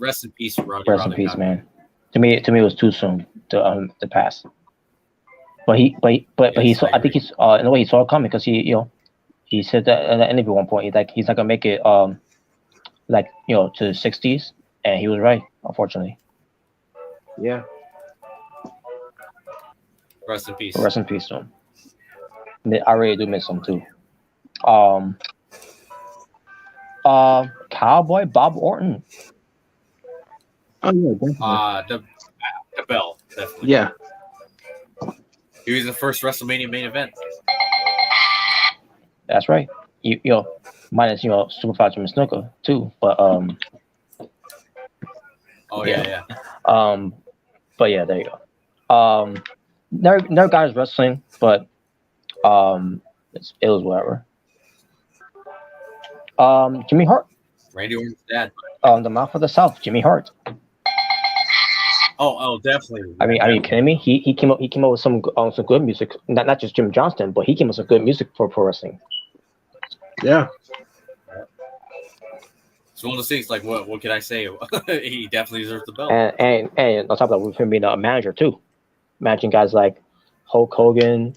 Speaker 2: Rest in peace, Rowdy.
Speaker 3: Rest in peace, man. To me, it was too soon to pass. But he saw. I think he's in a way he saw it coming because he said that in an interview at one point he's not gonna make it to the 60s, and he was right, unfortunately.
Speaker 1: Yeah.
Speaker 2: Rest in peace.
Speaker 3: Rest in peace to him. I really do miss him too. Cowboy Bob Orton.
Speaker 1: Oh yeah, definitely.
Speaker 2: The bell, definitely.
Speaker 1: Yeah.
Speaker 2: He was the first WrestleMania main event.
Speaker 3: That's right. Minus Superfly Jimmy Snuka too, but
Speaker 2: Oh yeah.
Speaker 3: But yeah, there you go. Never got his wrestling, but it was whatever. Jimmy Hart.
Speaker 2: Randy Orton's dad.
Speaker 3: The Mouth of the South, Jimmy Hart.
Speaker 2: Oh, definitely.
Speaker 3: I mean, are you kidding me? He came up with some good music. Not just Jim Johnston, but he came up with some good music for pro wrestling.
Speaker 1: Yeah.
Speaker 2: It's one of those things. Like, what can I say? He definitely deserves the belt.
Speaker 3: And on top of that, with him being a manager too, managing guys like Hulk Hogan,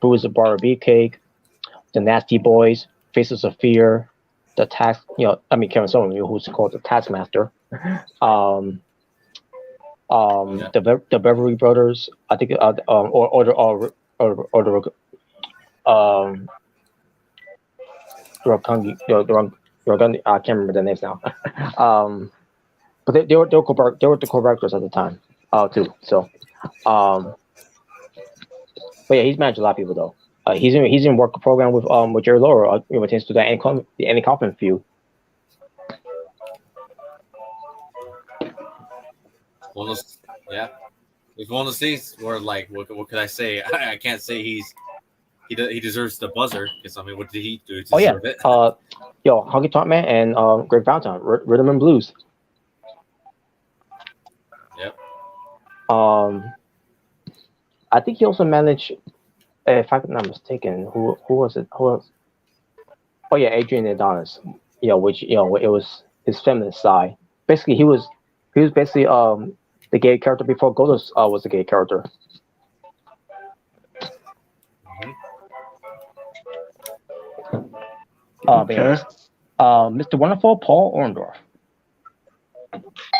Speaker 3: Bruiser the Barber Beefcake, the Nasty Boys, Faces of Fear, the Kevin Sullivan, who's called the Taskmaster. The Beverly Brothers, I think, I can't remember their names now. um, but they were the co-directors at the time, too. So, um, but yeah, he's managed a lot of people though. He's in work program with Jerry Lawler, pertains to the Andy Kaufman feud.
Speaker 2: One of those, yeah, it's one of those things where like, what could I say? I can't say he deserves the buzzer because I mean, what did he do to
Speaker 3: Oh yeah,
Speaker 2: deserve it?
Speaker 3: Honky Tonk Man and Greg Valentine, Rhythm and Blues.
Speaker 2: Yep.
Speaker 3: I think he also managed, if I'm not mistaken, who was it? Who was? Oh yeah, Adrian Adonis. Which it was his feminine side. Basically, he was basically the gay character before Goldust was a gay character.
Speaker 2: Mm-hmm.
Speaker 3: But anyways, Mr. Wonderful Paul Orndorff.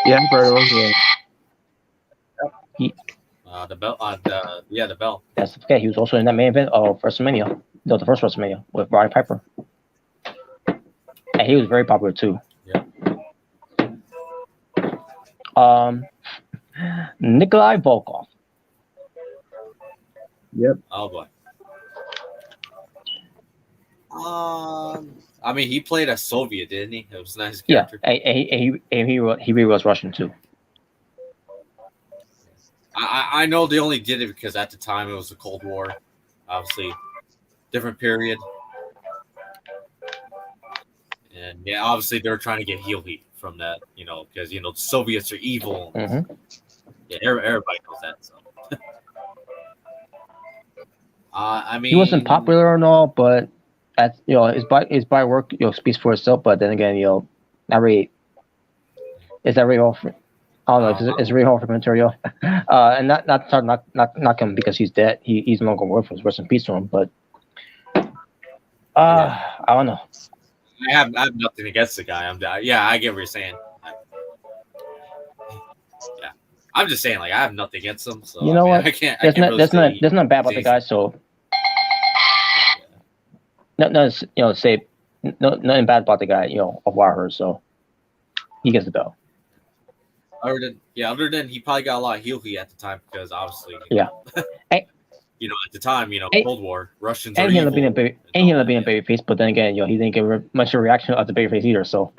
Speaker 1: Yeah, I've heard of him.
Speaker 3: He
Speaker 2: The bell. The bell.
Speaker 3: That's okay. He was also in that main event of WrestleMania. No, the first WrestleMania with Roddy Piper, and he was very popular too.
Speaker 2: Yeah.
Speaker 3: Nikolai Volkov.
Speaker 1: Yep.
Speaker 2: Oh boy. I mean, he played a Soviet, didn't he? It was a nice
Speaker 3: Yeah,
Speaker 2: character.
Speaker 3: and he really was Russian too.
Speaker 2: I know they only did it because at the time it was the Cold War, obviously, different period, and yeah, obviously they were trying to get heel heat from that, because the Soviets are evil.
Speaker 3: Mm-hmm.
Speaker 2: Yeah, everybody knows that. So, I mean,
Speaker 3: He wasn't popular and all, but his body work speaks for itself. But then again, not really. Is that really all? I don't know if it's really hard for material, and not him because he's dead. He's no longer worth it. Rest in peace to him. But I don't know.
Speaker 2: I have nothing against the guy. I get what you're saying. Yeah, I'm just saying, like, I have nothing against him. So
Speaker 3: You know what?
Speaker 2: I can't.
Speaker 3: There's nothing bad about the guy. So say nothing bad about the guy. Of what I heard. So he gets the belt.
Speaker 2: Other than he probably got a lot of heel heat at the time because obviously,
Speaker 3: Yeah.
Speaker 2: at the time, Cold War, Russians are
Speaker 3: and he
Speaker 2: evil.
Speaker 3: ended up being a babyface, but then again, he didn't get much of a reaction of the babyface either. So,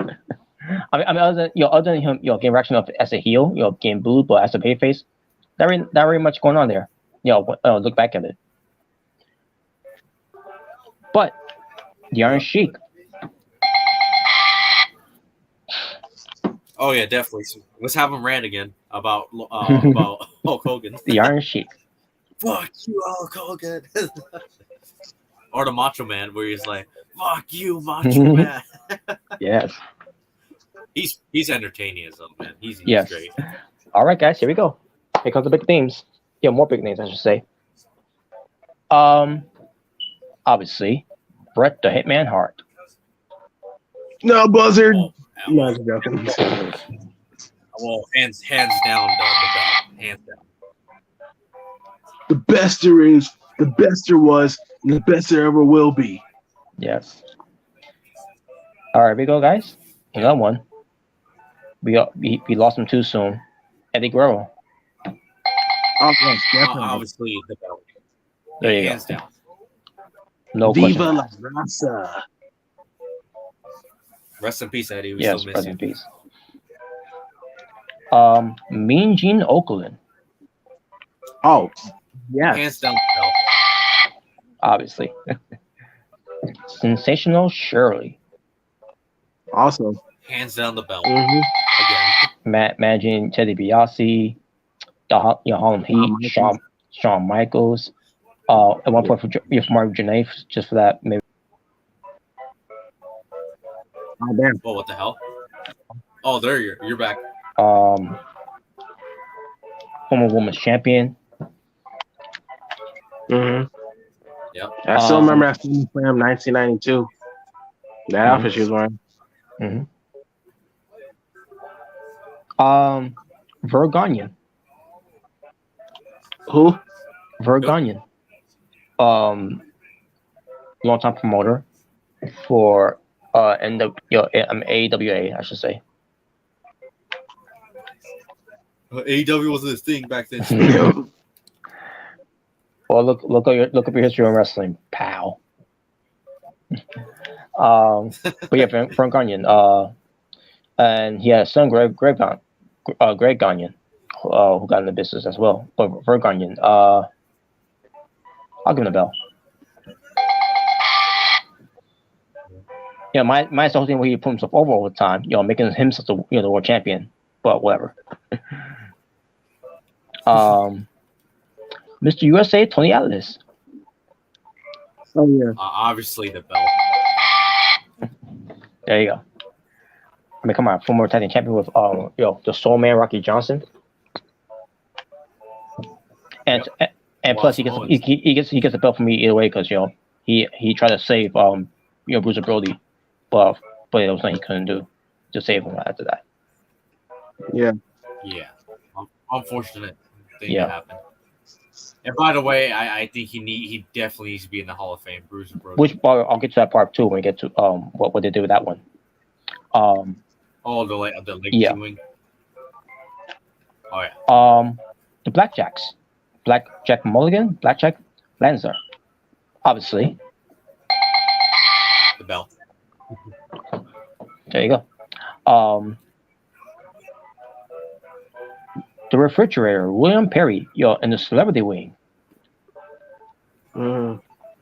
Speaker 3: I mean, other than him, getting reaction of as a heel, getting booed, but as a babyface, not really much going on there. Look back at it. But the Iron Sheik.
Speaker 2: Oh yeah, definitely. So let's have him rant again about Hulk Hogan.
Speaker 3: The Iron Sheik.
Speaker 2: Fuck you, Hulk Hogan. Or the Macho Man, where he's like, "Fuck you, Macho Man."
Speaker 3: Yes.
Speaker 2: He's entertaining as hell, man. He's great.
Speaker 3: All right, guys, here we go. Here comes the big names. More big names, I should say. Obviously, Bret the Hitman Hart.
Speaker 1: No, Buzzard.
Speaker 2: Oh,
Speaker 1: No, I'm joking.
Speaker 2: well, hands down, the belt. Hands down.
Speaker 1: The best there is, the best there was, and the best there ever will be.
Speaker 3: Yes. All right, here we go, guys. Another one. We lost him too soon. Eddie Guerrero.
Speaker 1: Oh, yes, definitely.
Speaker 2: Obviously, the belt.
Speaker 3: There you
Speaker 2: hands
Speaker 3: go.
Speaker 2: down.
Speaker 3: No
Speaker 1: Viva
Speaker 3: question.
Speaker 1: la raza.
Speaker 2: Rest in peace, Eddie. We
Speaker 3: Yes,
Speaker 2: still miss
Speaker 3: rest
Speaker 2: you.
Speaker 3: in peace. Mean Gene Okerlund.
Speaker 1: Oh, yeah.
Speaker 2: Hands down, the belt.
Speaker 3: Obviously. Sensational Shirley.
Speaker 1: Awesome.
Speaker 2: Hands down, the belt.
Speaker 1: Mm-hmm.
Speaker 2: Again.
Speaker 3: Managing Teddy DiBiase, Harlem Heat, Shawn Michaels. At one point for Mark Janae, just for that maybe.
Speaker 1: Oh, damn.
Speaker 2: Oh, what the hell? Oh, there you're back.
Speaker 3: Former women's champion.
Speaker 1: Mm-hmm.
Speaker 2: Yep.
Speaker 1: I still remember that film from 1992. That outfit she was wearing.
Speaker 3: Mm-hmm. Vergonian.
Speaker 1: Who?
Speaker 3: Vergonian. Long-time promoter. for AWA, I should say.
Speaker 2: AEW wasn't his thing back then.
Speaker 1: Yeah.
Speaker 3: Well, look up your history on wrestling, pal. But yeah, Frank Gagnon. And he had a son, Greg Gagnon, who got in the business as well. But Frank Gagnon, I'll give him the bell. Mine's the whole thing where he put himself over all the time, making himself the world champion. But whatever. Mr. USA, Tony Atlas.
Speaker 1: Oh yeah.
Speaker 2: Obviously the belt.
Speaker 3: There you go. I mean, come on, former tag team champion with the Soul Man Rocky Johnson, and plus he gets a belt from me either way because he tried to save Bruiser Brody, but it was something he couldn't do to save him after that.
Speaker 1: Yeah.
Speaker 2: Yeah. Unfortunate thing that happened. And by the way, I think he definitely needs to be in the Hall of Fame, Bruiser Brody.
Speaker 3: Which I'll get to that part too when we get to what they did with that one.
Speaker 2: The leg chewing. Oh yeah.
Speaker 3: The Blackjacks, Blackjack Mulligan, Blackjack Lanza, obviously.
Speaker 2: The bell.
Speaker 3: There you go. The Refrigerator, William Perry, in the celebrity wing.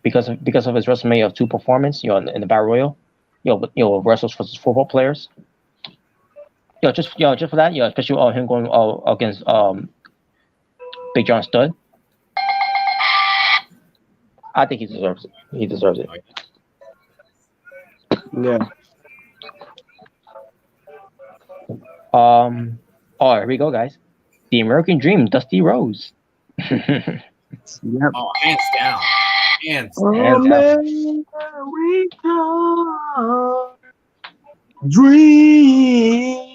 Speaker 3: Because of his resume of 2 performance, in the Battle Royal, wrestlers versus football players. Just for that, especially him going against Big John Studd. I think he deserves it. He deserves it.
Speaker 1: Yeah.
Speaker 3: Here we go, guys. The American Dream, Dusty Rhodes.
Speaker 1: Yep.
Speaker 2: Oh, hands down. Hands
Speaker 1: down. Dream.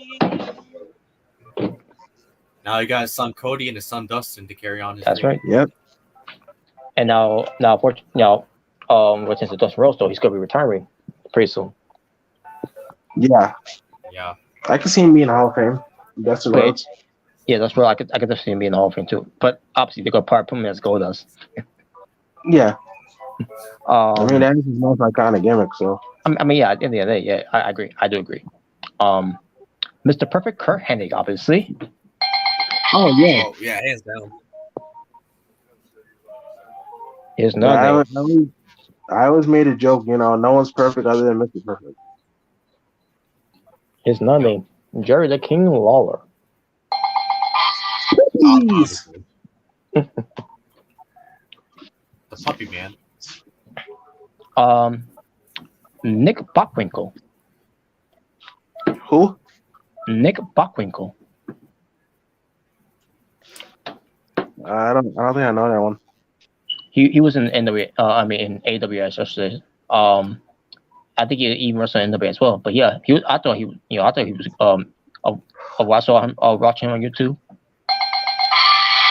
Speaker 2: Now you got his son Cody and his son Dustin to carry on his
Speaker 3: That's
Speaker 2: dream.
Speaker 3: right.
Speaker 1: Yep.
Speaker 3: And now, since Dustin Rhodes, though, he's gonna be retiring pretty soon.
Speaker 1: Yeah.
Speaker 2: Yeah.
Speaker 1: I can see him being in the Hall of Fame. Dustin Rhodes.
Speaker 3: Yeah, that's right. I could definitely see him being in the Hall of Fame too. But obviously, they're gonna put him as Goldust.
Speaker 1: Yeah. I mean, that is his most iconic gimmick. So.
Speaker 3: I mean, yeah. At the end of the day, yeah, I agree. I do agree. Mr. Perfect, Kurt Hennig, obviously.
Speaker 1: Oh yeah.
Speaker 2: Oh yeah, hands down.
Speaker 3: His name.
Speaker 1: I always made a joke. No one's perfect other than Mr. Perfect.
Speaker 3: His name, Jerry the King Lawler.
Speaker 1: Please.
Speaker 2: The puppy man.
Speaker 3: Nick Bockwinkel.
Speaker 1: Who?
Speaker 3: Nick Bockwinkel.
Speaker 1: I don't think I know that one.
Speaker 3: He was in NWA. In AWS, I should say. I think he even wrestled in NWA as well. But yeah, I thought he was. I saw him watching him on YouTube.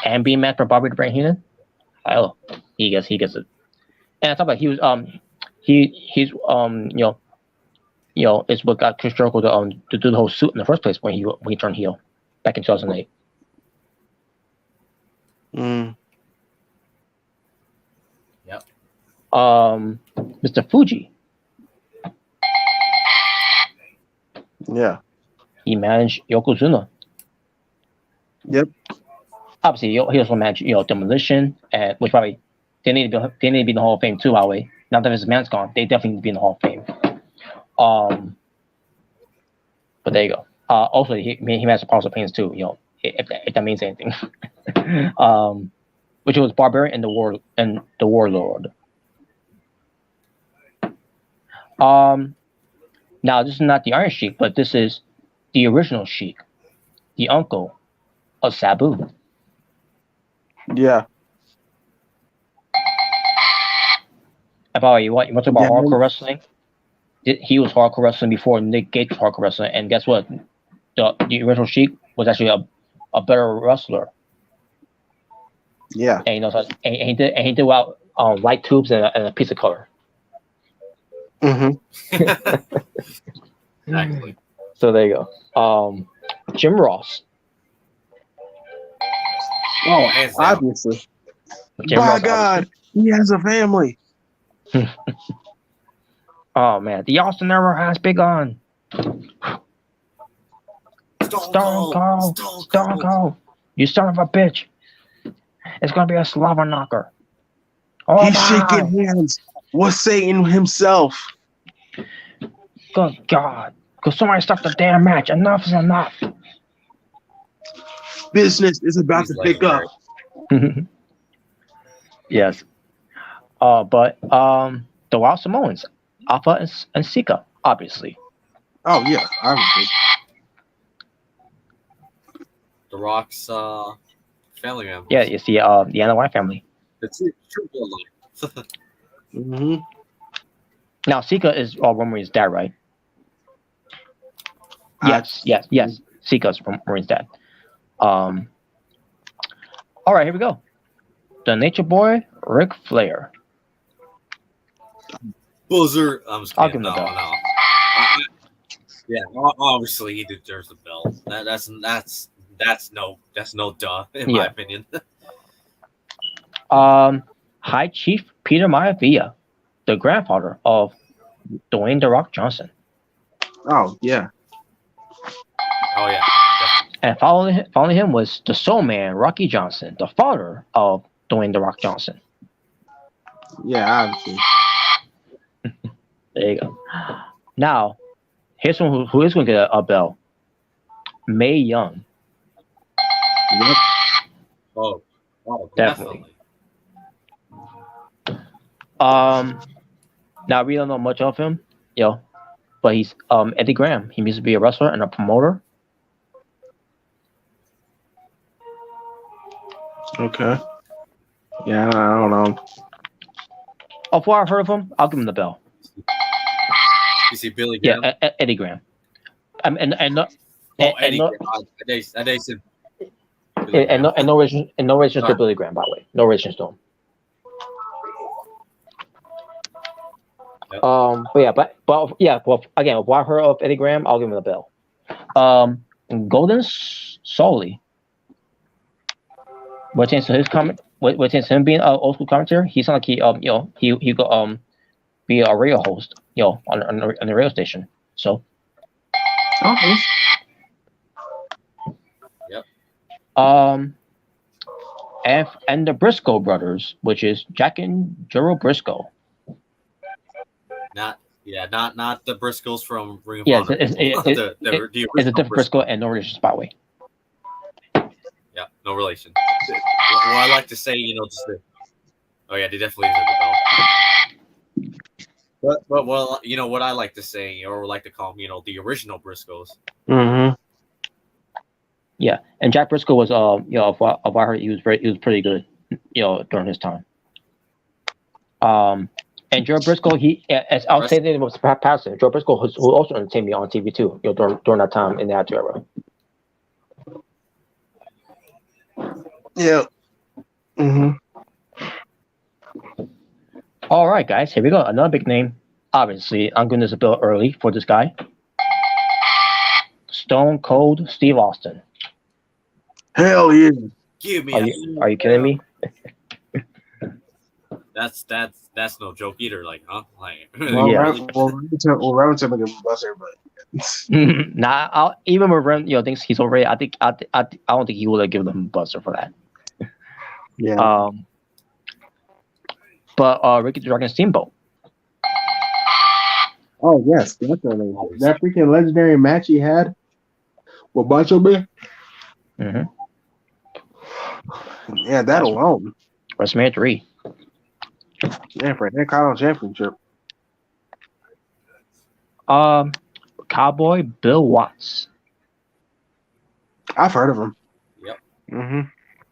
Speaker 3: And being matched for Bobby the Brain Heenan. Oh, he gets it. And I thought about he was it's what got Chris Jericho to do the whole suit in the first place when he turned heel back in 2008.
Speaker 2: Yep.
Speaker 3: Mr. Fuji.
Speaker 1: Yeah.
Speaker 3: He managed Yokozuna.
Speaker 1: Yep.
Speaker 3: Obviously, he also managed Demolition, and which probably they need to be in the Hall of Fame too. By the way, now that his man's gone, they definitely need to be in the Hall of Fame. But there you go. Also, he managed the Powers of Pains too. If that means anything. Which was Barbarian and the Warlord. Now this is not the Iron Sheik, but this is the original Sheik, the uncle of Sabu.
Speaker 1: Yeah.
Speaker 3: And by the way, you want to talk about hardcore wrestling? He was hardcore wrestling before Nick Gage was hardcore wrestling, and guess what? The original Sheik was actually a better wrestler.
Speaker 1: Yeah.
Speaker 3: And he did light tubes and a piece of color.
Speaker 2: Exactly.
Speaker 3: So there you go. Jim Ross.
Speaker 1: Oh,
Speaker 2: Hands down.
Speaker 1: obviously.
Speaker 3: Jim
Speaker 1: By
Speaker 3: Ross,
Speaker 1: God, he has a family.
Speaker 3: Oh man, the Austin era has begun.
Speaker 2: Stone
Speaker 3: Stone Cold, you son of a bitch! It's gonna be a slobber knocker. Oh
Speaker 1: He's
Speaker 3: my!
Speaker 1: shaking hands with Satan himself.
Speaker 3: Good God! Could somebody stop the damn match? Enough is enough.
Speaker 1: Business is about
Speaker 2: He's
Speaker 1: to pick up.
Speaker 2: legendary.
Speaker 3: Yes. But the Wild Samoans, Alpha and Sika, obviously.
Speaker 1: Oh yeah, obviously.
Speaker 2: The Rock's family members.
Speaker 3: Yeah, you see, the NY family.
Speaker 2: The true bloodline.
Speaker 1: Mm-hmm.
Speaker 3: Now Sika is Roman's dad, right? Yes. Sika's from Marine's dad. All right, here we go. The Nature Boy, Ric Flair.
Speaker 2: Buzzer. I'm just
Speaker 3: I'll
Speaker 2: kidding.
Speaker 3: give him the belt.
Speaker 2: No. Yeah, obviously he deserves the belt. That's no duh in my opinion.
Speaker 3: High Chief Peter Maivia, the grandfather of Dwayne "The Rock" Johnson.
Speaker 1: Oh yeah.
Speaker 2: Oh yeah.
Speaker 3: And following him was the Soul Man, Rocky Johnson, the father of Dwayne "The Rock" Johnson.
Speaker 1: Yeah, obviously.
Speaker 3: There you go. Now, here's someone who is going to get a bell. Mae Young.
Speaker 1: Yep.
Speaker 2: Oh,
Speaker 3: Definitely. Now we don't know much of him, but he's Eddie Graham. He used to be a wrestler and a promoter.
Speaker 1: Okay. Yeah, I don't know.
Speaker 3: Of what I've heard of him, I'll give him the bell.
Speaker 2: You see Billy Graham?
Speaker 3: Yeah, Eddie Graham. And no relations to Billy Graham, by the way. No relations to him.
Speaker 2: Yep.
Speaker 3: But again, of what I heard of Eddie Graham, I'll give him the bell. Golden Solly. What chance to his comment? What chance him being an old school commentator? He sounds like he go be a radio host, on the radio station. So.
Speaker 1: Okay.
Speaker 2: Yep.
Speaker 3: And the Briscoe brothers, which is Jack and Gerald Briscoe.
Speaker 2: Not the Briscoes from Ring of
Speaker 3: Honor.
Speaker 2: It's
Speaker 3: a different Briscoe and no relation, by the way.
Speaker 2: Yeah, no relation. Well, I like to say, oh yeah, they definitely deserve the bell. But well, what I like to say, or like to call them, the original Briscoes.
Speaker 1: Mm-hmm.
Speaker 3: Yeah, and Jack Briscoe was, of what I heard, he was pretty good, during his time. And Joe Briscoe, as I'll say, the name was passing. Joe Briscoe, who also entertained me on TV too, during that time in the Attitude Era.
Speaker 1: Yeah. Mm-hmm.
Speaker 3: All right, guys, here we go. Another big name. Obviously, I'm going to bill early for this guy. Stone Cold Steve Austin.
Speaker 1: Hell yeah!
Speaker 2: Give me.
Speaker 3: Are you kidding me?
Speaker 2: That's no joke either. Like, huh? Like,
Speaker 1: Robin's gonna give him a buzzer, but
Speaker 3: nah. Even when Ren, thinks he's already. I don't think he would have given him a buzzer for that.
Speaker 1: Yeah.
Speaker 3: But Ricky the Dragon Steamboat.
Speaker 1: Oh yes, definitely. That freaking legendary match he had with Macho Man.
Speaker 3: Mm-hmm.
Speaker 1: Yeah, that alone.
Speaker 3: WrestleMania 3.
Speaker 1: Yeah, for Intercontinental Championship.
Speaker 3: Cowboy Bill Watts.
Speaker 1: I've heard of him.
Speaker 2: Yep.
Speaker 1: Mm-hmm.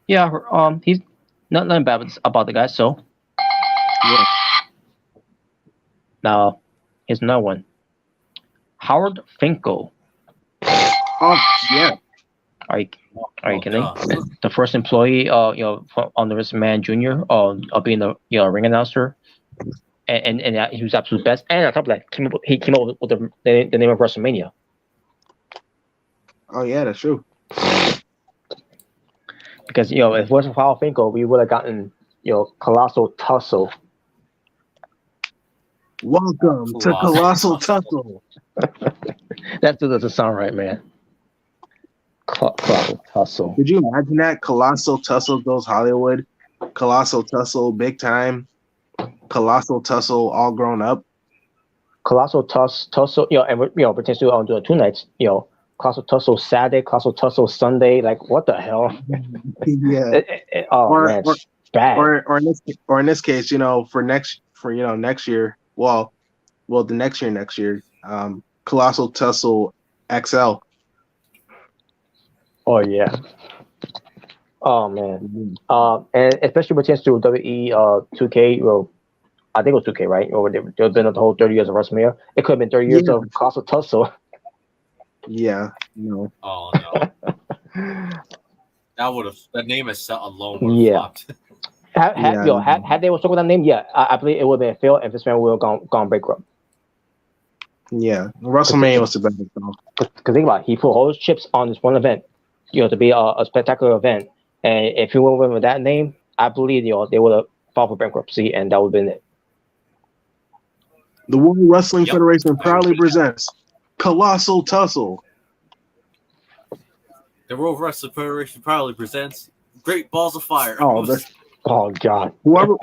Speaker 3: Yeah. He's nothing bad about the guy. So.
Speaker 1: Yeah.
Speaker 3: Now, here's another one. Howard Finkel.
Speaker 1: Oh yeah.
Speaker 3: Are you kidding? The first employee, on the WrestleMania Junior, of being the ring announcer. and he was absolute best. And on top of that, he came up with the name of WrestleMania.
Speaker 1: Oh yeah, that's true.
Speaker 3: Because if it wasn't for Hall of Fame goal, we would have gotten Colossal Tussle.
Speaker 1: Welcome to Colossal Tussle.
Speaker 3: That still doesn't sound right, man. Colossal Tussle.
Speaker 1: Could you imagine that? Colossal Tussle goes Hollywood. Colossal Tussle big time. Colossal Tussle all grown up.
Speaker 3: Colossal Tussle, and potentially do 2 nights, Colossal Tussle Saturday, Colossal Tussle Sunday. Like, what the hell?
Speaker 1: Yeah.
Speaker 3: Man, it's bad.
Speaker 1: Or in this case, for next year. Well, the next year, Colossal Tussle XL.
Speaker 3: Oh yeah. Oh man. And especially pertains to WWE 2K. Well, I think it was 2K, right? Or there's been the whole 30 years of WrestleMania. It could have been 30 years of Colossal Tussle.
Speaker 1: Yeah. No.
Speaker 2: Oh no. That name itself alone would have flopped.
Speaker 3: Had they was talking with that name, I believe it would have been failed and this man would have gone bankrupt.
Speaker 1: Yeah, WrestleMania was the best.
Speaker 3: Because think about it, he put all his chips on this one event, to be a spectacular event. And if he went with that name, I believe they would have filed for bankruptcy, and that would have been it.
Speaker 1: The World Wrestling Federation proudly presents Colossal Tussle.
Speaker 2: The World Wrestling Federation proudly presents Great Balls of Fire.
Speaker 3: Oh God!
Speaker 1: Whoever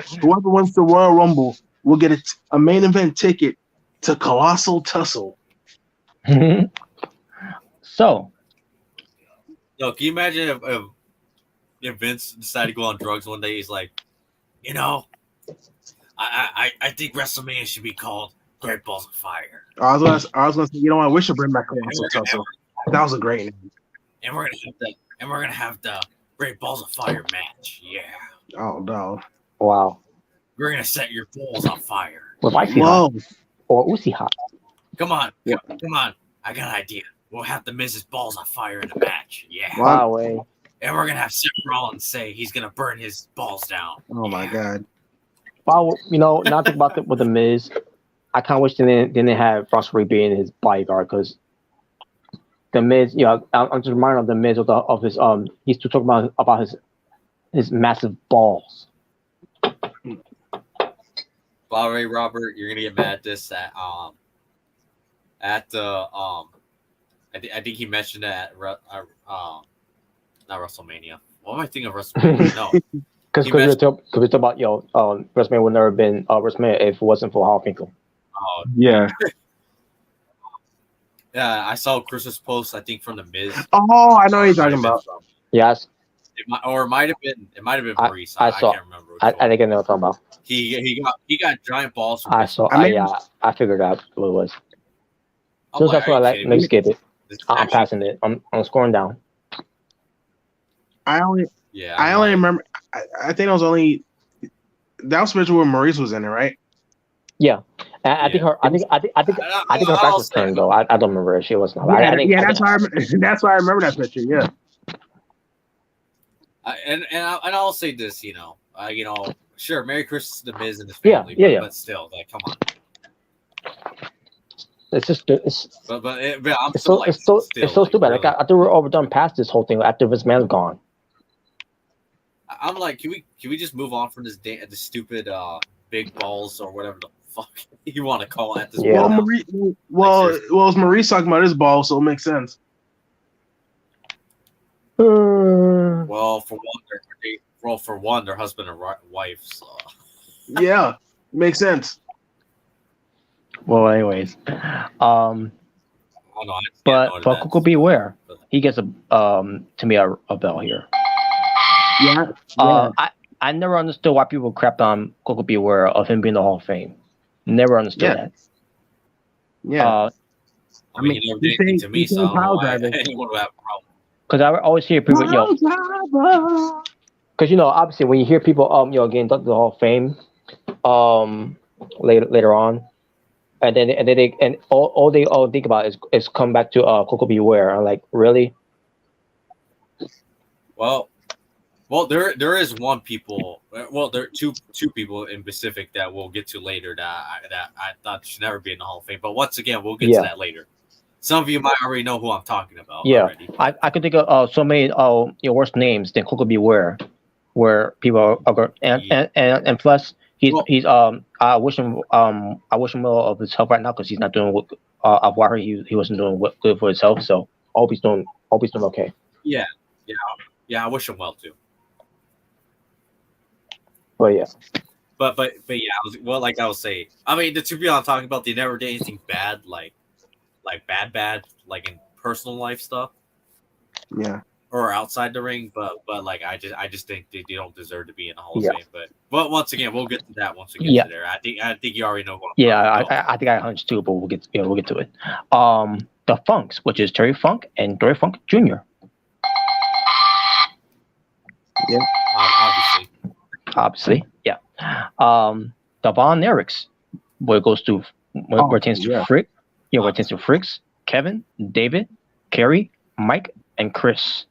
Speaker 1: wins the Royal Rumble will get a main event ticket to Colossal Tussle.
Speaker 3: So,
Speaker 2: can you imagine if Vince decided to go on drugs one day? He's like, I think WrestleMania should be called Great Balls of Fire.
Speaker 1: I was gonna say, we should bring back Colossal Tussle. That was a great name.
Speaker 2: And we're gonna have the Great Balls of Fire match. Yeah.
Speaker 1: Oh no!
Speaker 3: Wow.
Speaker 2: We're gonna set your balls on fire.
Speaker 3: With Icy Hot or Uzi Hot.
Speaker 2: Come on. I got an idea. We'll have the Miz's balls on fire in the match. Yeah.
Speaker 3: Wow.
Speaker 2: And we're gonna have Seth Rollins say he's gonna burn his balls down.
Speaker 1: Oh my God.
Speaker 3: Well, not think about it with the Miz. I kind of wish they didn't have Frostray being his bodyguard because the Miz. I'm just reminded of the Miz of his he's to talk about his massive balls.
Speaker 2: By the way, Robert, you're gonna get mad at this at the I think he mentioned that not WrestleMania. What am I thinking of WrestleMania? No,
Speaker 3: because we talk about WrestleMania would never have been WrestleMania if it wasn't for Hall of Fame.
Speaker 2: Oh
Speaker 1: yeah.
Speaker 2: Yeah, I saw a Christmas post. I think from the Miz.
Speaker 1: Oh, I know what you're talking about.
Speaker 3: Yes.
Speaker 2: It might have been Maurice.
Speaker 3: I saw.
Speaker 2: I can't remember.
Speaker 3: I think I know what I'm talking about.
Speaker 2: He got giant balls. From
Speaker 3: I saw. I figured out what it was. So that's why let me skip it. I'm passing it. I'm scoring down.
Speaker 1: I only remember. I think it was only that was special where Maurice was in it, right?
Speaker 3: Yeah. I think her back was turned though. I don't remember if she was not.
Speaker 1: That's why I remember that picture. Yeah.
Speaker 2: And I'll say this, sure, Merry Christmas to the Miz and his family, but still, like, come on.
Speaker 3: It's just
Speaker 2: I'm
Speaker 3: it's so stupid. Really. Like I thought we're overdone past this whole thing after this man's gone.
Speaker 2: I'm like, can we just move on from this stupid big balls or whatever the fuck you want to call it at this point?
Speaker 1: Well, Maurice talking about his balls, so it makes sense.
Speaker 2: Well, for one, they're husband and wife. So.
Speaker 1: Yeah, makes sense.
Speaker 3: Well, anyways, but Coco Beware, he gets a bell here.
Speaker 1: Yeah.
Speaker 3: I never understood why people crapped on Coco Beware of him being the Hall of Fame. Never understood that.
Speaker 2: Yeah. I mean, you never did anything to me, so I don't know why anyone would have a problem.
Speaker 3: Because I always hear people, because obviously when you hear people, getting inducted to the Hall of Fame, later on, and then all they think about is come back to Coco Beware. I'm like, really?
Speaker 2: Well, Well, there is one people. Well, there are two people in specific that we'll get to later that I thought should never be in the Hall of Fame. But once again, we'll get to
Speaker 3: Yeah,
Speaker 2: that later. Some of you might already know who I'm talking about
Speaker 3: yeah.
Speaker 2: already.
Speaker 3: I could think of so many worse names than Coco Beware, where people
Speaker 2: Yeah.
Speaker 3: and plus
Speaker 2: Well,
Speaker 3: he's I wish him well of his health right now because he's not doing what of why he wasn't doing good for his health. So I hope he's doing okay.
Speaker 2: yeah, yeah, yeah. I wish him well too.
Speaker 3: But yeah,
Speaker 2: But yeah, like I was saying. I mean, the two people I'm talking about, they never did anything bad, like bad, like in personal life stuff
Speaker 1: Yeah.
Speaker 2: or outside the ring. But like I just think they don't deserve to be in the Hall of
Speaker 3: yeah,
Speaker 2: Fame. But once again, we'll get to that once we get
Speaker 3: yeah,
Speaker 2: to there. I think you already know who I'm
Speaker 3: yeah.
Speaker 2: talking about.
Speaker 3: I think I hunch too, but we'll get to it. The Funks, which is Terry Funk and Dory Funk Jr.
Speaker 1: Yeah.
Speaker 2: Obviously,
Speaker 3: Obviously, yeah. The Von Erichs, where it goes to where
Speaker 1: Oh
Speaker 3: it tends to
Speaker 1: yeah.
Speaker 3: Frick, where it tends to
Speaker 2: obviously.
Speaker 3: Fricks, Kevin, David, Kerry, Mike, and Chris.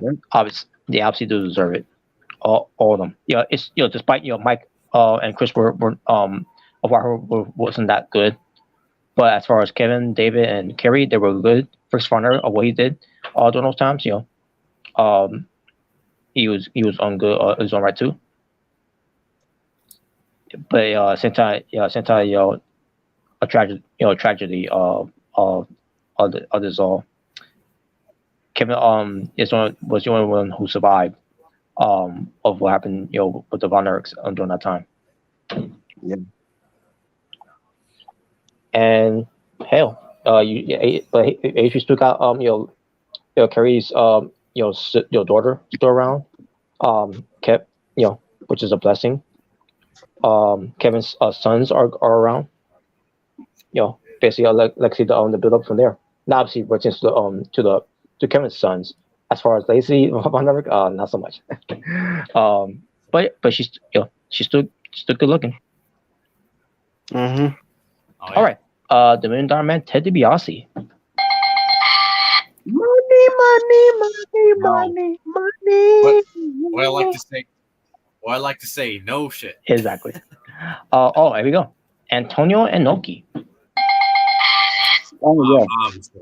Speaker 1: Yeah.
Speaker 3: Obviously, they obviously do deserve it. All of them. Yeah, it's despite Mike and Chris were wasn't that good, but as far as Kevin, David, and Kerry, they were good. Fricks Von Erich, what he did all during those times, um, he was on good. He was on right too. But since I tragedy of this all. Kevin was the only one who survived of what happened with the Von Erichs during that time.
Speaker 1: Yeah.
Speaker 3: And hell, but if you still got Carrie's daughter still around, kept which is a blessing. Kevin's sons are around. Basically like see the build up from there. Now obviously returns to Kevin's sons. As far as Lacey Von Erich, not so much. But she's still good looking.
Speaker 1: Mm-hmm.
Speaker 2: Oh
Speaker 3: All
Speaker 2: yeah.
Speaker 3: right. The $1 Million Man, Ted DiBiase.
Speaker 1: Money, money, money,
Speaker 2: No.
Speaker 1: money,
Speaker 2: What
Speaker 1: money.
Speaker 2: what I like to say. What I like to say. No shit.
Speaker 3: Exactly. Here we go. Antonio Inoki.
Speaker 1: Oh yeah.
Speaker 2: Obviously.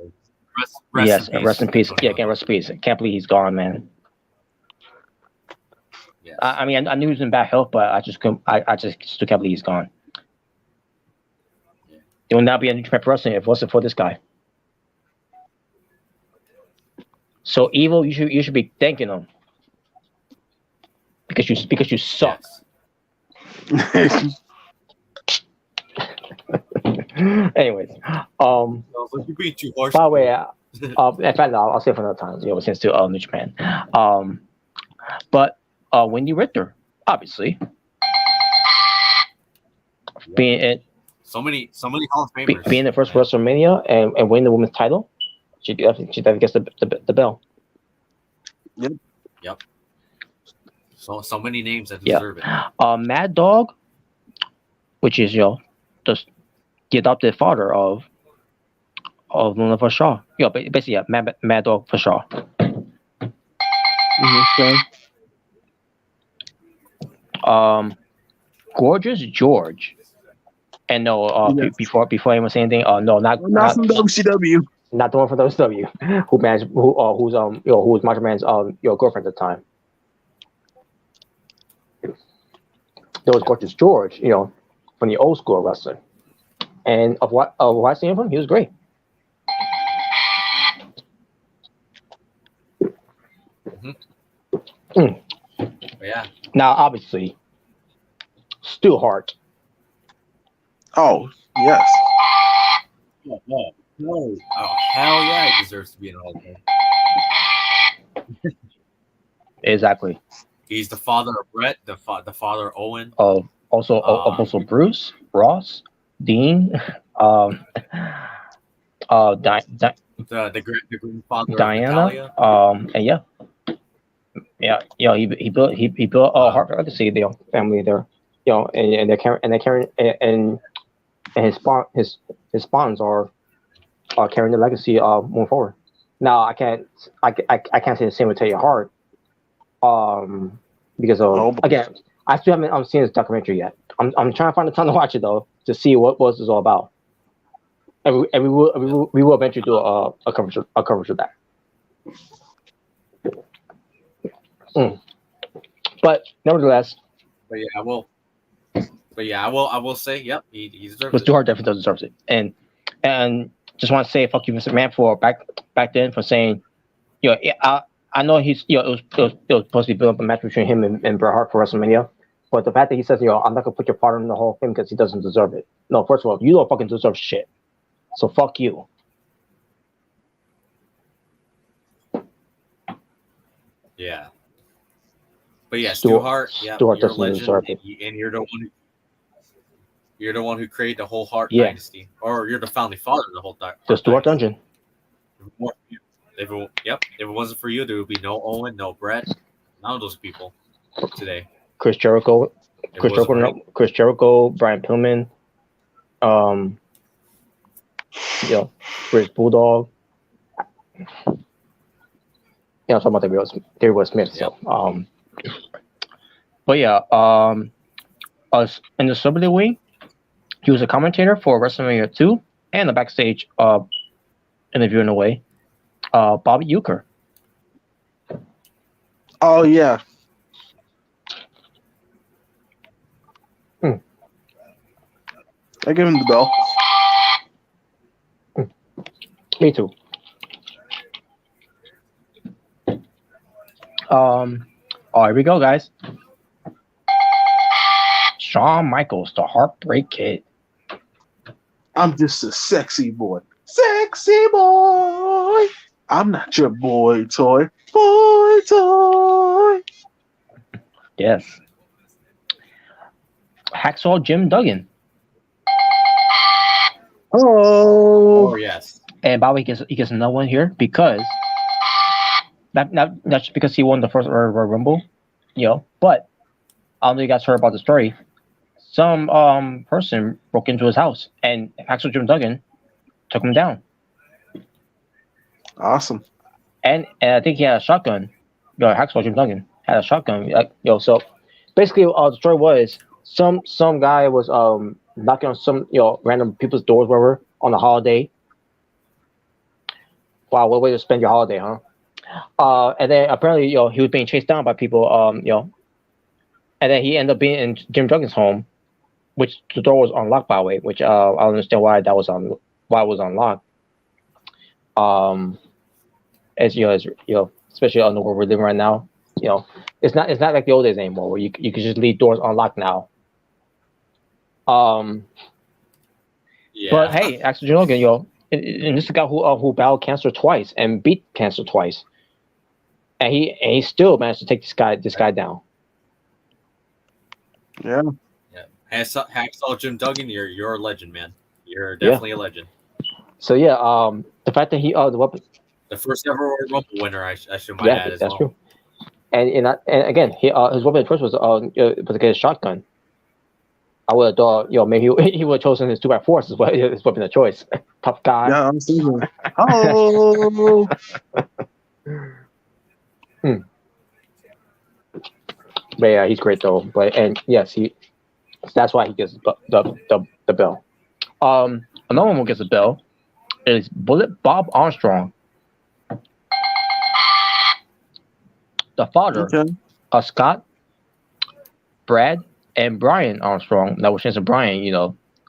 Speaker 2: Rest
Speaker 3: Yes,
Speaker 2: in peace.
Speaker 3: rest in peace. Yeah,
Speaker 2: Antonio
Speaker 3: again, rest in peace. Can't believe he's gone, man.
Speaker 2: Yes.
Speaker 3: I mean, I knew he was in bad health, but I just couldn't. I just still can't believe he's gone.
Speaker 2: Yeah.
Speaker 3: There would not be a New Japan Pro Wrestling if it wasn't for this guy. So evil, you should be thanking him because you suck.
Speaker 2: Yes.
Speaker 3: Anyways,
Speaker 2: Sounds like you're being too harsh.
Speaker 3: by the way, in fact, no, I'll say it for another time. Since to New Japan, but Wendy Richter, obviously, being it
Speaker 2: So many Hall of Famers.
Speaker 3: being the first
Speaker 2: man.
Speaker 3: WrestleMania and winning the women's title, she definitely gets the bell.
Speaker 2: Yep. So many names that
Speaker 3: Yeah.
Speaker 2: deserve it.
Speaker 3: Mad Dog, which is just the adopted father of Luna Shaw. Basically, yeah, Mad Dog Shaw.
Speaker 1: Mm-hmm.
Speaker 3: Gorgeous George. And no,
Speaker 1: Yes.
Speaker 3: before anyone say anything, no,
Speaker 1: Not from WCW.
Speaker 3: not the one from WCW who was Macho Man's girlfriend at the time. There was Gorgeous George, from the old school wrestling, and of what I seen from him, he was great.
Speaker 2: But yeah.
Speaker 3: Now, obviously, Stu Hart.
Speaker 1: Oh yes.
Speaker 2: Oh, hell yeah, he deserves to be in the Hall of Fame.
Speaker 3: Exactly.
Speaker 2: He's the father of Brett, the father of Owen.
Speaker 3: Also Bruce, Ross, Dean,
Speaker 2: The grandfather
Speaker 3: Diana,
Speaker 2: of Natalia.
Speaker 3: and he built Hart Legacy, family there, and they're carrying and his spawns are carrying the legacy moving forward. Now I can't say the same with Tell Your Heart. Because of
Speaker 1: Oh boy.
Speaker 3: again, I still haven't seen this documentary yet. I'm trying to find the time to watch it though to see what this is all about. And we will eventually do a coverage of that. Mm. But nevertheless,
Speaker 2: But yeah, I will. But yeah, I will say, yep, he deserves
Speaker 3: but
Speaker 2: it.
Speaker 3: Stu Hart definitely deserves it. And just want to say fuck you, Mr. Man, for back then for saying, I know he's it was supposed to be built up a match between him and Bret Hart for WrestleMania. But the fact that he says, I'm not gonna put your partner in the Hall of Fame because he doesn't deserve it. No, first of all, you don't fucking deserve shit. So fuck you.
Speaker 2: Yeah. But yeah, Stu
Speaker 3: Stu
Speaker 2: Hart, yeah,
Speaker 3: Stu Hart
Speaker 2: you're a
Speaker 3: doesn't
Speaker 2: legend,
Speaker 3: deserve it.
Speaker 2: and you're the one who created the whole Hart
Speaker 3: Yeah.
Speaker 2: dynasty, or you're the founding father of the whole
Speaker 3: The
Speaker 2: Hart
Speaker 3: Stu Hart
Speaker 2: dynasty.
Speaker 3: Dungeon.
Speaker 2: If it wasn't for you, there would be no Owen, no Brett, none of those people today.
Speaker 3: Chris Jericho,
Speaker 2: If it wasn't for you.
Speaker 3: Chris Jericho, Brian Pillman, um, British Bulldog. I'm talking about David Will Smith.
Speaker 2: Yep.
Speaker 3: So, but yeah, in the celebrity wing, he was a commentator for WrestleMania 2 and a backstage interview in a way. Bobby Uecker.
Speaker 1: Oh yeah. I give him the bell.
Speaker 3: Me too. Here we go, guys. Shawn Michaels, the Heartbreak Kid.
Speaker 1: I'm just a sexy boy. Sexy boy. I'm not your boy toy. Boy toy.
Speaker 3: Yes. Hacksaw Jim Duggan.
Speaker 1: Oh.
Speaker 2: Yes.
Speaker 3: And Bobby he gets another one here because not just because he won the first Royal Rumble, but I don't know if you guys heard about the story. Some person broke into his house and Hacksaw Jim Duggan took him down.
Speaker 1: Awesome.
Speaker 3: And I think he had a shotgun. Hacksaw Jim Duggan had a shotgun. So basically, the story was some guy was knocking on some random people's doors, whatever, on a holiday. Wow, what way to spend your holiday, huh? And then apparently, he was being chased down by people, and then he ended up being in Jim Duggan's home, which the door was unlocked, by the way. Which I don't understand why it was unlocked. As especially on the world we're living right now, it's not like the old days anymore, where you can just leave doors unlocked now.
Speaker 2: Yeah.
Speaker 3: But hey, Hacksaw Jim Duggan, and this is a guy who battled cancer twice and beat cancer twice, and he still managed to take this guy down.
Speaker 1: Yeah.
Speaker 2: Yeah. Hacksaw Jim Duggan, you're a legend, man. You're definitely a legend.
Speaker 3: So yeah, the fact that he the weapon,
Speaker 2: the first ever Royal Rumble winner, I should might add as
Speaker 3: that's
Speaker 2: well.
Speaker 3: true. And again, his weapon at first was to get a shotgun. I would have thought, maybe he would have chosen his 2x4 as his weapon of choice. Tough guy.
Speaker 1: Yeah, I'm thinking. Oh.
Speaker 3: But yeah, he's great though. And yes, that's why he gets the bell. Another one who gets a bell is Bullet Bob Armstrong, the father of Scott, Brad, and Brian Armstrong. Now, which is Brian,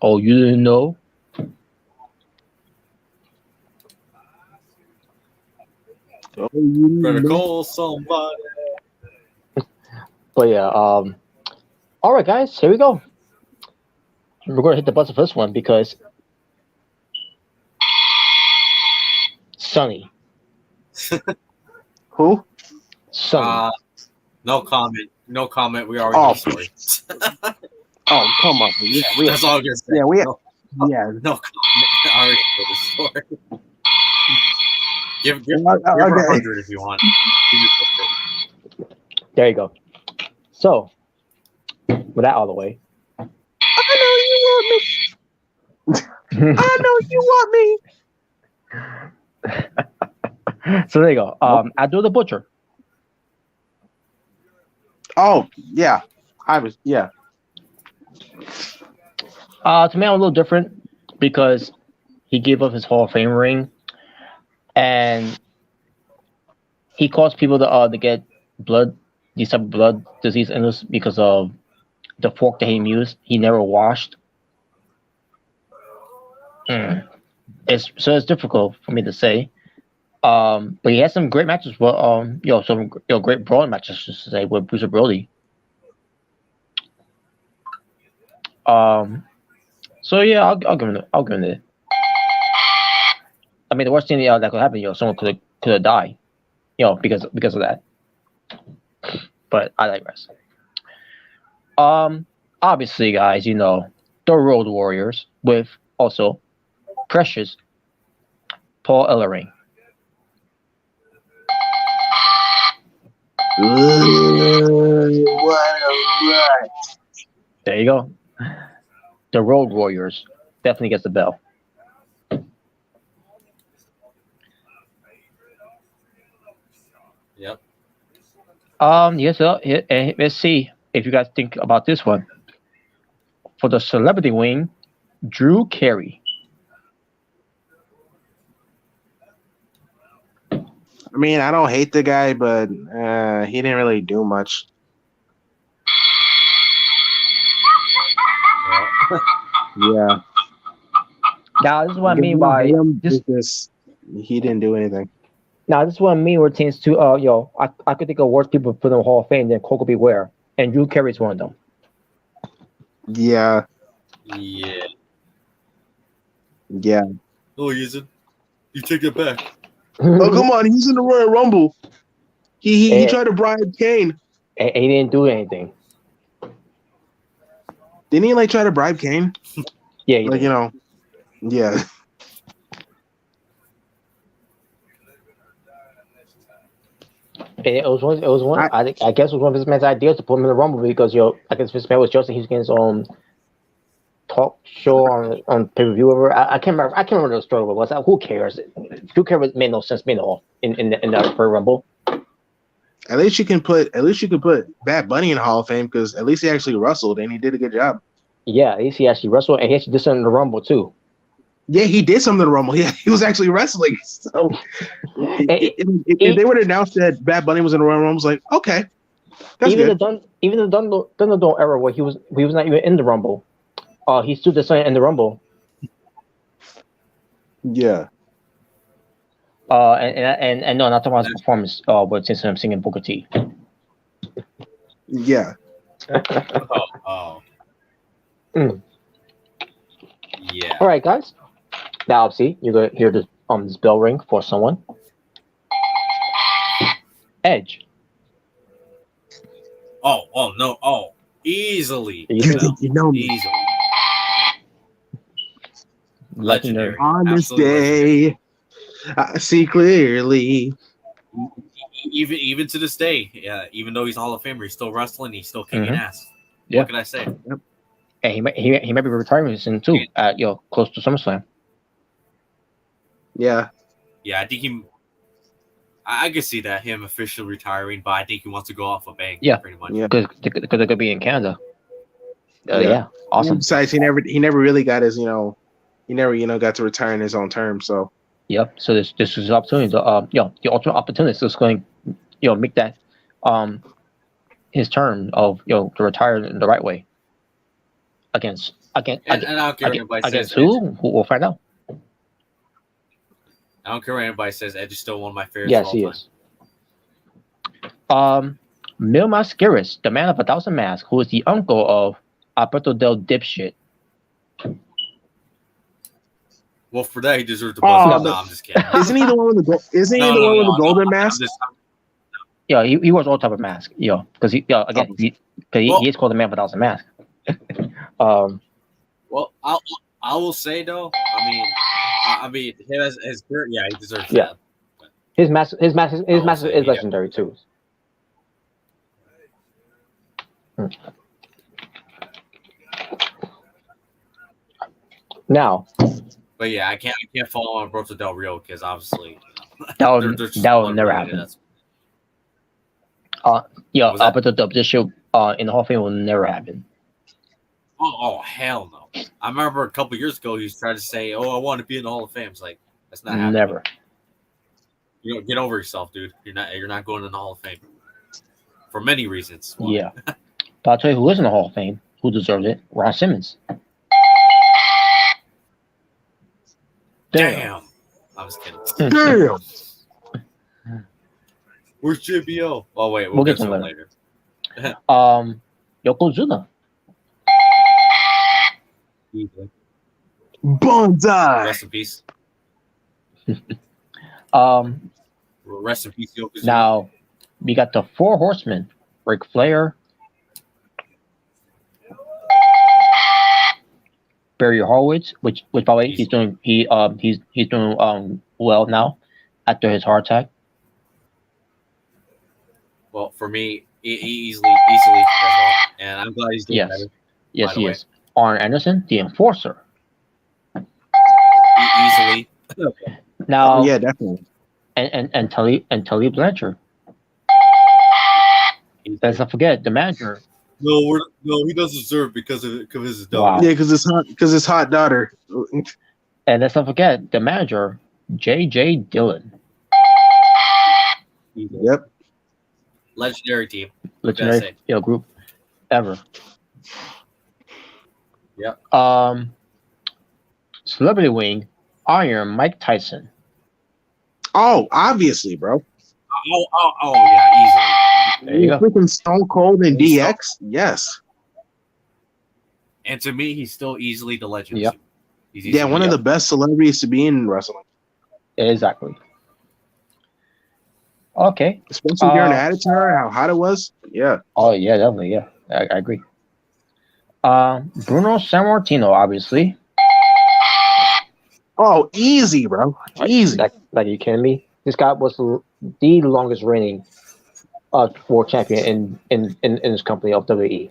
Speaker 3: oh, you didn't know?
Speaker 2: Better call somebody.
Speaker 3: But yeah, all right, guys, here we go. We're going to hit the buzzer for this one because Sonny.
Speaker 1: Who?
Speaker 3: Sonny.
Speaker 2: No comment. No comment. We already know the story.
Speaker 1: Oh, come on. Yeah,
Speaker 2: that's all I'm gonna say.
Speaker 1: Yeah,
Speaker 2: no comment. I already know the story. Give 100 if you want.
Speaker 3: There you go. So, with that out of the way.
Speaker 1: I know you want me. I know you want me.
Speaker 3: So there you go.
Speaker 1: Nope.
Speaker 3: Abdul the Butcher.
Speaker 1: Oh yeah, I was yeah.
Speaker 3: To me, I'm a little different because he gave up his Hall of Fame ring, and he caused people to get blood, these type of blood disease illness because of the fork that he used. He never washed. Mm. It's difficult for me to say. But he had some great matches. Well, some great brawling matches to say with Bruce Brody. Um, so yeah, I'll give him it. I'll give him it. I mean, the worst thing that could happen, someone could have died, because of that. But I like wrestling. Obviously, guys, the Road Warriors with also Precious Paul Ellering.
Speaker 1: What a rut.
Speaker 3: There you go. The Road Warriors definitely gets the bell.
Speaker 2: Yep.
Speaker 3: Yes. Let's see if you guys think about this one. For the celebrity wing, Drew Carey.
Speaker 1: I mean, I don't hate the guy, but he didn't really do much. Yeah.
Speaker 3: Now this is what I
Speaker 1: Because
Speaker 3: mean
Speaker 1: I don't
Speaker 3: by
Speaker 1: hate him.
Speaker 3: this.
Speaker 1: It's just he didn't do anything.
Speaker 3: Now this is what I mean. Where it tends to I could think of worse people put in the Hall of Fame than Coco Beware, and Drew Carey is one of them.
Speaker 1: Yeah.
Speaker 2: Yeah.
Speaker 1: Yeah.
Speaker 2: No, he isn't. You take it back.
Speaker 1: Oh come on, he's in the Royal Rumble. He tried to bribe Kane.
Speaker 3: He didn't do anything.
Speaker 1: Didn't he try to bribe Kane?
Speaker 3: Yeah, he did.
Speaker 1: Yeah.
Speaker 3: It was one. I guess it was one of his man's ideas to put him in the Rumble because I guess Vince McMahon was just he's getting his own talk show on pay per view. I can't remember. I can't remember the story. What was that? Who cares? Who cares? Made no sense. Made no in the Royal Rumble.
Speaker 1: At least you could put Bad Bunny in the Hall of Fame because at least he actually wrestled and he did a good job.
Speaker 3: Yeah, at least he actually wrestled and he actually did something in the Rumble too.
Speaker 1: Yeah, he did something in the Rumble. Yeah, he was actually wrestling. So if they would have announced that Bad Bunny was in the Royal Rumble, I was like, okay, that's
Speaker 3: even
Speaker 1: good.
Speaker 3: the Thunderdome era where he was not even in the Rumble. He still did something in the Rumble.
Speaker 1: Yeah.
Speaker 3: And no, not talking about his performance. But since I'm singing Booker T.
Speaker 1: Yeah.
Speaker 2: Oh. Yeah.
Speaker 3: All right, guys. Now, see, you're gonna hear this bell ring for someone. Edge.
Speaker 2: Oh no. Oh, easily.
Speaker 1: You know me.
Speaker 2: Easily.
Speaker 3: Legendary.
Speaker 1: On this
Speaker 2: Absolutely
Speaker 1: day, I see clearly.
Speaker 2: Even to this day, yeah. Even though he's a Hall of Famer, he's still wrestling. He's still kicking ass.
Speaker 3: Yeah.
Speaker 2: What can I say?
Speaker 1: Yep.
Speaker 3: And he might be retiring soon too. At close to SummerSlam.
Speaker 1: Yeah.
Speaker 2: Yeah, I think I could see that him officially retiring, but I think he wants to go off a bang.
Speaker 3: Yeah.
Speaker 2: Pretty much.
Speaker 1: Yeah.
Speaker 3: Because they're gonna be in Canada. Yeah. Awesome.
Speaker 1: Besides, he never really got his he never got to retire in his own term. So.
Speaker 3: Yep. So this is his opportunity to the ultimate opportunist is going make that his turn of to retire in the right way. Against
Speaker 2: And I don't care what anybody
Speaker 3: against
Speaker 2: says.
Speaker 3: who? We'll find out.
Speaker 2: I don't care what anybody says. Edge is still one of my favorites.
Speaker 3: Yes, he is. Mil Mascaris, the man of 1,000 masks, who is the uncle of Alberto Del Dipshit.
Speaker 2: Well, for that he deserves the buzz. No, I'm just kidding.
Speaker 1: Isn't he the one with the golden mask?
Speaker 3: Yeah, he wears all type of mask. Because he is called the man of 1,000 masks.
Speaker 2: Well, I will say though. I mean, him as yeah, he deserves
Speaker 3: that. His mask is legendary too. Now.
Speaker 2: But yeah, I can't follow on Roberto Del Rio because obviously
Speaker 3: That will never happen. But the show in the Hall of Fame will never happen.
Speaker 2: Oh, hell no! I remember a couple years ago he was trying to say, "Oh, I want to be in the Hall of Fame." It's like that's not happening.
Speaker 3: Never.
Speaker 2: You know, get over yourself, dude. You're not going in the Hall of Fame for many reasons.
Speaker 3: One. Yeah, but I'll tell you who is in the Hall of Fame, who deserved it: Ron Simmons.
Speaker 2: Damn. I was kidding.
Speaker 1: Damn.
Speaker 2: Where's JBL? Oh wait,
Speaker 3: we'll get to him later. Yokozuna.
Speaker 1: Bonsai.
Speaker 2: Rest in peace. Rest in peace, Yokozuna.
Speaker 3: Now we got the Four Horsemen: Ric Flair, Barry Horowitz, which by the way he's doing well now after his heart attack.
Speaker 2: Well, for me, easily as well, and I'm glad he's doing better.
Speaker 3: Yes, he is. Arn Anderson, the Enforcer.
Speaker 2: Easily.
Speaker 3: Now,
Speaker 1: yeah, definitely.
Speaker 3: And Tully Blanchard. Let's not forget the manager.
Speaker 2: No, he doesn't deserve because of his daughter.
Speaker 1: Wow. Yeah, because his hot daughter.
Speaker 3: And let's not forget the manager, J.J. Dillon.
Speaker 1: Yep.
Speaker 2: Legendary team.
Speaker 3: Legendary group ever.
Speaker 2: Yep.
Speaker 3: Celebrity Wing, Iron Mike Tyson.
Speaker 1: Oh, obviously, bro.
Speaker 2: Oh, yeah, easily.
Speaker 3: There you go.
Speaker 1: Freaking Stone Cold and DX, yes.
Speaker 2: And to me, he's still easily the legend.
Speaker 3: Yep.
Speaker 1: Yeah, one of the best celebrities to be in wrestling.
Speaker 3: Exactly. Okay.
Speaker 1: Especially during the Attitude Era, how hot it was. Yeah.
Speaker 3: Oh, yeah, definitely. Yeah, I agree. Bruno Sammartino, obviously.
Speaker 1: Oh, easy, bro. Easy.
Speaker 3: Like, are you kidding me? This guy was the longest reigning world champion in this company of WWE.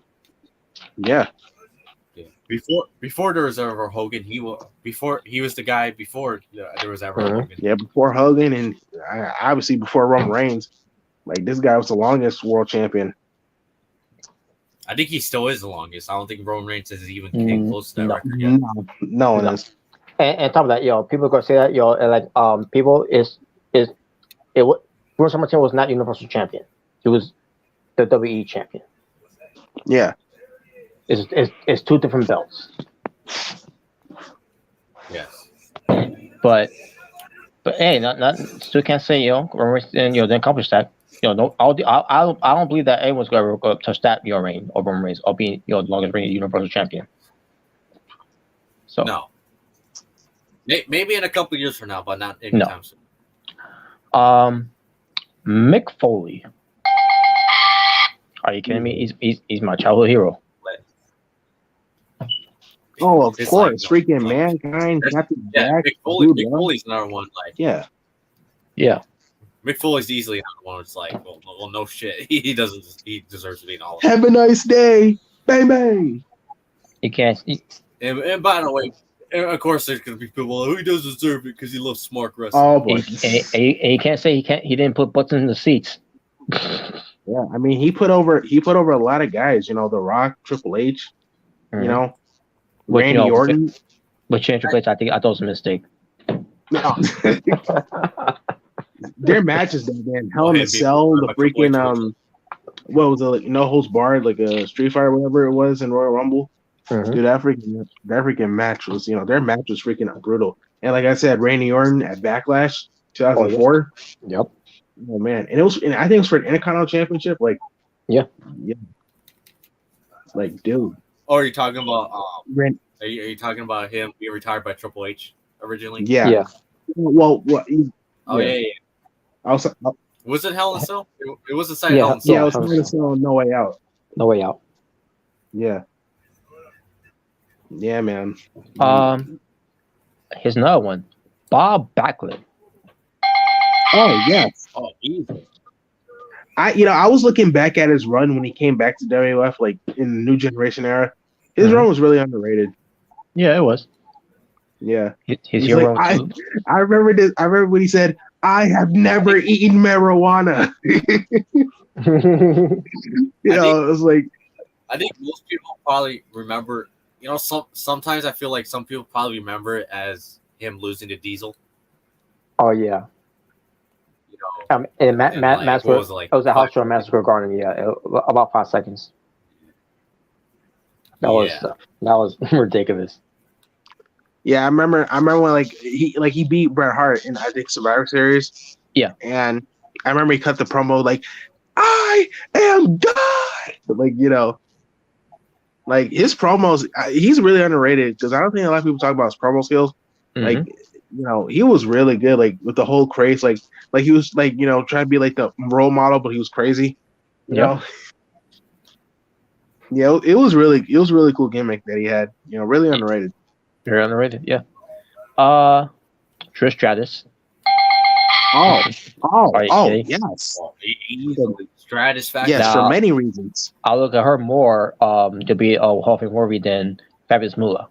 Speaker 1: Yeah.
Speaker 2: Before there was ever Hogan, he was the guy before there was ever Hogan.
Speaker 1: Yeah, before Hogan and obviously before Roman Reigns. Like, this guy was the longest world champion.
Speaker 2: I think he still is the longest. I don't think Roman Reigns has even came close to that record yet.
Speaker 1: No one is.
Speaker 3: And top of that, people are gonna say that, and like people Bruno Sammartino was not Universal Champion. He was the WWE champion.
Speaker 1: Yeah.
Speaker 3: It's two different belts.
Speaker 2: Yes.
Speaker 3: But hey, not still can't say they accomplished that. No, I don't believe that anyone's gonna ever touch that reign of Roman Reigns or being the longest reigning Universal Champion. So
Speaker 2: no. Maybe in a couple of years from now, but not anytime soon.
Speaker 3: Mick Foley. Are you kidding me? He's my childhood hero.
Speaker 1: Oh, of course. Freaking Mankind.
Speaker 2: Mick Foley's another one. Like,
Speaker 3: yeah.
Speaker 2: Mick Foley's easily another one. It's like, well, no shit. He deserves to be in all of
Speaker 1: them. Have a nice day. Bang, bang.
Speaker 3: You can't.
Speaker 2: And by the way, of course, there's going to be people who doesn't deserve it because he loves smart wrestling.
Speaker 1: Oh, boy.
Speaker 3: And you can't say he didn't put butts in the seats.
Speaker 1: Yeah, I mean, he put over a lot of guys. The Rock, Triple H, Randy Orton.
Speaker 3: But Triple H, I thought was a mistake.
Speaker 1: No. Their matches, man. Hell in a Cell, the freaking what was it, like, no holds barred, like a Street Fighter, whatever it was in Royal Rumble. Dude, that freaking match was, their match was freaking brutal. And like I said, Randy Orton at Backlash 2004.
Speaker 3: Yep.
Speaker 1: Oh man, and I think it was for an Intercontinental Championship. Like, yeah. Like, dude.
Speaker 2: Oh, are you talking about? Are you talking about him being retired by Triple H originally?
Speaker 1: Yeah. Well,
Speaker 2: yeah. Was it Hell in a Cell? It was a side Hell in a Cell.
Speaker 1: Yeah, it was Hell in a Cell. No Way Out.
Speaker 3: No Way Out.
Speaker 1: Yeah. Yeah, man.
Speaker 3: Here's another one. Bob Backlund.
Speaker 1: Oh, yes.
Speaker 2: Oh, easy.
Speaker 1: I was looking back at his run when he came back to WWF, like in the New Generation era. His run was really underrated.
Speaker 3: Yeah, it was.
Speaker 1: Yeah.
Speaker 3: His hero.
Speaker 1: Like, I remember this. I remember when he said, I have never eaten marijuana. It's like
Speaker 2: I think most people probably remember. Sometimes I feel like some people probably remember it as him losing to Diesel.
Speaker 3: Oh yeah.
Speaker 2: You know,
Speaker 3: And
Speaker 2: and like
Speaker 3: Massacre.
Speaker 2: what was it, like
Speaker 3: It was a
Speaker 2: 5
Speaker 3: house show Massacre Garden. Yeah, about 5 seconds. That was ridiculous.
Speaker 1: yeah, I remember when he beat Bret Hart in I think Survivor Series.
Speaker 3: Yeah.
Speaker 1: And I remember he cut the promo like, I am God. Like, like his promos, he's really underrated because I don't think a lot of people talk about his promo skills. Like, he was really good. Like with the whole craze, like he was like trying to be like the role model, but he was crazy. You know. Yeah, it was really cool gimmick that he had. Really underrated.
Speaker 3: Very underrated. Yeah. Trish Stratus.
Speaker 1: Oh,
Speaker 3: Are you kidding?
Speaker 1: yes.
Speaker 2: Well, easily Stratus factor.
Speaker 1: Yes, for many reasons.
Speaker 3: I look at her more to be a Hall of Fame worthy than Fabulous Moolah.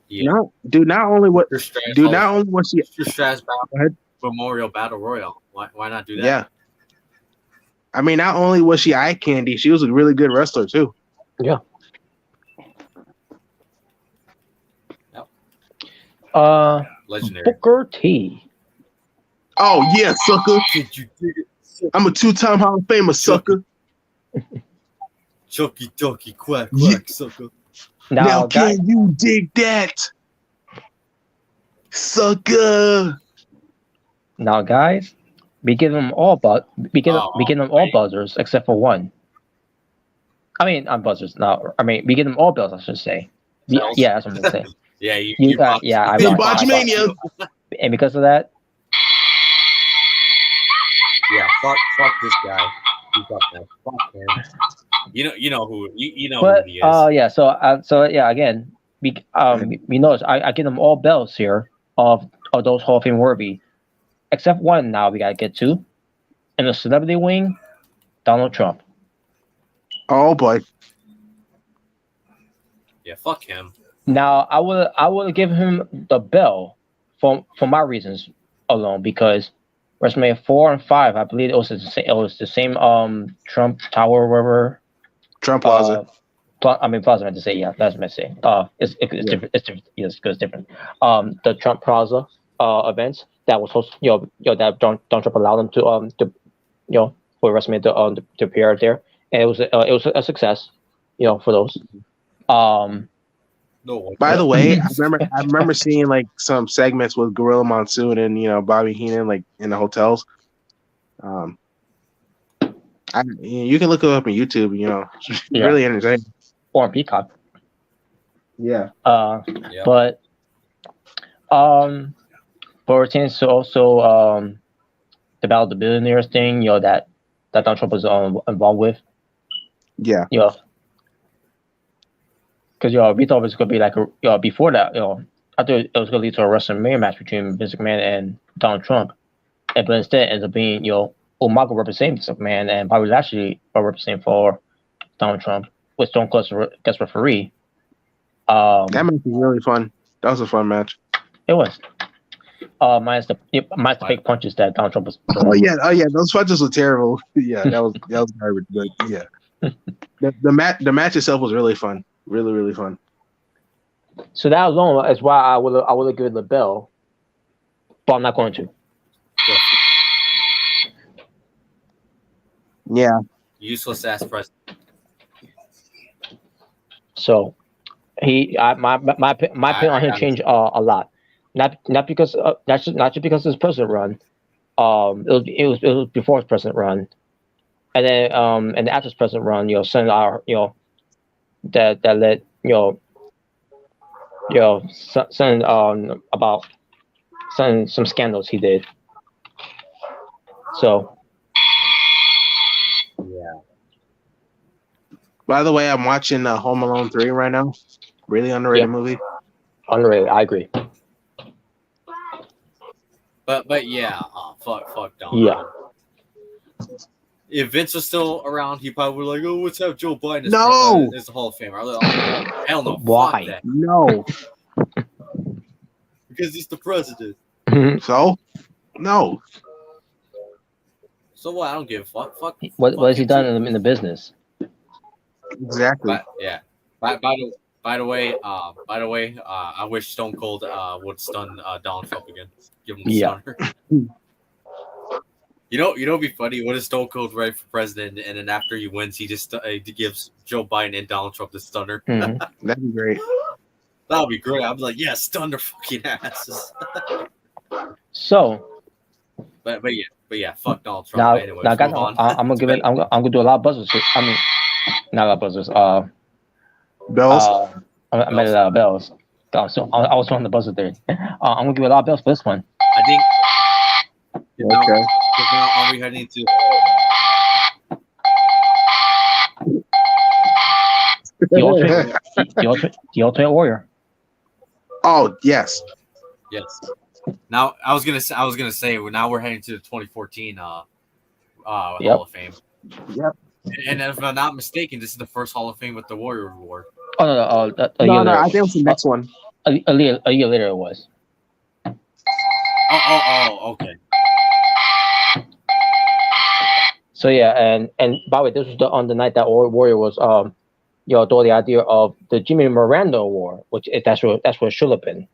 Speaker 2: Yeah.
Speaker 1: No, dude. Not only was she
Speaker 2: Trish Stratus Memorial Battle Royal. Why not do that?
Speaker 1: Yeah. I mean, not only was she eye candy, she was a really good wrestler too.
Speaker 3: Yeah.
Speaker 2: Yep. Legendary.
Speaker 3: Booker T.
Speaker 1: Oh yeah, sucker.
Speaker 2: Did you dig it?
Speaker 1: I'm a 2-time Hall of Famer, sucker.
Speaker 2: Chucky ducky quack quack, sucker.
Speaker 1: Now can you dig that, sucker?
Speaker 3: Now, guys, we give them all we give them all buzzers except for one. I mean, not buzzers. No, I mean we give them all bells. I should say. Yeah, that's what I'm gonna say.
Speaker 2: Yeah, you
Speaker 3: got. Yeah, I
Speaker 1: botched Mania.
Speaker 3: And because of that.
Speaker 2: Yeah, fuck this guy. Fuck him. You know who he is.
Speaker 3: Yeah. So yeah. Again, we notice I give them all bells here of those Hall of Fame worthy, except one. Now we gotta get to, in the celebrity wing, Donald Trump.
Speaker 1: Oh boy.
Speaker 2: Yeah, fuck him.
Speaker 3: Now I would give him the bell for my reasons alone because WrestleMania 4 and 5, I believe it was the same Trump Tower, wherever.
Speaker 1: Trump Plaza.
Speaker 3: Plaza, I meant to say, yeah, that's what I meant to say. It's different. It's different. Yes, it's different. The Trump Plaza events that was hosted, that Donald Trump allowed them to for WrestleMania to appear there, and it was a success, for those.
Speaker 2: No.
Speaker 1: By the way, I remember seeing like some segments with Gorilla Monsoon and Bobby Heenan like in the hotels. You can look it up on YouTube. Really entertaining.
Speaker 3: Or on Peacock.
Speaker 1: Yeah.
Speaker 3: But pertains to also the Battle of the Billionaires thing, that Donald Trump was involved with.
Speaker 1: Yeah.
Speaker 3: Because we thought it was gonna be like before that, I thought it was gonna lead to a WrestleMania match between Vince McMahon and Donald Trump, but instead it ends up being Umaga representing Vince McMahon and Bobby Lashley representing for Donald Trump with Stone Cold guest referee.
Speaker 1: That match was really fun. That was a fun match.
Speaker 3: It was. Minus the fake punches that Donald Trump was
Speaker 1: throwing. Oh yeah, those punches were terrible. Yeah, that was garbage. But yeah, the match itself was really fun. Really, really fun.
Speaker 3: So that alone is why I would have given the bell, but I'm not going to.
Speaker 1: Yeah.
Speaker 2: Useless ass president.
Speaker 3: So my opinion on him changed a lot. Not because not just because of his president run. It was before his president run, and then and after his president run, send our that led some about some scandals he did. So
Speaker 2: yeah.
Speaker 1: By the way, I'm watching Home Alone 3 right now. Really underrated movie.
Speaker 3: Underrated, I agree.
Speaker 2: But yeah, fuck Donald.
Speaker 3: Yeah.
Speaker 2: If Vince was still around, he probably would like, let's have Joe Biden as the Hall of Famer. Hell no.
Speaker 3: Why?
Speaker 2: Fuck that.
Speaker 1: No.
Speaker 2: Because he's the president.
Speaker 1: So no,
Speaker 2: So what? I don't give a fuck.
Speaker 3: What
Speaker 2: Fuck
Speaker 3: has he
Speaker 2: him
Speaker 3: done
Speaker 2: too.
Speaker 3: in the business?
Speaker 1: exactly.
Speaker 2: But yeah. By the way, I wish Stone Cold would stun Donald Trump again. Give him the
Speaker 3: Yeah.
Speaker 2: stunner. It'd be funny. What if Stone Cold right for president, and then after he wins, he just gives Joe Biden and Donald Trump the stunner.
Speaker 3: Hmm.
Speaker 1: That'd be great.
Speaker 2: That would be great. I'd be like, yeah, stun their fucking asses.
Speaker 3: So
Speaker 2: but yeah, fuck Donald Trump.
Speaker 3: now,
Speaker 2: Anyways,
Speaker 3: guys,
Speaker 2: move on.
Speaker 3: I'm gonna give it. I'm gonna do a lot of buzzers. I mean, not a lot of buzzers.
Speaker 1: Bells.
Speaker 3: Uh, I made a lot of bells. So I was on the buzzer there. I'm gonna give a lot of bells for this one.
Speaker 2: I think now,
Speaker 1: Okay.
Speaker 2: now are we heading to
Speaker 3: The ultimate, the ultimate warrior.
Speaker 1: Oh yes.
Speaker 2: yes? Now I was gonna say now we're heading to the 2014 Hall
Speaker 3: Yep.
Speaker 2: of Fame.
Speaker 1: Yep.
Speaker 2: And if I'm not mistaken, this is the first Hall of Fame with the Warrior Award.
Speaker 3: Oh no, a
Speaker 1: No,
Speaker 3: year
Speaker 1: no.
Speaker 3: later.
Speaker 1: I think it's the next one.
Speaker 3: A year later it was.
Speaker 2: Oh, okay.
Speaker 3: So yeah, and by the way, this was on the night that Warrior was throw the idea of the Jimmy Miranda Award, which that's what it should have been,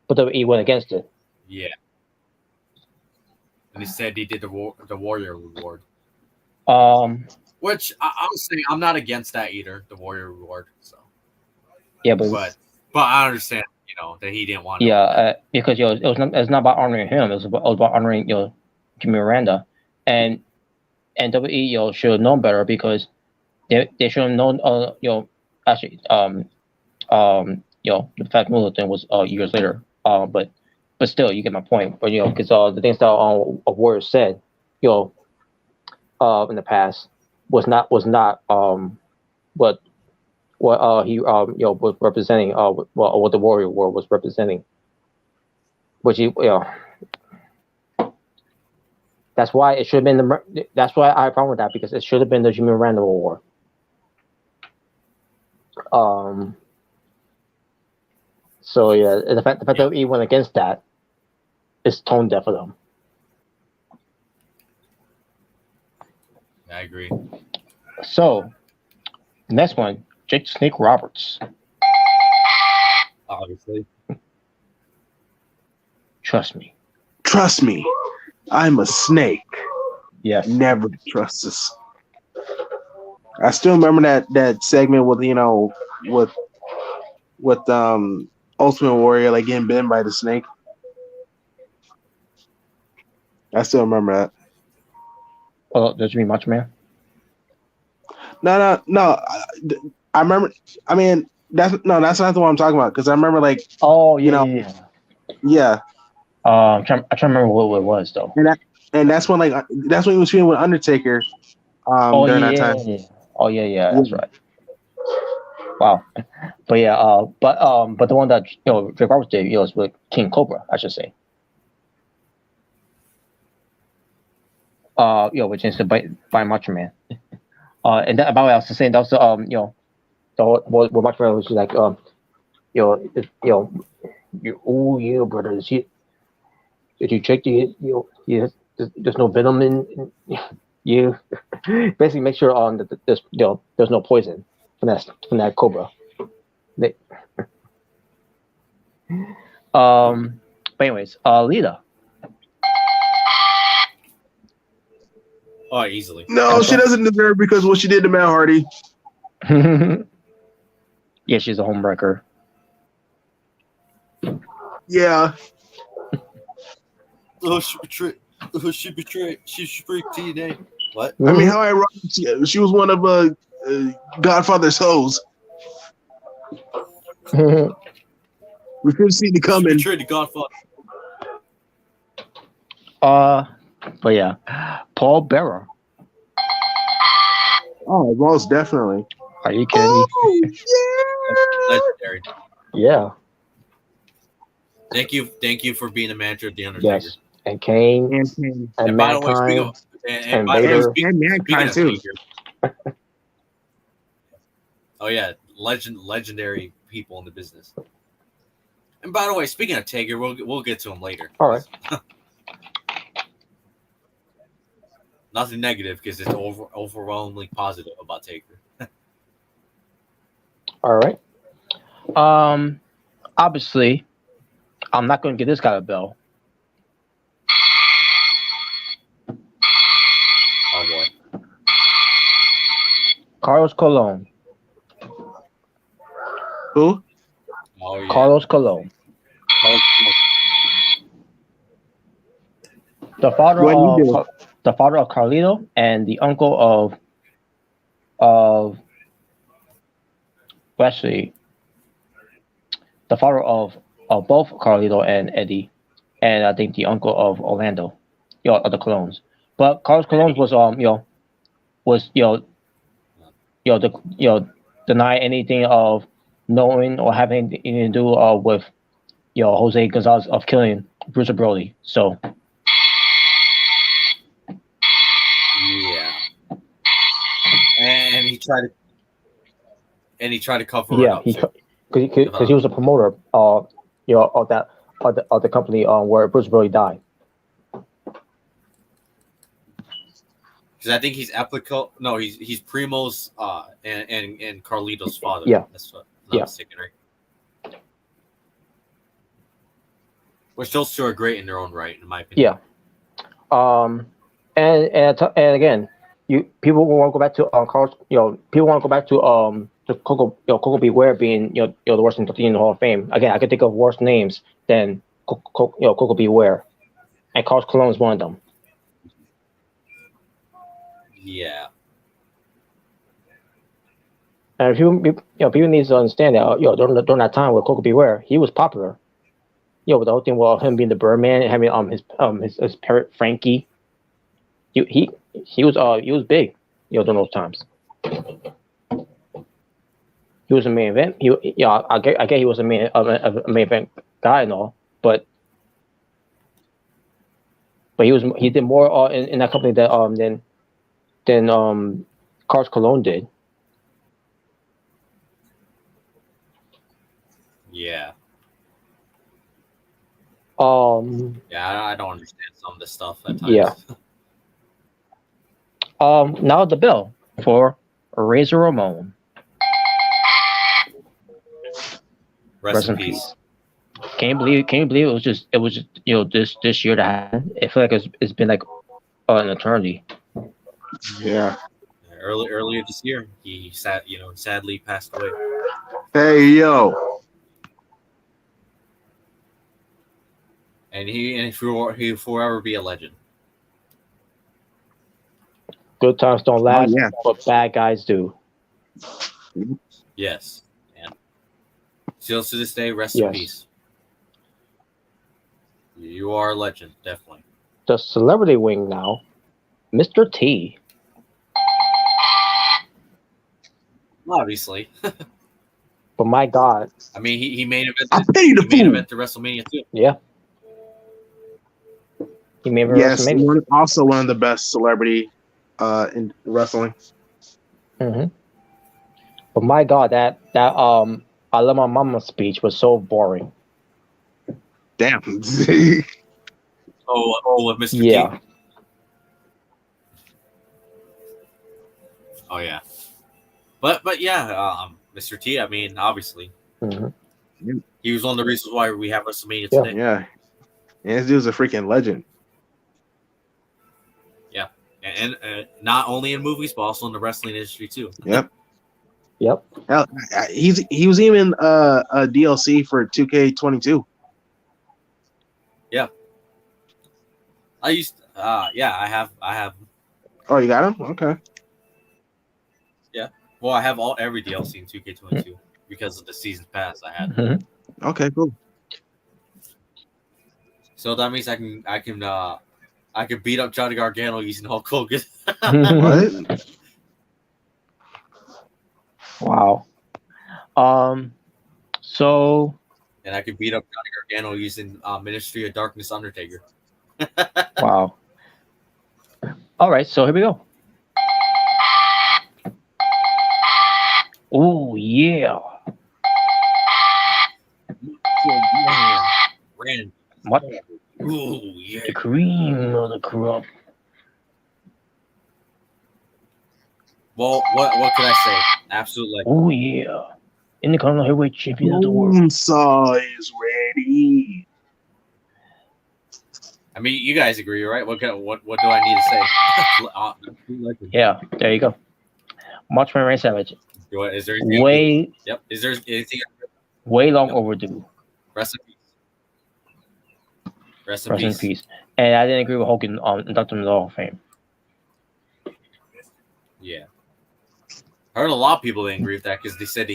Speaker 3: but he went against it.
Speaker 2: Yeah. And he said he did the Warrior Award, which I was saying I'm not against that either, the Warrior Award. So,
Speaker 3: yeah,
Speaker 2: but I understand, that he didn't want.
Speaker 3: Because it's not about honoring him. It was about honoring Jimmy Miranda, and WWE should have known better because they should have known actually the Fat Mula thing was years later. But still, you get my point. But because the things that Warrior said, in the past was not what he was representing what the Warrior War was representing, which he that's why it should have been that's why I have a problem with that, because it should have been the Jimmy Miranda War. So yeah, the fact that he went against that is tone deaf for them.
Speaker 2: I agree.
Speaker 3: So next one, Jake Snake Roberts.
Speaker 2: Obviously.
Speaker 3: Trust me.
Speaker 1: Trust me. I'm a snake.
Speaker 3: Yes.
Speaker 1: Never trust us. I still remember that segment with Ultimate Warrior like getting bitten by the snake. I still remember that.
Speaker 3: Oh, does you mean Macho Man?
Speaker 1: No. I remember. I mean, that's not the one I'm talking about, because I remember
Speaker 3: Oh yeah.
Speaker 1: Yeah.
Speaker 3: I'm trying to remember what it was though.
Speaker 1: And that's when he was feuding with Undertaker. During that time.
Speaker 3: Oh yeah, that's right. Wow. But yeah, but the one that Jake Roberts did, was with King Cobra, I should say. Which is by Macho Man. And that, by the way, I was saying that was what Macho Man was like, brothers, did you check there's no venom in you? Basically, make sure that there's no poison from that Cobra. But anyways, Lita.
Speaker 2: Oh, easily.
Speaker 1: No, she doesn't deserve, because what she did to Matt Hardy.
Speaker 3: Yeah, she's a homewrecker.
Speaker 1: Yeah.
Speaker 2: Oh, she betrayed. She betrayed TNA. What?
Speaker 1: I mean, how ironic. She was one of Godfather's hoes. We couldn't see the coming.
Speaker 2: She betrayed the Godfather.
Speaker 3: But yeah, Paul Bearer.
Speaker 1: Oh, most definitely.
Speaker 3: Are you kidding me?
Speaker 1: Oh, yeah.
Speaker 2: Legendary.
Speaker 3: Yeah.
Speaker 2: Thank you for being the manager of the Undertaker.
Speaker 3: Yes. And Kane. And
Speaker 2: by the way,
Speaker 3: Mankind.
Speaker 2: and
Speaker 3: Vader.
Speaker 1: And Mankind too.
Speaker 2: Oh yeah, legendary people in the business. And by the way, speaking of Taker, we'll get to him later.
Speaker 3: All right.
Speaker 2: Nothing negative because it's overwhelmingly positive about Taker.
Speaker 3: All right. Obviously, I'm not going to give this guy a bell.
Speaker 2: Oh boy.
Speaker 3: Carlos Colon.
Speaker 1: Who?
Speaker 2: Oh yeah.
Speaker 3: Carlos Colon. The father
Speaker 1: What do you do?
Speaker 3: of Carlito and the uncle of well, actually the father of both Carlito and Eddie, and I think the uncle of Orlando, of the Colones. But Carlos Colon was was the deny anything of knowing or having anything to do with Jose Gonzalez of killing Bruce Brody. So
Speaker 2: Yeah. And he tried to cover it
Speaker 3: yeah,
Speaker 2: up too.
Speaker 3: because he was a promoter of that of the company where Bruce Brody died.
Speaker 2: Because I think he's Epico. No, he's Primo's and Carlito's father.
Speaker 3: Yeah.
Speaker 2: That's what I'm not mistaken, right? Which those two are great in their own right, in my opinion.
Speaker 3: Yeah. And again, people want to go back to Carlos. People want to go back to Coco Beware being the worst in the Hall of Fame. Again, I can think of worse names than Coco Beware, and Carlos Colon is one of them.
Speaker 2: Yeah.
Speaker 3: And people need to understand that during that time with Coco Beware, he was popular. With the whole thing with him being the Birdman and having his parrot Frankie. He was big, during those times. He was a main event. I get he was a main event guy and all, but he did more in that company than Carlos Colon did.
Speaker 2: Yeah.
Speaker 3: Yeah,
Speaker 2: I don't understand some of this stuff at times.
Speaker 3: Yeah. Now the bell for Razor Ramon.
Speaker 2: Rest in peace.
Speaker 3: Can you believe it was just this year that happened? I feel like it's been like an eternity.
Speaker 1: Yeah.
Speaker 2: Earlier this year, he sadly passed away.
Speaker 1: Hey yo.
Speaker 2: And he will forever be a legend.
Speaker 3: Good times don't last,
Speaker 1: yeah.
Speaker 3: but bad guys do.
Speaker 2: Yes. And still to this day, rest in peace. You are a legend, definitely.
Speaker 3: The celebrity wing now, Mr. T.
Speaker 2: Obviously.
Speaker 3: But my God.
Speaker 2: I mean, he main event to WrestleMania too.
Speaker 3: Yeah. He made
Speaker 1: WrestleMania. Also one of the best celebrity in wrestling.
Speaker 3: Mm-hmm. But my God, that I Love My Mama speech was so boring.
Speaker 1: Damn.
Speaker 2: with Mr.
Speaker 3: Yeah.
Speaker 2: T. Oh yeah. But yeah, Mr. T. I mean, obviously, he was one of the reasons why we have WrestleMania today.
Speaker 1: Yeah, and this dude's a freaking legend.
Speaker 2: Yeah, and not only in movies but also in the wrestling industry too.
Speaker 1: Yep.
Speaker 3: Yep.
Speaker 1: Hell, he was even a DLC for 2K22.
Speaker 2: Yeah. I have.
Speaker 1: Oh, you got him? Okay.
Speaker 2: Yeah. Well, I have every DLC in 2K22 because of the seasons pass I had.
Speaker 3: Mm-hmm.
Speaker 1: Okay, cool.
Speaker 2: So that means I can beat up Johnny Gargano using Hulk Hogan.
Speaker 1: What?
Speaker 3: Wow. So.
Speaker 2: And I can beat up Johnny Gargano using Ministry of Darkness Undertaker.
Speaker 3: Wow. All right, so here we go. Oh yeah.
Speaker 2: Randy.
Speaker 3: What?
Speaker 2: Ooh, yeah.
Speaker 3: The cream of the crop.
Speaker 2: Well, what could I say? Absolutely.
Speaker 3: Oh yeah. Intercontinental Heavyweight Champion of the world.
Speaker 1: Bonesaw is ready.
Speaker 2: I mean, you guys agree, right? What do I need to say?
Speaker 3: Yeah, there you go. Marchman Ray Savage.
Speaker 2: Is there anything?
Speaker 3: Way,
Speaker 2: Yep. Is there anything?
Speaker 3: way long overdue.
Speaker 2: Rest in peace. Rest in
Speaker 3: Rest in
Speaker 2: peace.
Speaker 3: peace. And I didn't agree with Hogan inducting the Hall of Fame.
Speaker 2: Yeah. I heard a lot of people didn't agree with that because he said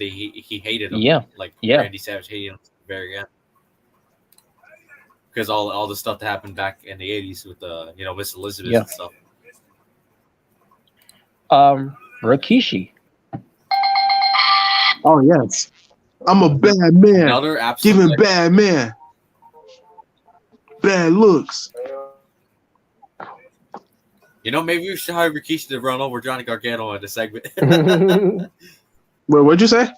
Speaker 2: he hated him.
Speaker 3: Yeah.
Speaker 2: Like
Speaker 3: Yeah.
Speaker 2: Randy Savage hated him at the very end. Because all the stuff that happened back in the 80s with Miss Elizabeth and stuff.
Speaker 3: Rikishi.
Speaker 1: Oh yes, I'm a bad man.
Speaker 2: Another absolute
Speaker 1: Giving bad man bad looks.
Speaker 2: Maybe we should hire Rikishi to run over Johnny Gargano in the segment.
Speaker 1: Wait, what'd you say?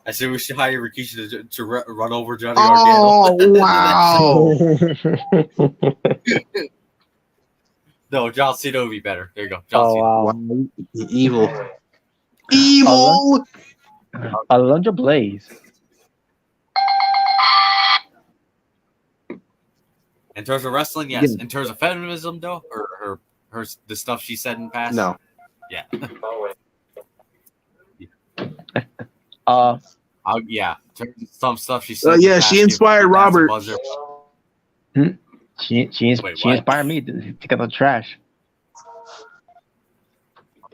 Speaker 2: I said we should hire Rikishi to run over Johnny
Speaker 1: Oh
Speaker 2: Gargano.
Speaker 1: wow!
Speaker 2: No, John Cena would be better. There you go. John Cena.
Speaker 3: Wow.
Speaker 1: Evil. Evil.
Speaker 3: Alundra Blaze.
Speaker 2: In terms of wrestling, yes. Yeah. In terms of feminism, though, or her the stuff she said in the past,
Speaker 1: no.
Speaker 2: Yeah. Yeah. Some stuff she said.
Speaker 1: Yeah, she inspired Robert.
Speaker 3: She inspired me to pick up the trash.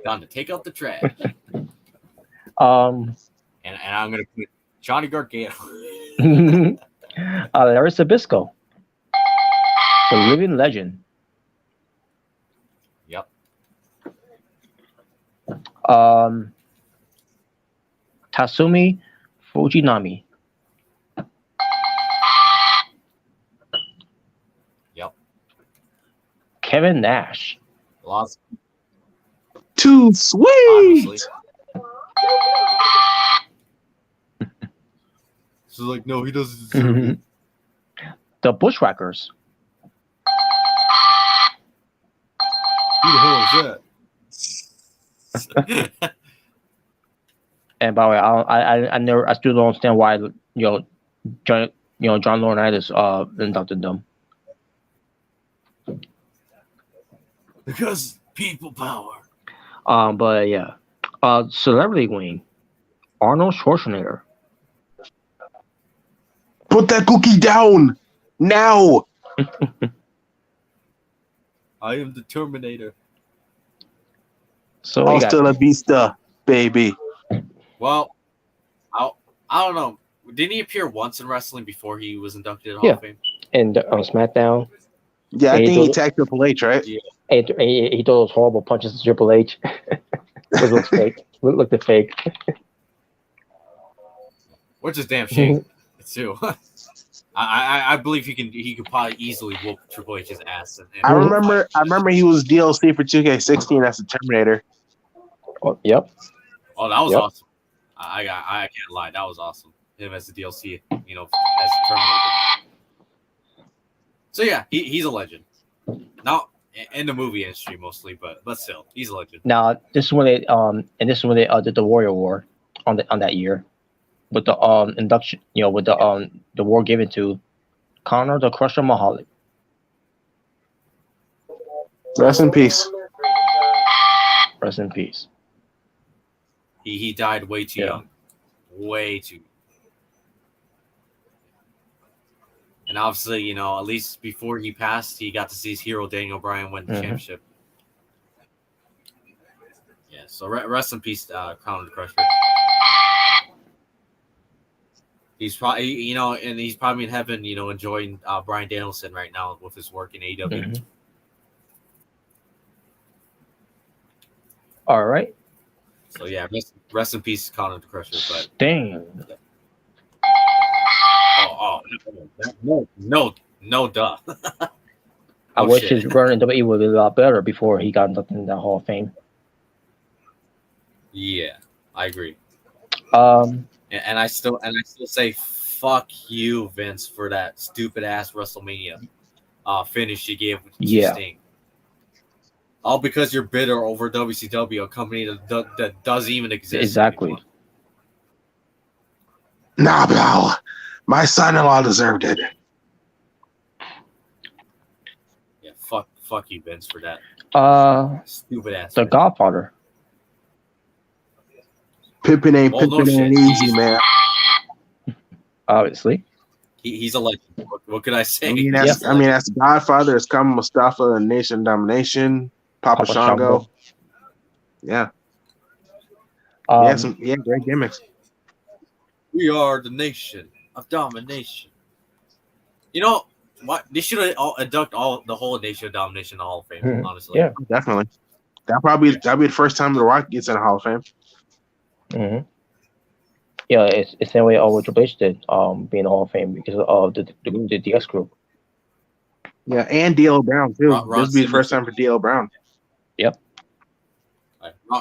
Speaker 2: Done to take out the trash.
Speaker 3: And
Speaker 2: I'm gonna put Johnny Gargano.
Speaker 3: Larry Sabisco, the living legend.
Speaker 2: Yep.
Speaker 3: Tatsumi Fujinami.
Speaker 2: Yep.
Speaker 3: Kevin Nash.
Speaker 2: Lots.
Speaker 1: Too sweet.
Speaker 2: So like, no, he doesn't deserve it.
Speaker 3: The Bushwhackers.
Speaker 2: Who the hell is that?
Speaker 3: And by the way, I still don't understand why John Laurinaitis inducted them.
Speaker 2: Because people power.
Speaker 3: But yeah, celebrity wing, Arnold Schwarzenegger.
Speaker 1: Put that cookie down now.
Speaker 2: I am the Terminator.
Speaker 3: So
Speaker 1: Hasta la vista, baby.
Speaker 2: Well, I don't know. Didn't he appear once in wrestling before he was inducted in Hall of Fame?
Speaker 3: And on SmackDown.
Speaker 1: Yeah, I think he tagged Triple H, right?
Speaker 2: Yeah.
Speaker 3: And he threw those horrible punches to Triple H. Which looks fake. Looked fake.
Speaker 2: Which is damn shame too. I believe he could probably easily whoop Triple H's ass.
Speaker 1: I remember he was DLC for 2K16 as the Terminator.
Speaker 3: Oh, yep.
Speaker 2: Oh, that was awesome. I can't lie, that was awesome. Him as the DLC, as the Terminator. So yeah, he's a legend. Not in the movie industry mostly, but still, he's a legend.
Speaker 3: Now this is when they did the Warrior War on that year, with the induction, with the war given to Connor the Crusher Mahalik.
Speaker 1: Rest in peace.
Speaker 3: Rest in peace.
Speaker 2: He died way too young, way too. And obviously, at least before he passed, he got to see his hero Daniel Bryan win the championship. Yeah, so rest in peace, Conor the Crusher. He's probably, and he's probably in heaven, enjoying Bryan Danielson right now with his work in AEW.
Speaker 3: Mm-hmm. All right.
Speaker 2: So yeah, rest in peace, Conor the Crusher. But
Speaker 3: dang.
Speaker 2: No, duh.
Speaker 3: I wish his run in WWE would be a lot better before he got inducted in the Hall of Fame.
Speaker 2: Yeah, I agree.
Speaker 3: And
Speaker 2: I still say fuck you, Vince, for that stupid ass WrestleMania finish you gave to
Speaker 3: Yeah.
Speaker 2: Sting. All because you're bitter over WCW, a company that doesn't even exist
Speaker 3: Exactly.
Speaker 2: anymore.
Speaker 1: Nah, pal. My son-in-law deserved it.
Speaker 2: Yeah, fuck you, Vince, for that stupid ass.
Speaker 3: The
Speaker 2: finish.
Speaker 3: Godfather.
Speaker 1: Pippin ain't
Speaker 2: Well, no
Speaker 1: pippin' ain't
Speaker 2: shit.
Speaker 1: easy, man.
Speaker 3: Obviously.
Speaker 2: He's a legend. What could I say?
Speaker 1: I mean,
Speaker 2: He's
Speaker 1: that's
Speaker 2: a legend.
Speaker 1: the Godfather. It's come Mustafa and Nation Domination, Papa Shango. Yeah, he had great gimmicks.
Speaker 2: We are the nation of domination. You know what? They should have induct the whole nation of domination in the Hall of Fame. Honestly,
Speaker 3: Yeah.
Speaker 1: Definitely. That'd be the first time The Rock gets in the Hall of Fame.
Speaker 3: Mm-hmm. Yeah, it's the same way Triple H did, being in the Hall of Fame because of the DX group.
Speaker 1: Yeah, and D.L. Brown too.
Speaker 2: Ron
Speaker 1: This would be the first
Speaker 2: Simmons.
Speaker 1: time for D.L. Brown.
Speaker 3: Yep.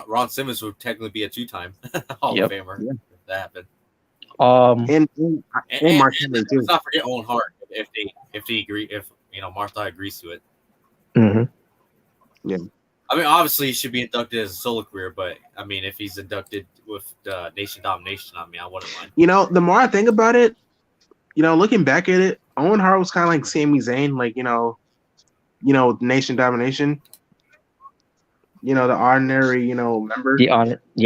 Speaker 2: Ron Simmons would technically be a two-time Hall
Speaker 3: Yep.
Speaker 2: of Famer if that happened.
Speaker 1: And Mark Henry too.
Speaker 2: Let's not forget Owen Hart if they agree, if Martha agrees to it.
Speaker 3: Mm-hmm.
Speaker 1: Yeah.
Speaker 2: I mean, obviously he should be inducted as a solo career, but I mean, if he's inducted with the Nation Domination, I mean, I wouldn't mind.
Speaker 1: The more I think about it, looking back at it, Owen Hart was kind of like Sami Zayn, like Nation Domination. The ordinary, member.
Speaker 3: The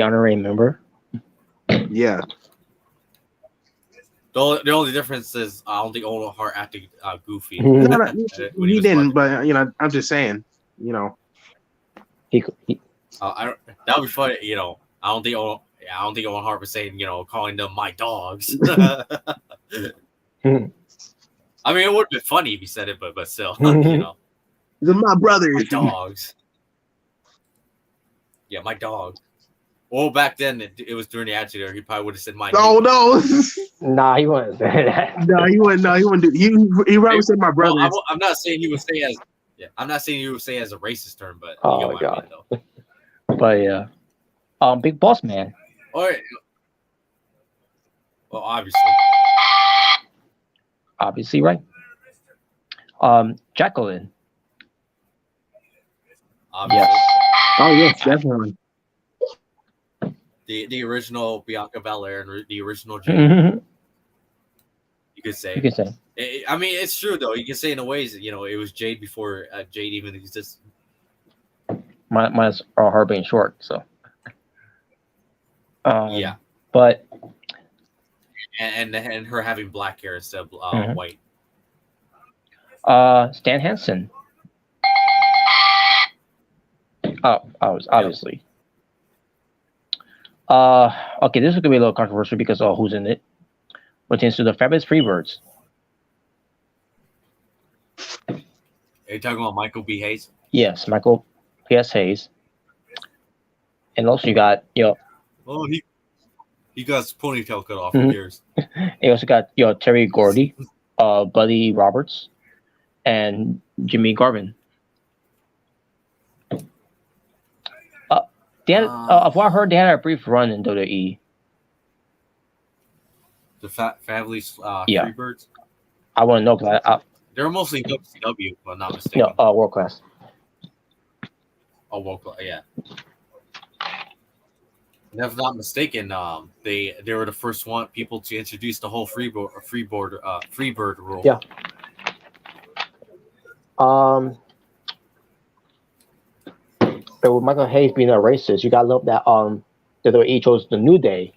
Speaker 3: honorary member.
Speaker 1: Yeah.
Speaker 2: The only difference is I don't think Owen Hart acted goofy.
Speaker 1: No,
Speaker 2: when
Speaker 1: he
Speaker 2: was
Speaker 1: didn't,
Speaker 2: fucking.
Speaker 1: but I'm just saying,
Speaker 3: He
Speaker 2: that would be funny. I don't think Owen Hart was saying, calling them my dogs. I mean, it would have been funny if he said it, but still,
Speaker 1: They're my brothers.
Speaker 2: my dogs. Yeah, my dog. Well, back then it was during the Attitude Era. He probably would have said my.
Speaker 1: Oh no!
Speaker 3: Nah, he wouldn't say that.
Speaker 1: No, he wouldn't. No, he wouldn't do. He probably said my brothers.
Speaker 2: Well, I'm not saying he would say as. Yeah, I'm not saying he would say as a racist term, but
Speaker 3: Oh,
Speaker 2: you know what I mean, though.
Speaker 3: But yeah, Big Boss Man.
Speaker 2: All right. Well,
Speaker 3: Obviously, right. Jacqueline.
Speaker 2: Obviously.
Speaker 3: Yes.
Speaker 1: Oh yes, definitely.
Speaker 2: The original Bianca Belair and the original Jade.
Speaker 3: Mm-hmm.
Speaker 2: You could say. I mean, it's true though. You can say in a ways, it was Jade before Jade even existed.
Speaker 3: Mine's her being short, so.
Speaker 2: Yeah.
Speaker 3: But.
Speaker 2: And her having black hair instead of white.
Speaker 3: Stan Hansen. Obviously. Okay, this is gonna be a little controversial because who's in it. Pertains to the Fabulous Freebirds.
Speaker 2: Are you talking about Michael B. Hayes?
Speaker 3: Yes, Michael P.S. Hayes. And also you got
Speaker 2: Oh, he got his ponytail cut off. Who cares?
Speaker 3: You also got Terry Gordy, Buddy Roberts, and Jimmy Garvin. They had, of what I heard, they had a brief run in WWE.
Speaker 2: The Fabulous
Speaker 3: Yeah.
Speaker 2: Freebirds?
Speaker 3: I want to know because
Speaker 2: they were mostly WCW, if I'm not mistaken.
Speaker 3: World Class.
Speaker 2: Oh, World Class, yeah. And if I'm not mistaken, they were the first people to introduce the whole Freebird rule.
Speaker 3: Yeah. But with Michael Hayes being a racist, you gotta love that WWE chose the New Day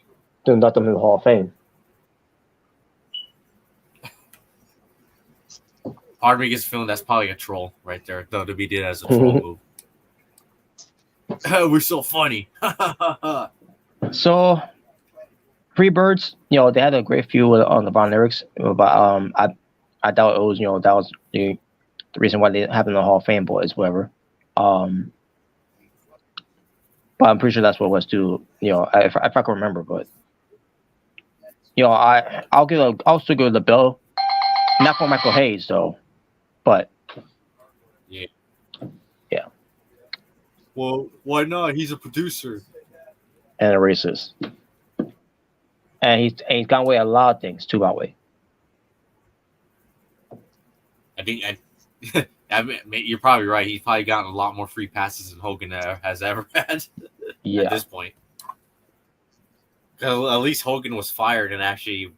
Speaker 3: to induct them in the Hall of Fame.
Speaker 2: Part of me gets a feeling that's probably a troll right there. WWE did as a troll move. We're so funny.
Speaker 3: So, Freebirds, they had a great feud on the Von Erichs, but I doubt it was that was the reason why they have in the Hall of Fame, boys, whatever. But I'm pretty sure that's what it was too. If I can remember, but I'll still give the bill, not for Michael Hayes though, but
Speaker 2: yeah.
Speaker 4: Well, why not? He's a producer
Speaker 3: and a racist, and he's gone away a lot of things too. By the way,
Speaker 2: think I mean, you're probably right. He's probably gotten a lot more free passes than Hogan has ever had
Speaker 3: Yeah.
Speaker 2: at this point. Because at least Hogan was fired and actually,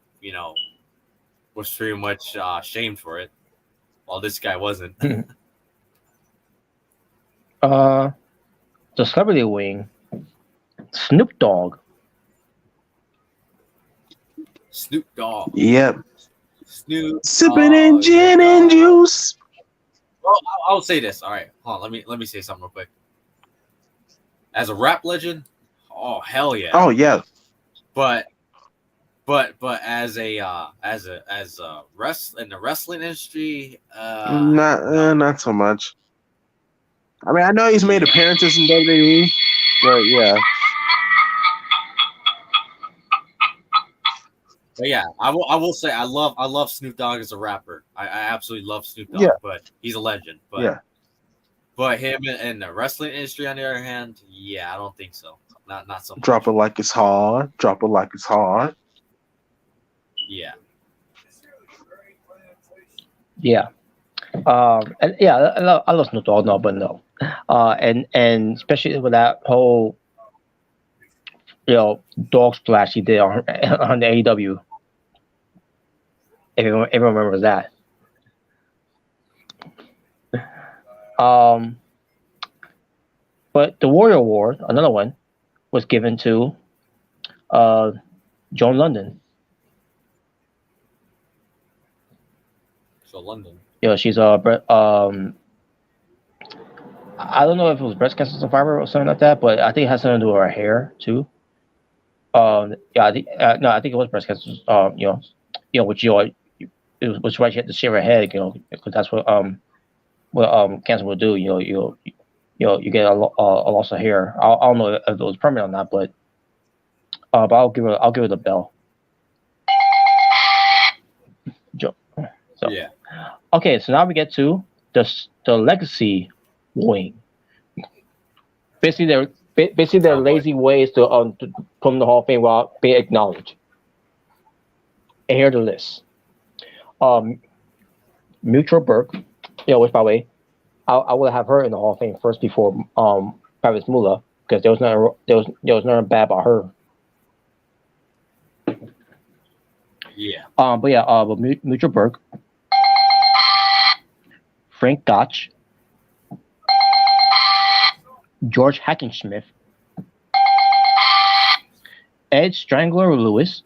Speaker 2: was pretty much shamed for it, while this guy wasn't.
Speaker 3: The celebrity wing, Snoop Dogg.
Speaker 2: Snoop Dogg.
Speaker 1: Yep.
Speaker 2: Snoop.
Speaker 1: Sipping in gin and juice.
Speaker 2: Well, I'll say this. All right, hold on. Let me say something real quick. As a rap legend, oh hell yeah.
Speaker 1: Oh yeah.
Speaker 2: But as a in the wrestling industry,
Speaker 1: not so much. I mean, I know he's made appearances in WWE, but yeah.
Speaker 2: But yeah, I will say I love Snoop Dogg as a rapper. I absolutely love Snoop Dogg,
Speaker 1: Yeah.
Speaker 2: but he's a legend. But
Speaker 1: Yeah.
Speaker 2: but him in the wrestling industry, on the other hand, yeah, I don't think so. Not so much.
Speaker 1: Drop it like it's hard. Drop it like it's hard.
Speaker 2: Yeah.
Speaker 3: Yeah. And yeah, I love Snoop Dogg, no, but no. And especially with that whole, dog splash he did on the AEW. Everyone remembers that. But the Warrior Award, another one, was given to Joan London.
Speaker 2: So London.
Speaker 3: She's a I don't know if it was breast cancer survivor or something like that, but I think it has something to do with her hair too. I think I think it was breast cancer. Which it was why she had to shave her head. Because that's what cancer will do. You get a loss of hair. I don't know if it was permanent or not, but I'll give her the bell. So.
Speaker 2: Yeah.
Speaker 3: Okay, so now we get to the legacy wing. Basically, their lazy ways to put in the Hall of Fame without being acknowledged. And here's the list. Mutual Burke, which by the way, I would have her in the Hall of Fame first before Travis Moolah, because there was nothing bad about her.
Speaker 2: Yeah.
Speaker 3: But Mutual Burke, Frank Gotch, George Hackenschmidt, Ed Strangler Lewis,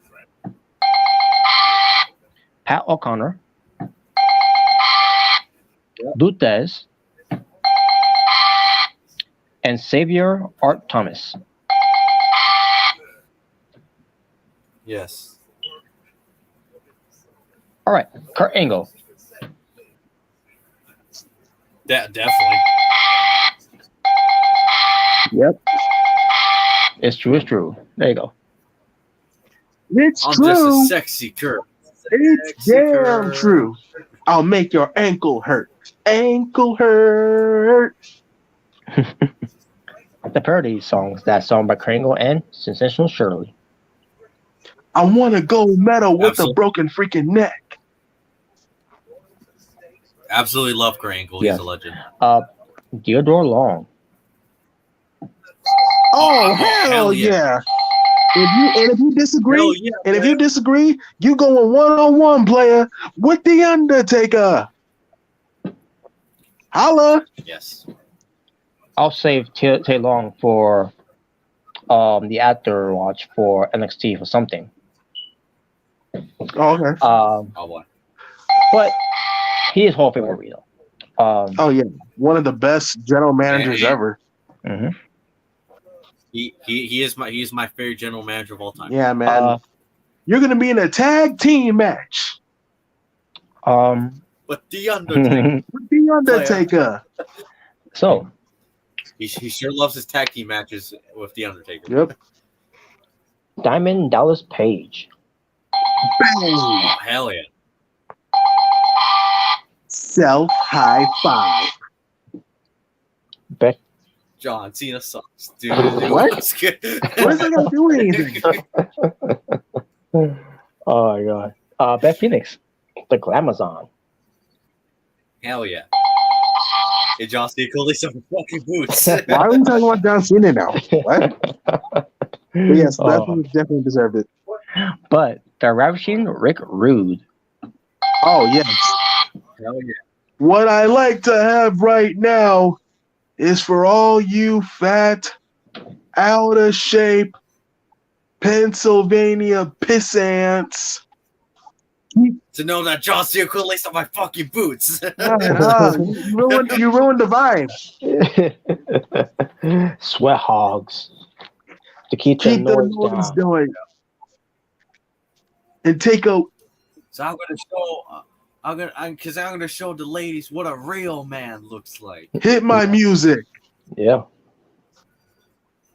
Speaker 3: Pat O'Connor, Lutez, and Xavier Art Thomas.
Speaker 2: Yes.
Speaker 3: All right, Kurt Angle.
Speaker 2: Definitely.
Speaker 1: Yep.
Speaker 3: It's true. There you go.
Speaker 1: It's
Speaker 2: I'm
Speaker 1: true.
Speaker 2: just a sexy Kurt.
Speaker 1: It's damn true. I'll make your ankle hurt. Ankle hurt.
Speaker 3: The parody songs, that song by Kurt Angle and Sensational Shirley.
Speaker 1: I want to go metal with a broken freaking neck.
Speaker 2: Absolutely love Kurt Angle. He's a legend.
Speaker 3: Theodore Long.
Speaker 1: Oh hell yeah! If you disagree, you going 1-on-1, player, with the Undertaker. Holla!
Speaker 2: Yes.
Speaker 3: I'll save Tay Long for the after watch for NXT for something.
Speaker 1: Oh, okay.
Speaker 2: Oh boy.
Speaker 3: But he is Hall of Fame worthy though.
Speaker 1: Oh yeah, one of the best general managers ever.
Speaker 3: Mm-hmm.
Speaker 2: He is my favorite general manager of all time.
Speaker 1: Yeah, man. You're gonna be in a tag team match.
Speaker 2: With the Undertaker.
Speaker 1: With the Undertaker.
Speaker 3: So
Speaker 2: he sure loves his tag team matches with the Undertaker.
Speaker 1: Yep.
Speaker 3: Diamond Dallas Page.
Speaker 2: Oh hell yeah.
Speaker 1: Self high five.
Speaker 3: Beth.
Speaker 2: John Cena sucks, dude.
Speaker 1: What? What is that gonna do anything?
Speaker 3: Oh my god. Beth Phoenix, the Glamazon.
Speaker 2: Hell yeah. Hey, John Cena could lace up his fucking boots.
Speaker 1: Why are we talking about John Cena now? What? But yes, definitely deserved it.
Speaker 3: But the ravishing Rick Rude.
Speaker 1: Oh yes.
Speaker 2: Hell yeah.
Speaker 1: What I like to have right now is for all you fat, out of shape Pennsylvania pissants.
Speaker 2: To know that John Cena could lace up my fucking boots.
Speaker 1: You ruined the vibe.
Speaker 3: Sweat hogs. To keep the noise down.
Speaker 1: Going. And take a.
Speaker 2: So I'm gonna show the ladies what a real man looks like.
Speaker 1: Hit my music.
Speaker 3: Yeah.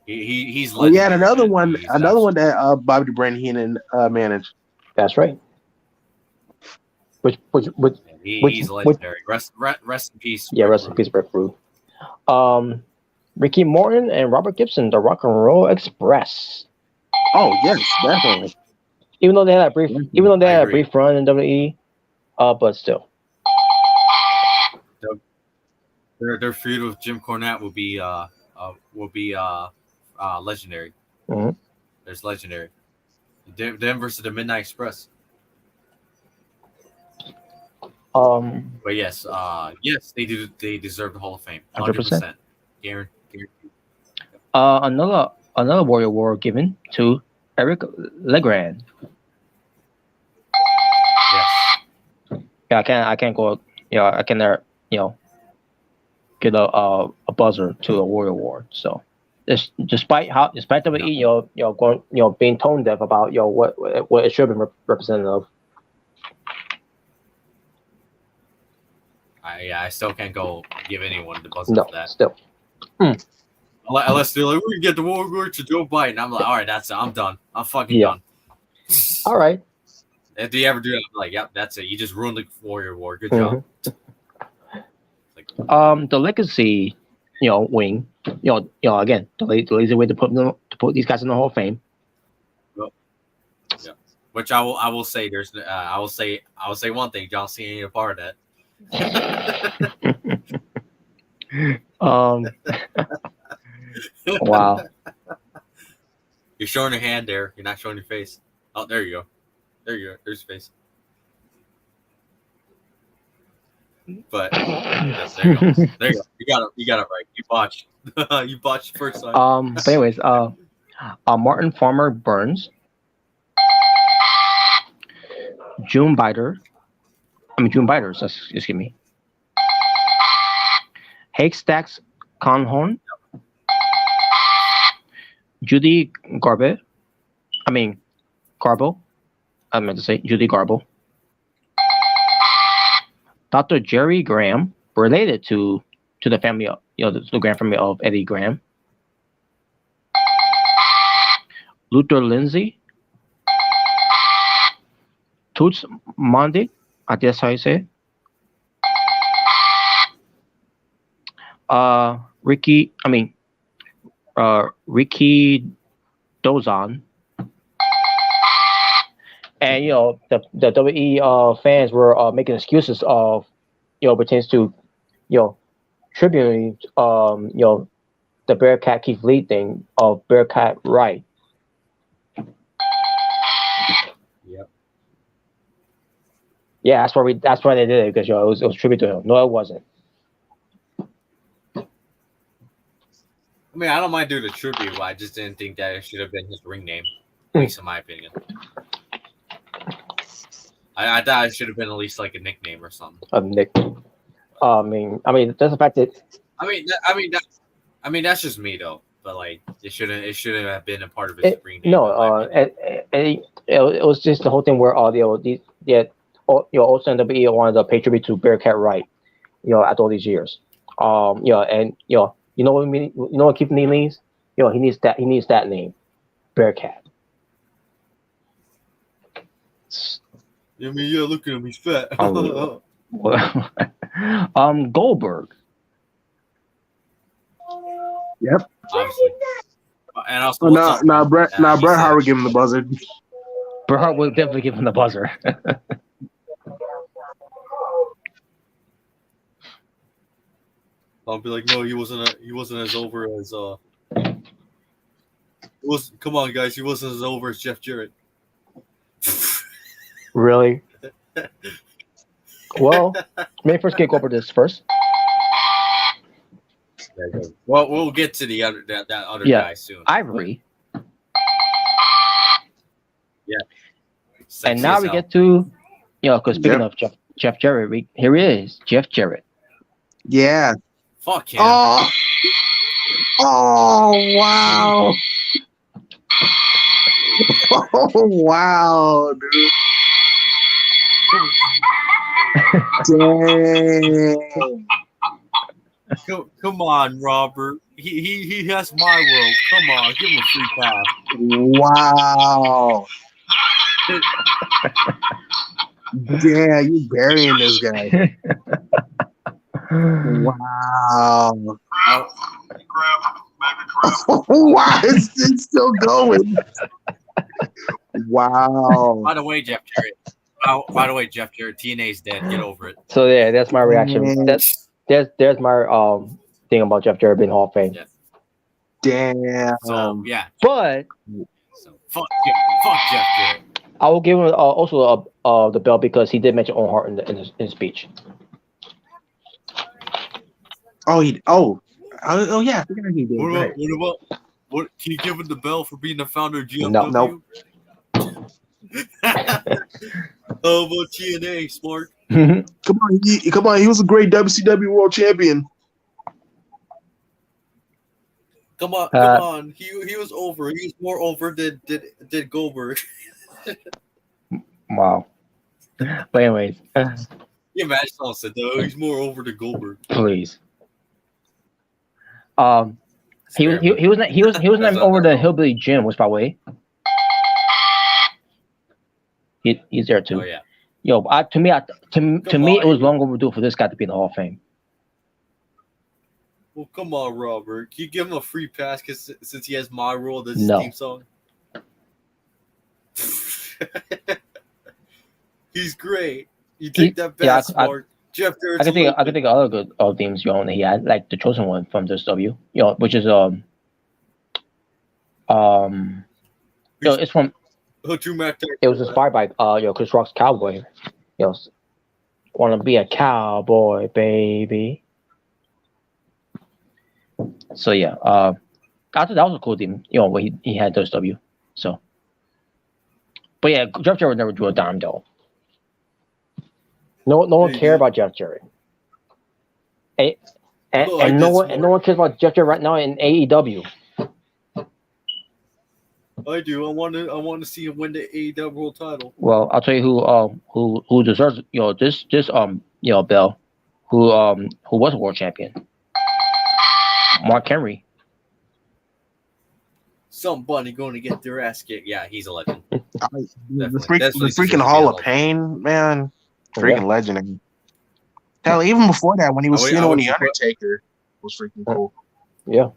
Speaker 2: He's
Speaker 1: legendary. We had another
Speaker 2: man.
Speaker 1: one that Bobby Brand Heenan managed.
Speaker 3: That's right.
Speaker 2: He's legendary. Rest in peace.
Speaker 3: Yeah, rest in peace, Rick Rude. Ricky Morton and Robert Gibson, the Rock and Roll Express.
Speaker 1: Oh yes, definitely.
Speaker 3: Even though they had a brief run in WWE, but still.
Speaker 2: Their feud with Jim Cornette will be legendary.
Speaker 3: Mm-hmm.
Speaker 2: There's legendary. Them versus the Midnight Express. But yes, they do. They deserve the Hall of Fame. 100%. Guaranteed.
Speaker 3: Another Warrior Award given to Eric Legrand.
Speaker 2: Yes.
Speaker 3: Yeah, I can't go. I can get a buzzer to a Warrior Award. So, despite WWE, being tone deaf about what it should have been representative of.
Speaker 2: I still can't go give anyone the buzzer for that.
Speaker 3: Still.
Speaker 2: Unless they're like, we can get the award to Joe Biden. I'm like, all right, that's it. I'm done. I'm fucking done.
Speaker 3: All right.
Speaker 2: If they ever do that, I'm like, yep, that's it. You just ruined the Warrior Award. Good job.
Speaker 3: The legacy, wing, again, the lazy way to put these guys in the Hall of Fame.
Speaker 2: Well, yeah. Which I will say I will say one thing. John Cena ain't a part of that.
Speaker 3: Wow.
Speaker 2: You're showing your hand there. You're not showing your face. Oh, there you go. There's your face. But yes, there you go. There you go. You got it right. You botched. You botched the first time.
Speaker 3: But anyways, Martin Farmer Burns, June Biters. Excuse me. Haystacks Conhorn, Judy Garbo. I meant to say Judy Garbo. Dr. Jerry Graham, related to the family of the grandfamily of Eddie Graham. Luther Lindsay, Toots Monday, I guess how you say it. Ricky Dozon. And the WWE fans were making excuses of pertains to tributing the Bearcat Keith Lee thing of Bearcat Right.
Speaker 2: Yep.
Speaker 3: Yeah, that's why they did it, because it was tribute to him. No, it wasn't.
Speaker 2: I mean, I don't mind doing the tribute, but I just didn't think that it should have been his ring name, at least in my opinion. I thought it should have been at least like a nickname or something.
Speaker 3: A nickname. I mean, that's the fact that.
Speaker 2: I mean, that's just me though. But like, it shouldn't have been a part of his ring name.
Speaker 3: No, it was just the whole thing where also WWE wanted to pay tribute to Bearcat Wright, after all these years. And you know what I mean. You know what Keith Lee needs? He needs that name, Bearcat.
Speaker 2: I mean, yeah, look at him, he's fat.
Speaker 3: Goldberg.
Speaker 1: Yep.
Speaker 2: Obviously. And also,
Speaker 1: Bret Hart would give him the buzzer.
Speaker 3: Bret Hart would definitely give him the buzzer.
Speaker 4: I'll be like, no, he wasn't as over as come on, guys, he wasn't as over as Jeff Jarrett.
Speaker 3: Really? Well, let me first get over this first.
Speaker 2: Well, we'll get to the other that other guy soon.
Speaker 3: Ivory.
Speaker 2: Yeah.
Speaker 3: And now we get to, because speaking of Jeff Jarrett, here he is, Jeff Jarrett.
Speaker 1: Yeah.
Speaker 2: Fuck him.
Speaker 1: Oh wow. Oh wow, dude. Dang.
Speaker 2: Come on, Robert. He has my world. Come on, give him a free pass.
Speaker 1: Wow. Yeah, you burying this guy. Wow. Why is it still going? Wow.
Speaker 2: By the way, Jeff Jarrett. TNA's dead. Get over it.
Speaker 3: So yeah, that's my reaction. There's my thing about Jeff Jarrett being Hall of Fame.
Speaker 2: Yeah.
Speaker 1: Damn.
Speaker 2: So yeah.
Speaker 3: But
Speaker 2: fuck Jeff Jarrett.
Speaker 3: I will give him also the belt because he did mention Owen Hart in his speech.
Speaker 1: Oh yeah. I forgot he did.
Speaker 4: What can you give him the bell for being the founder of GFW?
Speaker 1: No.
Speaker 4: Oh, about TNA, smart.
Speaker 1: Come on, he was a great WCW World Champion.
Speaker 4: Come on. He was over. He was more over than Goldberg.
Speaker 3: Wow. But anyways,
Speaker 4: Yeah, Matt said though he's more over than Goldberg.
Speaker 3: Please. He was not over the Hillbilly Jim, which by the way, he's there too.
Speaker 2: Oh yeah.
Speaker 3: To me, it was long overdue for this guy to be in the Hall of Fame.
Speaker 4: Well, come on, Robert. Can you give him a free pass since he has my rule? This theme song. He's great. You take that bad smart. Jeff Jarrett's
Speaker 3: I can think of other good themes that he had, like the Chosen One from WCW, which is it's from. It was inspired by Chris Rock's Cowboy. Wanna be a cowboy, baby. So yeah, I thought that was a cool theme. Where he had WCW. So, but yeah, Jeff Jarrett never drew a dime though. No one cared about Jeff Jarrett. And no one cares about Jeff Jarrett right now in AEW.
Speaker 4: I do. I want to see him win the AEW World Title.
Speaker 3: Well, I'll tell you who deserves this bell, who was a world champion. Mark Henry.
Speaker 2: Somebody going to get their ass kicked. Yeah, he's a legend.
Speaker 1: The freaking Hall of Pain, man. Freaking legendary. Hell, even before that, when he was feuding the Undertaker, was freaking cool.
Speaker 3: Yeah.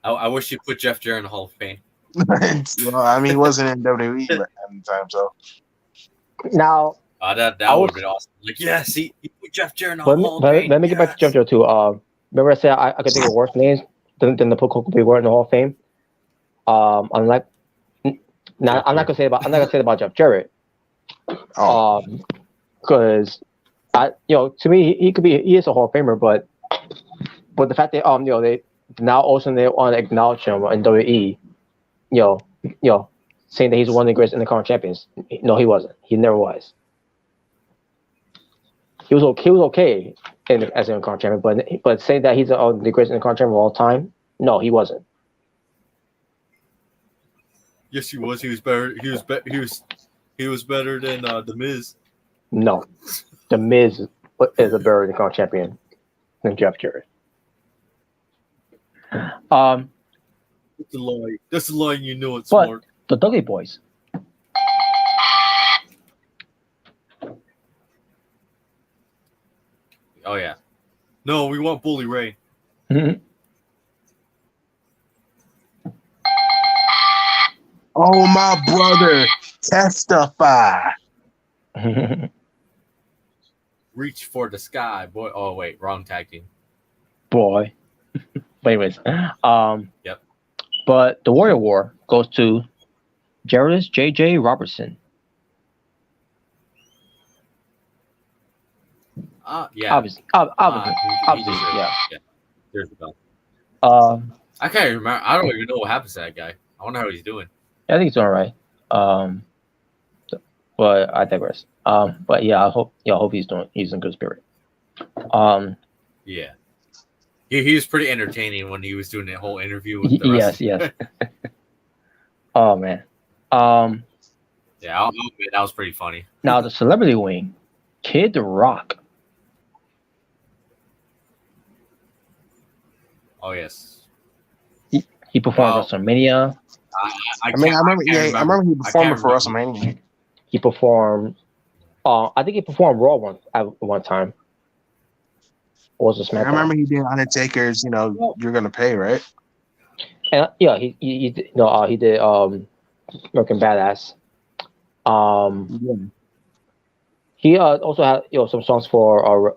Speaker 2: I wish you put Jeff Jarrett in the Hall of Fame.
Speaker 1: Well, I mean, he wasn't in WWE at the time, so.
Speaker 3: Now.
Speaker 2: That would have been awesome. Like, yeah, see, you put Jeff Jarrett in the Hall of Fame.
Speaker 3: Let me get back to Jeff Jarrett too. Remember I said I could think of worse names than the people were in the Hall of Fame. I'm not gonna say about Jeff Jarrett. Because to me he is a Hall of Famer, but the fact that they now also they want to acknowledge him in WWE, saying that he's one of the greatest Intercontinental champions. No, he wasn't. He never was. He was okay as an Intercontinental champion, but saying that he's the greatest Intercontinental champion of all time, no, he wasn't.
Speaker 4: Yes, he was. He was better. He was better than The Miz.
Speaker 3: No, The Miz is a better Intercontinental champion than Jeff Jarrett.
Speaker 4: That's a lie. That's a lie. You know it's smart.
Speaker 3: The Dudley Boys.
Speaker 2: Oh yeah.
Speaker 4: No, we want Bully Ray.
Speaker 3: Mm-hmm.
Speaker 1: Oh, my brother, testify.
Speaker 2: Reach for the sky, boy. Oh wait, wrong tag team.
Speaker 3: boy. But anyways,
Speaker 2: Yep.
Speaker 3: but the Warrior War goes to Jairus J.J. Robertson.
Speaker 2: Yeah.
Speaker 3: Obviously, obviously,
Speaker 2: He
Speaker 3: obviously,
Speaker 2: deserves
Speaker 3: yeah.
Speaker 2: it. Yeah. There's the belt.
Speaker 3: Um,
Speaker 2: I can't remember. I don't even know what happens to that guy. I wonder how he's doing.
Speaker 3: I think it's all right. But I digress. But yeah, I hope he's in good spirit. Um,
Speaker 2: Yeah. He was pretty entertaining when he was doing that whole interview with the
Speaker 3: yes,
Speaker 2: rest.
Speaker 3: yes. Oh man. Um,
Speaker 2: Yeah, I'll admit, that was pretty funny.
Speaker 3: now the celebrity wing, Kid Rock.
Speaker 2: Oh yes.
Speaker 3: He performed
Speaker 2: Wow.
Speaker 3: WrestleMania.
Speaker 2: I
Speaker 1: I remember.
Speaker 2: can't
Speaker 1: Yeah, I remember he
Speaker 2: I can't
Speaker 1: performed for
Speaker 2: remember.
Speaker 1: WrestleMania.
Speaker 3: He performed. I think he performed Raw one time. Or was it
Speaker 1: I remember
Speaker 3: SmackDown?
Speaker 1: he did Undertaker's. You're gonna pay, right?
Speaker 3: And yeah, he did, no, he did American Badass.
Speaker 1: Yeah.
Speaker 3: He also had some songs for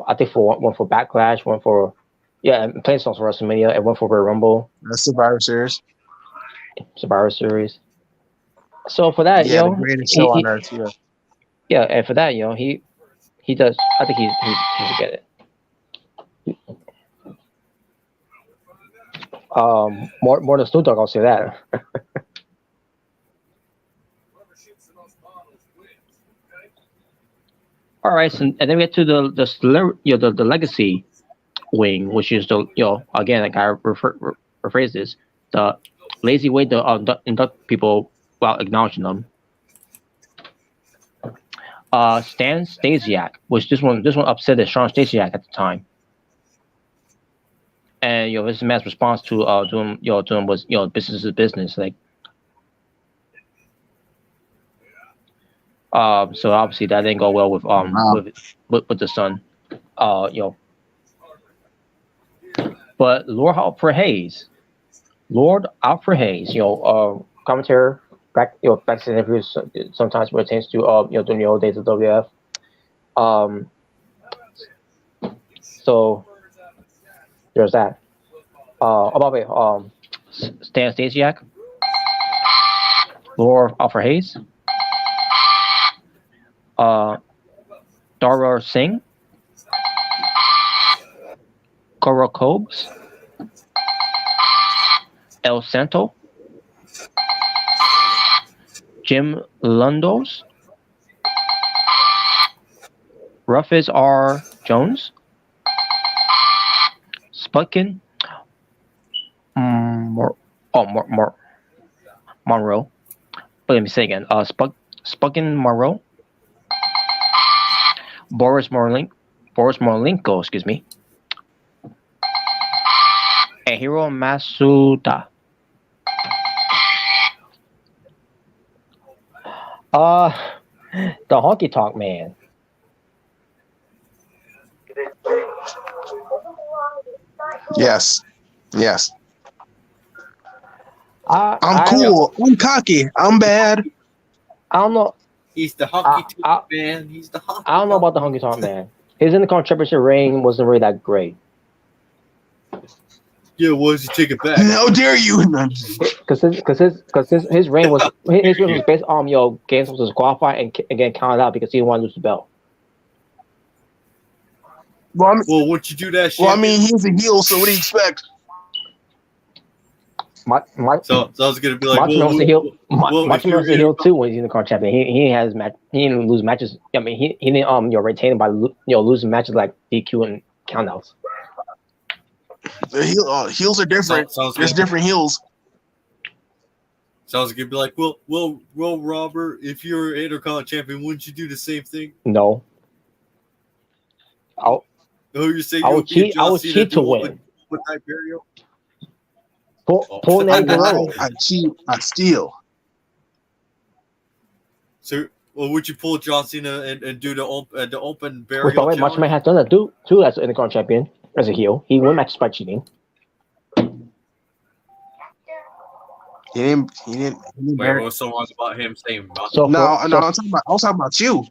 Speaker 3: I think for one for Backlash, one for and playing songs for WrestleMania, and one for Royal Rumble,
Speaker 1: That's Survivor Series.
Speaker 3: Survivor Series. So for that,
Speaker 1: Yeah, the greatest show on earth. Yeah.
Speaker 3: and for that, he does. I think he should get it. More than Snoop Dogg, I'll say that. All right, so, and then we get to the legacy wing, which is again, like I rephrase this, the lazy way to induct people while acknowledging them. Stan Stasiak, which this one upset Sean Stasiak at the time, and this man's response to him was business is business, like. So obviously that didn't go well with
Speaker 1: Wow.
Speaker 3: with the son, But Lord Alfred Hayes, commentator back to interviews sometimes pertains to during the old days of WF. So there's that. About it, Stan Stasiak, Lord Alfred Hayes, Dara Singh, Cora Cobes, El Santo, Jim Lundos, Rufus R. Jones, Sputkin, Monroe. Let me say again. Sputkin Monroe, Boris Molenko, excuse me, and Hiro Masuda. The Honky Tonk Man.
Speaker 1: Yes. Yes. I'm
Speaker 3: I
Speaker 1: cool. I'm cocky. I'm bad.
Speaker 3: I don't know.
Speaker 4: He's the honky tonk man. He's the honky.
Speaker 3: I don't know about the Honky Tonk Man. His Intercontinental Championship reign wasn't really that great.
Speaker 4: Yeah, why does he take it back?
Speaker 1: How dare you?
Speaker 3: Because his reign was based on getting supposed to disqualify and getting counted out because he didn't want to lose the belt.
Speaker 1: Well,
Speaker 4: once you do that shit.
Speaker 1: Well, I mean, he's a heel, so what do you expect?
Speaker 4: So I was gonna be like,
Speaker 3: Macho Man was a heel. Macho Man was a heel too when he's in the car champion. He had his match. He didn't lose matches. I mean, he didn't retain by losing matches like DQ and countouts.
Speaker 1: The heels are different. There's different heels.
Speaker 4: So I was gonna be like, well, Robert, if you're Intercontinental champion, wouldn't you do the same thing?
Speaker 3: No.
Speaker 4: You're saying
Speaker 3: I would cheat to win.
Speaker 4: With Iberio?
Speaker 3: Pull Nate Guerrero.
Speaker 1: I cheat. I steal.
Speaker 4: So, would you pull John Cena and do the open burial?
Speaker 3: By the way, Macho Man has done that too as an Intercontinental champion, as a heel. He won matches by cheating.
Speaker 1: He didn't.
Speaker 2: Wait, what was so wrong about him saying?
Speaker 1: I'm talking about you.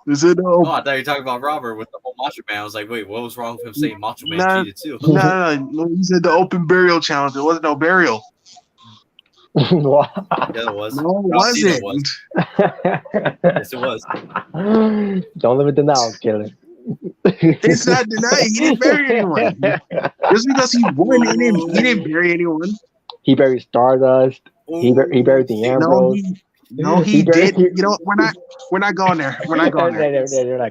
Speaker 1: Is it
Speaker 4: Oh, I thought you were talking about Robert with the whole Macho Man. I was like, wait, what was wrong with him saying Macho Man
Speaker 1: Nah.
Speaker 4: cheated too?
Speaker 1: No. He said the open burial challenge. There wasn't no burial.
Speaker 3: What?
Speaker 4: Yeah, it was.
Speaker 1: No, it
Speaker 4: Ralph Cena
Speaker 1: wasn't.
Speaker 4: Yes, it was.
Speaker 3: Don't live in denial, Killer.
Speaker 1: It's not denying he didn't bury anyone. Just because he won, he didn't bury anyone.
Speaker 3: He buried Stardust. He buried the Ambrose.
Speaker 1: No, he did. You know, we're not going there. We're not going there.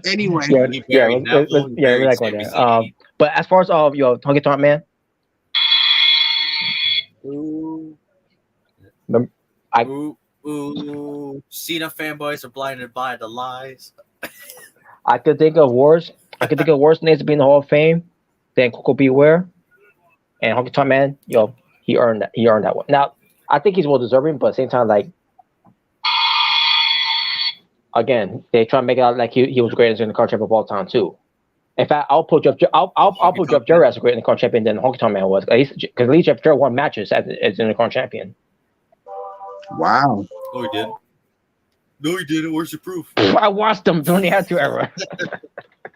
Speaker 1: Anyway,
Speaker 3: we're not going there. But as far as Honky Tonk Man,
Speaker 4: Cena fanboys are blinded by the lies.
Speaker 3: I could think of worse names to be in the Hall of Fame than Coco Beware and Honky Tonk Man. He earned that. He earned that one. Now, I think he's well deserving, but at the same time, like, again, they try to make it out like he was the greatest Intercontinental champion of all time too. In fact, I'll put Jeff Jarrett as a great Intercontinental champion than Honky Tonk Man was. Because at least Jeff Jarrett won matches as Intercontinental champion.
Speaker 1: Wow.
Speaker 4: Oh, he did. No, he didn't. Where's your proof?
Speaker 3: I watched them during the Attitude Era.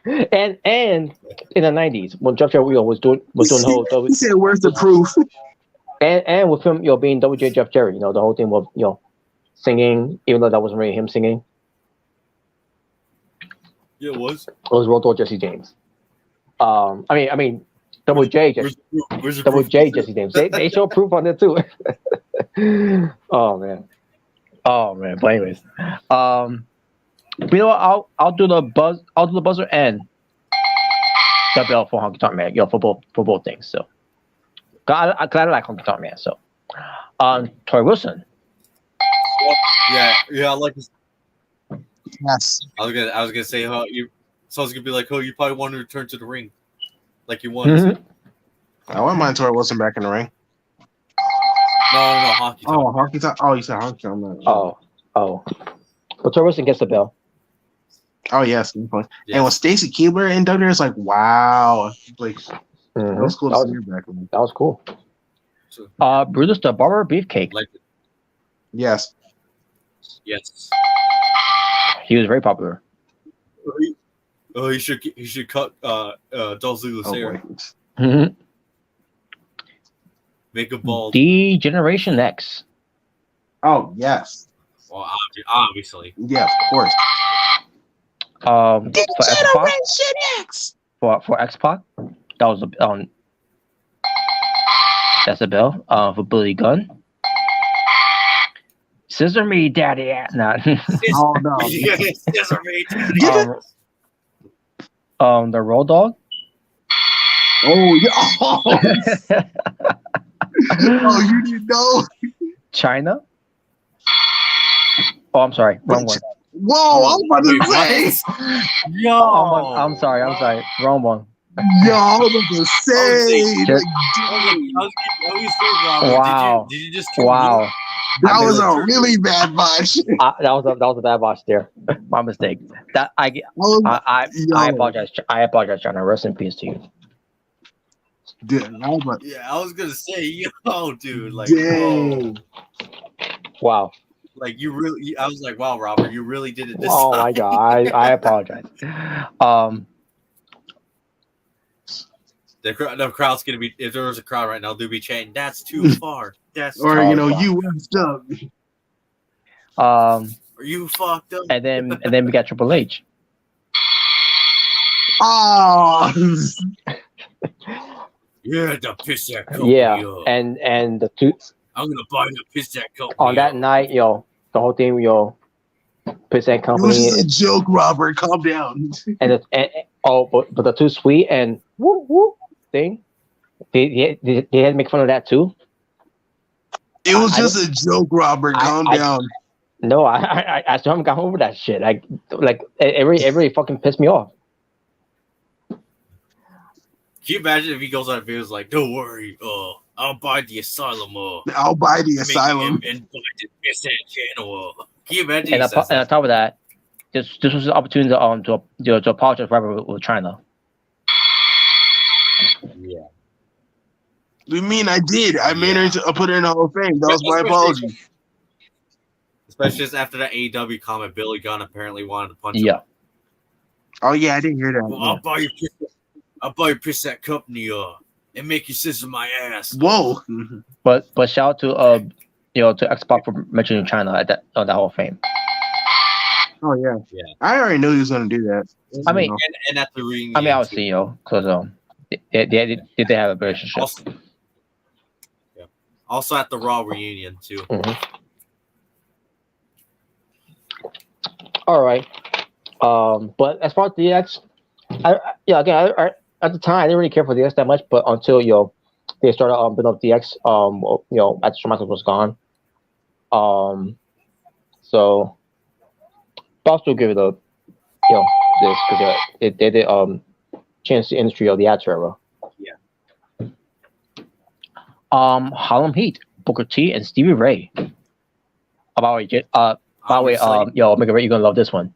Speaker 3: and in the 90s when Jeff Jarrett was doing the whole.
Speaker 1: He said, "Where's the proof?"
Speaker 3: And with him, being WJ Jeff Jarrett, the whole thing was singing, even though that wasn't really him singing.
Speaker 4: Yeah, it was.
Speaker 3: It was Road Dogg Jesse James. I mean, Double J Jesse James. They show proof on it too. Oh man. But anyways, I'll do the buzzer and the bell for Honky Tonk Man. For both things. So, I like Honky Tonk Man. So, Tori Wilson.
Speaker 4: Yeah, I like this.
Speaker 1: Yes.
Speaker 4: I was gonna say how you. So I was gonna be like, oh, you probably want to return to the ring, like you won.
Speaker 3: Mm-hmm.
Speaker 1: I wouldn't mind Tori Wilson back in the ring.
Speaker 4: No, Honky Tonk.
Speaker 1: Oh, Honky Tonk. Oh, you said Honky Tonk.
Speaker 3: Oh. But Tori Wilson gets the bell.
Speaker 1: Oh yes. And when Stacy Keibler inducted, it's like, wow, like
Speaker 3: Mm-hmm.
Speaker 1: that was cool to see her back then.
Speaker 3: That was cool. Brutus the Barber Beefcake.
Speaker 4: Like it.
Speaker 1: Yes.
Speaker 3: He was very popular.
Speaker 4: Oh, he should cut Dolph Ziggler's hair.
Speaker 3: Mm-hmm.
Speaker 4: Make him bald.
Speaker 3: D Generation X.
Speaker 1: Oh yes.
Speaker 4: Well, obviously.
Speaker 1: Yeah, of course.
Speaker 3: For
Speaker 1: Generation X.
Speaker 3: For X-Pac, that was that's a bell. For Billy Gunn. Scissor me, daddy. Nah.
Speaker 1: Oh no.
Speaker 4: Scissor me, daddy.
Speaker 3: The Road Dogg.
Speaker 1: Oh yeah. Oh, you didn't know.
Speaker 3: China. Oh, I'm sorry. Wrong one.
Speaker 1: Whoa, I'm about to say.
Speaker 3: Yo. I'm sorry. Wrong one.
Speaker 1: Yo, I was about to say.
Speaker 3: Wow.
Speaker 4: Did you just
Speaker 3: wow.
Speaker 1: That was a really bad botch.
Speaker 3: That was a bad botch there. My mistake. I apologize. I apologize, China. Rest in peace to you.
Speaker 4: Yeah, I was gonna say, yo, dude, like,
Speaker 1: dang.
Speaker 3: Wow.
Speaker 4: Like you really, I was like, wow, Robert, you really did it this time.
Speaker 3: Oh my god, I apologize.
Speaker 4: The crowd's gonna be, if there was a crowd right now, they'd be chanting, "That's too far." That's
Speaker 1: or
Speaker 3: too
Speaker 1: you
Speaker 3: far.
Speaker 1: You messed up.
Speaker 4: Are you fucked up?
Speaker 3: And then we got Triple H.
Speaker 1: Oh.
Speaker 4: Yeah, the piss that coat.
Speaker 3: Yeah, and the two.
Speaker 4: I'm gonna buy the piss that coat.
Speaker 3: On that night, the whole thing, piss that company.
Speaker 1: It was just a joke, Robert. Calm down.
Speaker 3: But the Too Sweet and whoop whoop thing, they had to make fun of that too.
Speaker 1: It was just a joke, Robert. Calm down.
Speaker 3: No, I still haven't gotten over that shit. It really fucking pissed me off.
Speaker 4: Can you imagine if he goes on a video and is like, "Don't worry, I'll buy the asylum.
Speaker 1: I'll buy the asylum
Speaker 4: and buy the piss that channel." Can you imagine?
Speaker 3: And on top of that, this was an opportunity to apologize forever with China.
Speaker 4: Yeah.
Speaker 1: You mean I did? I made her to put her in the Hall of Fame. That was my apology.
Speaker 4: Especially just after that AEW comment, Billy Gunn apparently wanted to punch him.
Speaker 1: Oh yeah, I didn't hear that.
Speaker 4: Well,
Speaker 1: Yeah.
Speaker 4: I'll buy you piss that company and make you scissor my ass.
Speaker 1: Whoa.
Speaker 3: But shout out to to Xbox for mentioning China at that on that Hall of Fame.
Speaker 1: Oh yeah.
Speaker 2: Yeah.
Speaker 1: I already knew he was gonna do that.
Speaker 3: I mean,
Speaker 2: And at the reunion.
Speaker 3: I mean,
Speaker 2: too.
Speaker 3: obviously, because they have a relationship.
Speaker 2: Also at the Raw reunion too.
Speaker 3: Mhm. All right. But as far as DX, again, at the time I didn't really care for DX that much, but until they started building up DX, after Shawn Michaels was gone. So, but I'll still give it a this because they did change the industry of the Attitude Era.
Speaker 2: Yeah.
Speaker 3: Harlem Heat, Booker T, and Stevie Ray. By the way,
Speaker 2: Obviously.
Speaker 3: Mega Ray, you're gonna love this one.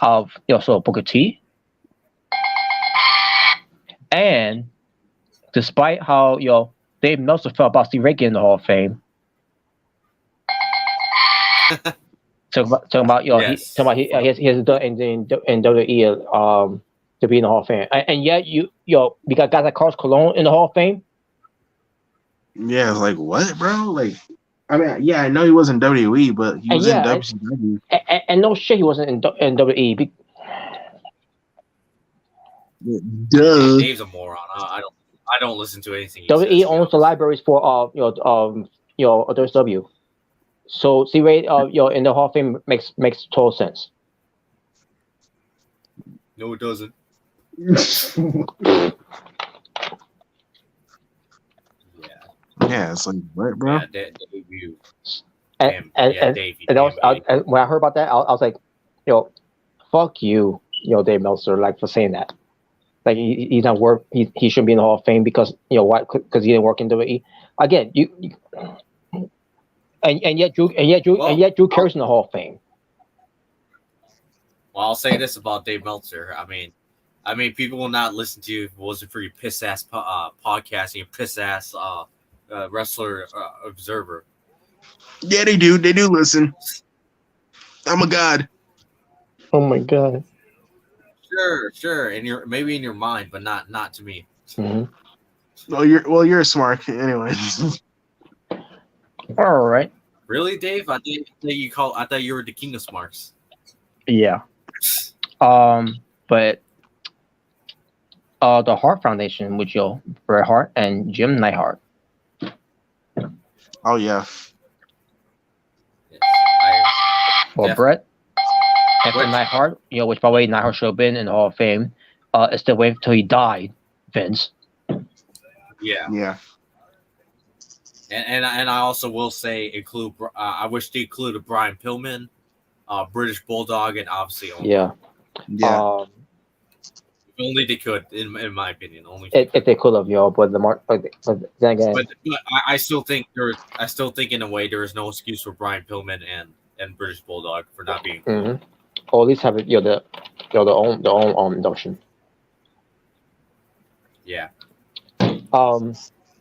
Speaker 3: So Booker T, and despite how Dave Meltzer felt about Stevie Ray getting the Hall of Fame, talking about
Speaker 2: Yes.
Speaker 3: he has done in WWE to be in the Hall of Fame, and yet we got guys like Carlos Colon in the Hall of Fame.
Speaker 1: Yeah, it's like what, bro? Like, I mean, yeah, I know he wasn't WWE, but he was in WCW.
Speaker 3: And no shit, he wasn't in WWE.
Speaker 1: Duh.
Speaker 2: Dave's a moron. I don't listen to anything.
Speaker 3: WWE owns the libraries for WCW. So Stevie Ray in the Hall of Fame makes total sense.
Speaker 2: No, it doesn't.
Speaker 1: Yeah, it's like what, bro?
Speaker 2: Yeah, Dave, you.
Speaker 3: And
Speaker 2: Dave.
Speaker 3: when I heard about that, I was like, fuck you, Dave Meltzer, like for saying that. Like he's not work. He shouldn't be in the Hall of Fame because why? Because he didn't work in WWE. Again, and yet Drew Carey's in the Hall of Fame.
Speaker 2: Well, I'll say this about Dave Meltzer. I mean, people will not listen to you if it wasn't for your piss ass podcasting, your piss ass wrestler observer.
Speaker 1: Yeah, they do. They do listen. I'm a god.
Speaker 3: Oh my god.
Speaker 2: Sure, and maybe in your mind, but not to me.
Speaker 3: Mm-hmm.
Speaker 1: You're smart anyway.
Speaker 3: All right.
Speaker 2: Really, Dave? I thought you were the king of smarts.
Speaker 3: Yeah. But the Hart Foundation with Bret Hart and Jim Neidhart.
Speaker 1: Oh yeah.
Speaker 3: Well, Bret and for Neidhart, which by the way, Neidhart should have been in the Hall of Fame. It's the wait until he died, Vince.
Speaker 2: Yeah.
Speaker 1: Yeah.
Speaker 2: And I also will say include. I wish they included Brian Pillman, British Bulldog, and obviously only.
Speaker 1: Yeah.
Speaker 2: Only they could, in my opinion. Only
Speaker 3: if they could have, but but then again.
Speaker 2: But I still think in a way there is no excuse for Brian Pillman and British Bulldog for not being.
Speaker 3: Mm-hmm. Or at least have it, their own induction.
Speaker 2: Yeah.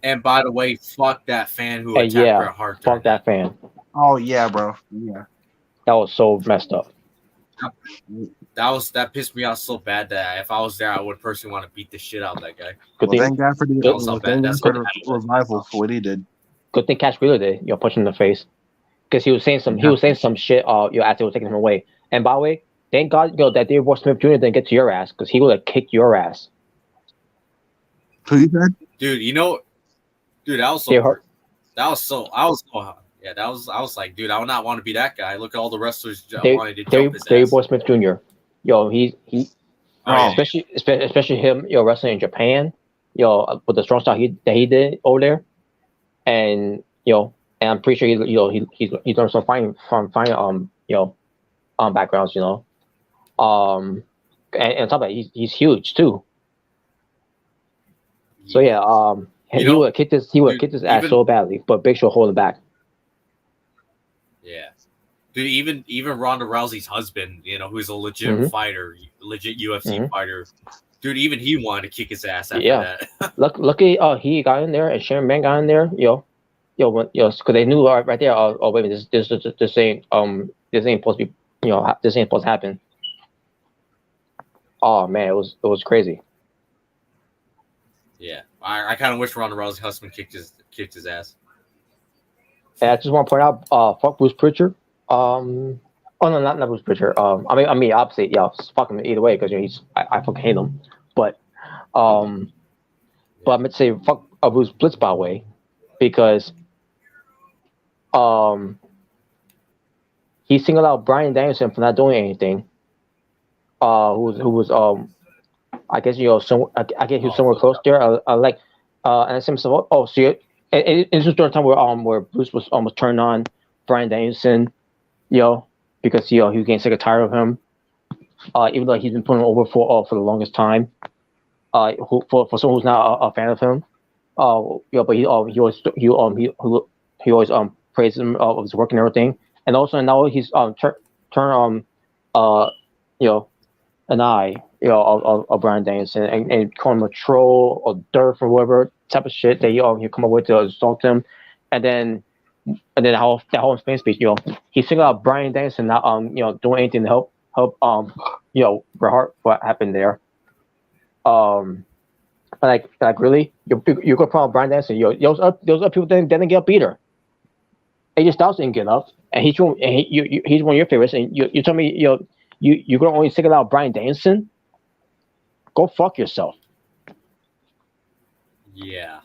Speaker 3: And
Speaker 2: by the way, fuck that fan who attacked Bret Hart.
Speaker 3: Fuck that fan.
Speaker 1: Oh yeah, bro. Yeah.
Speaker 3: That was so messed up.
Speaker 2: That pissed me off so bad that if I was there, I would personally want to beat the shit out of that guy.
Speaker 1: Thank God for the revival for what he did.
Speaker 3: Good thing Cash Wheeler did. Punch him in the face because he was saying some shit. As they were taking him away. And by the way, thank God that Dave Boy Smith Jr. didn't get to your ass because he would have kicked your ass.
Speaker 1: Who you said?
Speaker 2: Dude, that was so hurt. I was like, dude, I would not want to be that guy. Look at all the wrestlers wanting to jump his ass.
Speaker 3: Dave Boy Smith Jr. Especially him, wrestling in Japan, with the strong style that he did over there, and and I'm pretty sure he's learned some fine backgrounds, and on top of that, he's huge too. So yeah, he would have kicked his ass so badly, but Big Show hold it back.
Speaker 2: Yeah, dude. Even Ronda Rousey's husband, who's a legit fighter, legit UFC fighter, dude. Even he wanted to kick his ass after that.
Speaker 3: Lucky, he got in there, and Sharon Man got in there, because they knew right there. Oh wait a minute, this ain't supposed to be, this ain't supposed to happen. Oh man, it was crazy.
Speaker 2: Yeah, I kind of wish Ronda Rousey husband kicked his ass.
Speaker 3: And I just want to point out, fuck Bruce Pritchard. Oh no, not Bruce Pritchard. I mean, obviously, yeah, fuck him either way because I fucking hate him. But um, but I meant to say fuck Bruce Blitzbauer because um, he singled out Brian Danielson for not doing anything. Who was I guess I guess he was somewhere close there. And I said to myself, oh, so and this was during a time where Bruce was almost turned on Brian Danielson, because he was getting sick and tired of him. Even though he's been putting him over for the longest time. For someone who's not a fan of him, but he always praised him of his work and everything. And also now he's turn you know an eye, of Brian Danielson and call him a troll or dirt or whatever type of shit that you come up with to insult him, and then how that whole fan speech, he singled out Brian Danielson not doing anything to help Bret Hart, what happened there. Like really, you go from Brian Danielson, those other people didn't get up either. AJ Styles didn't get up, and he's one of your favorites, and you tell me you're gonna only single out Brian Danielson? Go fuck yourself.
Speaker 2: Yeah.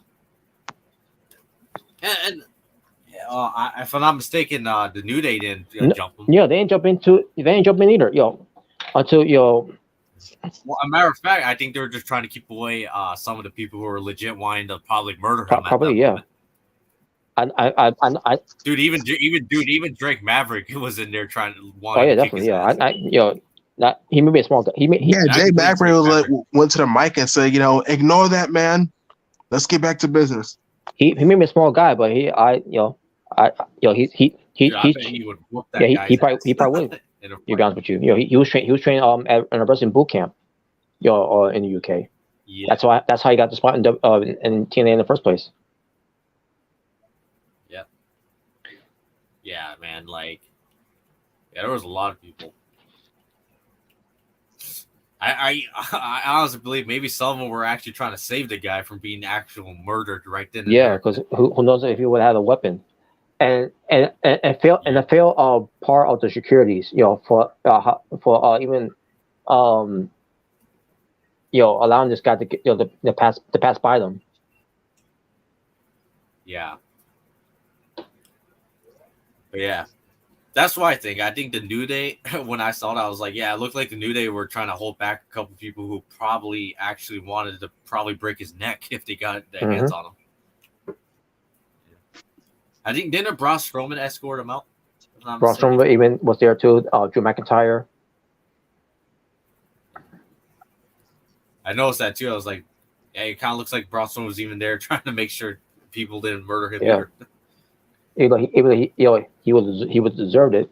Speaker 2: And if I'm not mistaken, the New Day didn't jump him.
Speaker 3: Yeah, they ain't jump in either. Until
Speaker 2: Well, a matter of fact, I think they were just trying to keep away some of the people who were legit wanting to probably murder him.
Speaker 3: Probably, yeah.
Speaker 2: Dude, even Drake Maverick was in there trying to.
Speaker 3: Oh yeah, definitely, yeah. He may be a small guy.
Speaker 1: Jay Maverick went to the mic and said, ignore that, man. Let's get back to business.
Speaker 3: He may be a small guy, but he
Speaker 2: would whoop that guy.
Speaker 3: He probably would. To be honest with you, he was trained at an wrestling boot camp, in the UK. Yeah. That's how he got the spot in TNA in the first place.
Speaker 2: Yeah. Yeah, man. There was a lot of people. I honestly believe maybe some of them were actually trying to save the guy from being actual murdered right then.
Speaker 3: Yeah, because who knows if he would have had a weapon. And the fail part of the securities, for even allowing this guy to get the pass by them.
Speaker 2: Yeah. But yeah, that's what I think. I think the New Day, when I saw that, I was like, yeah, it looked like the New Day were trying to hold back a couple people who probably actually wanted to probably break his neck if they got their hands on him. I think didn't Braun Strowman escort him out?
Speaker 3: Braun Strowman even was there too. Drew McIntyre.
Speaker 2: I noticed that too. I was like, yeah, it kind of looks like Braun Strowman was even there trying to make sure people didn't murder him.
Speaker 3: Yeah. He was deserved it.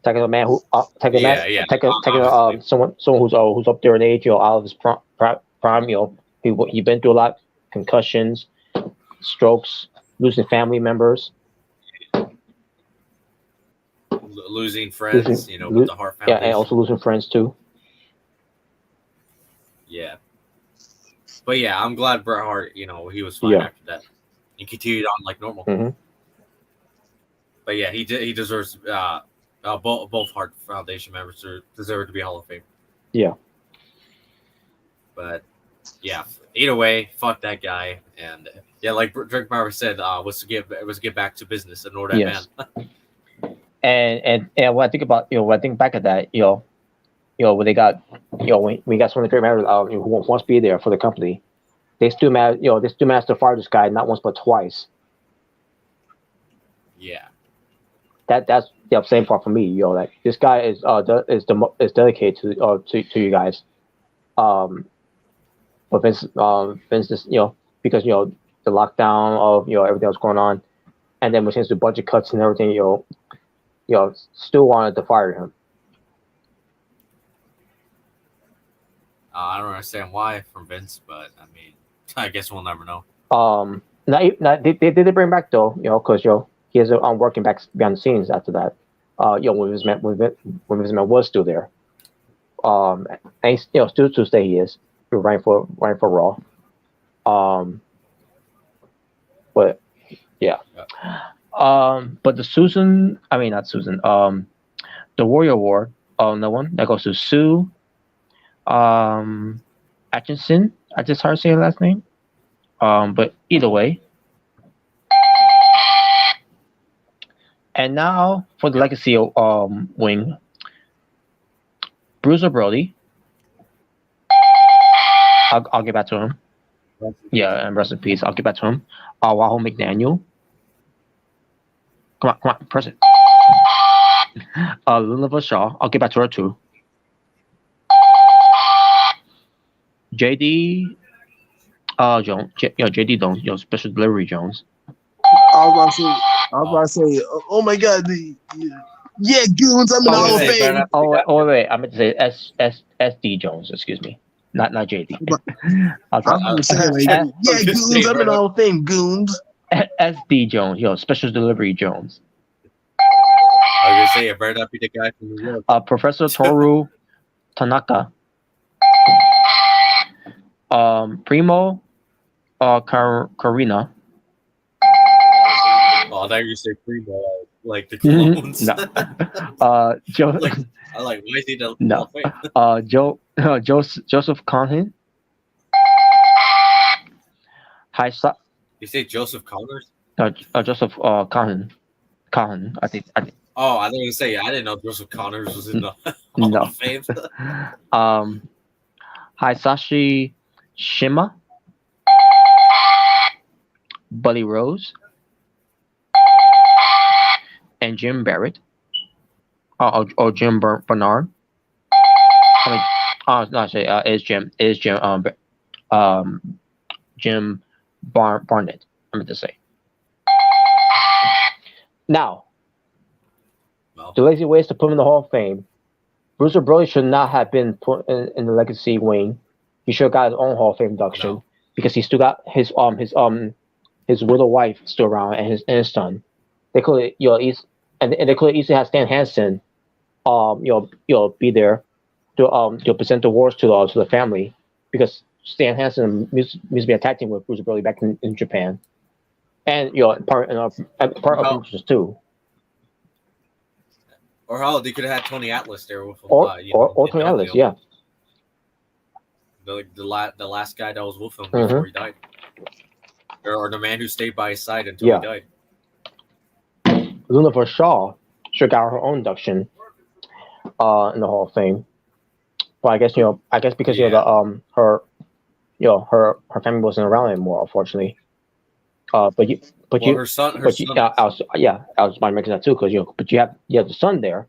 Speaker 3: Taking a man who someone who's up there in age, out of his prime. He been through a lot, concussions, strokes. Losing family members,
Speaker 2: losing friends, with the Hart Foundation.
Speaker 3: Yeah, and also losing friends too.
Speaker 2: Yeah, but yeah, I'm glad Bret Hart, he was fine after that and continued on like normal.
Speaker 3: Mm-hmm.
Speaker 2: But yeah, he deserves both Hart Foundation members deserve to be Hall of Fame.
Speaker 3: Yeah,
Speaker 2: but yeah, either way, fuck that guy. And yeah, like Drake Maverick said, was to get back to business and order that
Speaker 3: man. And when I think about when I think back at that, when they got when we got some of the Drake Maverick who wants to be there for the company, they still managed to fire this guy not once but twice.
Speaker 2: Yeah.
Speaker 3: That's the same part for me, like this guy is dedicated to you guys. But Vince just because the lockdown of everything that's going on, and then when it comes to budget cuts and everything, still wanted to fire him.
Speaker 2: I don't understand why from Vince, but I mean, I guess we'll never know.
Speaker 3: They did bring back though, because he is working back behind the scenes after that. When Vince McMahon was still there, And he's, still to stay he is. He's running for Raw. But yeah. But the Susan, I mean not Susan. The Warrior Award. No one that goes to Sue. Atchison. I just hard to say her last name. But either way. And now for the legacy wing, Bruiser Brody. I'll get back to him. Yeah, and rest in peace. I'll get back to him. Wahoo McDaniel. Come on, press it. Luna Shaw. I'll get back to her too. JD Jones. JD Jones. Special Delivery Jones.
Speaker 1: I was about to say, oh my God, yeah, goons, I'm in the Hall of Fame.
Speaker 3: Wait, I meant to say SD Jones. Excuse me, not JD.
Speaker 1: I'm going to say, yeah, goons, I'm in the Hall of Fame, goons.
Speaker 3: SD Jones, Special Delivery Jones.
Speaker 4: I was gonna say it better not be the guy from New York.
Speaker 3: Professor Toru Tanaka. Primo Karina.
Speaker 4: Oh, I thought you were gonna say Primo, like the clones.
Speaker 3: No. Joe.
Speaker 4: I like why is he the
Speaker 3: no. Joseph Conhan.
Speaker 4: You say Joseph Connors?
Speaker 3: Joseph Conhan. I think.
Speaker 4: Oh, I was gonna say I didn't know Joseph Connors was in the
Speaker 3: no.
Speaker 4: Hall of Fame.
Speaker 3: Hisashi Shima. Buddy Rose. And Jim Barrett. Or Jim Bernard. I mean, no, actually, is Jim Jim Barnett. I meant to say. Now, the lazy ways to put him in the Hall of Fame. Bruiser Brody should not have been put in the legacy wing. He should have got his own Hall of Fame induction because he still got his widow wife still around and his son. They could and they could easily have Stan Hansen, be there to present the awards to the family because Stan Hansen used to be attacking with Bruiser Brody back in Japan, and part of interest too.
Speaker 4: Or how they could have had Tony Atlas there with him.
Speaker 3: Or Tony Atlas, yeah.
Speaker 4: The last guy that was with him before he died, or the man who stayed by his side until he died.
Speaker 3: Luna Shaw should got her own induction in the Hall of Fame, but I guess because her family wasn't around anymore, unfortunately. Her son. I was about to mention that too because but you have the son there.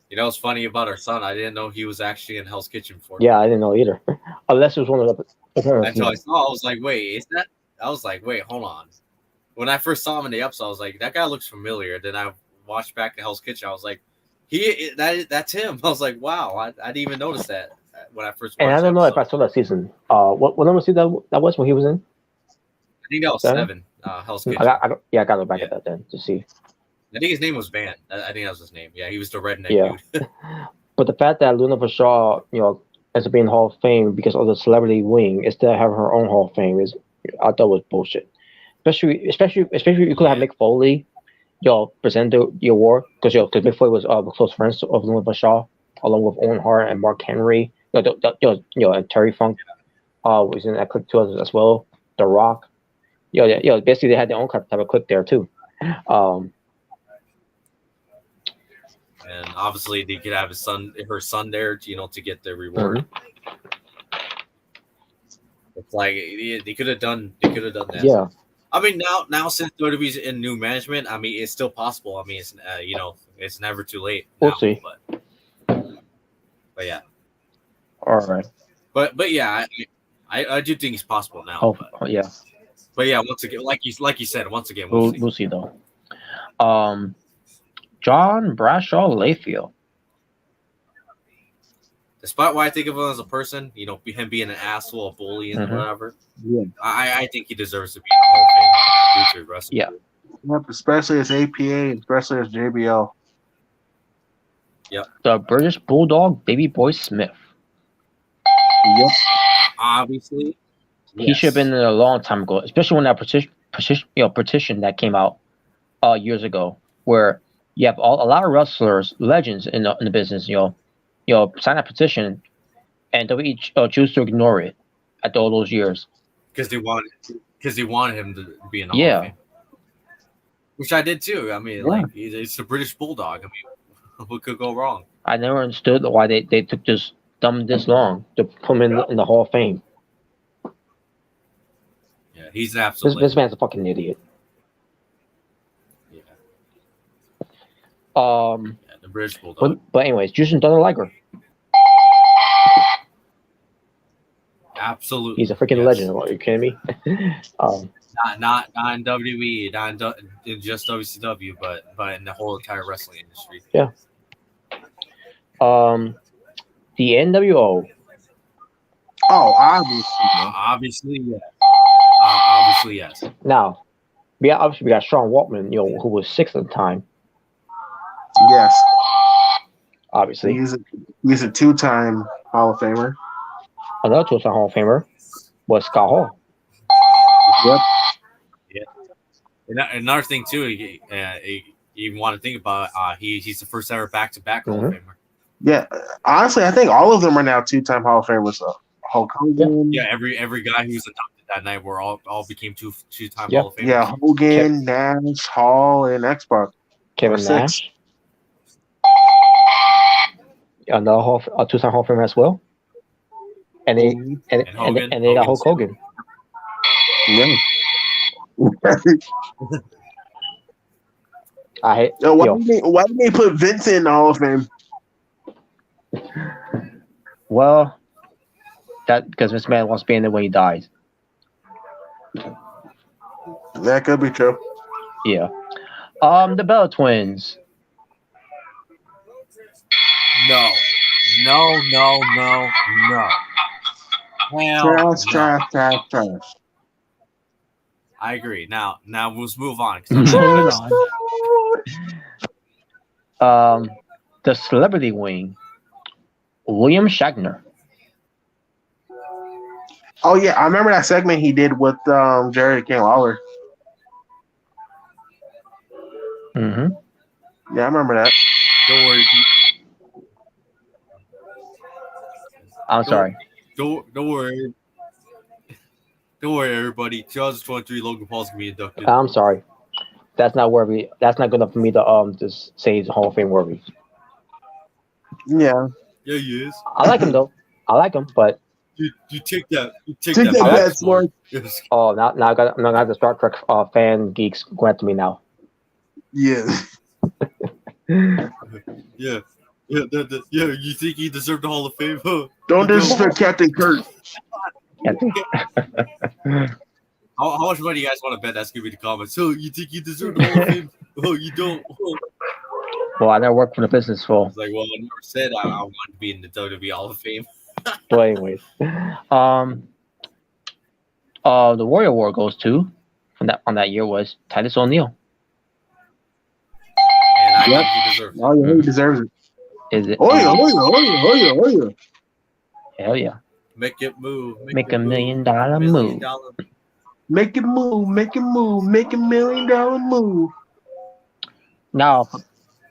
Speaker 4: You know what's funny about her son? I didn't know he was actually in Hell's Kitchen before.
Speaker 3: Yeah, I didn't know either. Unless it was one of the.
Speaker 4: Until I saw, I was like, "Wait, is that?" I was like, "Wait, hold on." When I first saw him in the episode, I was like, "That guy looks familiar." Then I watched back to Hell's Kitchen. I was like, that's him." I was like, "Wow, I didn't even notice that when I first."
Speaker 3: And I don't know if I saw that season. What number season that was when he was in?
Speaker 4: I think that was 7. Hell's Kitchen.
Speaker 3: I got to look back at that then to see.
Speaker 4: I think his name was Van. I think that was his name. Yeah, he was the redneck dude.
Speaker 3: But the fact that Luna Shaw, ends up being Hall of Fame because of the celebrity wing, instead of having her own Hall of Fame, I thought was bullshit. Especially you could have Mick Foley, present the award because Mick Foley was close friends of Luna Shaw, along with Owen Hart and Mark Henry. And Terry Funk was in that clique too as well. The Rock. Basically they had their own type of clique there too.
Speaker 4: And obviously, they could have her son there, to get the reward. Mm-hmm. It's like they could have done that.
Speaker 3: Yeah.
Speaker 4: I mean, now since WWE's in new management, I mean, it's still possible. I mean, it's it's never too late.
Speaker 3: We'll see.
Speaker 4: But yeah.
Speaker 3: All right.
Speaker 4: But yeah, I do think it's possible now.
Speaker 3: Oh yeah.
Speaker 4: But yeah, once again, like you said,
Speaker 3: we'll see though. John Bradshaw Layfield.
Speaker 4: Despite what I think of him as a person, him being an asshole, a bully, and whatever, I think he deserves to be in the Hall of Fame due to wrestling.
Speaker 3: Yeah.
Speaker 1: Yep, especially as APA, especially as JBL.
Speaker 4: Yep.
Speaker 3: The British Bulldog, Baby Boy Smith.
Speaker 1: Yep.
Speaker 4: Obviously.
Speaker 3: He should have been in a long time ago, especially when that petition that came out years ago, where you have a lot of wrestlers, legends in the business, sign that petition, and WWE choose to ignore it after all those years.
Speaker 4: Because they wanted him to be in the Hall
Speaker 3: Yeah.
Speaker 4: of Fame. Which I did too. I mean,
Speaker 3: Yeah.
Speaker 4: like it's the British Bulldog. I mean, what could go wrong?
Speaker 3: I never understood why they took this long to put him in the Hall of Fame.
Speaker 4: Yeah, he's an absolute.
Speaker 3: This man's a fucking idiot.
Speaker 4: Yeah.
Speaker 3: Yeah,
Speaker 4: the British Bulldog.
Speaker 3: But anyways, Jushin Thunder Liger.
Speaker 4: Absolutely.
Speaker 3: He's a freaking legend. Are you kidding me?
Speaker 4: Not in WWE, not in just WCW, but in the whole entire wrestling industry.
Speaker 3: Yeah. The NWO.
Speaker 1: Oh, obviously.
Speaker 4: Obviously, yes. Obviously, yes.
Speaker 3: Now, we got Sean Waltman, who was 6th at the time.
Speaker 1: Yes.
Speaker 3: Obviously.
Speaker 1: He's a 2-time Hall of Famer.
Speaker 3: Another 2-time Hall of Famer was Scott Hall.
Speaker 1: Yep.
Speaker 4: Yeah. Another thing too, you want to think about, he's the first ever back-to-back Hall of Famer.
Speaker 1: Yeah, honestly, I think all of them are now 2-time Hall of Famers. Hulk Hogan.
Speaker 4: Yeah, every guy who was adopted that night were all became two-time
Speaker 3: Yep.
Speaker 4: Hall of Famers.
Speaker 1: Yeah, Hogan, Nash, Hall, and X-Pac.
Speaker 3: Kevin Nash. Another 2-time Hall of Famer as well. And they got Hulk Hogan.
Speaker 1: Yeah. Why did they put Vince in the Hall of Fame?
Speaker 3: Well, because this man wants to be in there when he dies.
Speaker 1: That could be true.
Speaker 3: Yeah. The Bella Twins.
Speaker 4: No.
Speaker 1: Trash.
Speaker 4: I agree. Now let's move on.
Speaker 3: The Celebrity Wing. William Shatner.
Speaker 1: Oh yeah, I remember that segment he did with Jerry King Lawler.
Speaker 3: Mm-hmm.
Speaker 1: Yeah, I remember that.
Speaker 4: Don't worry.
Speaker 3: Sorry.
Speaker 4: Don't worry. Don't worry, everybody. 2023 Logan Paul's gonna be inducted.
Speaker 3: I'm sorry. That's not worthy. That's not good enough for me to just say he's Hall of Fame worthy.
Speaker 1: Yeah.
Speaker 4: Yeah, he is.
Speaker 3: I like him though. I like him, but
Speaker 4: you take that.
Speaker 1: Take that, Sword.
Speaker 4: Yes.
Speaker 3: Oh, now I'm gonna have the Star Trek fan geeks go after me now.
Speaker 1: Yeah.
Speaker 4: Yeah. You think he deserved the Hall of Fame? Huh?
Speaker 1: Don't disrespect Captain Kirk.
Speaker 4: How much money you guys want to bet? That's gonna be the comments. So you think you deserve the Hall of Fame? Oh, you don't. Oh.
Speaker 3: Well, I never worked for the business for.
Speaker 4: It's like, well, I never said I wanted to be in the WWE Hall of Fame.
Speaker 3: But anyways, the Warrior Award goes to on that year was Titus O'Neil.
Speaker 4: And I think he deserves it.
Speaker 1: Oh yeah, he deserves it.
Speaker 3: Is it?
Speaker 1: Oh yeah.
Speaker 3: Hell yeah.
Speaker 4: Make it move.
Speaker 3: Make a $1 million move.
Speaker 1: Make it move. Make $1 million move.
Speaker 3: Now,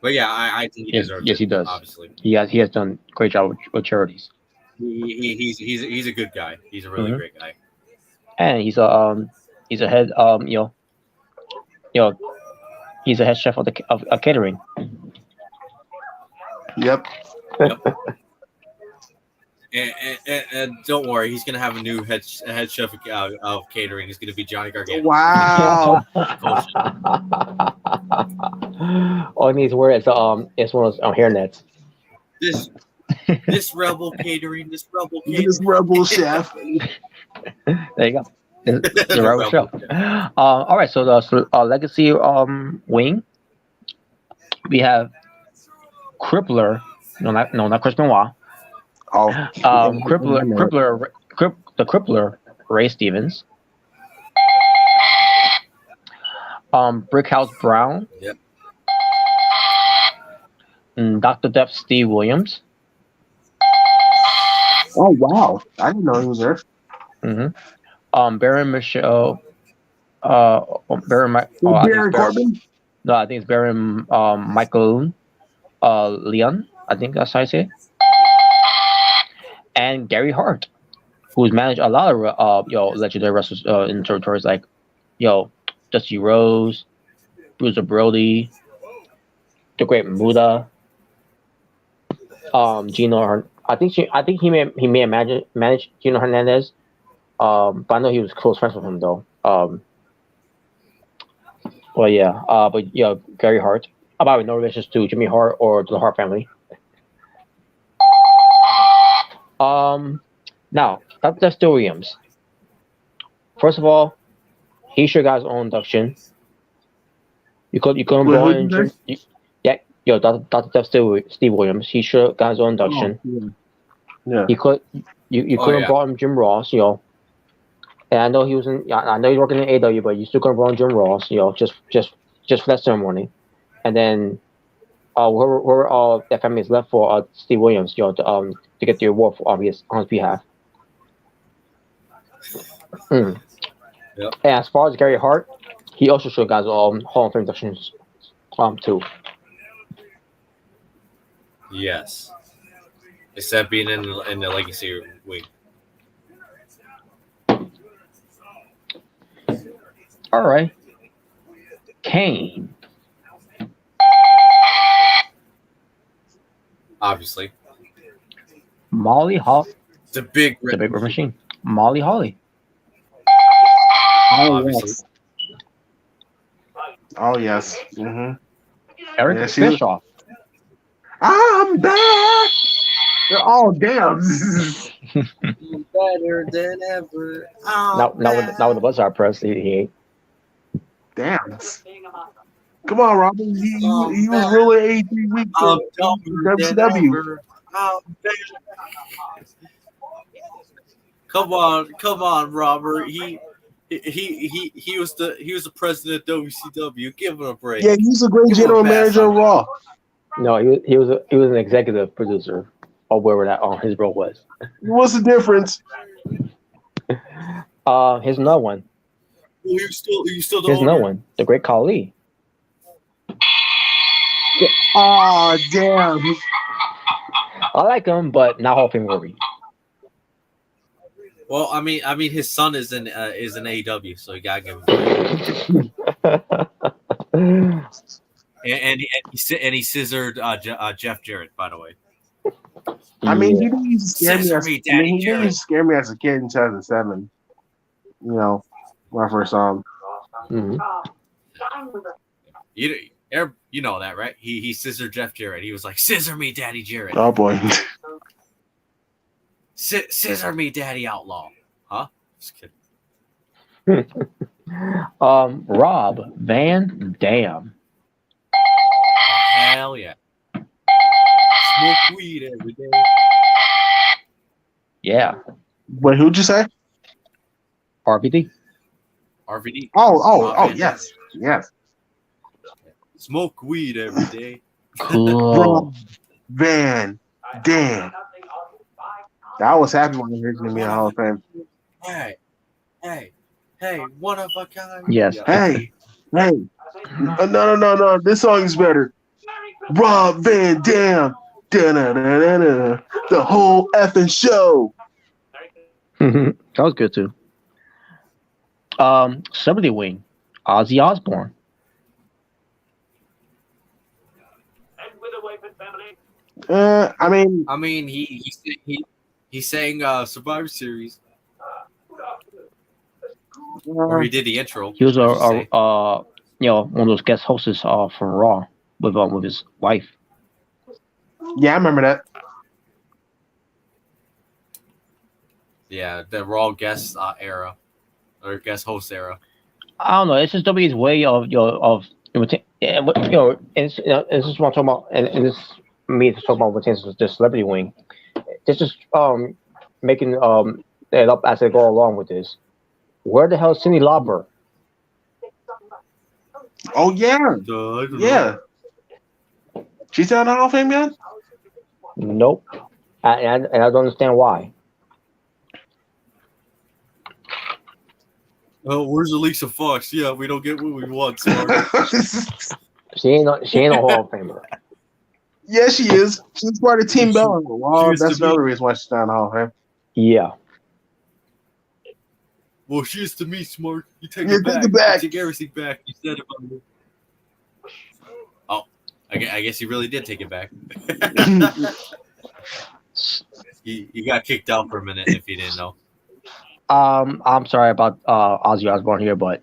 Speaker 4: but yeah, I think he deserves it.
Speaker 3: Yes, he does.
Speaker 4: Obviously,
Speaker 3: he has done a great job with charities.
Speaker 4: He's a good guy. He's a really great guy.
Speaker 3: And he's a head he's a head chef of catering.
Speaker 1: Yep.
Speaker 4: And don't worry, he's gonna have a new head chef of catering. He's gonna be Johnny Gargano.
Speaker 1: Wow.
Speaker 3: All he needs to wear is one of those hairnets.
Speaker 4: This rebel catering. This
Speaker 1: rebel chef.
Speaker 3: There you go. The rebel chef. All right. So the legacy wing. We have Crippler. No, not Chris Benoit.
Speaker 1: Oh.
Speaker 3: Crippler. Ray Stevens. Brickhouse Brown.
Speaker 4: Yep.
Speaker 3: Dr. Death Steve Williams.
Speaker 1: Oh wow, I didn't know he was there.
Speaker 3: hmm Baron Michelle. Baron.
Speaker 1: Well,
Speaker 3: I think it's
Speaker 1: Baron
Speaker 3: Baron.
Speaker 1: Corbin.
Speaker 3: No, I think it's Baron. Michael. Leon. I think that's how I say it. And Gary Hart, who's managed a lot of legendary wrestlers in territories like Dusty Rose, Bruiser Brody, the Great Muda, Gino. I think he may have managed Gino Hernandez. But I know he was close friends with him though. Well, yeah. But yeah, Gary Hart. About no relations to Jimmy Hart or to the Hart family. Now that's Still Williams. First of all, he should got his own induction. You couldn't
Speaker 1: Wait,
Speaker 3: brought
Speaker 1: who'd
Speaker 3: in
Speaker 1: you
Speaker 3: Jim.
Speaker 1: say?
Speaker 3: Yeah, Dr. Death Steve Williams. He should got his own
Speaker 1: Oh,
Speaker 3: induction.
Speaker 1: yeah. Yeah.
Speaker 3: You could you
Speaker 2: Oh,
Speaker 3: couldn't
Speaker 2: yeah.
Speaker 3: brought him Jim Ross. And I know he was in. I know he's working in AW, but you still couldn't brought in Jim Ross. Just for that ceremony, and then whoever that family is left for Steve Williams. To get the award on his behalf. Mm.
Speaker 2: Yep.
Speaker 3: And as far as Gary Hart, he also should got his Hall of Fame inductions too.
Speaker 2: Yes. Except being in the legacy wing.
Speaker 3: All right, Kane.
Speaker 2: Obviously.
Speaker 3: Molly Hall,
Speaker 2: The big
Speaker 3: the big red machine. Molly Holly.
Speaker 1: Oh
Speaker 2: obviously.
Speaker 1: yes. Oh yes. Mm-hmm.
Speaker 3: Eric
Speaker 1: Yeah, she was-
Speaker 3: Bischoff.
Speaker 1: I'm back. Oh damn.
Speaker 2: Better than ever.
Speaker 3: Not with the Buzzard press. He ain't.
Speaker 1: Damn. Come on, Robin. He was ruling 83 weeks
Speaker 2: I'm
Speaker 1: for
Speaker 2: dumber than
Speaker 1: WCW.
Speaker 2: ever. I'm better. Come on, Robert. He was the president of WCW. Give him a break.
Speaker 1: Yeah, he's a great
Speaker 2: Give him a
Speaker 1: general
Speaker 2: pass
Speaker 1: manager of
Speaker 2: on
Speaker 1: Raw.
Speaker 3: No, he was an executive producer, or wherever that his role was.
Speaker 1: What's the difference?
Speaker 3: Here's another one.
Speaker 2: You still the
Speaker 3: Here's another
Speaker 2: owner.
Speaker 3: one. The Great Khali.
Speaker 1: Oh damn.
Speaker 3: I like him, but not Hall of Fame worthy.
Speaker 2: Well, I mean, his son is in AEW, so you gotta give him credit. And he scissored Jeff Jarrett, by the way.
Speaker 1: I mean, he
Speaker 3: Yeah.
Speaker 1: didn't used to scare me.
Speaker 2: Scissor
Speaker 1: As,
Speaker 2: me,
Speaker 1: I
Speaker 2: Daddy
Speaker 1: mean, he didn't
Speaker 2: Jarrett.
Speaker 1: used to scare me as a kid in 2007. You know, when I first saw him.
Speaker 3: Mhm.
Speaker 2: You know that, right? He scissored Jeff Jarrett. He was like, "Scissor me, Daddy Jarrett.
Speaker 1: Oh boy.
Speaker 2: Scissor me, Daddy Outlaw." Huh? Just kidding.
Speaker 3: Rob Van Dam.
Speaker 2: Hell yeah. Smoke weed every day.
Speaker 3: Yeah.
Speaker 1: Wait, who'd you say?
Speaker 3: RVD.
Speaker 2: RVD.
Speaker 1: Oh, yes. Yes.
Speaker 2: Smoke weed every day.
Speaker 3: Cool.
Speaker 1: Rob Van Dam. I was happy when I heard him in the Hall of Fame.
Speaker 2: Hey, one of a kind.
Speaker 3: Yes.
Speaker 2: Yeah.
Speaker 1: Hey. No. This song is better. Rob Van Dam. Da-na-na-na-na. The whole effing show.
Speaker 3: That was good too. Celebrity Wing. Ozzy Osbourne.
Speaker 1: I mean,
Speaker 2: He sang Survivor Series, or he did the intro.
Speaker 3: He was
Speaker 2: I should say.
Speaker 3: one of those guest hosts for Raw with his wife.
Speaker 1: yeah, I remember that.
Speaker 2: Yeah, the Raw guest era or guest host era.
Speaker 3: I don't know. It's just WWE's way of it's just what I'm talking about, and this me to talk about what's the Celebrity Wing. This is making it up as they go along with this. Where the hell is Cyndi Lauper?
Speaker 1: Oh yeah, yeah. She's not in the Hall of Fame yet?
Speaker 3: Nope. And I don't understand why.
Speaker 4: Oh, where's Alicia Fox? Yeah, we don't get what we want, Smart.
Speaker 3: She ain't a Hall of Famer.
Speaker 1: Yeah, she is. She's part of Team Bell. Well,
Speaker 4: is
Speaker 1: that's
Speaker 4: to me.
Speaker 1: another reason why she's not in the Hall of Fame.
Speaker 3: Yeah.
Speaker 4: Well, she is to me, Smart. You take
Speaker 1: Yeah,
Speaker 4: it back.
Speaker 1: take it back.
Speaker 4: You take everything back. You said about me. Oh, I guess he really did take it back. You got kicked out for a minute if you didn't know.
Speaker 3: I'm sorry about Ozzy Osbourne here, but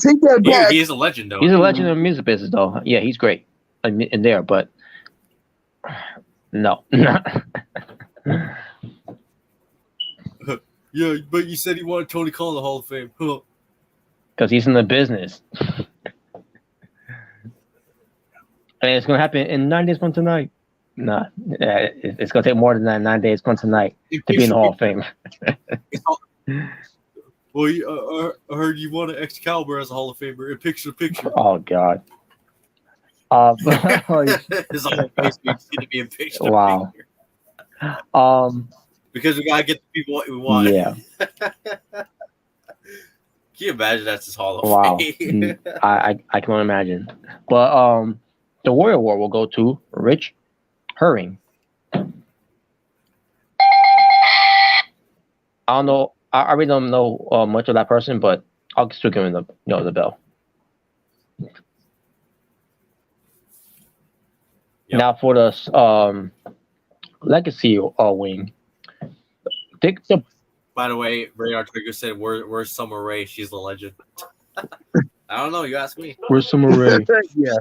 Speaker 1: Take that back.
Speaker 4: He is a legend, though.
Speaker 3: he's a legend in the music business, though. Yeah, he's great in there, but no.
Speaker 4: Yeah, but you said he wanted Tony Khan in the Hall of Fame.
Speaker 3: Because he's in the business. And it's going to happen in 9 days from tonight. Nah, it's going to take more than that 9 days from tonight to be in the Hall of Fame.
Speaker 4: Well, I heard you wanted Excalibur as a Hall of Famer in picture.
Speaker 3: Oh, God.
Speaker 4: His whole face needs to be in picture.
Speaker 3: Wow.
Speaker 4: Because we gotta get the people what we want.
Speaker 3: Yeah.
Speaker 4: Can you imagine that's his Hall of
Speaker 3: Wow.
Speaker 4: Fame?
Speaker 3: I can only imagine. But the Warrior Award will go to Rich Herring. I don't know. I really don't know much of that person, but I'll still give him the bell.
Speaker 4: Yep.
Speaker 3: Now for the legacy wing.
Speaker 4: By the way, Radar Trigger said, "Where's Summer Rae? She's a legend." I don't know. You ask me.
Speaker 3: Where's Summer Rae?
Speaker 1: Yeah.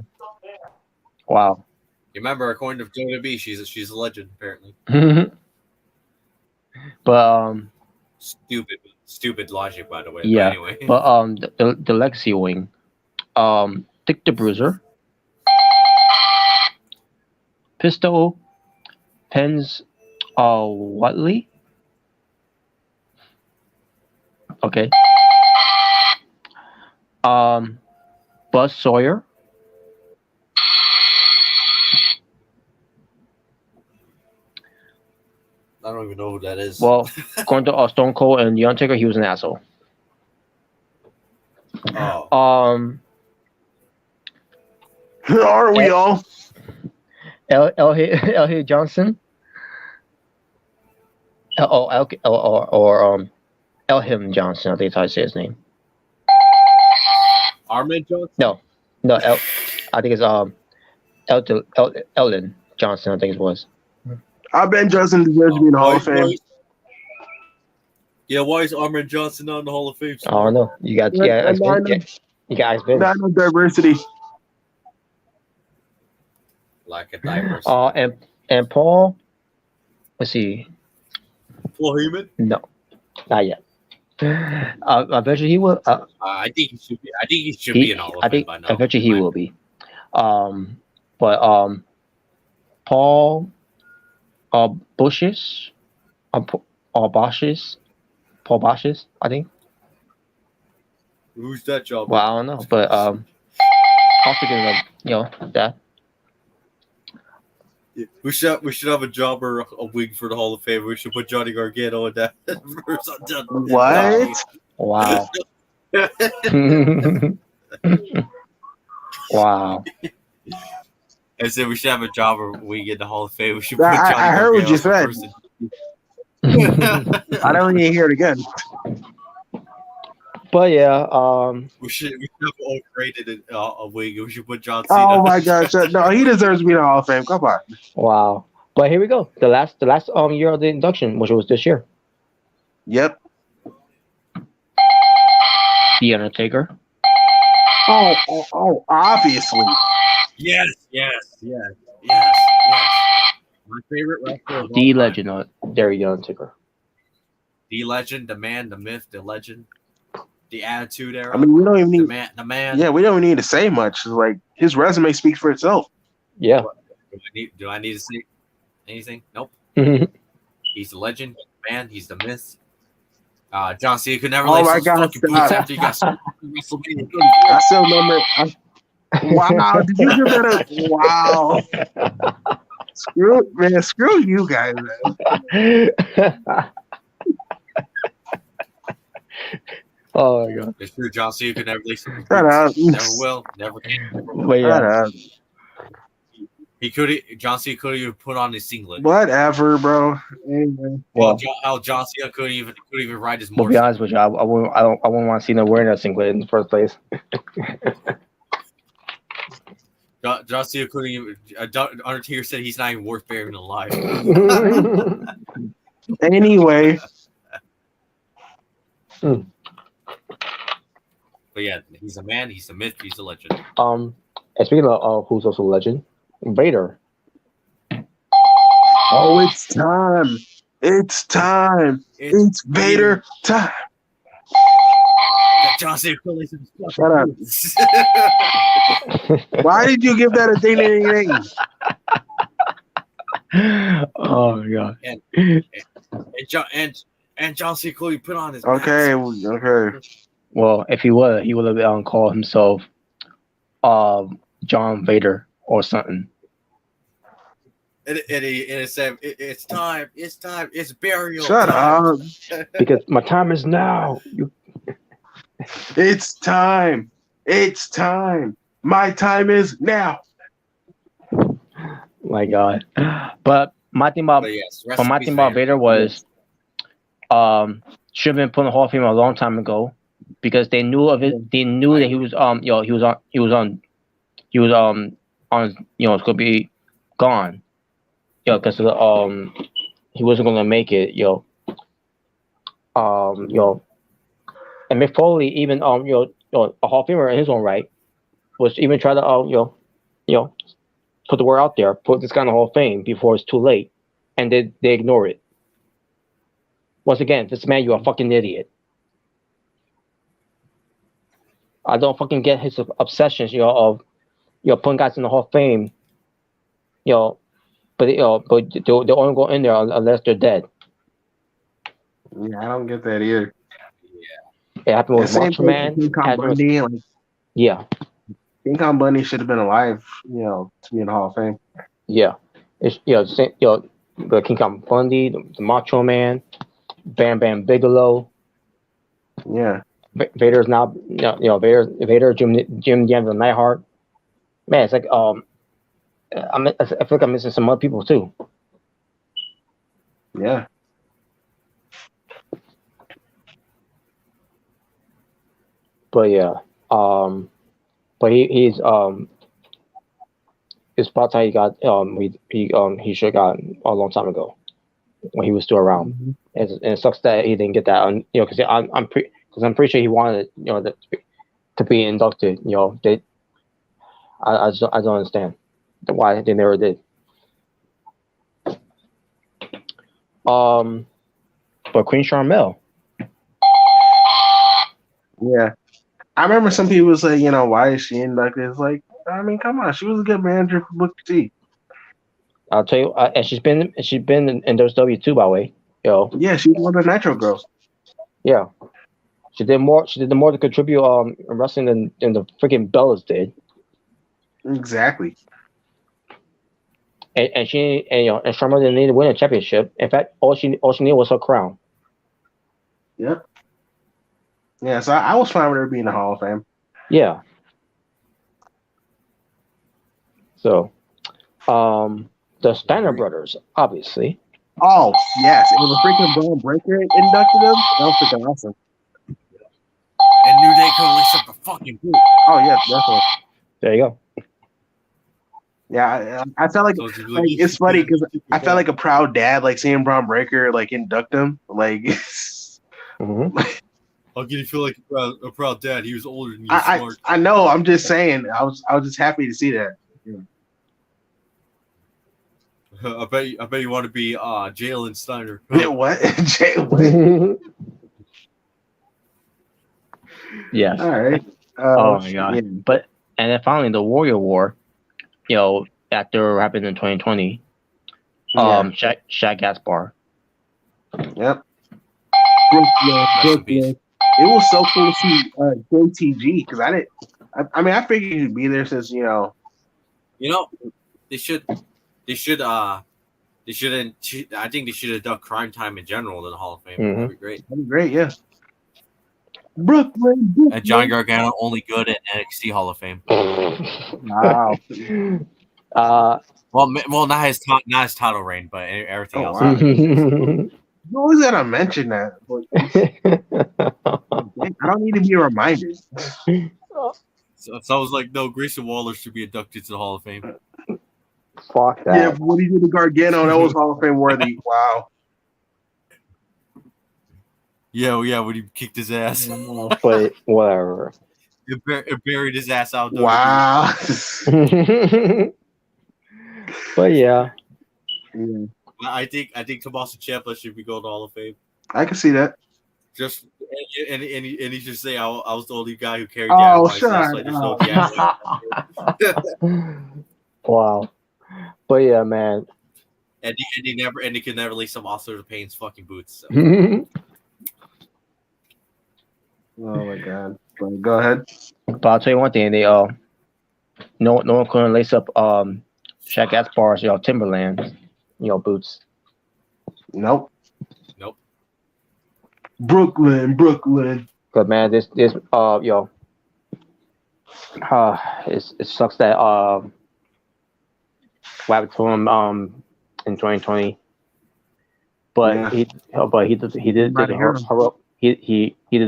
Speaker 3: Wow.
Speaker 4: You remember, according to WWE, she's a legend apparently.
Speaker 3: But
Speaker 4: Stupid logic, by the way.
Speaker 3: yeah.
Speaker 4: But anyway.
Speaker 3: But the legacy wing. Dick the Bruiser. Pistol. Pens. Watley. Okay. Buzz Sawyer.
Speaker 4: I don't even know who that is.
Speaker 3: Well, according to Stone Cold and The Undertaker, he was an asshole.
Speaker 4: Oh.
Speaker 1: Are we all?
Speaker 3: L. Johnson. Elhim Johnson, I think that's how I say his name.
Speaker 4: Armin Johnson?
Speaker 3: No, I think it's Eldon Johnson, I think it was.
Speaker 1: Ben Johnson deserves to be in the Hall of Fame.
Speaker 4: Yeah, why is Armin Johnson not in the Hall of Fame?
Speaker 3: I don't know. You got you got
Speaker 1: Not no diversity.
Speaker 4: Like a diversity.
Speaker 3: And Paul, let's see.
Speaker 4: Paul Heyman?
Speaker 3: No, not yet. Eventually he will.
Speaker 4: I think he should be. I think he should be in Hall of Fame by now.
Speaker 3: Eventually he will be. But Paul Bushes, Paul Bosches, I think.
Speaker 4: Who's that job?
Speaker 3: Well, I don't know, but also give him that.
Speaker 4: We should have a jobber, a wing for the Hall of Fame. We should put Johnny Gargano in that.
Speaker 1: What?
Speaker 3: Wow. Wow.
Speaker 4: I said we should have a jobber wing in the Hall of Fame. We should put
Speaker 1: I
Speaker 4: Johnny
Speaker 1: heard what
Speaker 4: Gargano
Speaker 1: you said. I don't need to hear it again.
Speaker 3: But yeah,
Speaker 4: we should have overrated a wing. We should put John Cena.
Speaker 1: Oh my gosh! No, he deserves to be in the Hall of Fame. Come on.
Speaker 3: wow. But here we go. The last year of the induction, which was this year.
Speaker 1: Yep.
Speaker 3: The Undertaker.
Speaker 1: Oh, obviously.
Speaker 4: Yes. My favorite wrestler.
Speaker 3: The legend of The Undertaker.
Speaker 4: The legend, the man, the myth, the legend, the attitude era.
Speaker 1: I mean, we don't even need
Speaker 4: the man.
Speaker 1: Yeah, we don't even need to say much. Like his resume speaks for itself.
Speaker 3: Yeah.
Speaker 4: Do I need to say anything? Nope. He's the legend, man. He's the myth. John Cena could never lay
Speaker 1: my
Speaker 4: such
Speaker 1: God,
Speaker 4: fucking boots
Speaker 1: stop.
Speaker 4: after he got WrestleMania.
Speaker 1: I still remember. Wow, did you give that a wow? Screw you guys, man.
Speaker 3: Oh my god.
Speaker 4: It's true, John Cena could never lace up his
Speaker 1: Shut up.
Speaker 4: boots. Never will. Never can. Never will.
Speaker 3: But
Speaker 1: Shut
Speaker 3: yeah.
Speaker 1: up.
Speaker 4: John Cena couldn't even put on his singlet.
Speaker 1: Whatever, bro. Anyway.
Speaker 4: Well, John Cena couldn't even ride his
Speaker 3: To
Speaker 4: motorcycle.
Speaker 3: be honest with you, I wouldn't want to see them wearing that singlet in the first place.
Speaker 4: John Cena couldn't even. Undertaker said he's not even worth burying alive.
Speaker 1: Anyway.
Speaker 4: But yeah, he's a man. He's a myth. He's a legend.
Speaker 3: And speaking of who's also a legend, Vader.
Speaker 1: Oh, it's time. It's time. It's Vader time.
Speaker 4: John Cena couldn't lace up his
Speaker 1: Shut up. Why did you give that a ding?
Speaker 3: Oh my god.
Speaker 4: And John Cena couldn't put on his
Speaker 1: Okay.
Speaker 3: Well, if he would have called himself John Vader or something.
Speaker 4: And it said, it's time, it's burial.
Speaker 1: Shut
Speaker 4: time.
Speaker 1: up.
Speaker 3: Because my time is now.
Speaker 1: It's time. It's time. My time is now.
Speaker 3: My god. But my thing about Vader was should have been put in the Hall of Fame a long time ago because they knew of it. They knew that he was on it's gonna be gone. Because he wasn't gonna make it, and Mick Foley even a Hall of Famer in his own right was even try to put the word out there, put this guy in the Hall of Fame before it's too late, and they ignore it. Once again, this man, you're a fucking idiot. I don't fucking get his obsessions, of putting guys in the Hall of Fame, but they only go in there unless they're dead.
Speaker 1: Yeah, I don't get that either.
Speaker 4: Yeah,
Speaker 3: it happened with Macho Man.
Speaker 1: King Kong Bundy,
Speaker 3: Yeah,
Speaker 1: King Kong Bundy should have been alive, to be in the Hall of Fame.
Speaker 3: Yeah, it's the King Kong Bundy, the Macho Man, Bam Bam Bigelow.
Speaker 1: Yeah,
Speaker 3: Vader's now, Vader, Jim Gambino, Neidhart. Man, it's like I feel like I'm missing some other people too.
Speaker 1: Yeah.
Speaker 3: But yeah, but he's it's about time he got he should have gotten a long time ago when he was still around.
Speaker 1: Mm-hmm.
Speaker 3: And it sucks that he didn't get that. Because I'm pretty sure he wanted to be inducted. I don't understand why they never did. But Queen Charmel.
Speaker 1: Yeah. I remember some people say, why is she inducted? It's like, I mean, come on, she was a good manager for Booker T.
Speaker 3: I'll tell you, and she's been in WWE too, by the way.
Speaker 1: Yeah, she was one of the Nitro girls.
Speaker 3: Yeah, she did more to contribute in wrestling than the freaking Bellas did.
Speaker 1: Exactly.
Speaker 3: And Charmel didn't need to win a championship. In fact, all she needed was her crown.
Speaker 1: Yep. Yeah, so I was fine with her being in the Hall of Fame.
Speaker 3: Yeah. So, the Steiner brothers, obviously.
Speaker 1: Oh, yes. It was freaking Braun Breaker inducted them. That was freaking awesome.
Speaker 4: And New Day could lace up the fucking boot.
Speaker 1: Oh, yeah, definitely.
Speaker 3: There you go.
Speaker 1: Yeah, I felt like it's funny because I felt like a proud dad, like seeing Braun Breaker induct him.
Speaker 3: Mm-hmm.
Speaker 4: How can you feel like a proud dad? He was older than you. Smart.
Speaker 1: I know. I'm just saying. I was just happy to see that. Yeah.
Speaker 4: I bet you want to be Jalen Steiner.
Speaker 1: What? Jalen?
Speaker 3: Yes.
Speaker 1: All right.
Speaker 3: Oh my god.
Speaker 1: Yeah.
Speaker 3: But and then finally the Warrior War, after it happened in 2020. Shaq Gaspar.
Speaker 1: Yep. Brooklyn. It was so cool to see JTG because I I mean, I figured he'd be there since
Speaker 4: You know, they should. I think they should induct Crime Time in general to the Hall of Fame.
Speaker 3: Mhm.
Speaker 4: That'd be great.
Speaker 1: That'd be great. Yeah. Brooklyn.
Speaker 4: And Johnny Gargano only good at NXT Hall of Fame.
Speaker 1: Wow.
Speaker 4: Well, not his title reign, but everything else.
Speaker 1: Wow. You always gotta mention that. I don't need to be reminded.
Speaker 4: So I was like, no, Grayson Waller should be inducted to the Hall of Fame.
Speaker 3: Fuck that.
Speaker 1: Yeah, what he did to Gargano, that was Hall of Fame worthy. Wow.
Speaker 4: Yeah, when he kicked his ass.
Speaker 3: But whatever.
Speaker 4: It buried his ass out.
Speaker 1: Wow.
Speaker 3: But yeah.
Speaker 4: I think Tommaso Ciampa should be going to Hall of Fame.
Speaker 1: I can see that.
Speaker 4: Just and he should say I was the only guy who carried
Speaker 1: Oh,
Speaker 4: down.
Speaker 1: sure.
Speaker 4: Like, there's no
Speaker 3: Wow. But yeah, man.
Speaker 4: and he could never leave some Author of Pain's fucking boots. So.
Speaker 1: Oh my god. Go ahead.
Speaker 3: But I'll tell you one thing, they no one couldn't lace up Shaq Gaspard's Timberland boots.
Speaker 1: Nope. Brooklyn.
Speaker 3: But man, this it sucks that what happened to him in 2020. But
Speaker 1: Yeah.
Speaker 3: he did he did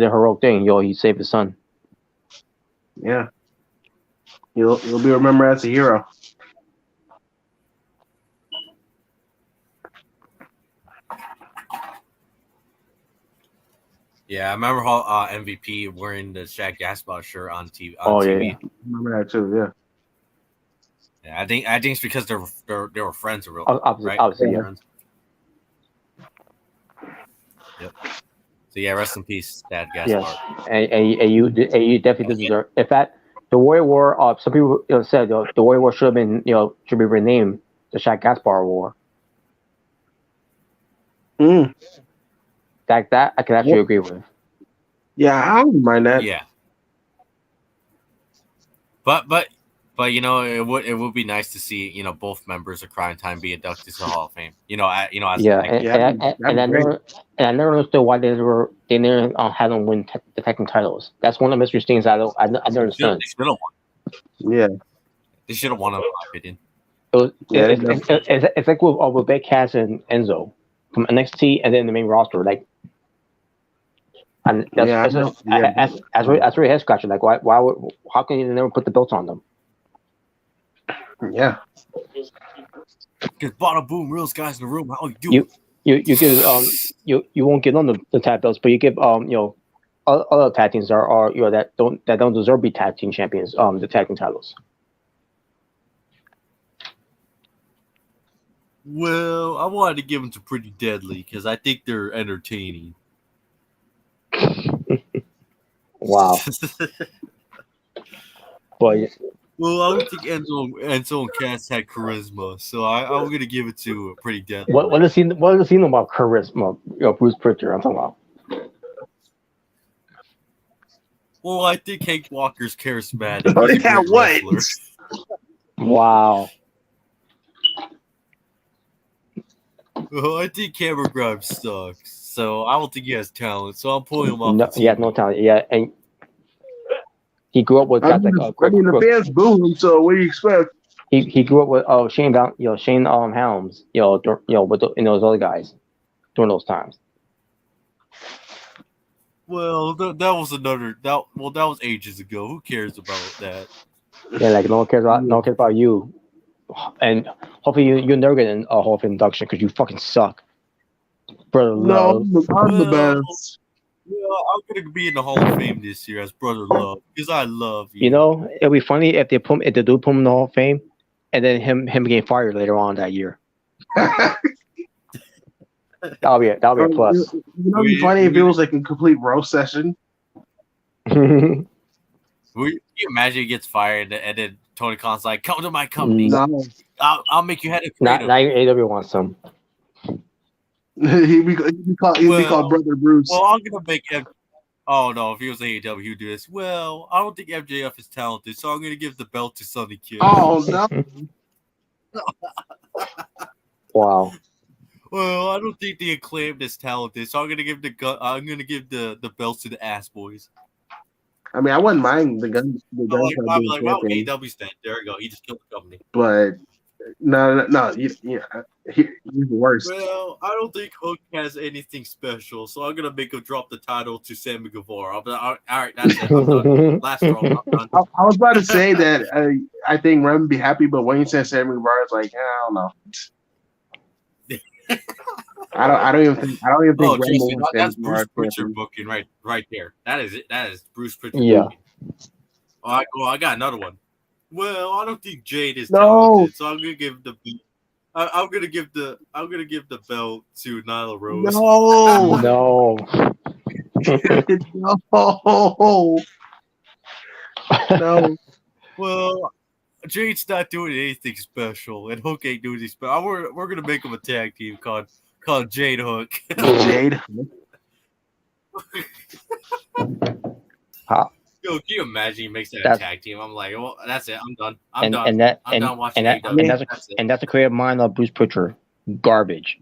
Speaker 3: a heroic thing. He saved his son.
Speaker 1: Yeah. You'll be remembered as a hero.
Speaker 4: Yeah, I remember how MVP wearing the Shaq Gaspard shirt on TV.
Speaker 3: Yeah.
Speaker 1: I remember that too, yeah.
Speaker 4: Yeah, I think it's because they were friends, real right?
Speaker 3: Obviously, yeah.
Speaker 4: Yep. So yeah, rest in peace, Dad Gaspard.
Speaker 3: Yes, and you definitely deserve. In fact, the Warrior War. Some people said the Warrior War should have been should be renamed the Shaq Gaspard War. That I can actually agree with.
Speaker 1: Yeah, I don't mind that.
Speaker 4: Yeah. But it would be nice to see both members of Crime Time be inducted to the Hall of Fame. As
Speaker 3: I never understood why they never had them win the tag titles. That's one of the mystery things I don't understand.
Speaker 4: They should have won.
Speaker 1: Yeah.
Speaker 4: They should have won, in my opinion.
Speaker 3: It's like with Big Cass and Enzo from NXT and then the main roster, like. And that's really head scratching. Like, how can you never put the belts on them?
Speaker 1: Yeah.
Speaker 4: Because bada boom, real guys in the room. How you do?
Speaker 3: You give you won't give them the tag belts, but you give other tag teams are that don't deserve to be tag team champions the tag team titles.
Speaker 4: Well, I wanted to give them to Pretty Deadly because I think they're entertaining.
Speaker 3: Wow. But
Speaker 4: well, I don't think Enzo and Cass had charisma, so I'm gonna give it to Pretty Deadly.
Speaker 3: What does he know about charisma? Bruce Pritchard, I'm talking about.
Speaker 4: Well, I think Hank Walker's charismatic.
Speaker 1: Oh, yeah, what?
Speaker 3: Wow.
Speaker 4: Well, I think Cameron Grimes sucks, so I don't think he has talent. So I'm pulling him off.
Speaker 3: No, he has no talent. Yeah, and he grew up with guys like
Speaker 1: the fans boo him. So what do you expect?
Speaker 3: He grew up with Shane Helms, with those other guys during those times.
Speaker 4: Well, that was ages ago. Who cares about that?
Speaker 3: Yeah, like no one cares about you, and hopefully you never get a Hall of Fame induction because you fucking suck. Brother Love.
Speaker 1: No, I'm the best.
Speaker 4: Yeah, I'm gonna be in the Hall of Fame this year as Brother Love because I love you.
Speaker 3: It'd be funny if they do put him in the Hall of Fame, and then him getting fired later on that year. That'll be a plus.
Speaker 1: It'd be funny if it was like a complete roast session.
Speaker 4: Can you imagine he gets fired and then Tony Khan's like, "Come to my company.
Speaker 1: No.
Speaker 4: I'll make you head of
Speaker 3: Not even AW wants some.
Speaker 1: He'd be called Brother Bruce.
Speaker 4: Well, I'm gonna make
Speaker 2: Oh no, if he was AEW, he'd do this. Well, I don't think MJF is talented, so I'm gonna give the belt to Sonny Kidd.
Speaker 1: Oh no!
Speaker 3: Wow.
Speaker 2: Well, I don't think the Acclaimed is talented, so I'm gonna give the belts to the Ass Boys.
Speaker 1: I mean, I wouldn't mind the gun. The
Speaker 2: I'm
Speaker 1: Gunshot being
Speaker 2: like, wow,
Speaker 1: champion,
Speaker 2: AEW's dead. There we go. He just killed the company.
Speaker 1: but no. He's the worst.
Speaker 2: Well, I don't think Hook has anything special, so I'm gonna make him drop the title to Sammy Guevara. All right, that's it. I'm done. Last straw. I'm done.
Speaker 1: I was about to say that I think Rem would be happy, but when you said Sammy Guevara, it's like I don't know. I don't even think
Speaker 2: Oh,
Speaker 1: Rem
Speaker 2: trust me,
Speaker 1: wants
Speaker 2: that's
Speaker 1: Sammy
Speaker 2: Bruce
Speaker 1: Guevara
Speaker 2: Pritchard booking right there. That is it. That is Bruce Pritchard
Speaker 3: Yeah.
Speaker 2: booking. I got another one. Well, I don't think Jade is
Speaker 1: No.
Speaker 2: talented, so I'm gonna give I'm gonna give the belt to Nyla Rose.
Speaker 1: No,
Speaker 3: No.
Speaker 1: no.
Speaker 2: Well, Jade's not doing anything special, and Hook ain't doing anything special. We're gonna make him a tag team called Jade Hook.
Speaker 1: Jade.
Speaker 2: Yo, can you imagine he makes that a tag team? I'm like, well, that's it. I'm done. I'm done. I'm done watching AEW.
Speaker 3: And that's a creative mind of Bruce Pritchard. Garbage.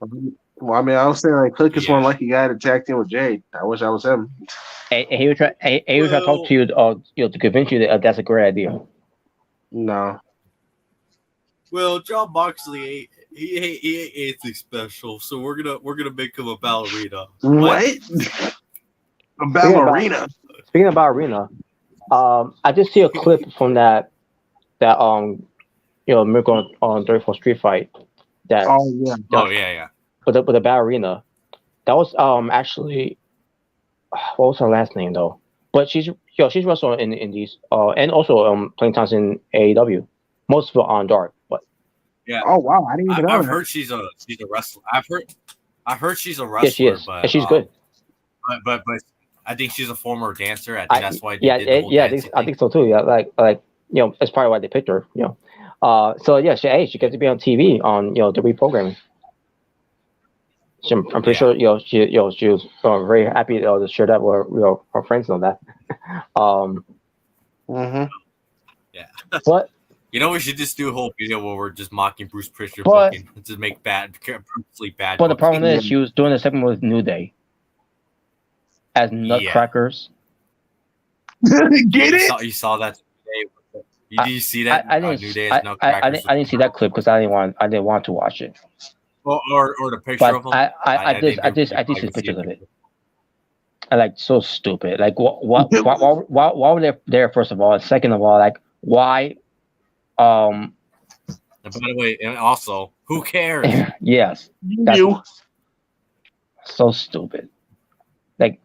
Speaker 1: Well, I mean, I was saying like Hook is one lucky guy to tag team with Jade. I wish I was him.
Speaker 3: He would try. He would try to talk to you, to convince you that that's a great idea.
Speaker 1: No.
Speaker 2: Well, John Moxley, he ain't anything special, so we're gonna make him a ballerina.
Speaker 1: What? A ballerina.
Speaker 3: Speaking of ballerina, I just see a clip from that Miracle on 34th Street fight. That
Speaker 2: yeah.
Speaker 3: With the ballerina, that was actually, what was her last name though? But she's wrestled in these and also playing times in AEW. Most of it on Dark, but
Speaker 2: yeah.
Speaker 1: Oh wow, I didn't even know.
Speaker 2: I've heard she's a wrestler. I've heard she's a wrestler.
Speaker 3: Yeah, she is.
Speaker 2: But
Speaker 3: and she's good.
Speaker 2: But I think she's a former dancer. I think that's why.
Speaker 3: I think so too. Yeah, like that's probably why they picked her. So yeah, she gets to be on TV on the reprogramming. I'm pretty sure she was very happy to share that with her friends and all that.
Speaker 2: Yeah.
Speaker 3: But
Speaker 2: we should just do a whole video where we're just mocking Bruce Pritchard booking to make brutally bad.
Speaker 3: But the problem is, she was doing a segment with New Day as Nutcrackers.
Speaker 1: Get it?
Speaker 2: You saw that today. Did you see that?
Speaker 3: I didn't.
Speaker 2: New Day
Speaker 3: I didn't see that clip because I didn't want to watch it.
Speaker 2: Or the picture
Speaker 3: But
Speaker 2: of them.
Speaker 3: I did see pictures of it. I like so stupid. Like why were they there? First of all, and second of all, like why?
Speaker 2: And by the way, and also, who cares?
Speaker 3: Yes,
Speaker 1: You.
Speaker 3: So stupid. Like,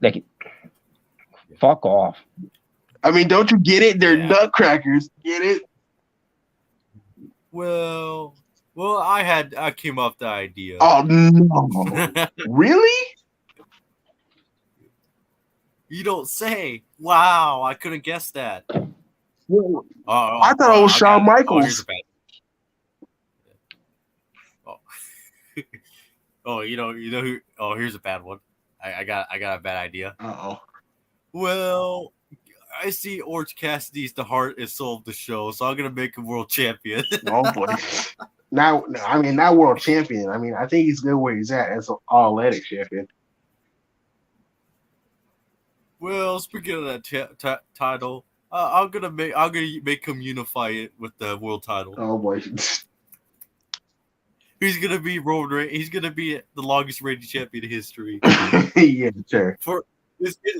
Speaker 3: fuck off.
Speaker 1: I mean, don't you get it? They're nutcrackers. Get it?
Speaker 2: Well, I came up with the idea.
Speaker 1: Oh no! Really?
Speaker 2: You don't say. Wow, I couldn't guess that.
Speaker 1: Well, I thought it was Shawn Michaels.
Speaker 2: You know who? Oh, here's a bad one. I got a bad idea.
Speaker 1: Uh-oh.
Speaker 2: Well, I see Orange Cassidy's the heart and soul of the show, so I'm gonna make him world champion.
Speaker 1: Oh boy. Now, I mean, not world champion. I mean, I think he's good where he's at as an all-Atlantic champion.
Speaker 2: Well, speaking of that title, I'm gonna make him unify it with the world title.
Speaker 1: Oh boy.
Speaker 2: He's gonna be He's gonna be the longest reigning champion in history.
Speaker 1: Yeah, sure.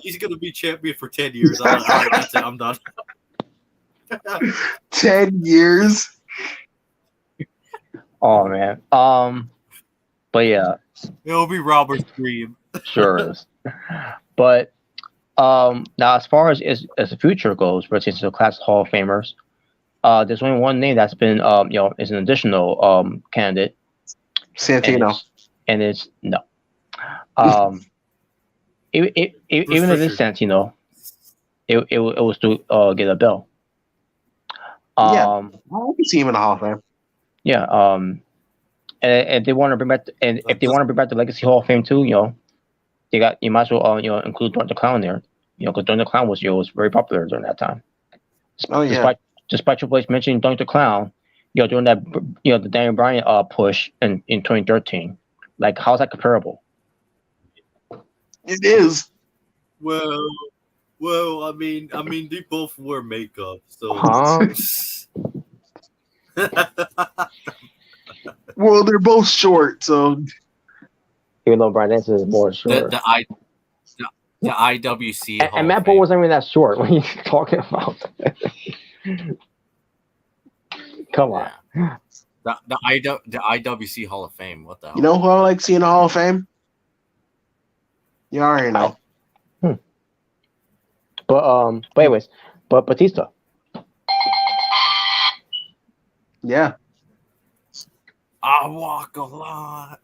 Speaker 2: He's gonna be champion for 10 years. All right, that's it. I'm done.
Speaker 1: 10 years.
Speaker 3: Oh man. But yeah.
Speaker 2: It'll be Robert's dream.
Speaker 3: Sure is. But now, as far as the future goes, related to Class Hall of Famers, there's only one name that's been is an additional candidate.
Speaker 1: Santino.
Speaker 3: And it's no. Even if it's Santino, it was to get a bell.
Speaker 1: I can see him in the Hall of Fame.
Speaker 3: Yeah. And if they want to bring back, the Legacy Hall of Fame too, you might as well include Dark the Clown there. Because Doink the Clown was very popular during that time.
Speaker 1: Oh yeah.
Speaker 3: Despite Triple H mentioning Doink the Clown, during that the Daniel Bryan push in 2013, like how's that comparable?
Speaker 1: It is.
Speaker 4: Well, I mean, they both wear makeup, so.
Speaker 3: Huh?
Speaker 1: Well, they're both short, so
Speaker 3: Even though Bryan Danielson is more short.
Speaker 2: The IWC Hall
Speaker 3: and Matt
Speaker 2: of
Speaker 3: Bull
Speaker 2: Fame.
Speaker 3: wasn't even that short. What are you talking about? Come on.
Speaker 2: Yeah. The IWC Hall of Fame. What the hell?
Speaker 1: You know who I like seeing in the Hall of Fame? You already know.
Speaker 3: But anyways, but Batista.
Speaker 1: Yeah.
Speaker 2: I walk a lot.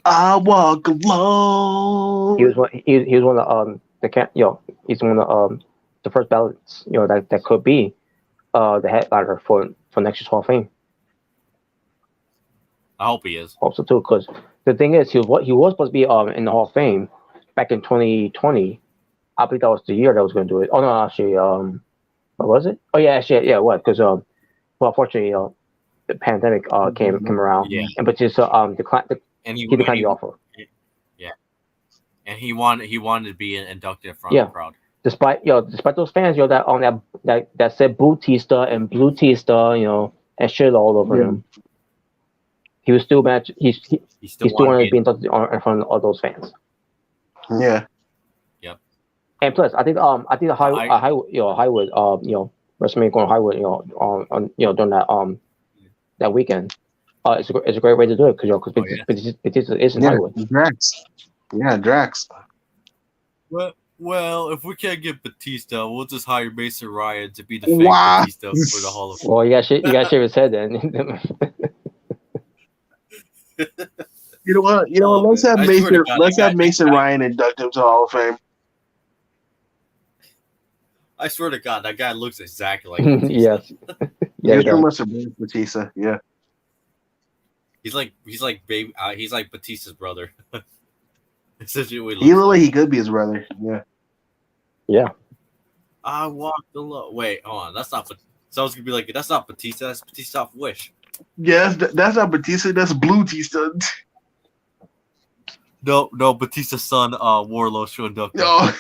Speaker 1: I walk alone.
Speaker 3: He was one of he's one of the first ballots that could be the headliner for next year's Hall of Fame.
Speaker 2: I hope he is.
Speaker 3: Also too, because the thing is, he was supposed to be in the Hall of Fame back in 2020. I believe that was the year that was going to do it. Oh no, actually, what was it? Oh yeah, actually, yeah, what? Because well, unfortunately, the pandemic came around, and Batista declined he declined the offer.
Speaker 2: Yeah, and he wanted to be inducted from the crowd.
Speaker 3: Despite those fans, that said Bootista and Bluetista, and shit all over him. He was still match. He still wanted to be inducted in front of all those fans.
Speaker 1: Yeah.
Speaker 3: Yep. And plus, I think the Hollywood WrestleMania going Hollywood, on during that weekend, it's a great way to do it because Batista is in Hollywood.
Speaker 1: Drax. Yeah, Drax.
Speaker 2: Well, if we can't get Batista, we'll just hire Mason Ryan to be the fake Batista for the Hall of Fame.
Speaker 3: Well, you got shave his head then.
Speaker 1: You know what? Let's have Mason Ryan induct him to Hall of Fame.
Speaker 4: I swear to God, that guy looks exactly like Batista.
Speaker 3: Yes.
Speaker 1: Yeah, too much of Batista. Yeah.
Speaker 4: He's like Batista's brother.
Speaker 1: He looked like he could be his brother. Yeah.
Speaker 3: Yeah.
Speaker 4: I walked alone. Wait, hold on. That's not. So I was gonna be like, that's not Batista. That's Batista off Wish.
Speaker 1: Yeah, that's not Batista. That's Bluetista.
Speaker 2: No, Batista's son, Warlow, should induct him.
Speaker 1: No.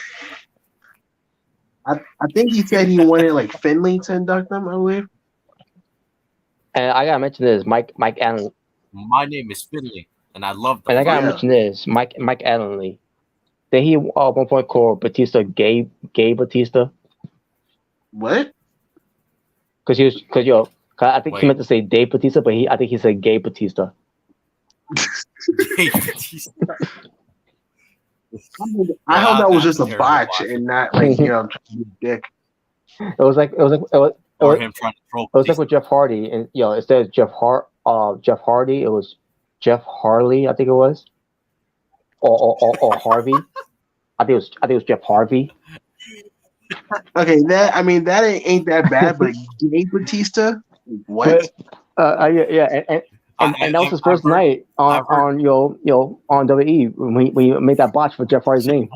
Speaker 1: I think he said he wanted like Finley to induct them, I believe.
Speaker 3: And I gotta mention this, Mike Allen.
Speaker 2: My name is Finley, and I love them.
Speaker 3: And I gotta mention this, Mike Allen. Did he at one point call Batista gay Batista?
Speaker 1: What?
Speaker 3: Because I think he meant to say Dave Batista, but I think he said gay Batista.
Speaker 2: Gay Batista.
Speaker 1: I hope that was just a botch and not like trying to be a dick.
Speaker 3: It was like him trying to troll. It was like with Jeff Hardy, and instead of Jeff Hardy, it was Jeff Harley, I think it was, or Harvey. I think it was Jeff Harvey.
Speaker 1: Okay, that ain't that bad, but gay Batista, what?
Speaker 3: And that was his first night on WWE when we made that botch for Jeff Hardy's name.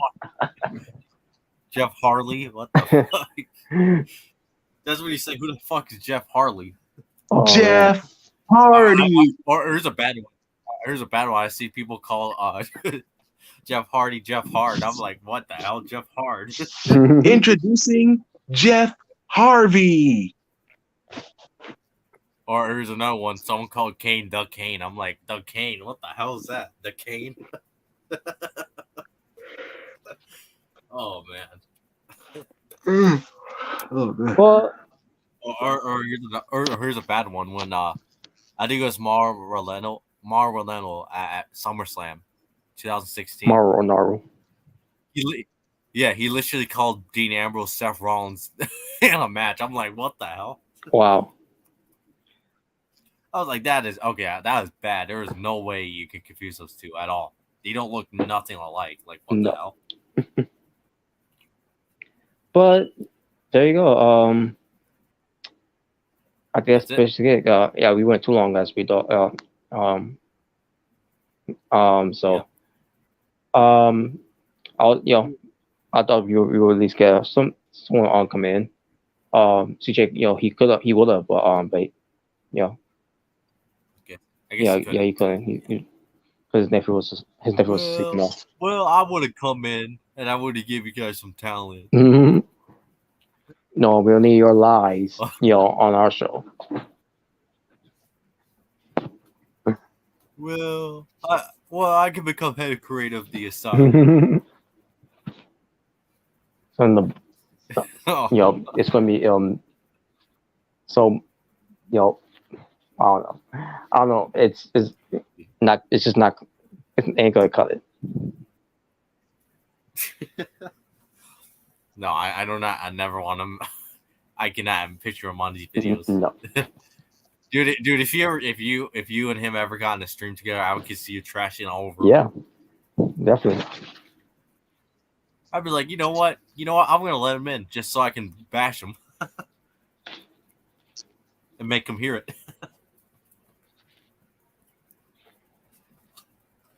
Speaker 2: Jeff Harley, what the fuck? That's what he's saying. Who the fuck is Jeff Harley?
Speaker 1: Jeff Hardy.
Speaker 2: Or here's a bad one. I see people call Jeff Hardy Jeff Hard. I'm like, what the hell, Jeff Hard?
Speaker 1: Introducing Jeff Harvey.
Speaker 2: Or here's another one. Someone called Kane the Kane. I'm like, the Kane. What the hell is that? The Kane? Oh man.
Speaker 1: Oh man.
Speaker 3: Well,
Speaker 2: or here's a bad one. When I think it was Mrricanjay21 at SummerSlam 2016.
Speaker 3: Mrricanjay.
Speaker 2: He literally called Dean Ambrose Seth Rollins in a match. I'm like, what the hell?
Speaker 3: Wow.
Speaker 2: I was like, that is bad. There is no way you could confuse those two at all. They don't look nothing alike. Like, what the hell?
Speaker 3: But there you go. I guess basically it. We went too long as we thought. I thought you would at least get someone on come in. CJ, he would have, but you know,
Speaker 2: Okay. I guess he couldn't.
Speaker 3: he couldn't. His nephew was sick,
Speaker 2: Well, I would have come in and I would have give you guys some talent.
Speaker 3: No, we'll need your lies, on our show.
Speaker 2: Well, I can become head creative of the asylum.
Speaker 3: So it's gonna be So, I don't know. I don't know. It's not. It's just not. It ain't gonna cut it.
Speaker 2: No, I don't. I never want him. I cannot picture him on these videos.
Speaker 3: No.
Speaker 2: Dude, if you and him ever got in a stream together, I would see you trashing all over.
Speaker 3: Yeah, definitely.
Speaker 2: I'd be like, you know what? I'm gonna let him in just so I can bash him and make him hear it.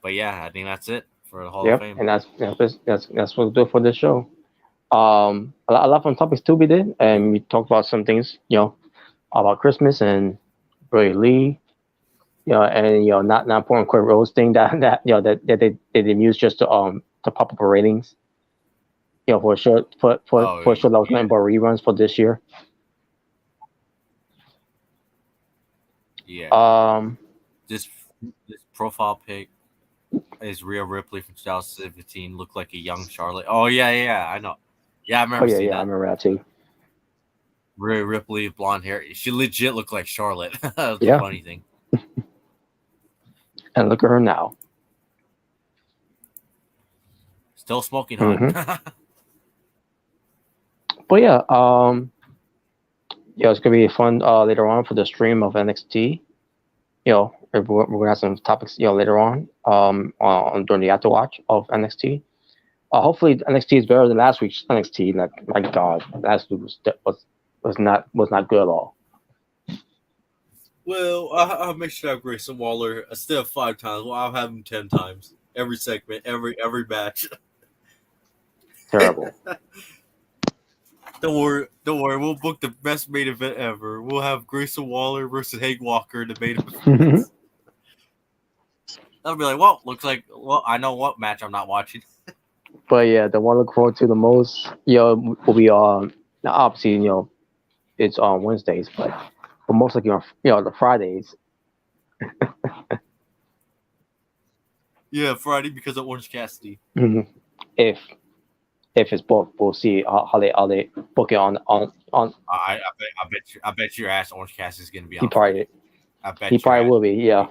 Speaker 2: But yeah, I think that's it for the Hall of Fame.
Speaker 3: And that's what we'll do for this show. A lot of fun topics too we did, and we talked about some things, about Christmas and Brody Lee, and not important Quick Rose thing that they use just to pop up our ratings, for a show for a show that was meant for reruns for this year.
Speaker 2: Yeah. This profile pic is Rhea Ripley from 2017. Looked like a young Charlotte. Oh yeah, I know. Yeah, I remember seeing that.
Speaker 3: I remember that too.
Speaker 2: Rhea Ripley, blonde hair. She legit looked like Charlotte. That's the funny thing.
Speaker 3: And look at her now.
Speaker 2: Still smoking hot.
Speaker 3: Mm-hmm. But yeah, it's gonna be fun later on for the stream of NXT. We're gonna have some topics later on during the after watch of NXT. Hopefully NXT is better than last week's NXT. Like, my God, last week was not good at all.
Speaker 2: Well, I'll make sure I have Grayson Waller instead of 5 times. Well, I'll have him 10 times every segment, every match.
Speaker 3: Terrible.
Speaker 2: Don't worry. We'll book the best main event ever. We'll have Grayson Waller versus Hank Walker in the main event. I'll be like, I know what match I'm not watching.
Speaker 3: But yeah, the one I look forward to the most, will be obviously, it's on Wednesdays, but most likely on the Fridays.
Speaker 2: Yeah, Friday because of Orange Cassidy.
Speaker 3: Mm-hmm. If it's booked, we'll see how they book it on.
Speaker 2: I bet your ass Orange Cassidy's gonna be on.
Speaker 3: He probably.
Speaker 2: I bet
Speaker 3: he probably will be. Yeah.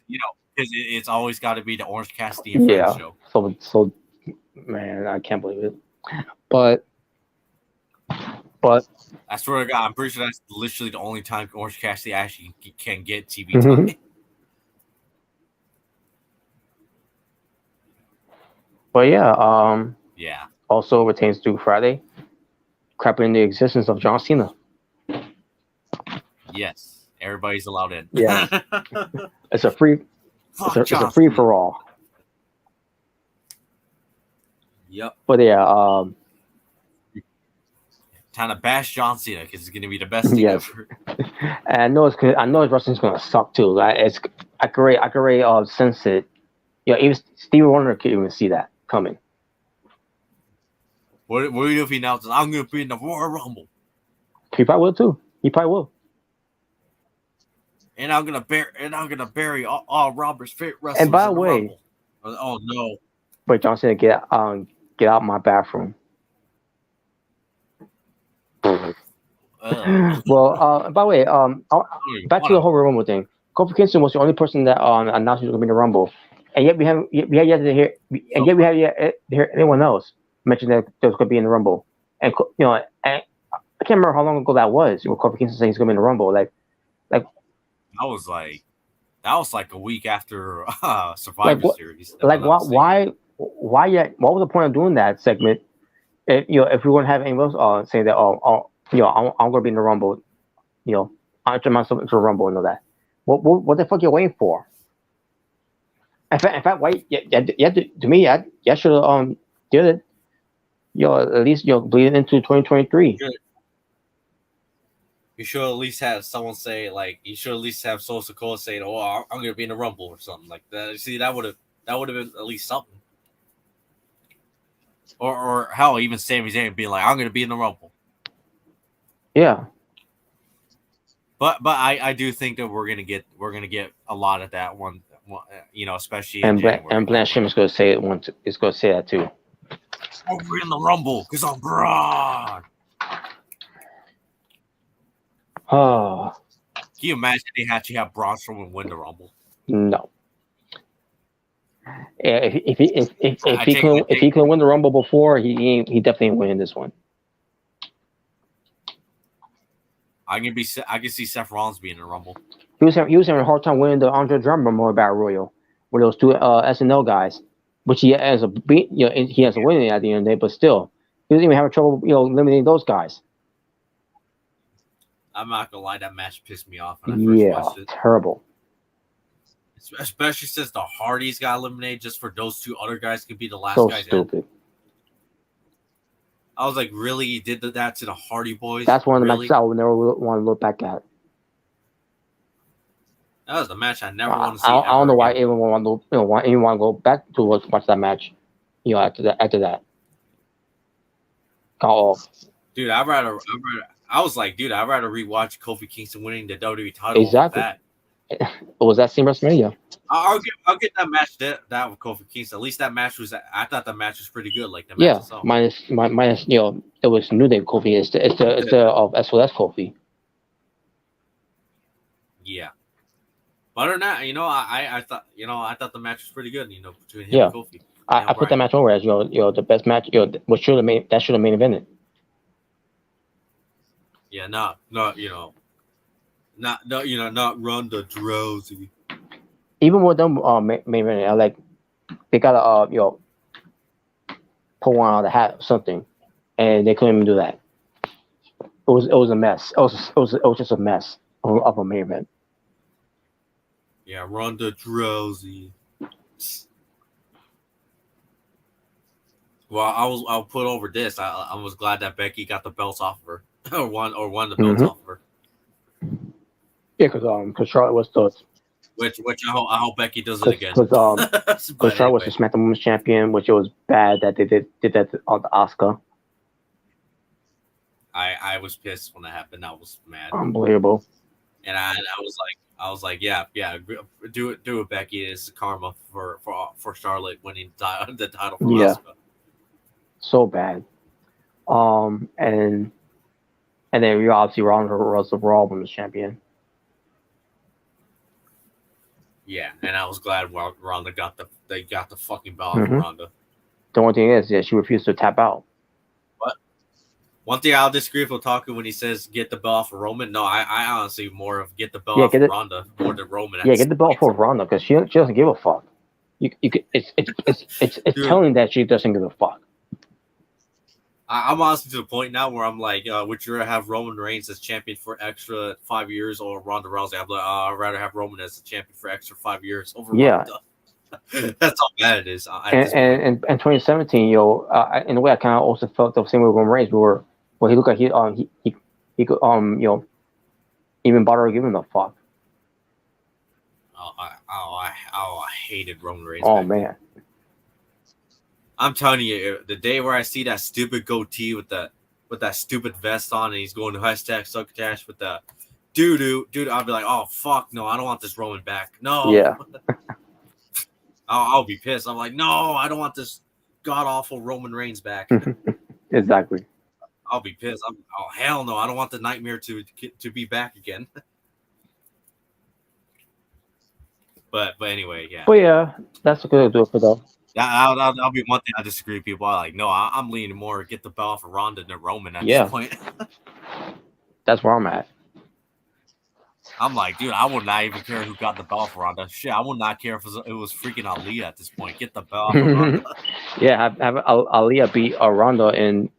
Speaker 2: Because it's always got to be the Orange Cassidy and Friends show.
Speaker 3: So, man, I can't believe it. But
Speaker 2: I swear to God, I'm pretty sure that's literally the only time Orange Cassidy actually can get TV time.
Speaker 3: But yeah,
Speaker 2: yeah.
Speaker 3: Also retains through Friday, crapping the existence of John Cena.
Speaker 2: Yes, everybody's allowed in.
Speaker 3: Yeah, it's a free for all.
Speaker 2: Yep.
Speaker 3: But yeah,
Speaker 2: time to bash John Cena because it's gonna be the best thing ever.
Speaker 3: And I know his wrestling's gonna suck too. Like, I can already sense it. Even Stevie Wonder could even see that coming.
Speaker 2: What do you do if he announces, I'm gonna be in the Royal Rumble?
Speaker 3: He probably will too. He probably will.
Speaker 2: And I'm gonna bury all Robert's favorite wrestlers.
Speaker 3: And by the way,
Speaker 2: Rumble. Oh no!
Speaker 3: But John Cena, get out my bathroom. Well, by the way, back to the whole Rumble thing. Kofi Kingston was the only person that announced he was going to be in the Rumble, and yet we have yet to hear anyone else mention that they was going to be in the Rumble. And and I can't remember how long ago that was. When Kofi Kingston saying he's going to be in the Rumble, like
Speaker 2: that was like a week after Survivor Series.
Speaker 3: Like why was the point of doing that segment? If we wouldn't have anyone else saying that I'm going to be in the Rumble, I enter myself into the Rumble and all that. What the fuck you waiting for? In fact, why? Yeah, to me, I should have get it, at least bleed into 2023.
Speaker 4: You should at least have someone say like you should at least have Solo Sikoa saying, "Oh, I'm gonna be in the Rumble" or something like that. See, that would have been at least something. Or hell, even Sami Zayn being like, "I'm gonna be in the Rumble."
Speaker 3: Yeah.
Speaker 4: But I do think that we're gonna get a lot of that one, especially in
Speaker 3: And
Speaker 4: January.
Speaker 3: Blanchard is going to say it once. It's going to say that too.
Speaker 4: Oh, we're in the Rumble because I'm Braun.
Speaker 3: Oh.
Speaker 4: Can you imagine they actually have Braun Strowman win the Rumble?
Speaker 3: No. Yeah, if he could win the Rumble before, he definitely ain't winning this one.
Speaker 4: I can see Seth Rollins being in the Rumble.
Speaker 3: He was having a hard time winning the Andre Drummond Memorial Battle Royal with those two SNL guys, which he ends up beat. He ends up winning at the end of the day, but still, he was even having trouble eliminating those guys.
Speaker 4: I'm not gonna lie, that match pissed me off when I first watched it.
Speaker 3: Terrible.
Speaker 4: Especially since the Hardys got eliminated just for those two other guys could be the last
Speaker 3: So
Speaker 4: guys.
Speaker 3: stupid.
Speaker 4: I was like, really? You did that to the Hardy Boys?
Speaker 3: That's one of the matches I would never want to look back at.
Speaker 4: That was the match I never want to see.
Speaker 3: I don't know why anyone want to go back to watch that match. After that.
Speaker 4: Dude, I'd rather rewatch Kofi Kingston winning the WWE title.
Speaker 3: Exactly. It was that same WrestleMania.
Speaker 4: I'll get that match that with Kofi Kingston. At least that match I thought that match was pretty good. Like the match itself.
Speaker 3: minus it was New Day Kofi. It's the of SOS Kofi.
Speaker 4: Yeah. But other than that, I thought the match was pretty good. Between him and Kofi.
Speaker 3: I put that match over as the best match. What should have main evented.
Speaker 4: Yeah, not Ronda Rousey.
Speaker 3: Even with them main eventing, I like they gotta pull one out of the hat or something, and they couldn't even do that. It was a mess. It was just a mess of a main event.
Speaker 4: Yeah, Ronda Rousey. Well, I'll put over this. I was glad that Becky got the belts off of her, or won the belts off of her.
Speaker 3: Yeah, because Charlotte was the
Speaker 4: which I hope Becky does it again.
Speaker 3: Because Charlotte was the SmackDown Women's Champion, which it was bad that they did that on the Asuka.
Speaker 4: I was pissed when that happened. I was mad.
Speaker 3: Unbelievable.
Speaker 4: And I was like, yeah, do it, Becky. It's karma for Charlotte winning the title from Asuka.
Speaker 3: So bad. And then you obviously Ronda was the Raw Women's Champion.
Speaker 4: Yeah, and I was glad Ronda got the fucking belt from Ronda.
Speaker 3: The only thing is, she refused to tap out.
Speaker 4: What? One thing I'll disagree with Otaku when he says get the belt off of Roman. No, I honestly more of get the belt off of Ronda more than Roman.
Speaker 3: Yeah, get the belt for Ronda because she doesn't give a fuck. It's telling that she doesn't give a fuck.
Speaker 4: I'm honestly to the point now where I'm like, would you rather have Roman Reigns as champion for extra 5 years or Ronda Rousey? I'm like, I'd rather have Roman as a champion for extra 5 years over Ronda. That's how bad it is.
Speaker 3: And 2017, in a way, I kind of also felt the same way with Roman Reigns. He looked like he could even bother giving a fuck.
Speaker 4: I hated Roman Reigns.
Speaker 3: Oh man.
Speaker 4: I'm telling you, the day where I see that stupid goatee with that stupid vest on, and he's going to #succash with the dude, I'll be like, oh fuck, no, I don't want this Roman back. No.
Speaker 3: Yeah.
Speaker 4: I'll be pissed. I'm like, no, I don't want this god awful Roman Reigns back.
Speaker 3: Exactly.
Speaker 4: I'll be pissed. Oh hell no, I don't want the nightmare to be back again. But anyway, yeah.
Speaker 3: But yeah, that's a good do it for though.
Speaker 4: That'll be one thing I disagree with people. I'm like, no, I'm leaning more get the belt for Ronda than Roman at this point.
Speaker 3: That's where I'm at.
Speaker 4: I'm like, dude, I would not even care who got the belt for Ronda. Shit, I would not care if it was freaking Aaliyah at this point. Get the belt for Ronda.
Speaker 3: Yeah, have Aaliyah beat Ronda in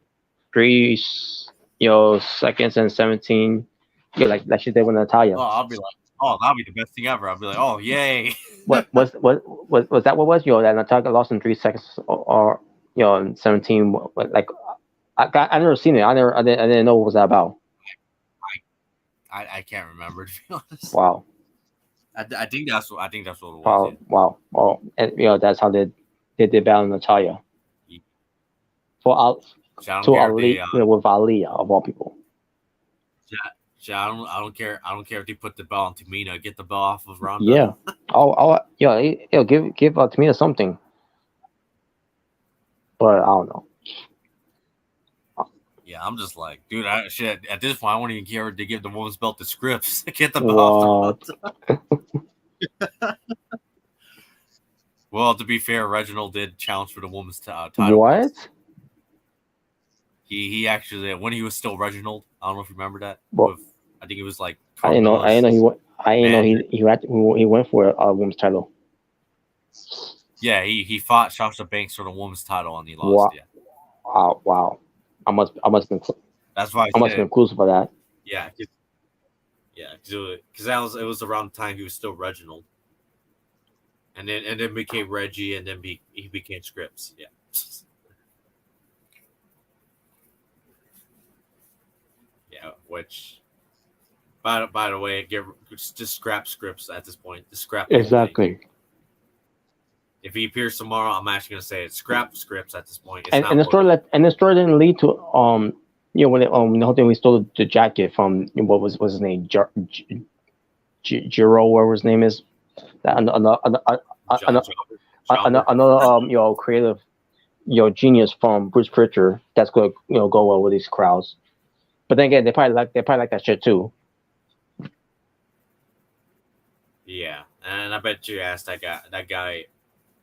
Speaker 3: 3 seconds and 17. Yeah, like she did with Natalya.
Speaker 4: Oh, I'll be like, oh, that'll be the best thing ever. I'll be like, oh, yay.
Speaker 3: Was that what was that Natalya lost in 3 seconds or in 17. Like I never seen it. I didn't know what was that about.
Speaker 2: I can't remember to be honest.
Speaker 3: Wow,
Speaker 2: I think that's what it was.
Speaker 3: wow, wow. Oh, and that's how they did battle Natalia
Speaker 2: Yeah.
Speaker 3: for Al
Speaker 2: So I don't
Speaker 3: to
Speaker 2: care if they
Speaker 3: Ali with Aliyah of all people.
Speaker 2: I don't care. I don't care if they put the belt on Tamina. Get the belt off of Ronda.
Speaker 3: Yeah. Give Tamina something, but I don't know.
Speaker 2: Yeah, I'm just like, dude. Shit. At this point, I won't even care to give the women's belt to Scripps. Get the belt off the
Speaker 3: What?
Speaker 2: Ronda. Well, to be fair, Reginald did challenge for the women's title once.
Speaker 3: What?
Speaker 2: He actually when he was still Reginald. I don't know if you remember that.
Speaker 3: Well,
Speaker 2: With I think it was like
Speaker 3: I didn't know. I didn't know he
Speaker 2: Carmella's
Speaker 3: went. I didn't know
Speaker 2: manager.
Speaker 3: he went for a women's title.
Speaker 2: Yeah, he fought Sasha Banks for the women's title and he lost.
Speaker 3: Wow.
Speaker 2: Yeah,
Speaker 3: Wow. I must have been
Speaker 2: that's why I
Speaker 3: I must have
Speaker 2: said
Speaker 3: been close for that.
Speaker 2: yeah, because that was it was around the time he was still Reginald, and then became Reggie, and then he became Scripps. Yeah, yeah. Which by the way, just scrap Scripps at this point. Just scrap the whole thing.
Speaker 3: Exactly.
Speaker 2: If he appears tomorrow, I'm actually gonna say it. Scrap Scripps at this point. It's
Speaker 3: And
Speaker 2: not
Speaker 3: and the story
Speaker 2: worth it.
Speaker 3: and the story didn't lead to when the whole thing we stole the jacket from what was his name Jiro, whatever his name is, that
Speaker 2: John,
Speaker 3: another creative genius from Bruce Pritchard that's going to go well with these crowds. But then again, they probably like that shit too.
Speaker 2: Yeah, and I bet you asked that guy.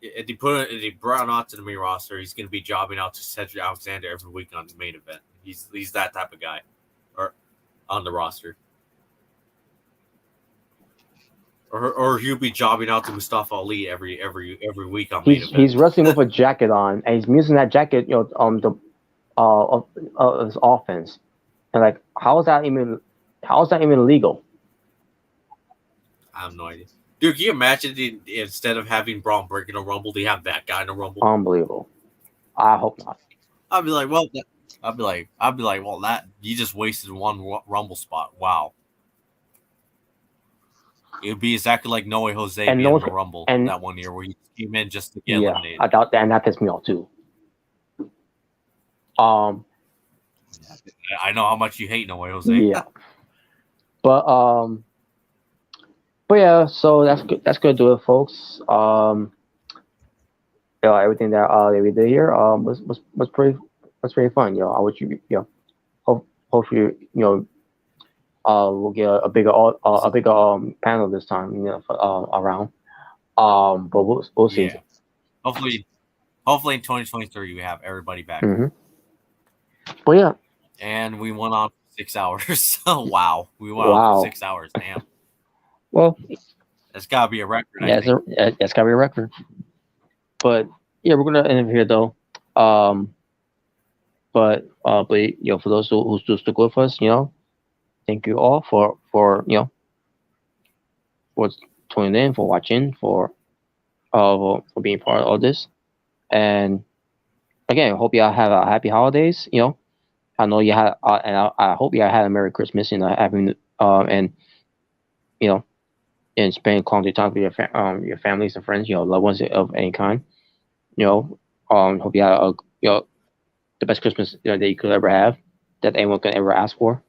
Speaker 2: If he brought him out to the main roster, he's going to be jobbing out to Cedric Alexander every week on the main event. He's that type of guy, or on the roster, or he'll be jobbing out to Mustafa Ali every week on main event.
Speaker 3: He's wrestling with a jacket on, and he's using that jacket, the of his offense, and like how is that even legal?
Speaker 2: I have no idea. Dude, can you imagine instead of having Braun breaking a Rumble, they have that guy in a Rumble?
Speaker 3: Unbelievable. I hope not.
Speaker 2: I'd be like, well, that you just wasted one Rumble spot. Wow. It would be exactly like Noe Jose being in the Rumble that one year where he came in just to get eliminated.
Speaker 3: I doubt that, and that pissed me off too.
Speaker 2: I know how much you hate Noe Jose.
Speaker 3: Yeah. But yeah, so that's good. That's gonna do it, folks. Everything that we did here was pretty fun. I wish hopefully we'll get a bigger panel this time. Around. But we'll see.
Speaker 2: Yeah. Hopefully in 2023 we have everybody back.
Speaker 3: Mm-hmm. But yeah.
Speaker 2: And we went on 6 hours. Wow, we went on for 6 hours. Damn.
Speaker 3: Well,
Speaker 2: that's gotta be a record.
Speaker 3: Yeah, that's gotta be a record. But yeah, we're gonna end it here though. But for those who still stuck with us, thank you all for tuning in, for watching, for being part of all this. And again, I hope y'all have a happy holidays. I know you had, and I hope y'all had a Merry Christmas and having and spending quality time with your families and friends, loved ones of any kind. Hope you had the best Christmas that you could ever have, that anyone could ever ask for.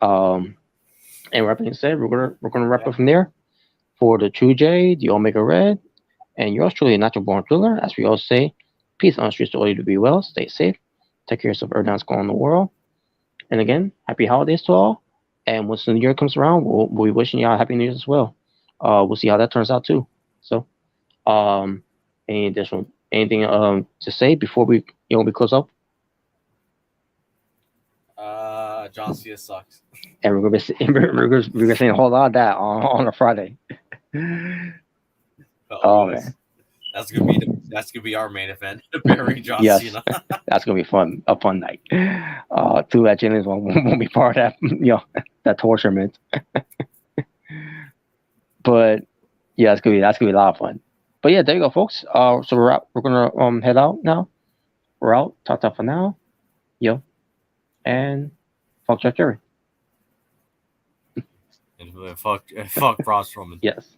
Speaker 3: And with that being said, we're gonna wrap up from there. For the True J, the Omega Red, and yours truly, Natural Born Thriller, as we all say, peace on the streets to all you to be well, stay safe, take care of yourself, everything that's going on in the world. And again, happy holidays to all. And once the new year comes around, we'll be wishing y'all a happy new year as well. We'll see how that turns out too. So, anything to say before we close up?
Speaker 2: John Cena sucks.
Speaker 3: And we're gonna be saying a whole lot of that on a Friday. Man,
Speaker 2: that's gonna be our main event. Burying John Cena.
Speaker 3: That's gonna be a fun night. Two legends won't be part of that that torturement. But yeah, that's gonna be a lot of fun. But yeah, there you go, folks. So we're gonna head out now. we're out. Ta for now. Yo, and fuck Jeff Jerry.
Speaker 2: And fuck Braun Strowman.
Speaker 3: Yes.